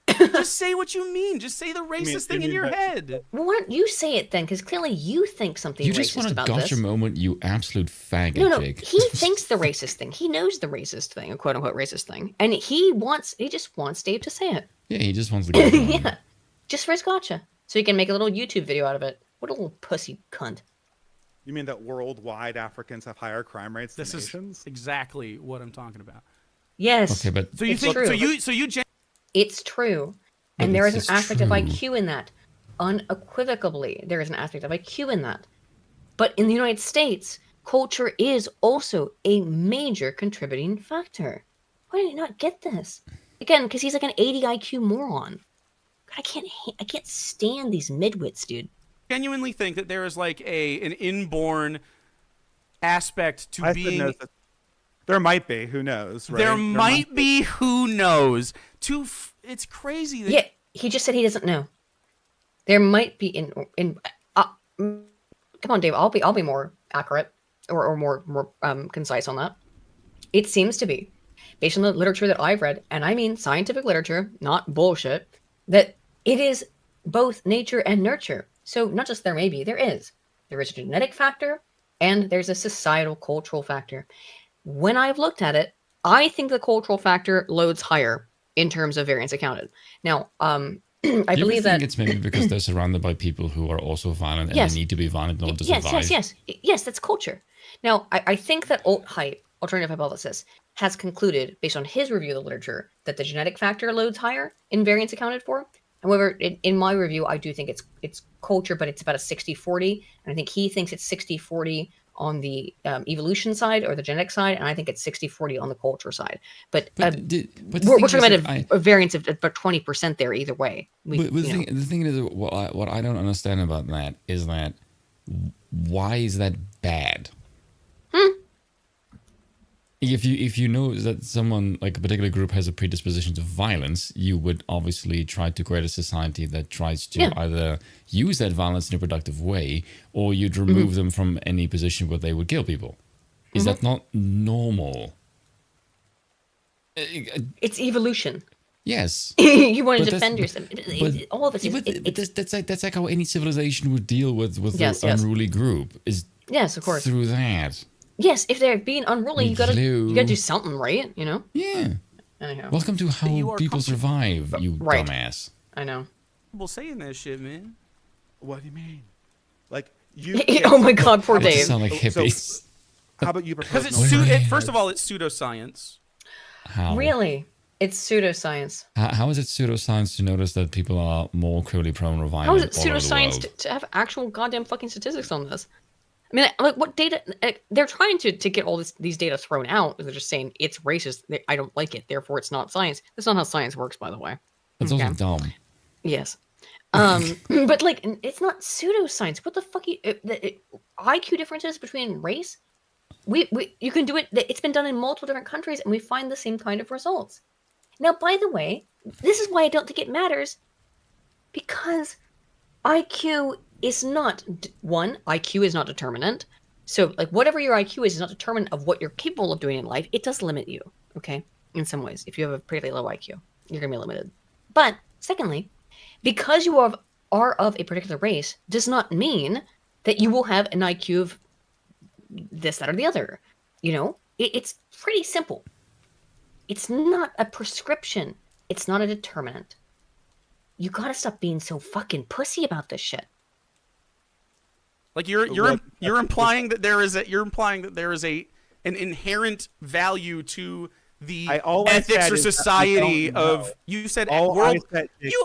Just say what you mean. Just say the racist thing in your head. Well, why don't you say it then? Because clearly you think something racist about this. You just want a gotcha moment, you absolute faggot, no, Jake. He thinks the racist thing. He knows the racist thing, a quote-unquote racist thing. And he just wants Dave to say it. Yeah, he just wants to go. Yeah. Just for his gotcha. So he can make a little YouTube video out of it. What a little pussy cunt. You mean that worldwide Africans have higher crime rates than nations? Is exactly what I'm talking about. Yes. Okay, but so you think it's true. And there is an aspect of IQ in that. Unequivocally, there is an aspect of IQ in that. But in the United States, culture is also a major contributing factor. Why did you not get this? Again, because he's like an 80 IQ moron. I can't stand these midwits, dude. Genuinely think that there is like an inborn aspect to being. There might be. Who knows? Right? There might be. Who knows? It's crazy. Yeah, he just said he doesn't know. There might be come on, Dave. I'll be more accurate or more concise on that. It seems to be, based on the literature that I've read, and I mean scientific literature, not bullshit, that it is both nature and nurture. So not just there is. There is a genetic factor and there's a societal cultural factor. When I've looked at it, I think the cultural factor loads higher in terms of variance accounted. Now, I believe that it's maybe because they're surrounded by people who are also violent and they need to be violent in order to survive. Yes, that's culture. Now, I think that alternative hypothesis, has concluded, based on his review of the literature, that the genetic factor loads higher in variance accounted for. However, in my review, I do think it's culture, but it's about a 60-40. And I think he thinks it's 60-40 on the evolution side or the genetic side, and I think it's 60-40 on the culture side. But we're talking about a variance of about 20% there either way. The thing is, what I don't understand about that is that why is that bad? If you know that someone, like a particular group, has a predisposition to violence, you would obviously try to create a society that tries to either use that violence in a productive way, or you'd remove them from any position where they would kill people. Is that not normal? It's evolution. Yes. You want to defend yourself. All of it. That's like how any civilization would deal with the unruly group. Yes, of course. Through that. Yes, if they're being unruly, you gotta do something, right? You know? Yeah. Anyhow. Welcome to how people survive, you dumbass. I know. People saying that shit, man. What do you mean? Like you? Oh my God, poor Dave. Sound like hippies. So, how about you propose? Because first of all, it's pseudoscience. How? Really? It's pseudoscience. How is it pseudoscience to notice that people are more clearly prone or violent? How is it pseudoscience to have actual goddamn fucking statistics on this? I mean, like, what data? They're trying to get all these data thrown out. They're just saying it's racist. I don't like it. Therefore, it's not science. That's not how science works, by the way. That's also dumb. Yes. But like, it's not pseudoscience. What the fuck? IQ differences between race? You can do it. It's been done in multiple different countries, and we find the same kind of results. Now, by the way, this is why I don't think it matters, because IQ is not IQ is not determinant. So like whatever your IQ is not determinant of what you're capable of doing in life. It does limit you, okay? In some ways, if you have a pretty low IQ, you're gonna be limited. But secondly, because you are of a particular race does not mean that you will have an IQ of this, that, or the other. You know, it's pretty simple. It's not a prescription. It's not a determinant. You gotta stop being so fucking pussy about this shit. Like you're implying that there is an inherent value to the ethics or society of. You said world.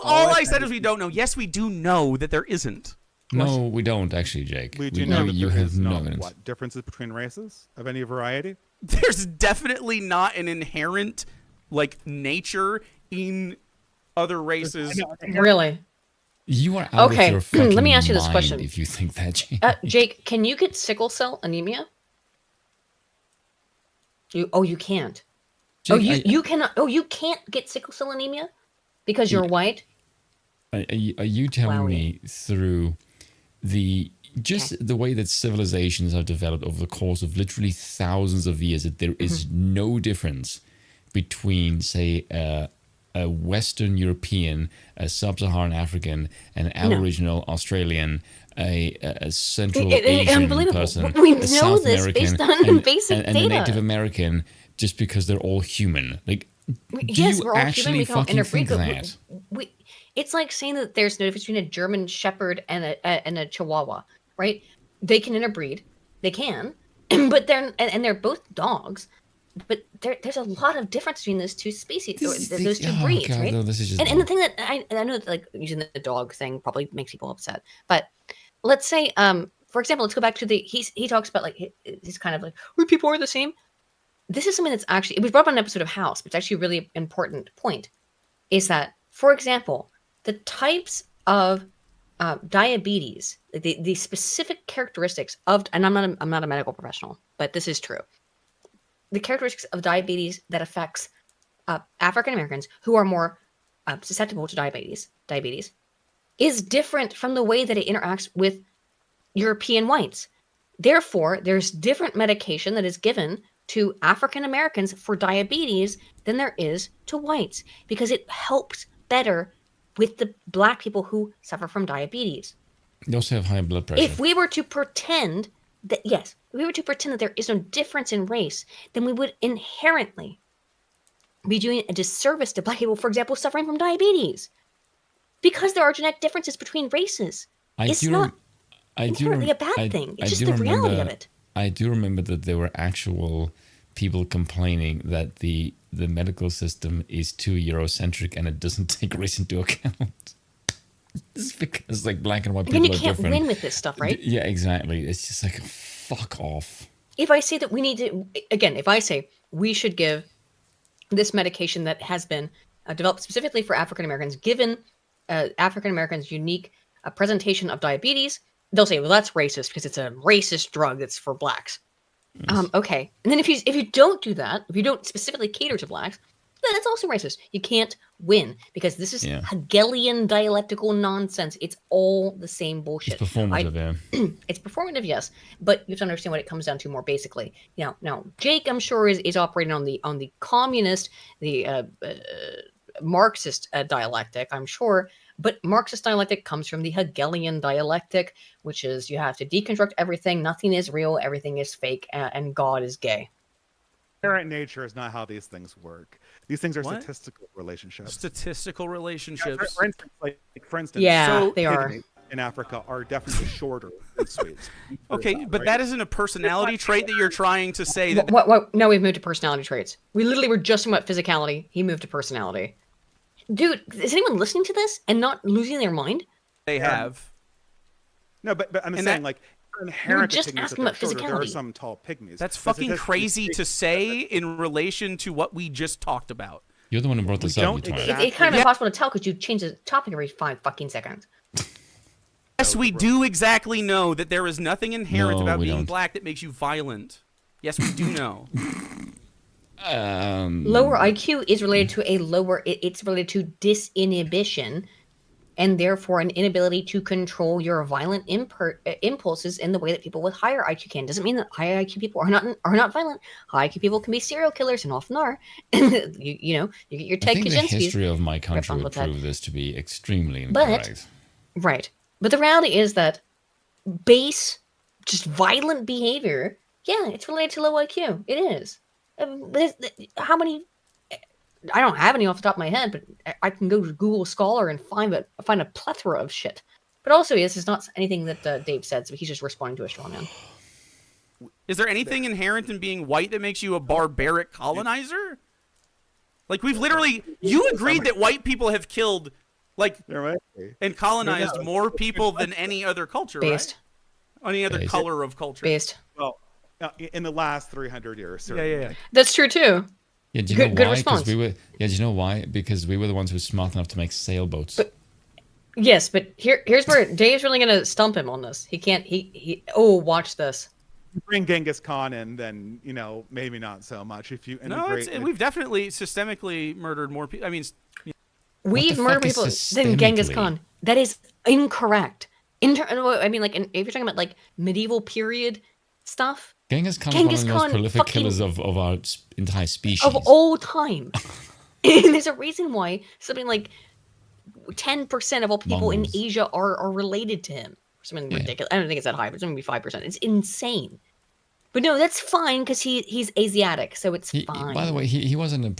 All I said is we don't know. Yes, we do know that there isn't. No, we don't actually, Jake. We do know that you have no evidence. What differences between races of any variety? There's definitely not an inherent like nature in other races. Really? You are out of your fucking let me ask you this mind question. if you think that, Jake. Jake, can you get sickle cell anemia? You can't. Jake, you cannot. You can't get sickle cell anemia because you're white. Are you telling me through the way that civilizations have developed over the course of literally thousands of years that there is no difference between, say, a Western European, a Sub-Saharan African, an Aboriginal Australian, a Central Asian person, we a know South this American, based on basic and data. a Native American, just because they're all human. Like, do yes, you we're all actually human. fucking think that? It's like saying that there's no difference between a German Shepherd and a Chihuahua, right? They can interbreed, they can, but they're both dogs. But there's a lot of difference between those two species, those two breeds, right? No, this is just and the thing that I know that like using the dog thing probably makes people upset, but let's say, for example, let's go back to he talks about like he's kind of like people are the same. This is something that's actually, it was brought up on an episode of House, but it's actually a really important point, is that, for example, the types of diabetes, the specific characteristics of, and I'm not a medical professional, but this is true. The characteristics of diabetes that affects African Americans who are more susceptible to diabetes is different from the way that it interacts with European whites. Therefore, there's different medication that is given to African Americans for diabetes than there is to whites because it helps better with the black people who suffer from diabetes. They also have high blood pressure. If we were to pretend that, yes, if we were to pretend that there is no difference in race, then we would inherently be doing a disservice to black people, for example, suffering from diabetes. Because there are genetic differences between races. It's not inherently a bad thing. It's just the reality of it. I do remember that there were actual people complaining that the medical system is too Eurocentric and it doesn't take race into account. It's because like black and white people are different. And you can't win with this stuff, right? Yeah, exactly. It's just like, fuck off. If I say that we need to, again, if I say we should give this medication that has been developed specifically for African Americans, given African Americans' unique presentation of diabetes, they'll say, well, that's racist because it's a racist drug that's for blacks. Yes. Okay. And then if you don't do that, if you don't specifically cater to blacks, then it's also racist. You can't win because this is Hegelian dialectical nonsense. It's all the same bullshit. It's performative, It's performative, yes, but you have to understand what it comes down to more basically. Now, Jake, I'm sure is operating on the communist, the Marxist dialectic, I'm sure. But Marxist dialectic comes from the Hegelian dialectic, which is you have to deconstruct everything. Nothing is real. Everything is fake. And God is gay. Inherent nature is not how these things work. These things are statistical relationships. Statistical relationships. Yeah, for instance, yeah, they are. In Africa are definitely shorter than Swedes. Okay, but that isn't a personality trait that you're trying to say. That what? No, we've moved to personality traits. We literally were just talking about physicality. He moved to personality. Dude, is anyone listening to this and not losing their mind? They have. No, but I'm saying like inherent just asking about physicality. There are some tall pygmies. That's fucking crazy to say in relation to what we just talked about. You're the one who brought this up. It's kind of impossible to tell because you change the topic every 5 fucking seconds. Yes, we do exactly know that there is nothing inherent about being black that makes you violent. Yes, we do know. Lower IQ is related to it's related to disinhibition and therefore an inability to control your violent impulses in the way that people with higher IQ can. Doesn't mean that high IQ people are not violent. High IQ people can be serial killers and often are. you get your Ted Kaczynski's. I think the history of my country would prove this to be extremely incorrect. Right. But the reality is that base, just violent behavior, yeah, it's related to low IQ. It is. How many? I don't have any off the top of my head, but I can go to Google Scholar and find a plethora of shit. But also, this is not anything that Dave said, so he's just responding to a straw man. Is there anything inherent in being white that makes you a barbaric colonizer? Like we've literally, you agreed that white people have killed, and colonized more people than any other culture, right? Any other color of culture. Well, in the last 300 years, certainly. Yeah. That's true too. Yeah, do you know why? Response. Do you know why? Because we were the ones who were smart enough to make sailboats. Yes, but here's where Dave's really gonna stump him on this. He can't. Watch this. Bring Genghis Khan in, then maybe not so much. If you we've definitely systemically murdered more people. I mean, we've murdered people than Genghis Khan. That is incorrect. If you're talking about like medieval period stuff. Genghis Khan is one of the most prolific killers of our entire species. Of all time. And there's a reason why something like 10% of all people in Asia are related to him. Something ridiculous. I don't think it's that high, but it's going to be 5%. It's insane. But no, that's fine because he's Asiatic, so it's fine. By the way, he wasn't a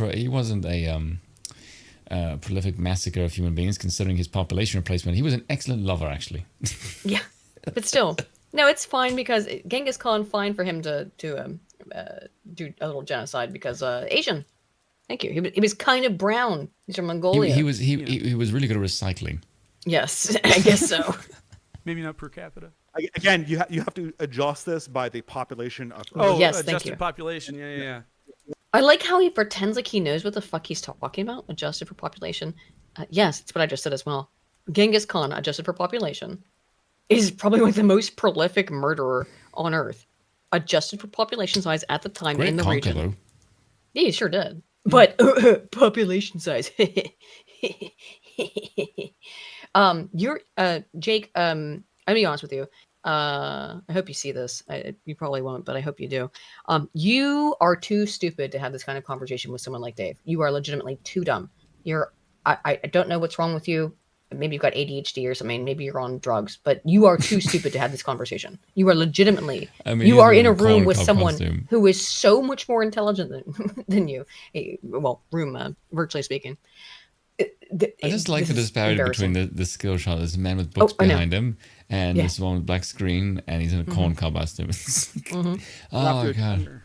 prolific massacre of human beings considering his population replacement. He was an excellent lover, actually. Yeah, but still. No, it's fine because Genghis Khan, fine for him to do a little genocide because Asian. Thank you. He was kind of brown. He's from Mongolia. He was really good at recycling. Yes, I guess so. Maybe not per capita. Again, you have to adjust this by the population of. Yes, thank you. Adjusted population. Yeah. I like how he pretends like he knows what the fuck he's talking about. Adjusted for population. Yes, that's what I just said as well. Genghis Khan, adjusted for population, is probably like the most prolific murderer on Earth, adjusted for population size at the time in the region. Yeah, he sure did. But population size. You're Jake. I'll be honest with you. I hope you see this. You probably won't, but I hope you do. You are too stupid to have this kind of conversation with someone like Dave. You are legitimately too dumb. I don't know what's wrong with you. Maybe you've got ADHD or something. Maybe you're on drugs, but you are too stupid to have this conversation. You are legitimately. You are in a room with someone who is so much more intelligent than you. Well, virtually speaking. I just like the disparity between the skill shot. There's a man with books behind him, and this one with black screen, and he's in a corn cob costume. Oh my god!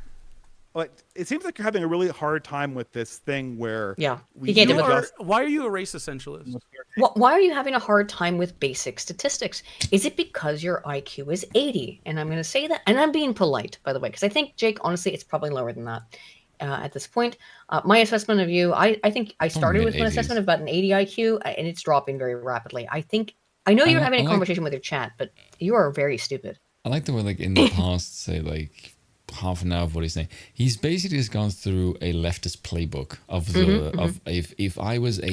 But it seems like you're having a really hard time with this thing where why are you a race essentialist? Why are you having a hard time with basic statistics? Is it because your IQ is 80? And I'm going to say that, and I'm being polite, by the way, because I think, Jake, honestly, it's probably lower than that at this point. My assessment of you, I think I started with an assessment of about an 80 IQ, and it's dropping very rapidly. I know you're having a conversation with your chat, but you are very stupid. I like the way, like, in the past, say, like, half an hour of what he's saying. He's basically just gone through a leftist playbook of the if I was a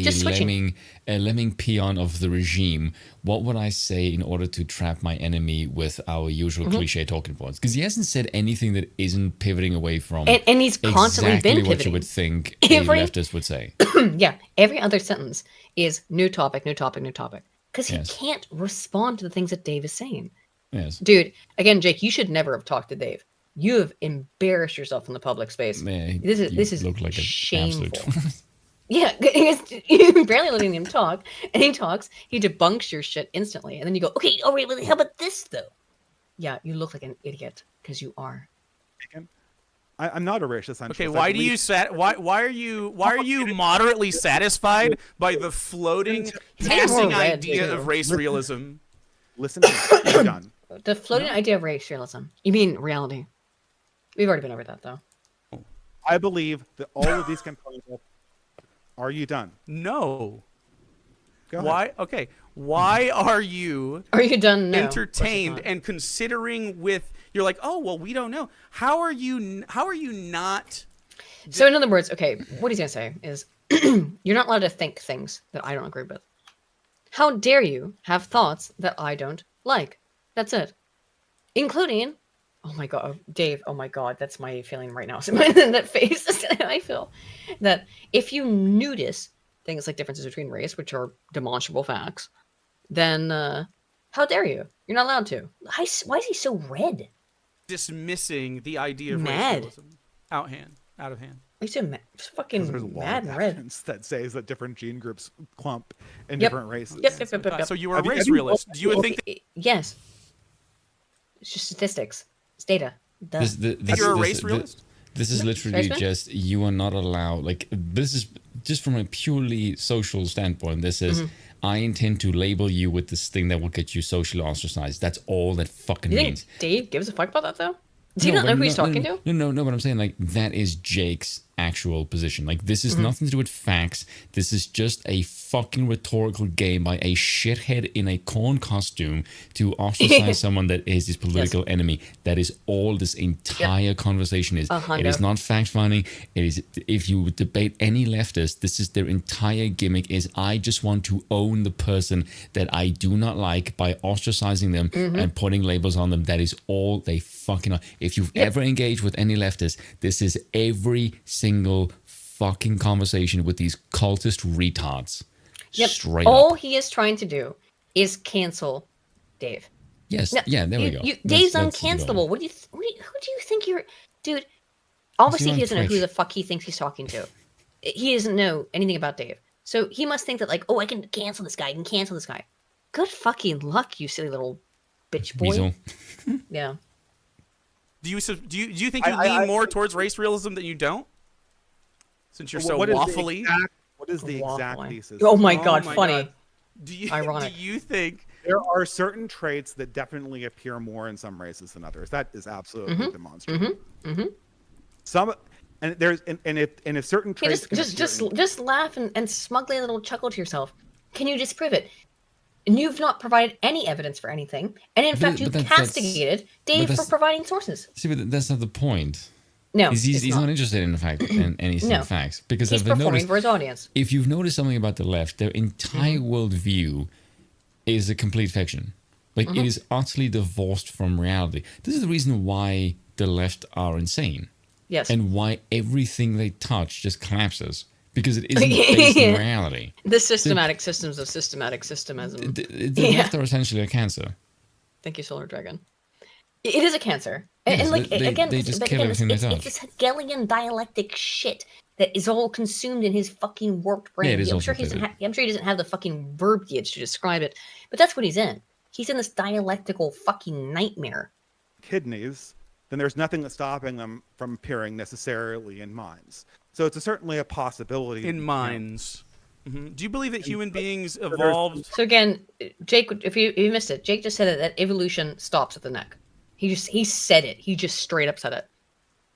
lemming peon of the regime, what would I say in order to trap my enemy with our usual cliche talking points? Because he hasn't said anything that isn't pivoting away from and he's constantly exactly been pivoting. What you would think a leftist would say. Yeah, every other sentence is new topic, new topic, new topic. Because he can't respond to the things that Dave is saying. Yes, dude. Again, Jake, you should never have talked to Dave. You have embarrassed yourself in the public space. Man, this is like shameful. Yeah, you're barely letting him talk, and he talks. He debunks your shit instantly, and then you go, "Okay, all right, well, how about this though?" Yeah, you look like an idiot because you are. I'm not a racist. Okay, why are you moderately satisfied by the floating, passing idea of race realism? Listen to me. I'm done. The floating idea of race realism. You mean reality? We've already been over that, though. I believe that all of these components. Are you done? No. Go why? Ahead. Okay. Why are you? Are you done? No. Entertained and considering with? You're like, oh well, we don't know. How are you not? So in other words, okay, what he's gonna say is, you're not allowed to think things that I don't agree with. How dare you have thoughts that I don't like? That's it. Including, oh my god, Dave, oh my god, that's my feeling right now. So that face is how I feel. That if you notice things like differences between race, which are demonstrable facts, then how dare you? You're not allowed to. Why is he so red? Dismissing the idea of mad. Racialism. Out of hand. Are you so mad? Fucking mad and red. That says that different gene groups clump in different races. Yep. So you were a race realist. Do you think? Yes. It's just statistics. It's data. You're a race realist? This is literally just, you are not allowed, like, this is just from a purely social standpoint. This is, I intend to label you with this thing that will get you socially ostracized. That's all that fucking means. Dave gives a fuck about that, though? Does he not know who he's talking to? No, but I'm saying, like, that is Jake's actual position. Like, this is nothing to do with facts. This is just a fucking rhetorical game by a shithead in a corn costume to ostracize someone that is his political enemy. That is all this entire conversation is. It is not fact-finding. It is, if you debate any leftist, this is their entire gimmick is, I just want to own the person that I do not like by ostracizing them and putting labels on them. That is all they fucking are. If you've ever engaged with any leftist, this is every single fucking conversation with these cultist retards. Yep. Straight all up. He is trying to do is cancel Dave. Yes. Now, there we go. Dave's uncancelable. Who do you think you're, dude? Obviously, he doesn't know who the fuck he thinks he's talking to. He doesn't know anything about Dave, so he must think that, like, oh, I can cancel this guy. I can cancel this guy. Good fucking luck, you silly little bitch boy. Weasel. Yeah. Do you think you lean more towards race realism than you don't? Since you're so waffly. What is the exact thesis? Oh my god, funny. God. Ironic. Do you think there are certain traits that definitely appear more in some races than others? That is absolutely demonstrable. Some, and there's, and if certain traits just laugh and smugly a little chuckle to yourself. Can you disprove it? And you've not provided any evidence for anything. And in fact, you castigated Dave for providing sources. See, but that's not the point. No, he's not interested in the fact in any facts because he's performing for his audience. If you've noticed something about the left, their entire worldview is a complete fiction. Like it is utterly divorced from reality. This is the reason why the left are insane. Yes, and why everything they touch just collapses because it isn't based in reality. The systematic systems of systematic systemism. The left are essentially a cancer. Thank you, Solar Dragon. It is a cancer. Yes, and like they just kill everything they touch. It's this Hegelian dialectic shit that is all consumed in his fucking warped brain. Yeah, it is I'm sure he doesn't have the fucking verbiage to describe it, but that's what he's in. He's in this dialectical fucking nightmare. Kidneys, then there's nothing that's stopping them from appearing necessarily in minds. So it's certainly a possibility. In minds. Do you believe that human beings evolved? So again, Jake, if you missed it, Jake just said that evolution stops at the neck. He said it. He just straight up said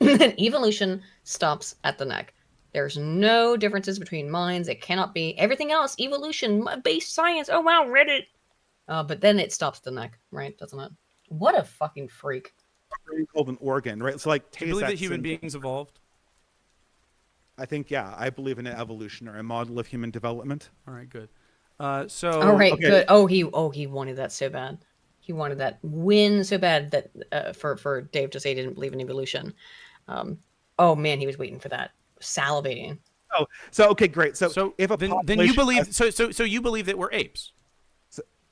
it. Evolution stops at the neck. There's no differences between minds. It cannot be. Everything else, evolution-based science. Oh, wow, Reddit. But then it stops at the neck, right? Doesn't it? What a fucking freak. Called an organ, right? So like, do you believe that human beings evolved? I think, yeah, I believe in an evolutionary model of human development. All right, good. Good. Oh, he wanted that so bad. He wanted that win so bad that for Dave to say he didn't believe in evolution. Oh man, he was waiting for that, salivating. Oh, so okay, great. So if then you believe so you believe that we're apes.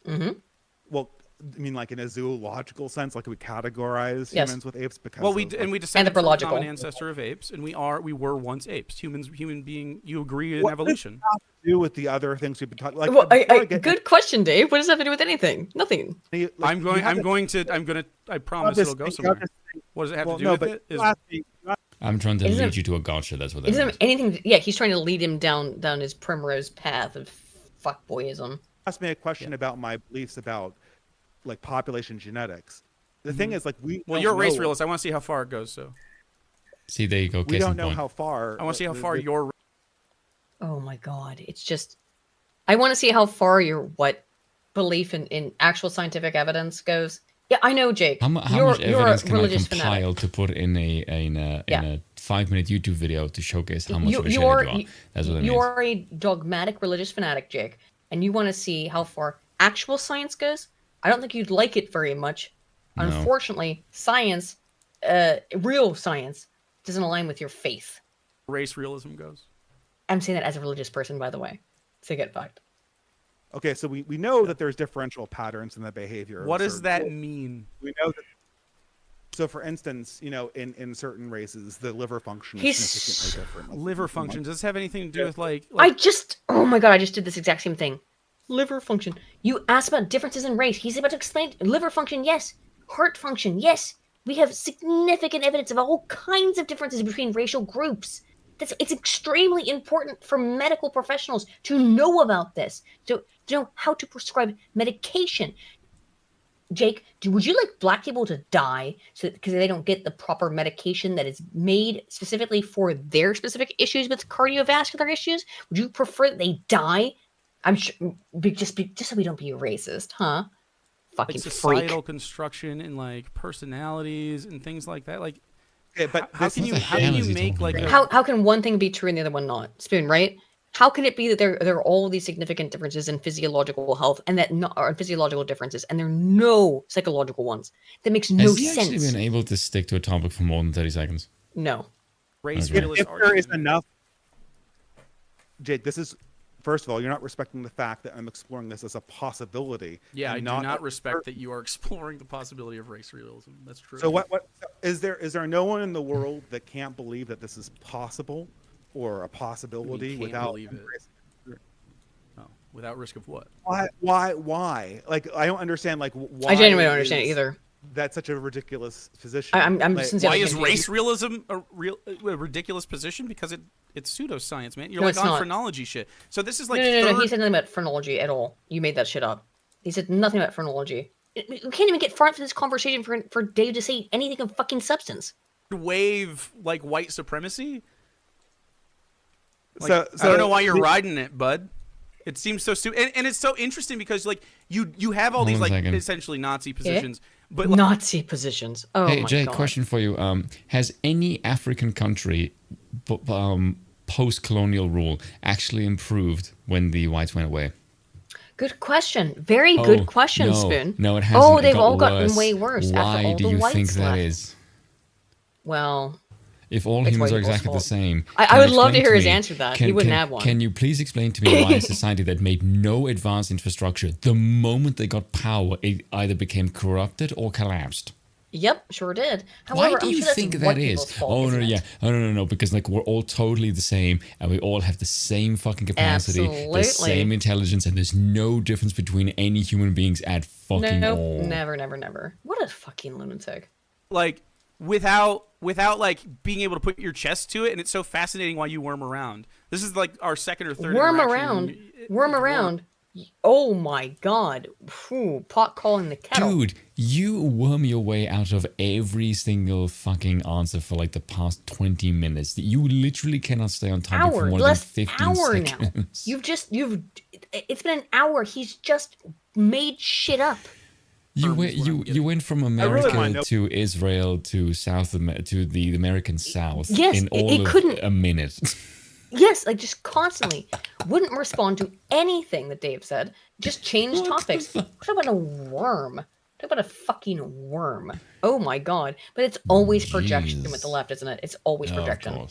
Well, I mean, like in a zoological sense, like we categorize humans with apes because we descend from a common ancestor of apes, and we were once apes. Human being. You agree in evolution? What does that have to do with the other things we've been talking? Like, good question, Dave. What does that have to do with anything? Nothing. Like, I promise it'll go somewhere. What does it have to do with it? I'm trying to lead you to a gotcha. That's what that is. Anything? Yeah, he's trying to lead him down his primrose path of fuckboyism. Ask me a question about my beliefs about like population genetics. The thing is, like, you're a race realist. I want to see how far it goes. So, see, there you go. We don't know how far. I want to see how far your. Oh my god! It's just, I want to see how far your belief in actual scientific evidence goes. Yeah, I know, Jake. How much evidence can I compile to put in a 5-minute YouTube video to showcase how much of a shithead you are? That's what I mean. You are a dogmatic religious fanatic, Jake, and you want to see how far actual science goes. I don't think you'd like it very much. No. Unfortunately, science, real science, doesn't align with your faith. Race realism goes. I'm saying that as a religious person, by the way. So get fucked. Okay, so we know that there's differential patterns in the behavior. What does that mean? We know that. So, for instance, in certain races, the liver function is significantly different. Liver function, does this have anything to do with like? Oh my god, I just did this exact same thing. Liver function. You asked about differences in race. He's about to explain liver function, yes. Heart function, yes. We have significant evidence of all kinds of differences between racial groups. It's extremely important for medical professionals to know about this, to know how to prescribe medication. Jake, would you like black people to die because they don't get the proper medication that is made specifically for their specific issues with cardiovascular issues? Would you prefer that they die? I'm sure, just so we don't be racist, huh? Fucking like societal freak. Construction and like personalities and things like that. Like, okay, but how can you make like how can one thing be true and the other one not? Spoon, right? How can it be that there are all these significant differences in physiological health and that are physiological differences and there are no psychological ones? That makes no sense. Has he actually been able to stick to a topic for more than 30 seconds? No. Race if there is enough, Jake, this is. First of all, you're not respecting the fact that I'm exploring this as a possibility. Yeah, I do not respect that you are exploring the possibility of race realism. That's true. So what is there no one in the world that can't believe that this is possible or a possibility without believe it? Oh, without risk of what? Why? Like, I don't understand. Like, why? I genuinely don't understand it either. That's such a ridiculous position. Why is race realism a ridiculous position? Because it's pseudoscience, man. You're on phrenology shit. So this is like no. He said nothing about phrenology at all. You made that shit up. He said nothing about phrenology. We can't even get far into this conversation for Dave to say anything of fucking substance. Wave like white supremacy. Like, so I don't know why you're riding it, bud. It seems so stupid, and it's so interesting because like you have all these like essentially Nazi positions, but like, Nazi positions. Oh hey, my Jay, god. question for you: has any African country, post-colonial rule actually improved when the whites went away? Good question. Very good question, Spoon. No, it hasn't. Oh, they've all worse. gotten way worse Why after all do the you whites think that left. is? Well, if all humans are exactly the same, I would love to hear his answer to that. He wouldn't have one. Can you please explain to me why a society that made no advanced infrastructure, the moment they got power, it either became corrupted or collapsed? Yep, sure did. However, Why do you think that is? No, because like we're all totally the same, and we all have the same fucking capacity, the same intelligence, and there's no difference between any human beings at fucking all. Never. What a fucking lunatic. Like without like being able to put your chest to it, and it's so fascinating why you worm around. This is like our second or third worm around. Oh my god. Whew, pot calling the kettle. Dude, you worm your way out of every single fucking answer for like the past 20 minutes. You literally cannot stay on topic for more than 15 seconds. Now. It's been an hour. He's just made shit up. You went from America to Israel to to the American South in all of a minute. Yes, like just constantly wouldn't respond to anything that Dave said. Just change topics. Talk about a worm. Talk about a fucking worm. Oh my god! But it's always projection with the left, isn't it? It's always projection.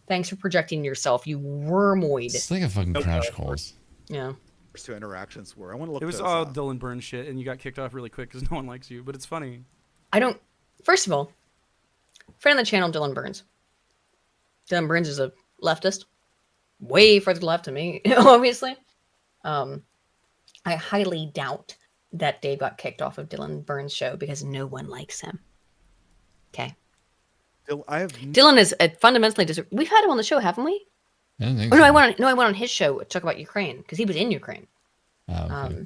Thanks for projecting yourself, you wormoid. It's like a fucking crash course. Yeah. First two interactions were. I want to look. It was all Dylan Burns shit, and you got kicked off really quick because no one likes you. But it's funny. I don't. First of all, friend of the channel, Dylan Burns. Dylan Burns is a leftist. Way further left to me, obviously. I highly doubt that Dave got kicked off of Dylan Burns' show because no one likes him. Okay. Dylan is fundamentally we've had him on the show, haven't we? I don't think so. I went on his show to talk about Ukraine because he was in Ukraine. Oh, okay.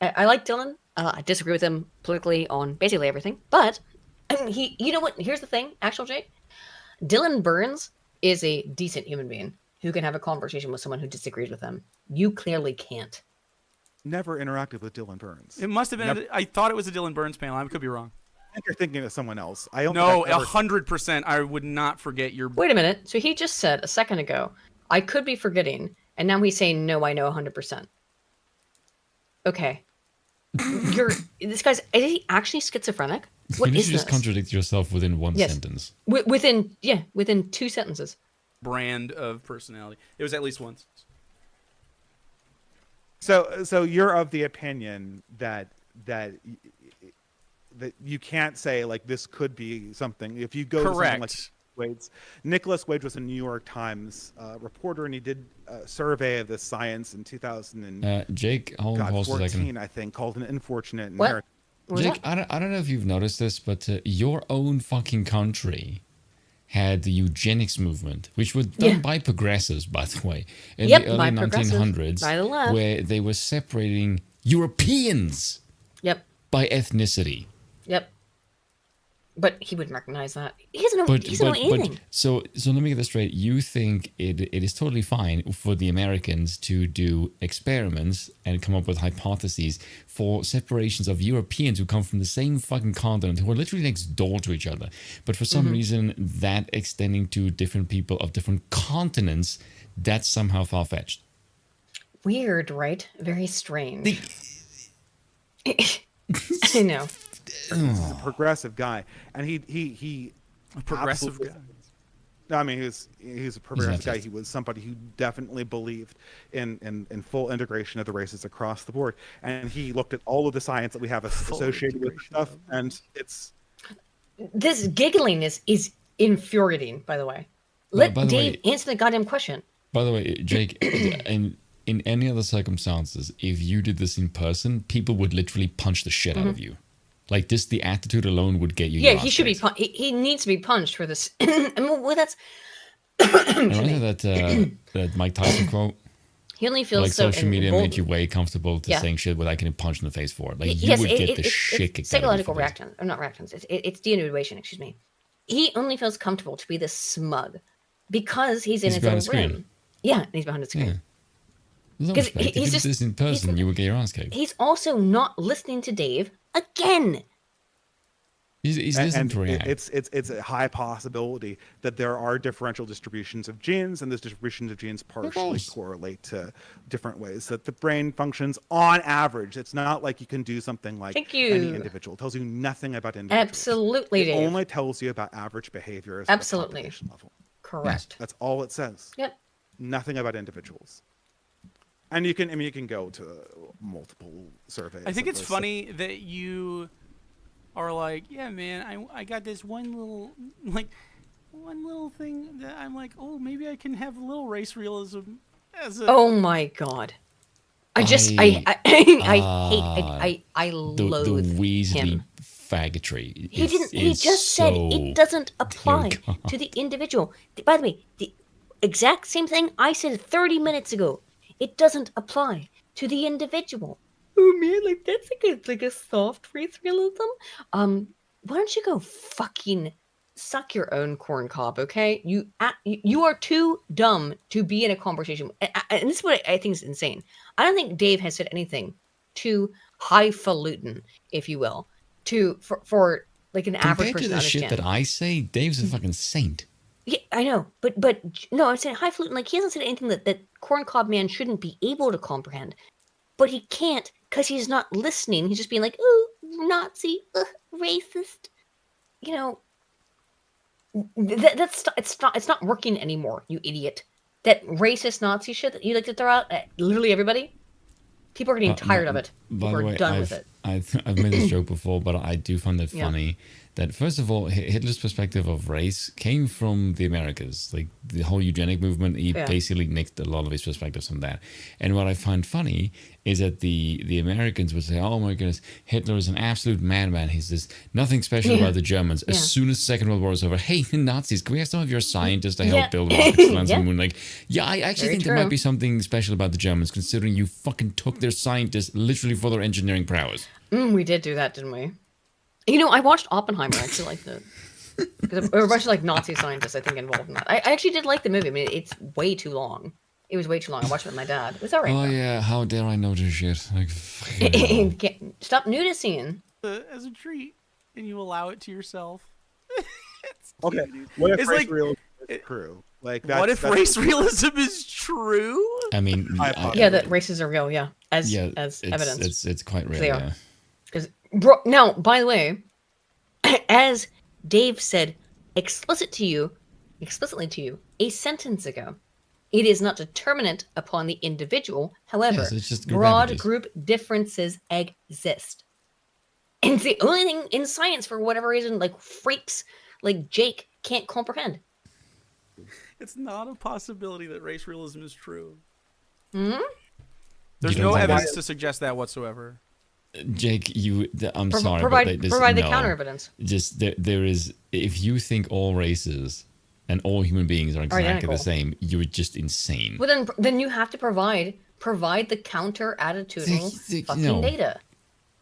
I like Dylan. I disagree with him politically on basically everything, but you know what? Here's the thing, actual Jake. Dylan Burns is a decent human being who can have a conversation with someone who disagrees with them. You clearly can't. Never interacted with Dylan Burns. It must have been. I thought it was a Dylan Burns panel. I could be wrong. I think you're thinking of someone else. No, 100%. I would not forget your. Wait a minute. So he just said a second ago, I could be forgetting, and now he's saying no. I know 100%. Okay. This guy's. Is he actually schizophrenic? What you is just this? Contradict yourself within one sentence. Within 2 sentences. Brand of personality. It was at least once. So you're of the opinion that you can't say like this could be something if you go to something like Wade's. Nicholas Wade was a New York Times reporter, and he did a survey of this science in 2014, I think, called An Unfortunate Inheritance. Jake, I don't know if you've noticed this, but your own fucking country had the eugenics movement, which was done by progressives, by the way, in the early 1900s, by the left, where they were separating Europeans by ethnicity. Yep. But he wouldn't recognize that. He doesn't know, he doesn't know anything. So let me get this straight. You think it is totally fine for the Americans to do experiments and come up with hypotheses for separations of Europeans who come from the same fucking continent, who are literally next door to each other. But for some reason, that extending to different people of different continents, that's somehow far-fetched. Weird, right? Very strange. I know. He's a progressive guy, and he a progressive guy. No, I mean he's a progressive guy. He was somebody who definitely believed in full integration of the races across the board, and he looked at all of the science that we have associated with stuff, and it's this giggling is infuriating. By the way, let Dave answer the goddamn question. By the way, Jake, in any other circumstances, if you did this in person, people would literally punch the shit out of you. Like this, the attitude alone would get you. Yeah, he should be. He needs to be punched for this. Well, that's. Remember that Mike Tyson quote? He only feels like so social media made you way comfortable to saying shit without getting punched in the face for it. Like you would get the shit kicked out of you. Psychological reactions, or not reactions. It's de-individuation. Excuse me. He only feels comfortable to be this smug because he's in his own room. Yeah, and he's behind the screen. Because if you did this in person, you would get your ass kicked. He's also not listening to Dave again. He's listening to react. It's a high possibility that there are differential distributions of genes, and those distributions of genes partially correlate to different ways that the brain functions on average. It's not like you can do something like any individual. It tells you nothing about individuals. Absolutely, It Dave. only tells you about average behaviors Absolutely. at the population level. Correct. That's all it says. Yep. Nothing about individuals. And you can go to multiple surveys. I think it's funny that you are like, yeah, man, I got this one little thing that I'm like, oh, maybe I can have a little race realism as a. Oh my god. I loathe the Weasley him. faggotry. He just said it doesn't apply to the individual. By the way, the exact same thing I said 30 minutes ago. It doesn't apply to the individual. Oh man, like that's like a soft race realism. Why don't you go fucking suck your own corn cob, okay? You are too dumb to be in a conversation. And this is what I think is insane. I don't think Dave has said anything too highfalutin, if you will, for like an average person to understand. Compared to the shit that I say, Dave's a fucking saint. Yeah, I know, but no, I'm saying highfalutin. Like he hasn't said anything that corncob man shouldn't be able to comprehend, but he can't because he's not listening. He's just being like, "Ooh, Nazi, racist," you know. It's not working anymore, you idiot. That racist Nazi shit that you like to throw out at literally everybody. People are getting tired of it. People are done with it. I've made this joke before, but I do find it funny that, first of all, Hitler's perspective of race came from the Americas. Like, the whole eugenic movement, he basically nicked a lot of his perspectives from that. And what I find funny is that the Americans would say, oh my goodness, Hitler is an absolute madman. He's this nothing special about the Germans. As soon as the Second World War is over, hey, Nazis, can we have some of your scientists to help build rockets to land on the moon? Like, I actually think there might be something special about the Germans, considering you fucking took their scientists literally for their engineering prowess. We did do that, didn't we? You know, I watched Oppenheimer. I actually liked it. Because there were a bunch of like Nazi scientists, I think, involved in that. I actually did like the movie. I mean, it's way too long. It was way too long. I watched it with my dad. It was alright. Oh yeah, how dare I know this shit? Like, stop nudicing. As a treat, and you allow it to yourself. Okay, what if race realism is true? Like, what if race realism is true? I mean, that races are real. Yeah, as evidence. It's quite real. They are. Because now, by the way, as Dave said explicitly to you a sentence ago, it is not determinant upon the individual. However, it's just broad group differences exist. And it's the only thing in science, for whatever reason, like freaks like Jake can't comprehend. It's not a possibility that race realism is true. Hmm? There's no evidence to suggest that whatsoever. Jake, I'm sorry, provide the no. counter evidence. Just there is, if you think all races and all human beings are exactly the same, you're just insane. Well, then you have to provide the counter attitudinal fucking data.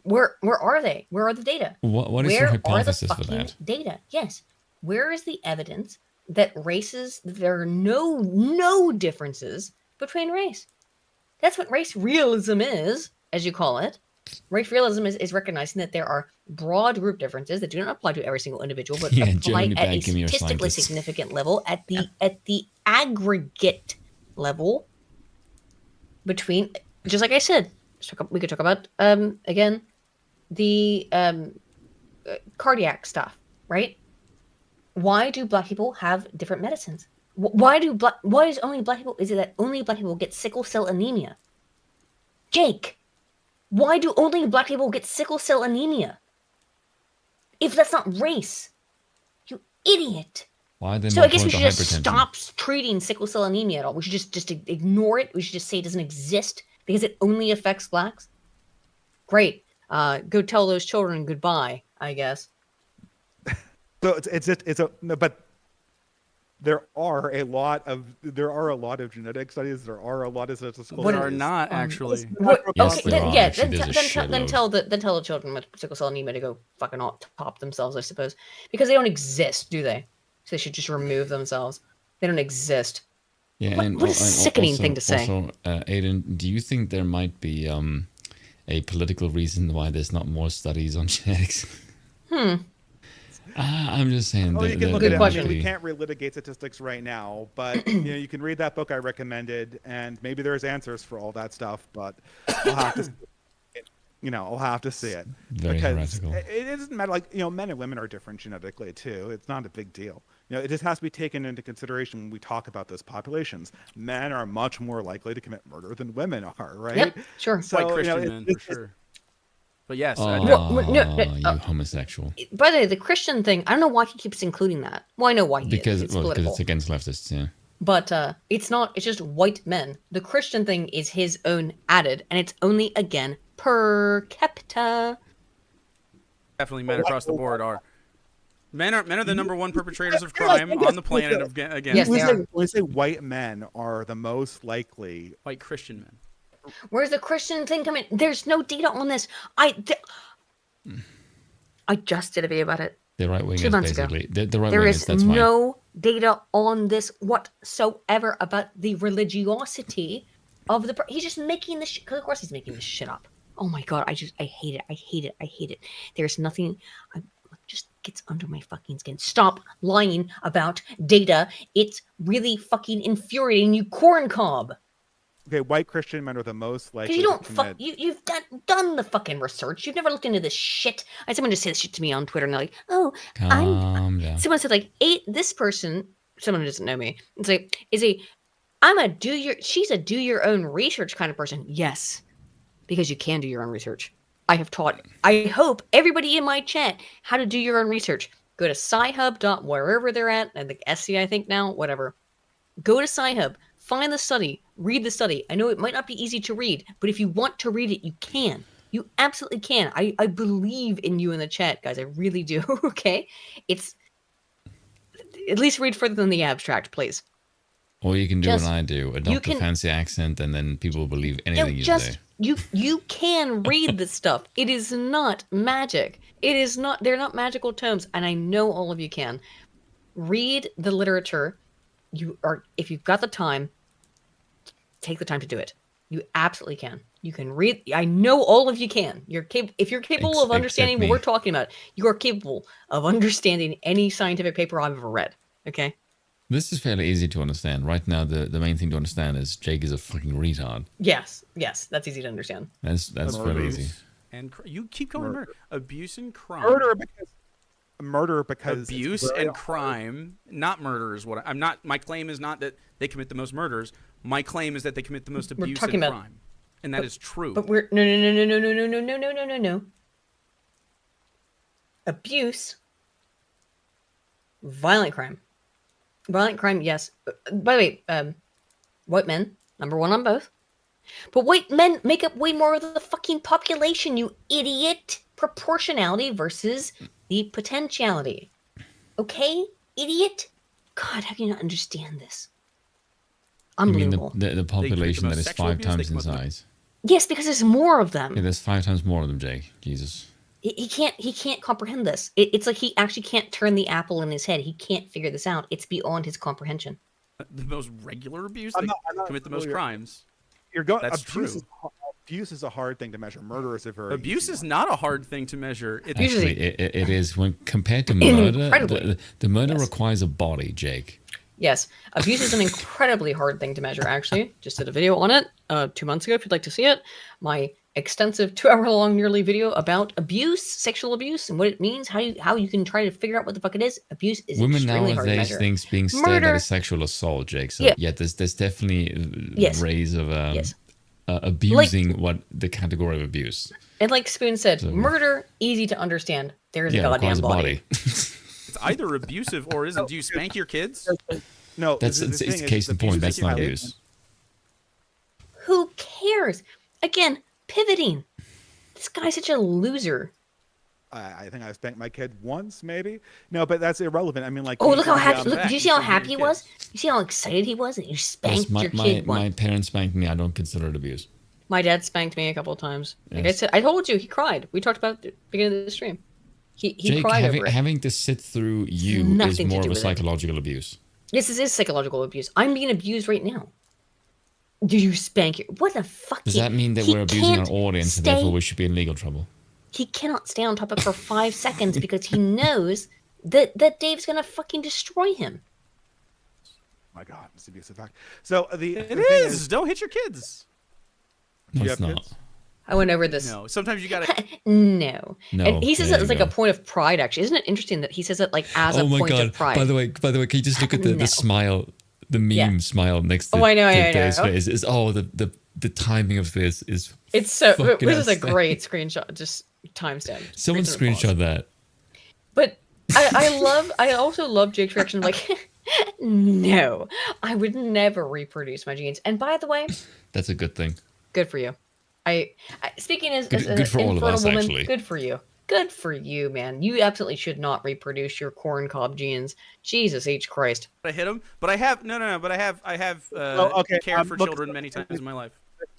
Where are they? Where are the data? What is your hypothesis for that? Data. Yes. Where is the evidence that races, there are no differences between race? That's what race realism is, as you call it. Race realism is recognizing that there are broad group differences that do not apply to every single individual, but apply at a statistically significant level, at the aggregate level between, just like I said, we could talk about again the cardiac stuff, right? Why do black people have different medicines? Why is it that only black people get sickle cell anemia? Jake, why do only black people get sickle cell anemia? If that's not race, you idiot. Why then? So I guess we should just stop treating sickle cell anemia at all. We should just ignore it. We should just say it doesn't exist because it only affects blacks. Great. Go tell those children goodbye, I guess. So but there are a lot of genetic studies. There are a lot of statistical. There are not actually. Then tell the children with sickle cell anemia to go fucking top themselves, I suppose, because they don't exist, do they? So they should just remove themselves. They don't exist. Yeah, What a sickening also, thing to say. Also, Aiden, do you think there might be a political reason why there's not more studies on genetics? I'm just saying. Oh, you can look Good at it. question. We can't relitigate statistics right now, but you can read that book I recommended, and maybe there's answers for all that stuff. But I'll have to, I'll have to see it. Very because heretical. it doesn't matter. Like men and women are different genetically too. It's not a big deal. It just has to be taken into consideration when we talk about those populations. Men are much more likely to commit murder than women are, right? Yep, sure. So, White Christian men, for sure. But yes, you homosexual. By the way, the Christian thing, I don't know why he keeps including that. Well, I know why because it's because political. it's against leftists, yeah. But it's not. It's just white men. The Christian thing is his own added, and it's only again per capita. Definitely, men across the board are. Men are the number one perpetrators of crime on the planet. Again, Yes, they are. When we say white men are the most likely, white Christian men. Where's the Christian thing coming? There's no data on this. I just did a video about it. The right 2 wingers, months ago. basically. The right There wingers, is that's fine. no data on this whatsoever about the religiosity of the. He's just making this. Because of course he's making this shit up. Oh my god! I hate it. I hate it. I hate it. There's nothing. Just gets under my fucking skin. Stop lying about data. It's really fucking infuriating, you corn cob. okay, white Christian men are the most likely. Because you don't to commit. you've done the fucking research. You've never looked into this shit. I had someone just say this shit to me on Twitter, and they're like, "Oh, Calm down. Someone said like, this person, someone who doesn't know me, it's like, she's a do your own research kind of person. Yes, because you can do your own research. I have taught, I hope, everybody in my chat how to do your own research. Go to sci-hub. Wherever they're at, and the SC I think now, whatever. Go to Sci-Hub, find the study, read the study. I know it might not be easy to read, but if you want to read it, you can. You absolutely can. I believe in you in the chat, guys. I really do. Okay? It's at least read further than the abstract, please. Or you can do what I do, adopt a fancy accent, and then people will believe anything you say. You can read this stuff. It is not magic. It is not. They're not magical tomes, and I know all of you can read the literature. If you've got the time, take the time to do it. You absolutely can. You can read. I know all of you can. If you're capable of understanding what we're talking about, you are capable of understanding any scientific paper I've ever read. Okay. This is fairly easy to understand. Right now, the main thing to understand is Jake is a fucking retard. Yes, that's easy to understand. That's fairly easy. And you keep going murder. Abuse and crime. Murder because abuse and crime, not murder is what I'm not. My claim is not that they commit the most murders. My claim is that they commit the most abuse and crime, and that is true. But we're no. Abuse, violent crime. Violent crime, yes. By the way, white men, number one on both. But white men make up way more of the fucking population, you idiot. Proportionality versus the potentiality. Okay, idiot? God, how can you not understand this? Unbelievable. You mean the population that is 5 times in size? Yes, because there's more of them. Yeah, there's 5 times more of them, Jake. Jesus. He can't comprehend this. It's like he actually can't turn the apple in his head. He can't figure this out. It's beyond his comprehension. The most regular abuse, they commit the most crimes. That's true. Abuse is a hard thing to measure. Murder is a very abuse is not a hard thing to measure. Actually, it is when compared to murder. The murder requires a body, Jake. Yes, abuse is an incredibly hard thing to measure. Actually, just did a video on it 2 months ago. If you'd like to see it, my extensive 2-hour-long nearly video about abuse, sexual abuse, and what it means. How you can try to figure out what the fuck it is. Abuse is extremely hard to measure. Women nowadays being stared at as sexual assault, Jake. So yeah, there's definitely ways of abusing what the category of abuse. And like Spoon said, murder easy to understand. There is a goddamn body. It's either abusive or isn't. Do you spank your kids? No, it's case in point. That's not abuse. Who cares? Again, pivoting. This guy's such a loser. I think I spanked my kid once, maybe. No, but that's irrelevant. I mean, like, look how happy! Look, do you see how happy he was? You see how excited he was that you spanked your kid once? My parents spanked me. I don't consider it abuse. My dad spanked me a couple of times. Like I said, I told you he cried. We talked about it at the beginning of the stream. He Jake, cried over it. Having to sit through you is more of a psychological abuse. Yes, this is psychological abuse. I'm being abused right now. Do you spank your... What the fuck? Does that mean that we're abusing our audience and therefore we should be in legal trouble? He cannot stay on topic for 5 seconds because he knows that Dave's gonna fucking destroy him. Oh my God, it's abusive fact. So it is. Don't hit your kids. No, it's not. Kids? I went over this. No, sometimes you gotta. No. And he says that it's like a point of pride. Actually, isn't it interesting that he says it like as a point of pride? By the way, can you just look at the smile, the meme smile next to Dave's face? Is the timing of this is. It's so. This is a great screenshot. Just timestamp. Someone screenshot that. But I also love Jake's reaction. Like, no, I would never reproduce my genes. And by the way, that's a good thing. Good for you. I speaking as good an for all of us, woman, actually. good for you. Good for you, man. You absolutely should not reproduce your corn cob genes. Jesus H Christ. I hit him, but I have but I have cared for children many times in my life.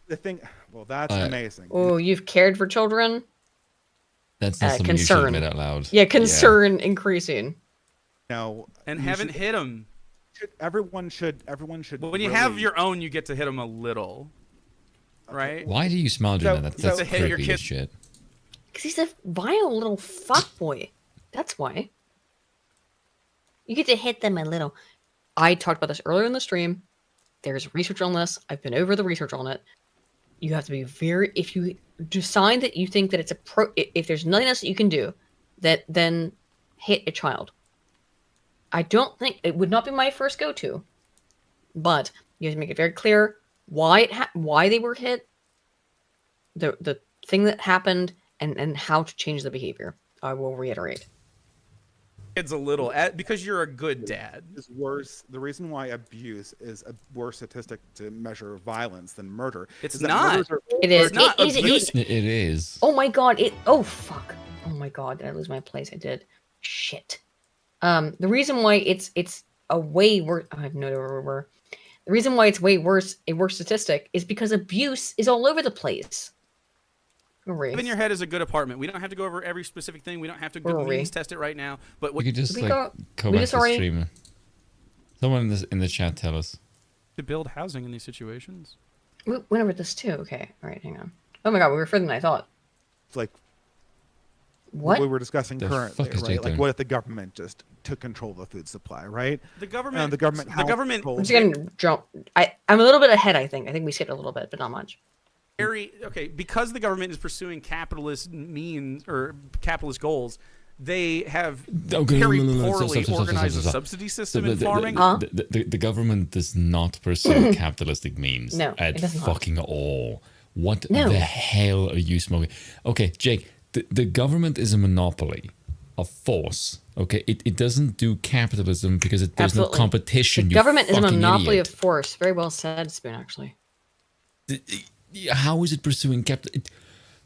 The thing, well, that's amazing. Oh, you've cared for children? That's not something concern. you should admit out loud. Yeah, concern increasing. No, and haven't hit him. Everyone should. When you have your own, you get to hit them a little, right? Why do you smile doing that? That's to hit your creepy kid. as shit. Because he's a vile little fuckboy. That's why. You get to hit them a little. I talked about this earlier in the stream. There's research on this. I've been over the research on it. You have to be very... If you decide that you think that it's if there's nothing else that you can do, then hit a child. I don't think... It would not be my first go-to. But you have to make it very clear why they were hit, the thing that happened, and how to change the behavior. I will reiterate. Kids a little because you're a good dad. Is worse. The reason why abuse is a worse statistic to measure violence than murder. It's not. It is. Not it is. Oh my god. Oh fuck. Oh my god. Did I lose my place? I did. Shit. The reason why it's a way worse. I have no idea where we were. The reason why it's a worse statistic is because abuse is all over the place. Live in your head is a good apartment. We don't have to go over every specific thing. We don't have to means test it right now. But what you could just go back to stream. Someone in the chat tell us to build housing in these situations. We went over this too. Okay, all right, hang on. Oh my god, we were further than I thought. It's like what we were discussing currently, right? Like, what if the government just took control of the food supply, right? The government. The government. I'm just gonna jump. I'm a little bit ahead. I think we skipped a little bit, but not much. Because the government is pursuing capitalist means or capitalist goals, they have very poorly organized a subsidy system in farming. The government does not pursue capitalistic means at fucking all. What the hell are you smoking? Okay, Jake, the government is a monopoly of force. Okay, it doesn't do capitalism because there's no competition. The government is a monopoly of force. Very well said, Spoon, actually. How is it pursuing capital?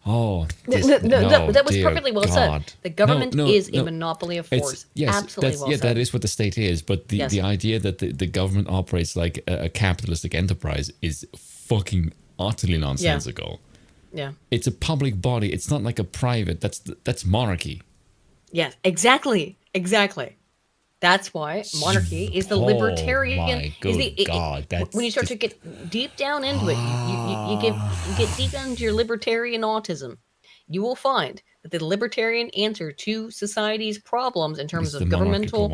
That was perfectly well said. The government is a monopoly of force. Absolutely well said. That is what the state is. But the idea that the government operates like a capitalistic enterprise is fucking utterly nonsensical. Yeah. It's a public body. It's not like a private. That's monarchy. Yes, exactly. That's why monarchy is the libertarian. My God, when you start to get deep down into it, you get deep down into your libertarian autism, you will find that the libertarian answer to society's problems in terms of governmental,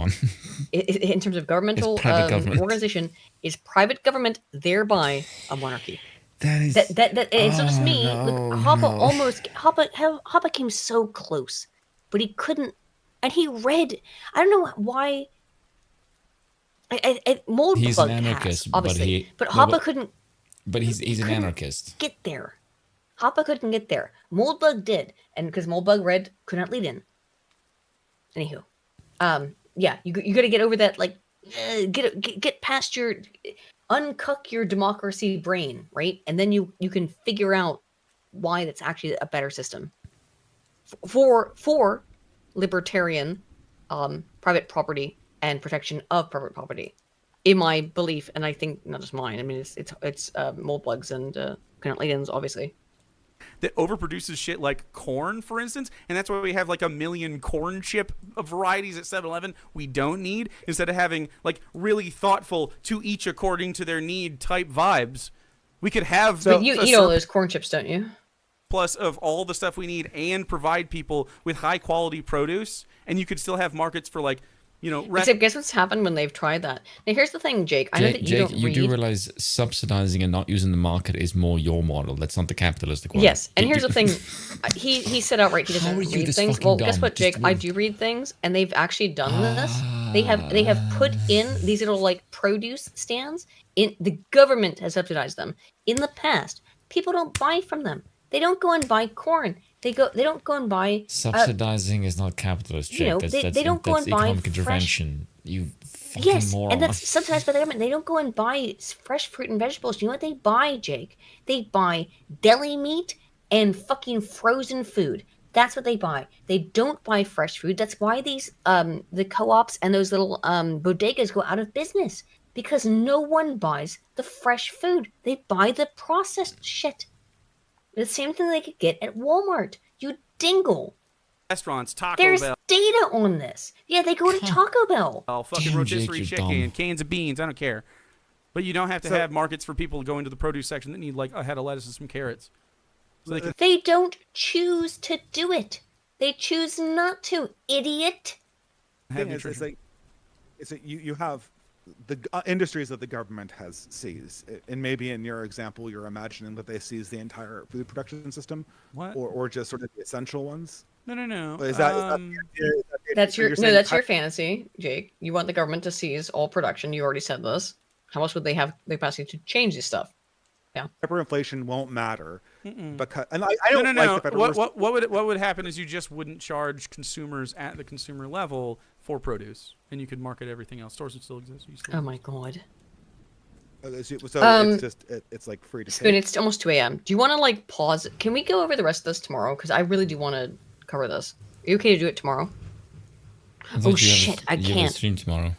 organization is private government, thereby a monarchy. That is that. It's just me. Look, Hoppa came so close, but he couldn't. And he read. I don't know why. He's an anarchist, obviously, but Hoppa couldn't. But he's an anarchist. Get there. Hoppa couldn't get there. Moldbug did, and because Moldbug read could not lead in. Anywho, yeah, you got to get over that. Like, get past your, uncuck your democracy brain, right? And then you can figure out why that's actually a better system for libertarian private property and protection of private property, in my belief, and I think not just mine. I mean, it's Moldbugs and Lieutenant Layden's, obviously. that overproduces shit like corn, for instance, and that's why we have like a million corn chip varieties at 7-Eleven we don't need, instead of having like really thoughtful, to each according to their need type vibes. We could have. But you eat all those corn chips, don't you? Plus of all the stuff we need, and provide people with high quality produce, and you could still have markets for like, you know. Except guess what's happened when they've tried that. Now here's the thing, Jake. I know that you don't read. You do realize subsidizing and not using the market is more your model. That's not the capitalistic one. Yes, and here's the thing. He said outright he doesn't read things. Well, guess what, Jake? I do read things, and they've actually done this. They have put in these little like produce stands. The government has subsidized them. In the past, people don't buy from them. They don't go and buy corn. They don't go and buy. Subsidizing is not capitalist, Jake. You know, they don't go and buy economic intervention. You fucking moron. And that's subsidized by the government. They don't go and buy fresh fruit and vegetables. You know what they buy, Jake? They buy deli meat and fucking frozen food. That's what they buy. They don't buy fresh food. That's why these the co-ops and those little bodegas go out of business, because no one buys the fresh food. They buy the processed shit. The same thing they could get at Walmart. You dingle. Restaurants, Taco There's Bell. data on this. Yeah, they go to Taco Bell. Fucking rotisserie chicken, cans of beans. I don't care. But you don't have to have markets for people to go into the produce section that need like a head of lettuce and some carrots. So they don't choose to do it. They choose not to, idiot. It's like you have the industries that the government has seized, and maybe in your example, you're imagining that they seize the entire food production system, or just sort of the essential ones. No. Is that that's your fantasy, Jake. You want the government to seize all production. You already said this. How else would they have the capacity to change this stuff? Yeah. Hyperinflation won't matter because, and I don't no. What would happen is you just wouldn't charge consumers at the consumer level for produce, and you could market everything else. Stores would still exist. Oh my god. So it's just it's like free to Spoon, take. It's almost 2 a.m. Do you want to like pause? Can we go over the rest of this tomorrow? Because I really do want to cover this. Are you okay to do it tomorrow? Oh shit, I can't. You have a stream tomorrow.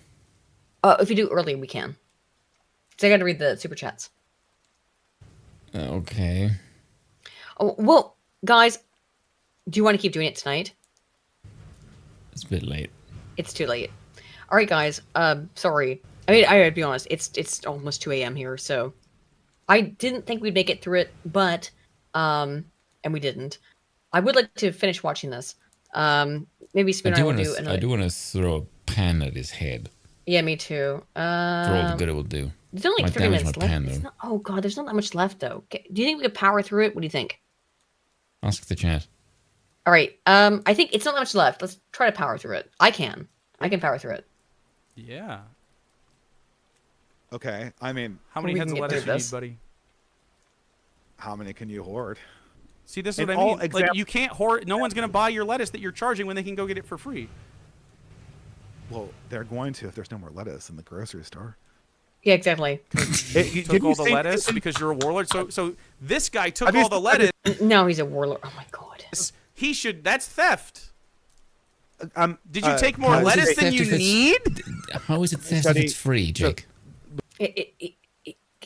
If you do it early, we can. So I got to read the super chats. Okay. Oh, well, guys, do you want to keep doing it tonight? It's a bit late. It's too late. All right, guys. Sorry. I mean, I gotta be honest. It's almost 2 a.m. here, so I didn't think we'd make it through it, but and we didn't. I would like to finish watching this. Maybe Spoon and I will do another. I do want to throw a pan at his head. Yeah, me too. For all the good it will do. There's only like 30 minutes left. Oh god, there's not that much left though. Do you think we could power through it? What do you think? Ask the chat. All right. I think it's not that much left. Let's try to power through it. I can power through it. Yeah. Okay. I mean, how many heads of lettuce do you need, buddy? How many can you hoard? See, this is what I mean. Like, you can't hoard. No one's going to buy your lettuce that you're charging when they can go get it for free. Well, they're going to if there's no more lettuce in the grocery store. Yeah, exactly. You took all the lettuce because you're a warlord. So this guy took all the lettuce. No, he's a warlord. Oh my god. He should. That's theft. Did you take more lettuce than you need? How is it theft if it's free, Jake? You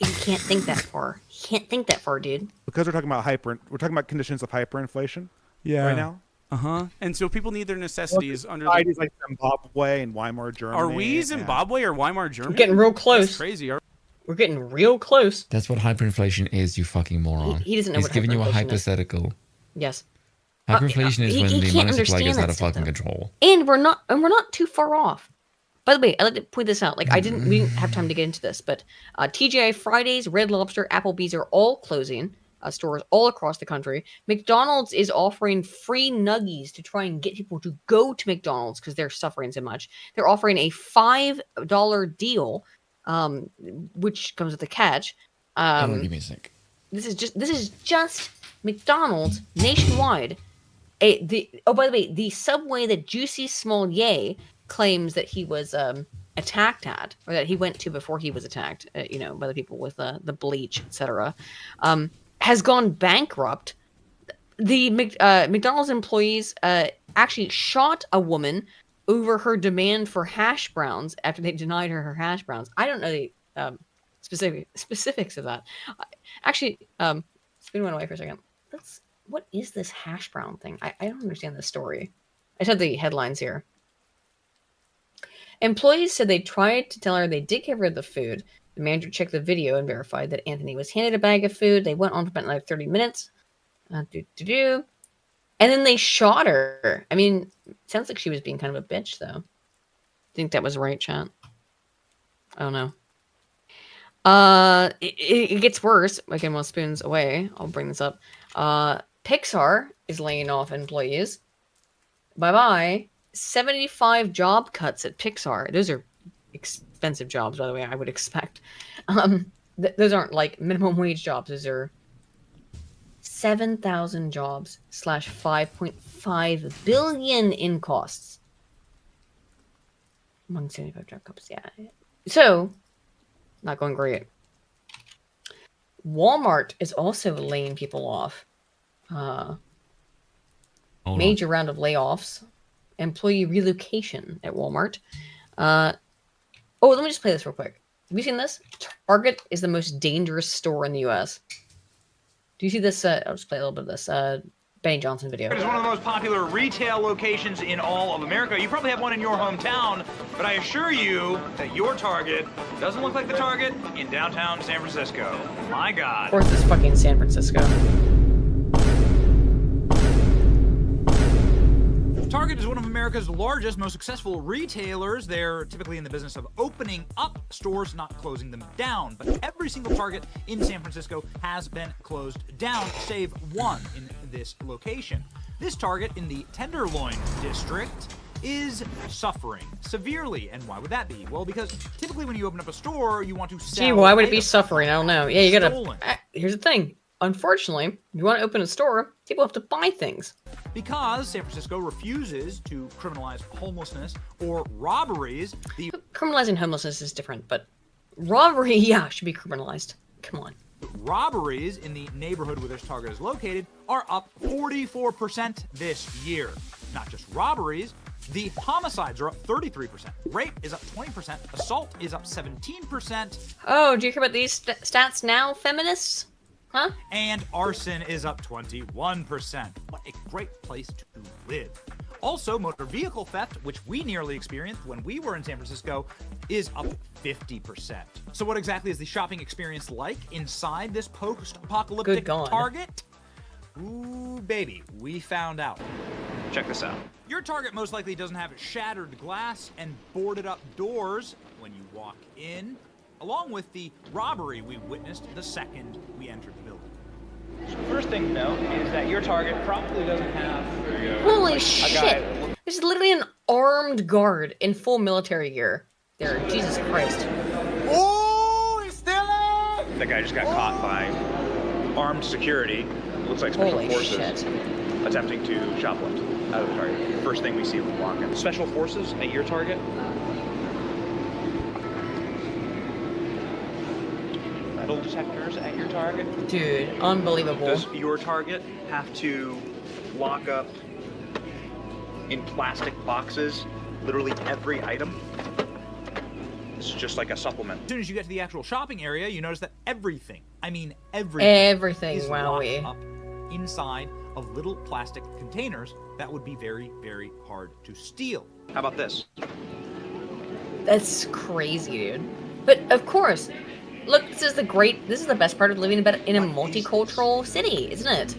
can't think that far. You can't think that far, dude. Because we're talking about conditions of hyperinflation. Yeah. Right now. And so people need their necessities under societies like Zimbabwe and Weimar Germany. Are we Zimbabwe or Weimar Germany? We're getting real close. That's crazy. We're getting real close. That's what hyperinflation is, you fucking moron. He doesn't know what hyperinflation is. He's giving you a hypothetical. Yes. Hyperinflation is when the money supply gets out of fucking control. And we're not too far off. By the way, I'd like to point this out. Like we didn't have time to get into this, but TGI Fridays, Red Lobster, Applebee's are all closing. Stores all across the country. McDonald's is offering free nuggies to try and get people to go to McDonald's because they're suffering so much. They're offering a $5 deal, which comes with a catch. Give me a sec. This is just McDonald's nationwide. By the way, the Subway that Juicy Smollier claims that he was attacked at, or that he went to before he was attacked, by the people with the bleach, etc., has gone bankrupt. The McDonald's employees actually shot a woman over her demand for hash browns after they denied her hash browns. I don't know the specifics of that. Actually, Spoon went away for a second. what is this hash brown thing? I don't understand the story. I just have the headlines here. Employees said they tried to tell her they did give her the food. The manager checked the video and verified that Anthony was handed a bag of food. They went on for about like 30 minutes. And then they shot her. I mean, sounds like she was being kind of a bitch, though. Think that was right, chat? I don't know. It gets worse. Again, while Spoon's away, I'll bring this up. Pixar is laying off employees. Bye-bye. 75 job cuts at Pixar. Those are expensive jobs, by the way, I would expect. Those aren't like minimum wage jobs. Those are 7,000 jobs / 5.5 billion in costs. Among 75 job cuts, yeah. So, not going great. Walmart is also laying people off. Major round of layoffs. Employee relocation at Walmart. Let me just play this real quick. Have you seen this? Target is the most dangerous store in the U.S. Do you see this? I'll just play a little bit of this Benny Johnson video. It is one of the most popular retail locations in all of America. You probably have one in your hometown, but I assure you that your Target doesn't look like the Target in downtown San Francisco. My God. Of course, it's fucking San Francisco. Target is one of America's largest, most successful retailers. They're typically in the business of opening up stores, not closing them down. But every single Target in San Francisco has been closed down, save one in this location. This Target in the Tenderloin district is suffering severely. And why would that be? Well, because typically when you open up a store, you want to sell. Gee, why would it be suffering? I don't know. Yeah, you gotta. Here's the thing. Unfortunately, if you want to open a store, people have to buy things. Because San Francisco refuses to criminalize homelessness or robberies. Criminalizing homelessness is different, but robbery, yeah, should be criminalized. Come on. Robberies in the neighborhood where this Target is located are up 44% this year. Not just robberies, the homicides are up 33%. Rape is up 20%. Assault is up 17%. Oh, do you hear about these stats now, feminists? Huh? And arson is up 21%. What a great place to live. Also, motor vehicle theft, which we nearly experienced when we were in San Francisco, is up 50%. So what exactly is the shopping experience like inside this post-apocalyptic Target? Ooh, baby, we found out. Check this out. Your Target most likely doesn't have shattered glass and boarded up doors when you walk in, along with the robbery we witnessed the second we entered the building. So first thing to note is that your Target probably doesn't have... Holy shit! There's literally an armed guard in full military gear. There, Jesus Christ. Oh, he's stealing! That guy just got caught by armed security. Looks like special forces attempting to shoplift out of the Target. First thing we see when we walk in. Special forces at your Target? Metal detectors at your Target? Dude, unbelievable. Does your Target have to lock up in plastic boxes literally every item? This is just like a supplement. As soon as you get to the actual shopping area, you notice that everything, I mean everything is locked up inside of little plastic containers that would be very, very hard to steal. How about this? That's crazy, dude. But of course, look, this is the best part of living in a multicultural city, isn't it?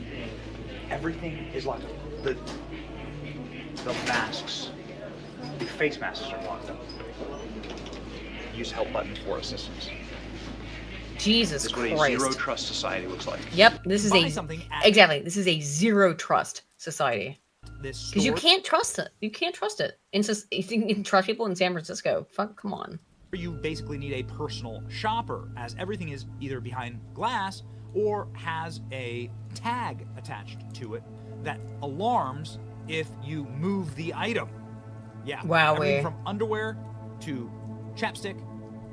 Everything is locked up. The masks, the face masks are locked up. Use help button for assistance. Jesus This Christ. is what a zero trust society looks like. Yep, this is this is a zero trust society. Because you can't trust it. You can't trust it. You can trust people in San Francisco. Fuck, come on. You basically need a personal shopper, as everything is either behind glass or has a tag attached to it that alarms if you move the item. Yeah. Wow. Everything from underwear to chapstick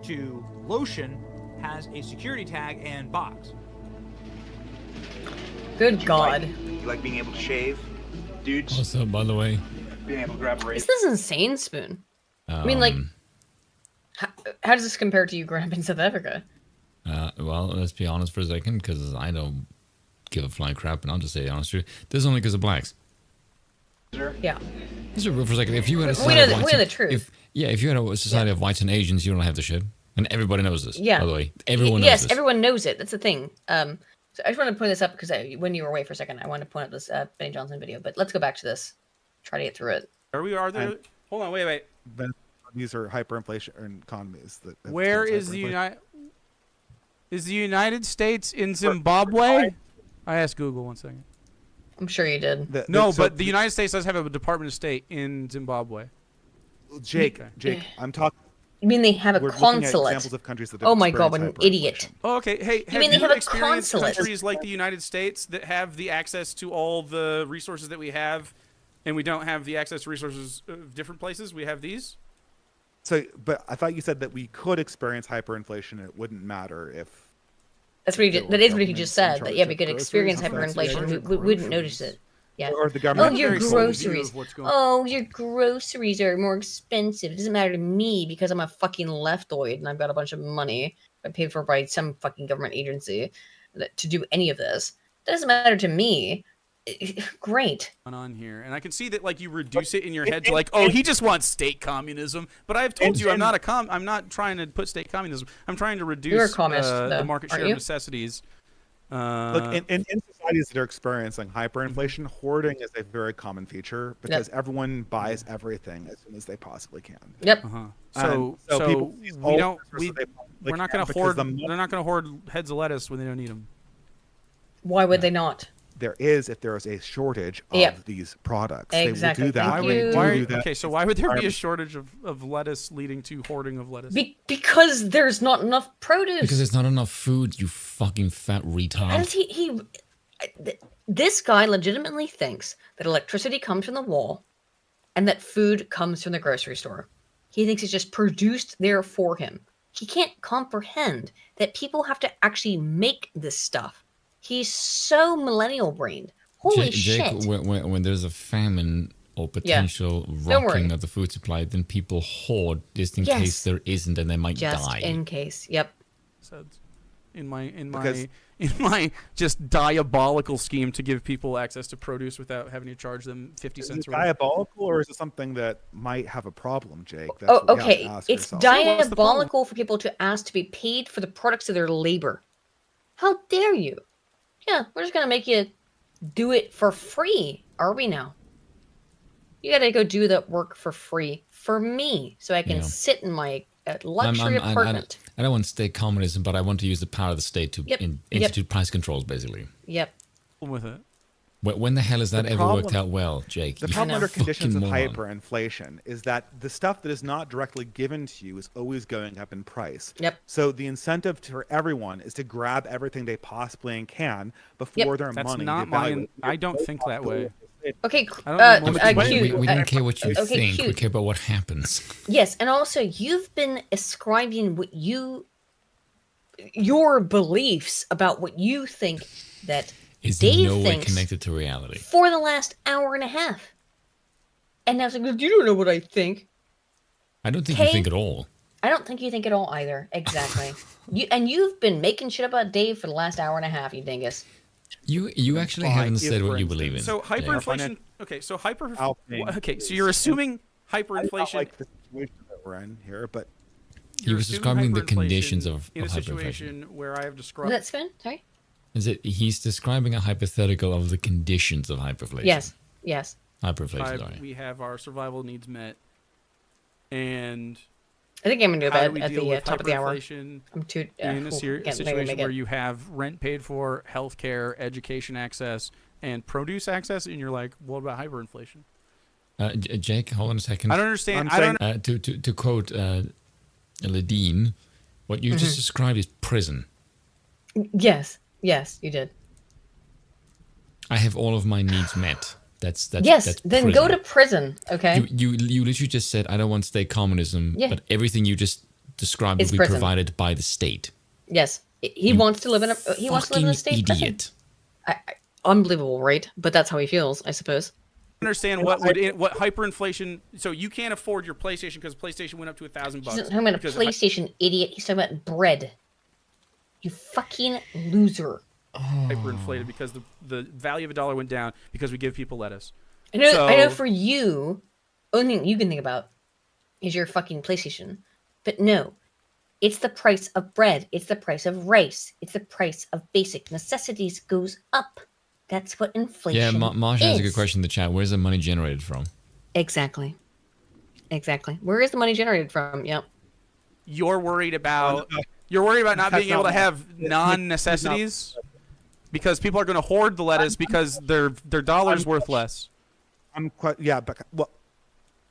to lotion has a security tag and box. Good God. You like being able to shave, dudes? What's up, by the way? Being able to grab a razor. This is insane, Spoon. I mean, like, how does this compare to you growing up in South Africa? Well, let's be honest for a second, because I don't give a flying crap, and I'll just say the honest truth. This is only because of blacks. Yeah. This is for a second. If you had a we know the truth. If you had a society of whites and Asians, you don't have the shit, and everybody knows this. Yeah. By the way, everyone knows yes, this. everyone knows it. That's the thing. So I just want to point this up because when you were away for a second, I wanted to point out this Benny Johnson video. But let's go back to this. Try to get through it. Are there? Hold on, wait. These are hyperinflation economies. Where is the United States in Zimbabwe? I asked Google 1 second. I'm sure you did. But the United States does have a Department of State in Zimbabwe. Jake, I'm talking. You mean they have a consulate? Examples of countries that oh my god, what an idiot! Oh, okay, hey, you mean they have a consulate? Countries like the United States that have the access to all the resources that we have, and we don't have the access to resources of different places. We have these. So, but I thought you said that we could experience hyperinflation. And it wouldn't matter if. That's what he just, that is what he just said. That we could experience hyperinflation. We wouldn't notice it. Yeah. Or the government. Oh, your groceries. Oh, your groceries are more expensive. It doesn't matter to me because I'm a fucking leftoid and I've got a bunch of money I paid for by some fucking government agency to do any of this. That doesn't matter to me. Great. On here, and I can see that like you reduce it in your head to like, oh, he just wants state communism. But I've told you, I'm not trying to put state communism. I'm trying to reduce the market share of necessities. Look, in societies that are experiencing hyperinflation, hoarding is a very common feature because everyone buys everything as soon as they possibly can. Yep. So we're not going to hoard. They're not going to hoard heads of lettuce when they don't need them. Why would they not? There is if there is a shortage of these products. Exactly. They will do that. Okay, so why would there be a shortage of lettuce leading to hoarding of lettuce? Because there's not enough produce. Because there's not enough food, you fucking fat retard. And this guy legitimately thinks that electricity comes from the wall and that food comes from the grocery store. He thinks it's just produced there for him. He can't comprehend that people have to actually make this stuff. He's so millennial brained. Holy shit. Jake, when there's a famine or potential rocking of the food supply, then people hoard just in case there isn't and they might die. Just in case. Yep. In my just diabolical scheme to give people access to produce without having to charge them 50 cents. Is it diabolical or is it something that might have a problem, Jake? That's okay. It's diabolical for people to ask to be paid for the products of their labor. How dare you? Yeah, we're just going to make you do it for free, are we now? You got to go do that work for free for me so I can sit in my luxury apartment. I don't want state communism, but I want to use the power of the state to institute price controls, basically. Yep. With it. When the hell has that ever worked out well, Jake? The problem under conditions of hyperinflation is that the stuff that is not directly given to you is always going up in price. Yep. So the incentive for everyone is to grab everything they possibly can before their money. That's not I don't think that way. Okay, we don't care what you think. Q. We care about what happens. Yes, and also you've been ascribing your beliefs about what you think that is Dave no way thinks connected to reality for the last hour and a half. And now it's like, you don't know what I think. I don't think you think at all. I don't think you think at all either. Exactly. You've been making shit about Dave for the last hour and a half, you dingus. You actually haven't said what you believe in. So hyperinflation. Okay, so Okay, so you're assuming hyperinflation. Like the situation that we're in here, but he was describing the conditions of in a hyperinflation. situation where I have described. That's good. Sorry. Is it? He's describing a hypothetical of the conditions of hyperinflation. Yes. Hyperinflation. Sorry. We have our survival needs met, and I think I'm gonna do that at the top of the hour. I'm too in a situation where you have rent paid for, healthcare, education access, and produce access, and you're like, what about hyperinflation? Jake, hold on a second. I don't understand. To quote Ladine, what you just described is prison. Yes, you did. I have all of my needs met. That's then prison. Go to prison, okay? You literally just said I don't want state communism, but everything you just described will be provided by the state. Yes, he wants to live in a state idiot. Unbelievable, right? But that's how he feels, I suppose. Understand what hyperinflation? So you can't afford your PlayStation because PlayStation went up to $1,000. He's not talking about a PlayStation, idiot. He's talking about bread. You fucking loser. hyperinflated because the value of a dollar went down because we give people lettuce. I know for you, only thing you can think about is your fucking PlayStation. But no, it's the price of bread. It's the price of rice. It's the price of basic necessities goes up. That's what inflation is. Yeah, Marsha has a good question in the chat. Where's the money generated from? Exactly. Where is the money generated from? Yep. You're worried about not being able to have non-necessities because people are going to hoard the lettuce because their dollar's worth less. But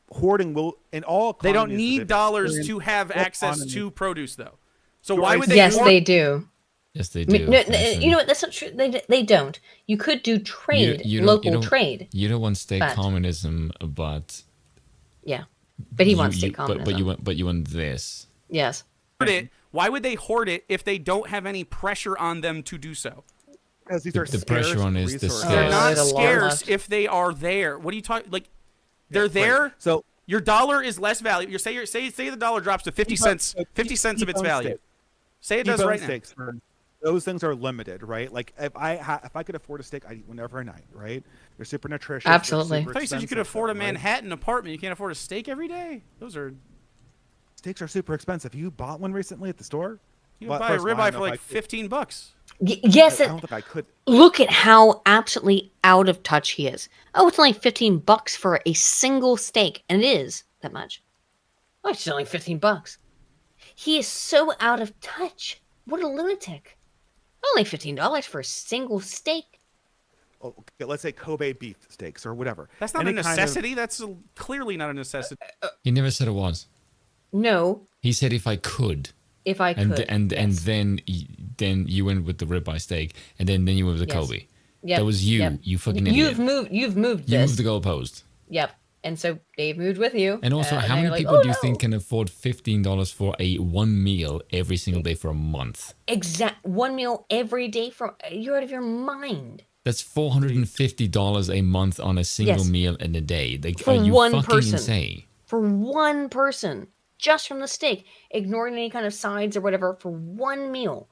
hoarding will in all. They don't need dollars to have access to produce, though. So why would they? Yes, they do. Yes, they do. No, you know what? That's not true. They don't. You could do trade, local trade. You don't want state communism, but yeah, but he wants state communism. But you want this. Yes. Why would they hoard it if they don't have any pressure on them to do so? Because these are the pressure on is the scarce. They're not scarce if they are there. What are you talking? Like, they're there. Right. So your dollar is less value. You say the dollar drops to 50 cents. 50 cents of its value. Say it does right now. Those things are limited, right? Like if I could afford a steak, I eat one every night, right? They're super nutritious. Absolutely. I thought you said you could afford a Manhattan apartment. You can't afford a steak every day. Steaks are super expensive. You bought one recently at the store? You buy a ribeye for like $15. Yes. I don't think I could. Look at how absolutely out of touch he is. Oh, it's only $15 for a single steak, and it is that much. Oh, it's only $15. He is so out of touch. What a lunatic. Only $15 for a single steak. Oh, okay, let's say Kobe beef steaks or whatever. That's not a necessity. That's clearly not a necessity. He never said it was. No. He said if I could. If I could. And then you went with the ribeye steak, and then you went with the Kobe. Yep. That was you. Yep. You fucking idiot. You've moved this. You moved the goalpost. Yep. And so Dave moved with you. And also, how many people do you think can afford $15 for one meal every single day for a month? One meal every day you're out of your mind. That's $450 a month on a single meal in a day. Like, for are you one fucking person. insane? For one person, just from the steak, ignoring any kind of sides or whatever, for one meal.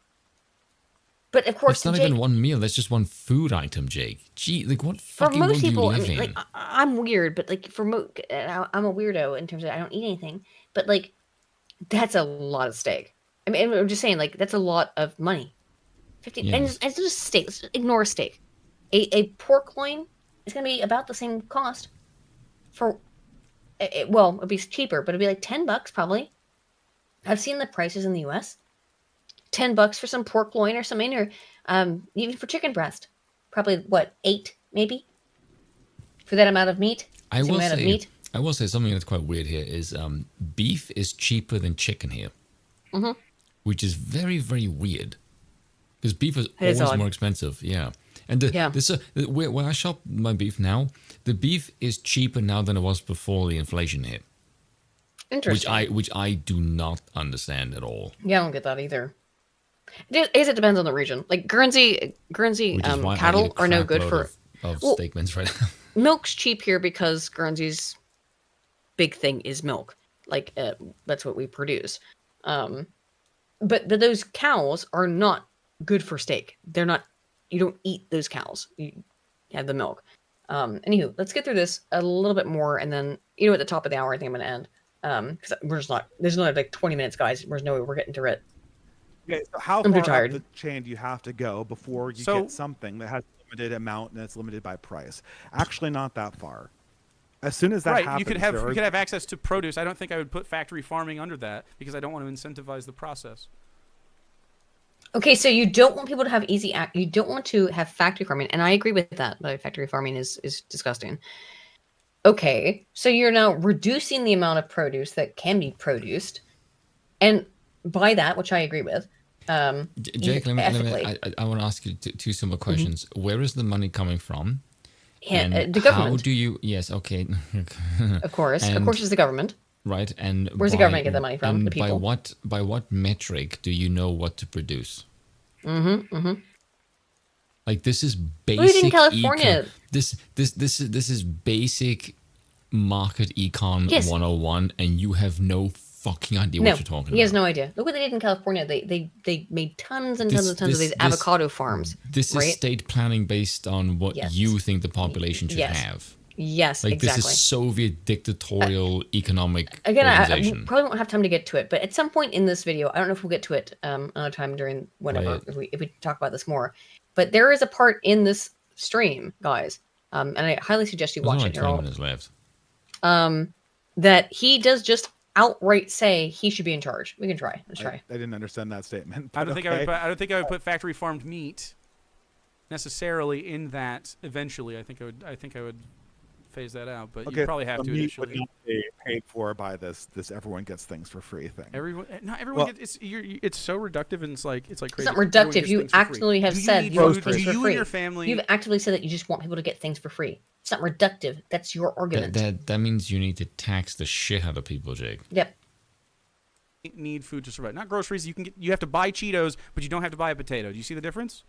But of course, it's not even one meal. That's just one food item, Jake. Gee, like what fucking world do you live in? Like, I'm weird, but like I'm a weirdo in terms of I don't eat anything. But like, that's a lot of steak. I mean, I'm just saying, like, that's a lot of money. 50, and it's just steak. Let's ignore a steak. A pork loin is going to be about the same cost. It'd be cheaper, but it'd be like $10 probably. I've seen the prices in the U.S. $10 for some pork loin or something, or even for chicken breast. Probably $8 maybe for that amount of meat. I will say something that's quite weird here is beef is cheaper than chicken here, which is very, very weird because beef is always more expensive. Yeah, and where I shop my beef now, the beef is cheaper now than it was before the inflation hit. Interesting. Which I do not understand at all. Yeah, I don't get that either. It depends on the region. Like Guernsey cattle are no good for steak mince right now. Milk's cheap here because Guernsey's big thing is milk. Like that's what we produce. But those cows are not good for steak. They're not. You don't eat those cows. You have the milk. Anywho, let's get through this a little bit more, and then at the top of the hour, I think I'm going to end. Because we're just not. There's only like 20 minutes, guys. There's no way we're getting to it. Okay, so how far up the chain do you have to go before you get something that has a limited amount and it's limited by price? Actually, not that far. As soon as that happens, you could have access to produce. I don't think I would put factory farming under that because I don't want to incentivize the process. Okay, so you don't want people to have you don't want to have factory farming, and I agree with that. But factory farming is disgusting. Okay, so you're now reducing the amount of produce that can be produced, and by that, which I agree with. Jake, I want to ask you two simple questions. Where is the money coming from? The government. How do you? Yes, okay. Of course, it's the government. Right, and where's the government get the money from? And the people. By what metric do you know what to produce? Like this is basic. We did in California. This is basic market econ 101, and you have no fucking idea what you're talking about. He has no idea. Look what they did in California. They made tons and tons of these avocado farms. This is state planning based on what you think the population should have. Yes, like exactly. This is Soviet dictatorial economic again. organization. I probably won't have time to get to it, but at some point in this video, I don't know if we'll get to it another time during whenever if we talk about this more. But there is a part in this stream, guys, and I highly suggest you watch it. 20 minutes left. That he does just outright say he should be in charge. We can try. Let's try. I didn't understand that statement. I don't think I would put factory farmed meat necessarily in that. Eventually, I think I would phase that out. But you probably have to initially. Would not be paid for by this everyone gets things for free thing. Not everyone gets. It's so reductive and it's like crazy. It's not reductive. You actively have said you want things for free. And your family. You've actively said that you just want people to get things for free. It's not reductive. That's your argument. That means you need to tax the shit out of people, Jake. Yep. Need food to survive. Not groceries. You have to buy Cheetos, but you don't have to buy a potato. Do you see the difference?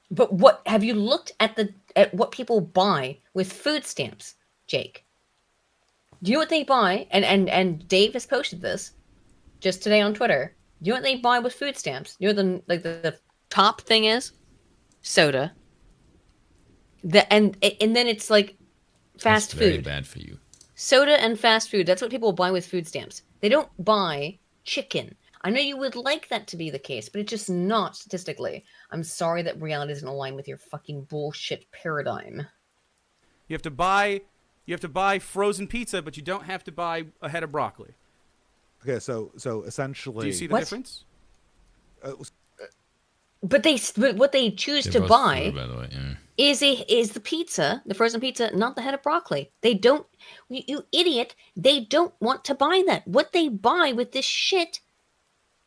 But what have you looked at what people buy with food stamps, Jake? Do you know what they buy? And Dave has posted this just today on Twitter. Do you know what they buy with food stamps? You know the top thing is soda. And then it's like fast food. Very bad for you. Soda and fast food. That's what people buy with food stamps. They don't buy chicken. I know you would like that to be the case, but it's just not statistically. I'm sorry that reality doesn't align with your fucking bullshit paradigm. You have to buy frozen pizza, but you don't have to buy a head of broccoli. Okay, so essentially, do you see the difference? But what they choose to buy by the way, is the pizza, the frozen pizza, not the head of broccoli. They don't, you idiot. They don't want to buy that. What they buy with this shit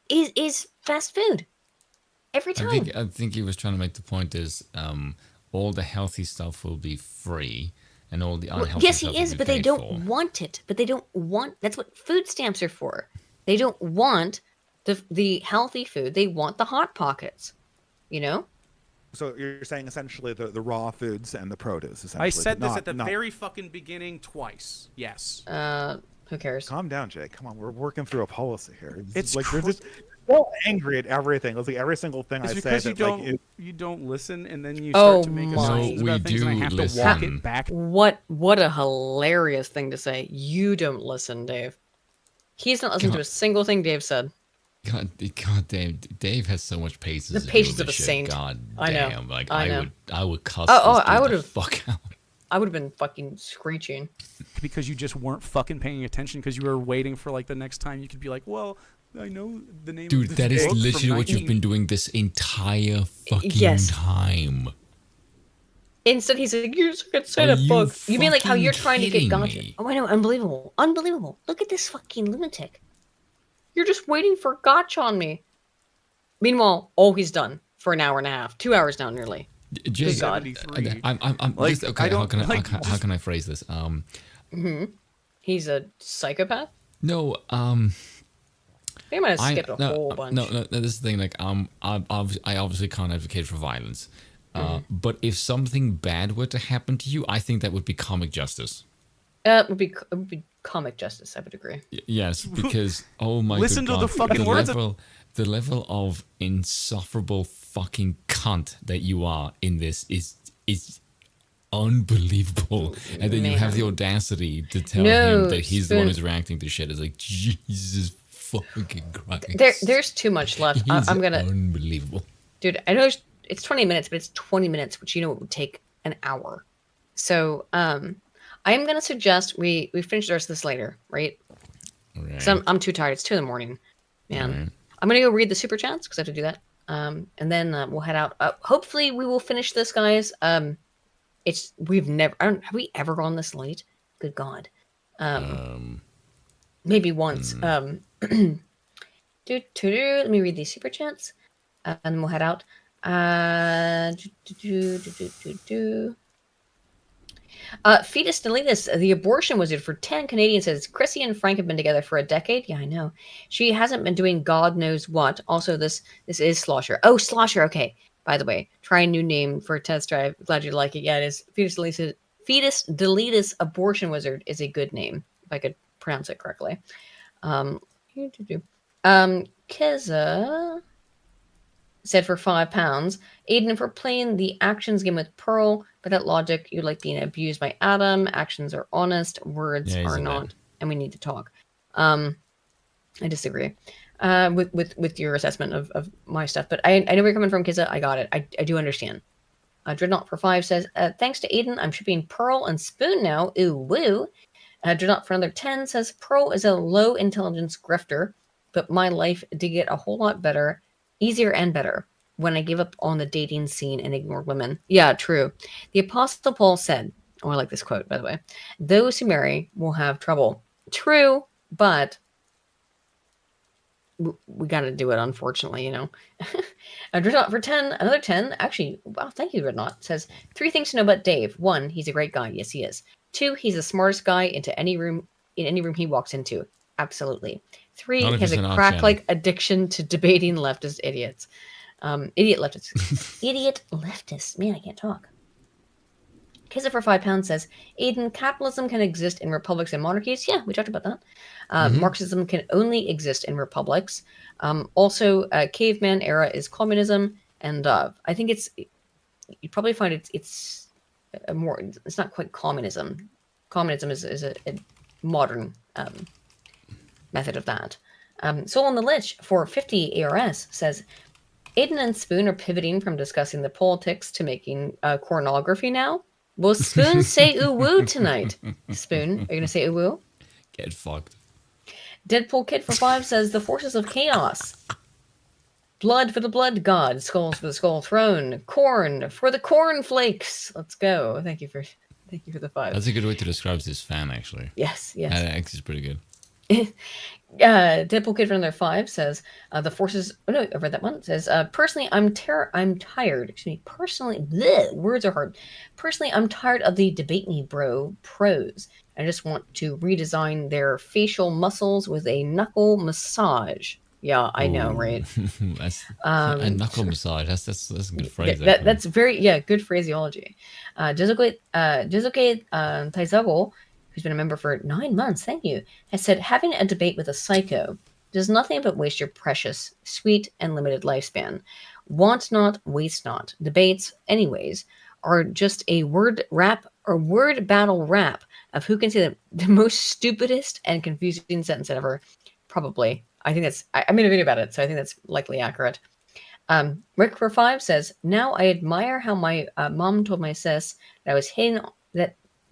is fast food. Every time. I think he was trying to make the point is all the healthy stuff will be free and all the unhealthy yes, stuff he is, but they don't want it. But they don't want. That's what food stamps are for. They don't want the healthy food. They want the hot pockets. You know. So you're saying essentially the raw foods and the produce. Essentially, I said this at the very fucking beginning twice. Yes. Who cares? Calm down, Jake. Come on, we're working through a policy here. It's like you're just so angry at everything. It's like every single thing I say. Because you don't listen, and then you start to make assumptions about things, and I have to walk it back. What a hilarious thing to say. You don't listen, Dave. He's not listening to a single thing Dave said. God damn, Dave has so much patience. The patience of a saint. God I know. damn, like I know. I would cuss. I would have fuck out. I would have been fucking screeching. Because you just weren't fucking paying attention because you were waiting for like the next time you could be like, well, I know the name Dude, of this that is book literally what you've been doing this entire fucking time. Instead, he's like, you could say a book. You mean like how you're trying to get gotcha? Oh, I know. Unbelievable. Unbelievable. Look at this fucking lunatic. You're just waiting for gotcha on me. Meanwhile, all he's done for an hour and a half, 2 hours now nearly. Good God. I'm like, just, okay. How can I phrase this? He's a psychopath. No. They might have skipped a whole bunch. No. This is the thing. Like, I obviously can't advocate for violence. But if something bad were to happen to you, I think that would be comic justice. It would be comic justice. I would agree. Yes, because oh my god, listen to the fucking words. The level of insufferable fucking cunt that you are in this is unbelievable. And then you have the audacity to tell him that he's the one who's reacting to shit. It's like, Jesus fucking Christ. There's too much left. I'm gonna unbelievable. Dude, I know it's 20 minutes, but it's 20 minutes, which it would take an hour. So I am gonna suggest we finish the rest of this later, right? Because I'm too tired. It's 2 a.m, man. Right. I'm gonna go read the super chats because I have to do that. And then we'll head out. Hopefully we will finish this, guys. Have we ever gone this late? Good God. Maybe once. Let me read these super chats, and then we'll head out. Fetus Deletus, the abortion wizard for 10 Canadians, says Chrissy and Frank have been together for a decade. Yeah, I know. She hasn't been doing God knows what. Also, this is Slosher. Oh, Slosher. Okay. By the way, try a new name for a test drive. Glad you like it. Yeah, it is. Fetus Deletus abortion wizard is a good name, if I could pronounce it correctly. Keza said for £5. Aiden, for playing the actions game with Pearl, by that logic, you like being abused by Adam. Actions are honest, words are not, and we need to talk. I disagree with your assessment of my stuff, but I know where you're coming from, Keza. I got it. I do understand. Dreadnought for 5 says, thanks to Aiden, I'm shipping Pearl and Spoon now. Ooh, woo. Dreadnought for another 10 says, Pearl is a low intelligence grifter, but my life did get a whole lot better, easier and better, when I gave up on the dating scene and ignored women. Yeah, true. The Apostle Paul said, oh, I like this quote, by the way, those who marry will have trouble. True, but we got to do it, unfortunately, you know. Dreadnought for 10, another 10. Actually, wow, thank you, Dreadnought. Says 3 things to know about Dave. 1, he's a great guy. Yes, he is. 2, he's the smartest guy in any room he walks into. Absolutely. 3, he has a crack-like addiction to debating leftist idiots. Idiot leftists. Idiot leftists. Man, I can't talk. Kissa for £5 says, Aiden, capitalism can exist in republics and monarchies. Yeah, we talked about that. Marxism can only exist in republics. Also, caveman era is communism, and I think you probably find it's not quite communism. Communism is a modern method of that. Soul on the Lich for 50 ARS says, Aiden and Spoon are pivoting from discussing the politics to making pornography now. Will Spoon say ooh woo tonight? Spoon, are you going to say ooh woo? Get fucked. Deadpool Kid for 5 says, the forces of chaos. Blood for the blood god. Skulls for the skull throne. Corn for the corn flakes. Let's go. Thank you for the 5. That's a good way to describe this fan, actually. Yes. That actually is pretty good. Deadpool Kid for another 5 says, the forces. Oh no, I read that one. Says, personally, I'm tired. Excuse me. Personally, bleh, words are hard. Personally, I'm tired of the debate me bro pros. I just want to redesign their facial muscles with a knuckle massage. Yeah, I know, right? That's a knuckle massage. That's a good phrase. That's very good phraseology. Jizuke Taizago, who's been a member for 9 months, thank you, has said, having a debate with a psycho does nothing but waste your precious, sweet, and limited lifespan. Want not, waste not. Debates, anyways, are just a word battle rap of who can say the most stupidest and confusing sentence ever. Probably. I think that's, I made a video about it, so I think that's likely accurate. Rick for 5 says, now I admire how my mom told my sis that I was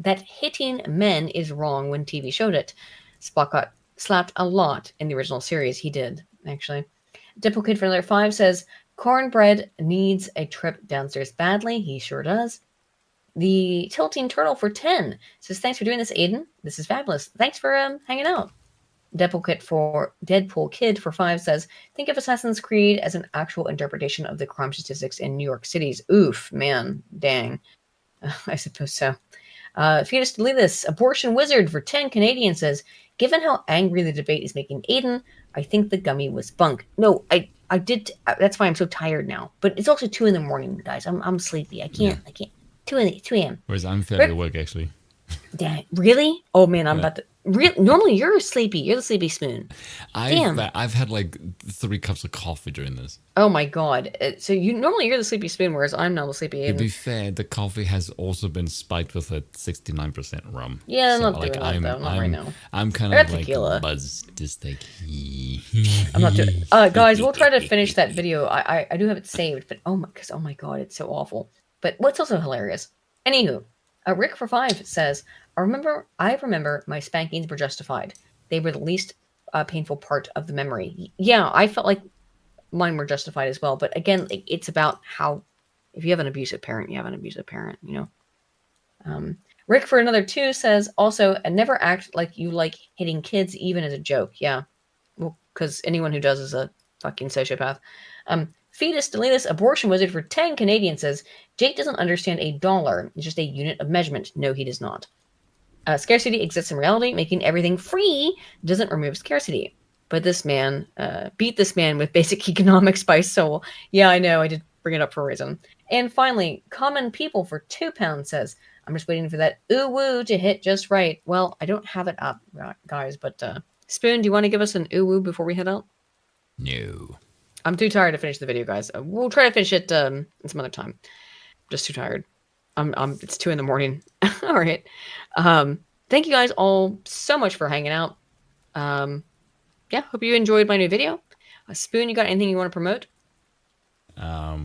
that hitting men is wrong when TV showed it. Spock got slapped a lot in the original series. He did, actually. Dimple Kid for another 5 says, cornbread needs a trip downstairs badly. He sure does. The Tilting Turtle for 10 says, thanks for doing this, Aiden. This is fabulous. Thanks for hanging out. Deadpool Kid for 5 says, think of Assassin's Creed as an actual interpretation of the crime statistics in New York City's. Oof, man, dang. I suppose so. Fetus Deletus, Abortion Wizard for 10 Canadian says, given how angry the debate is making Aiden, I think the gummy was bunk. No, I did. That's why I'm so tired now. But it's also 2 a.m, guys. I'm sleepy. I can't. 2 a.m. Whereas I'm fairly awake, actually. Damn, really? Oh man, I'm about to. Normally you're sleepy. You're the sleepy spoon. I've had like 3 cups of coffee during this. Oh my god! So you're the sleepy spoon, whereas I'm now the sleepy Aiden. To be fair, the coffee has also been spiked with a 69% rum. Yeah, I'm not doing that though. Not right now. I'm kind of like tequila. buzzed. Just like. I'm not doing. Guys, we'll try to finish that video. I do have it saved, but oh my god, it's so awful. But what's also hilarious. Anywho, Rick for 5 says, I remember my spankings were justified. They were the least painful part of the memory. Yeah, I felt like mine were justified as well. But again, it's about how, if you have an abusive parent, you have an abusive parent, you know. Rick for another 2 says, also, never act like you like hitting kids even as a joke. Yeah, well, because anyone who does is a fucking sociopath. Fetus Deletus, Abortion Wizard for 10 Canadian says, Jake doesn't understand a dollar. It's just a unit of measurement. No, he does not. Scarcity exists in reality. Making everything free doesn't remove scarcity. But this man, beat this man with basic economics by soul. Yeah, I know. I did bring it up for a reason. And finally, Common People for £2 says, I'm just waiting for that ooh-woo to hit just right. Well, I don't have it up, guys, but Spoon, do you want to give us an ooh-woo before we head out? No. I'm too tired to finish the video, guys. We'll try to finish it some other time. Just too tired. It's 2 a.m. All right. Thank you guys all so much for hanging out. Yeah, hope you enjoyed my new video. Spoon, you got anything you want to promote? I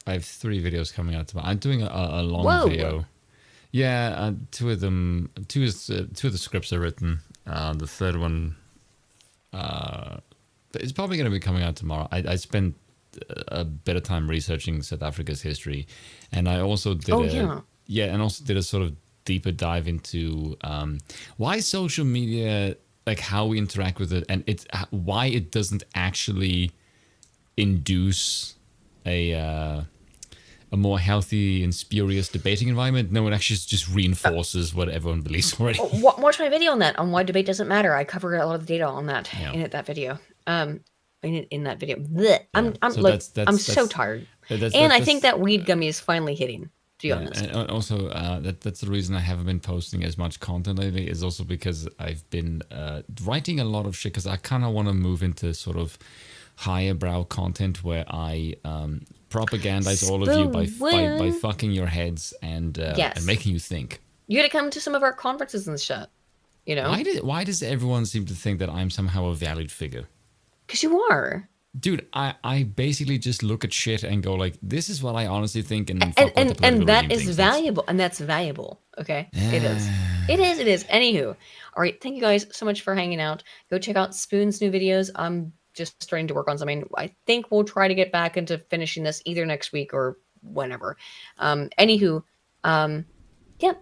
have 3 videos coming out tomorrow. I'm doing a long video. Yeah, 2 of them. 2 of the scripts are written. The third one, it's probably going to be coming out tomorrow. I spent a bit of time researching South Africa's history, and I also did and also did a sort of deeper dive into why social media, like how we interact with it, and it's why it doesn't actually induce a more healthy and spurious debating environment. No, it actually just reinforces what everyone believes already. Watch my video on that, on why debate doesn't matter. I cover a lot of the data on that in that video. In that video. Blech. I'm so tired. And I think that weed gummy is finally hitting, to be honest. And also, that's the reason I haven't been posting as much content lately, is also because I've been writing a lot of shit, because I kind of want to move into sort of higher brow content where I propagandize all of you by fucking your heads and making you think. You gotta come to some of our conferences and shit. You know? Why does everyone seem to think that I'm somehow a valid figure? Because you are. Dude, I basically just look at shit and go like, this is what I honestly think, and that is valuable, and that's valuable. Okay, it is. It is. Anywho, all right. Thank you guys so much for hanging out. Go check out Spoon's new videos. I'm just starting to work on something. I think we'll try to get back into finishing this either next week or whenever. Anywho, yeah.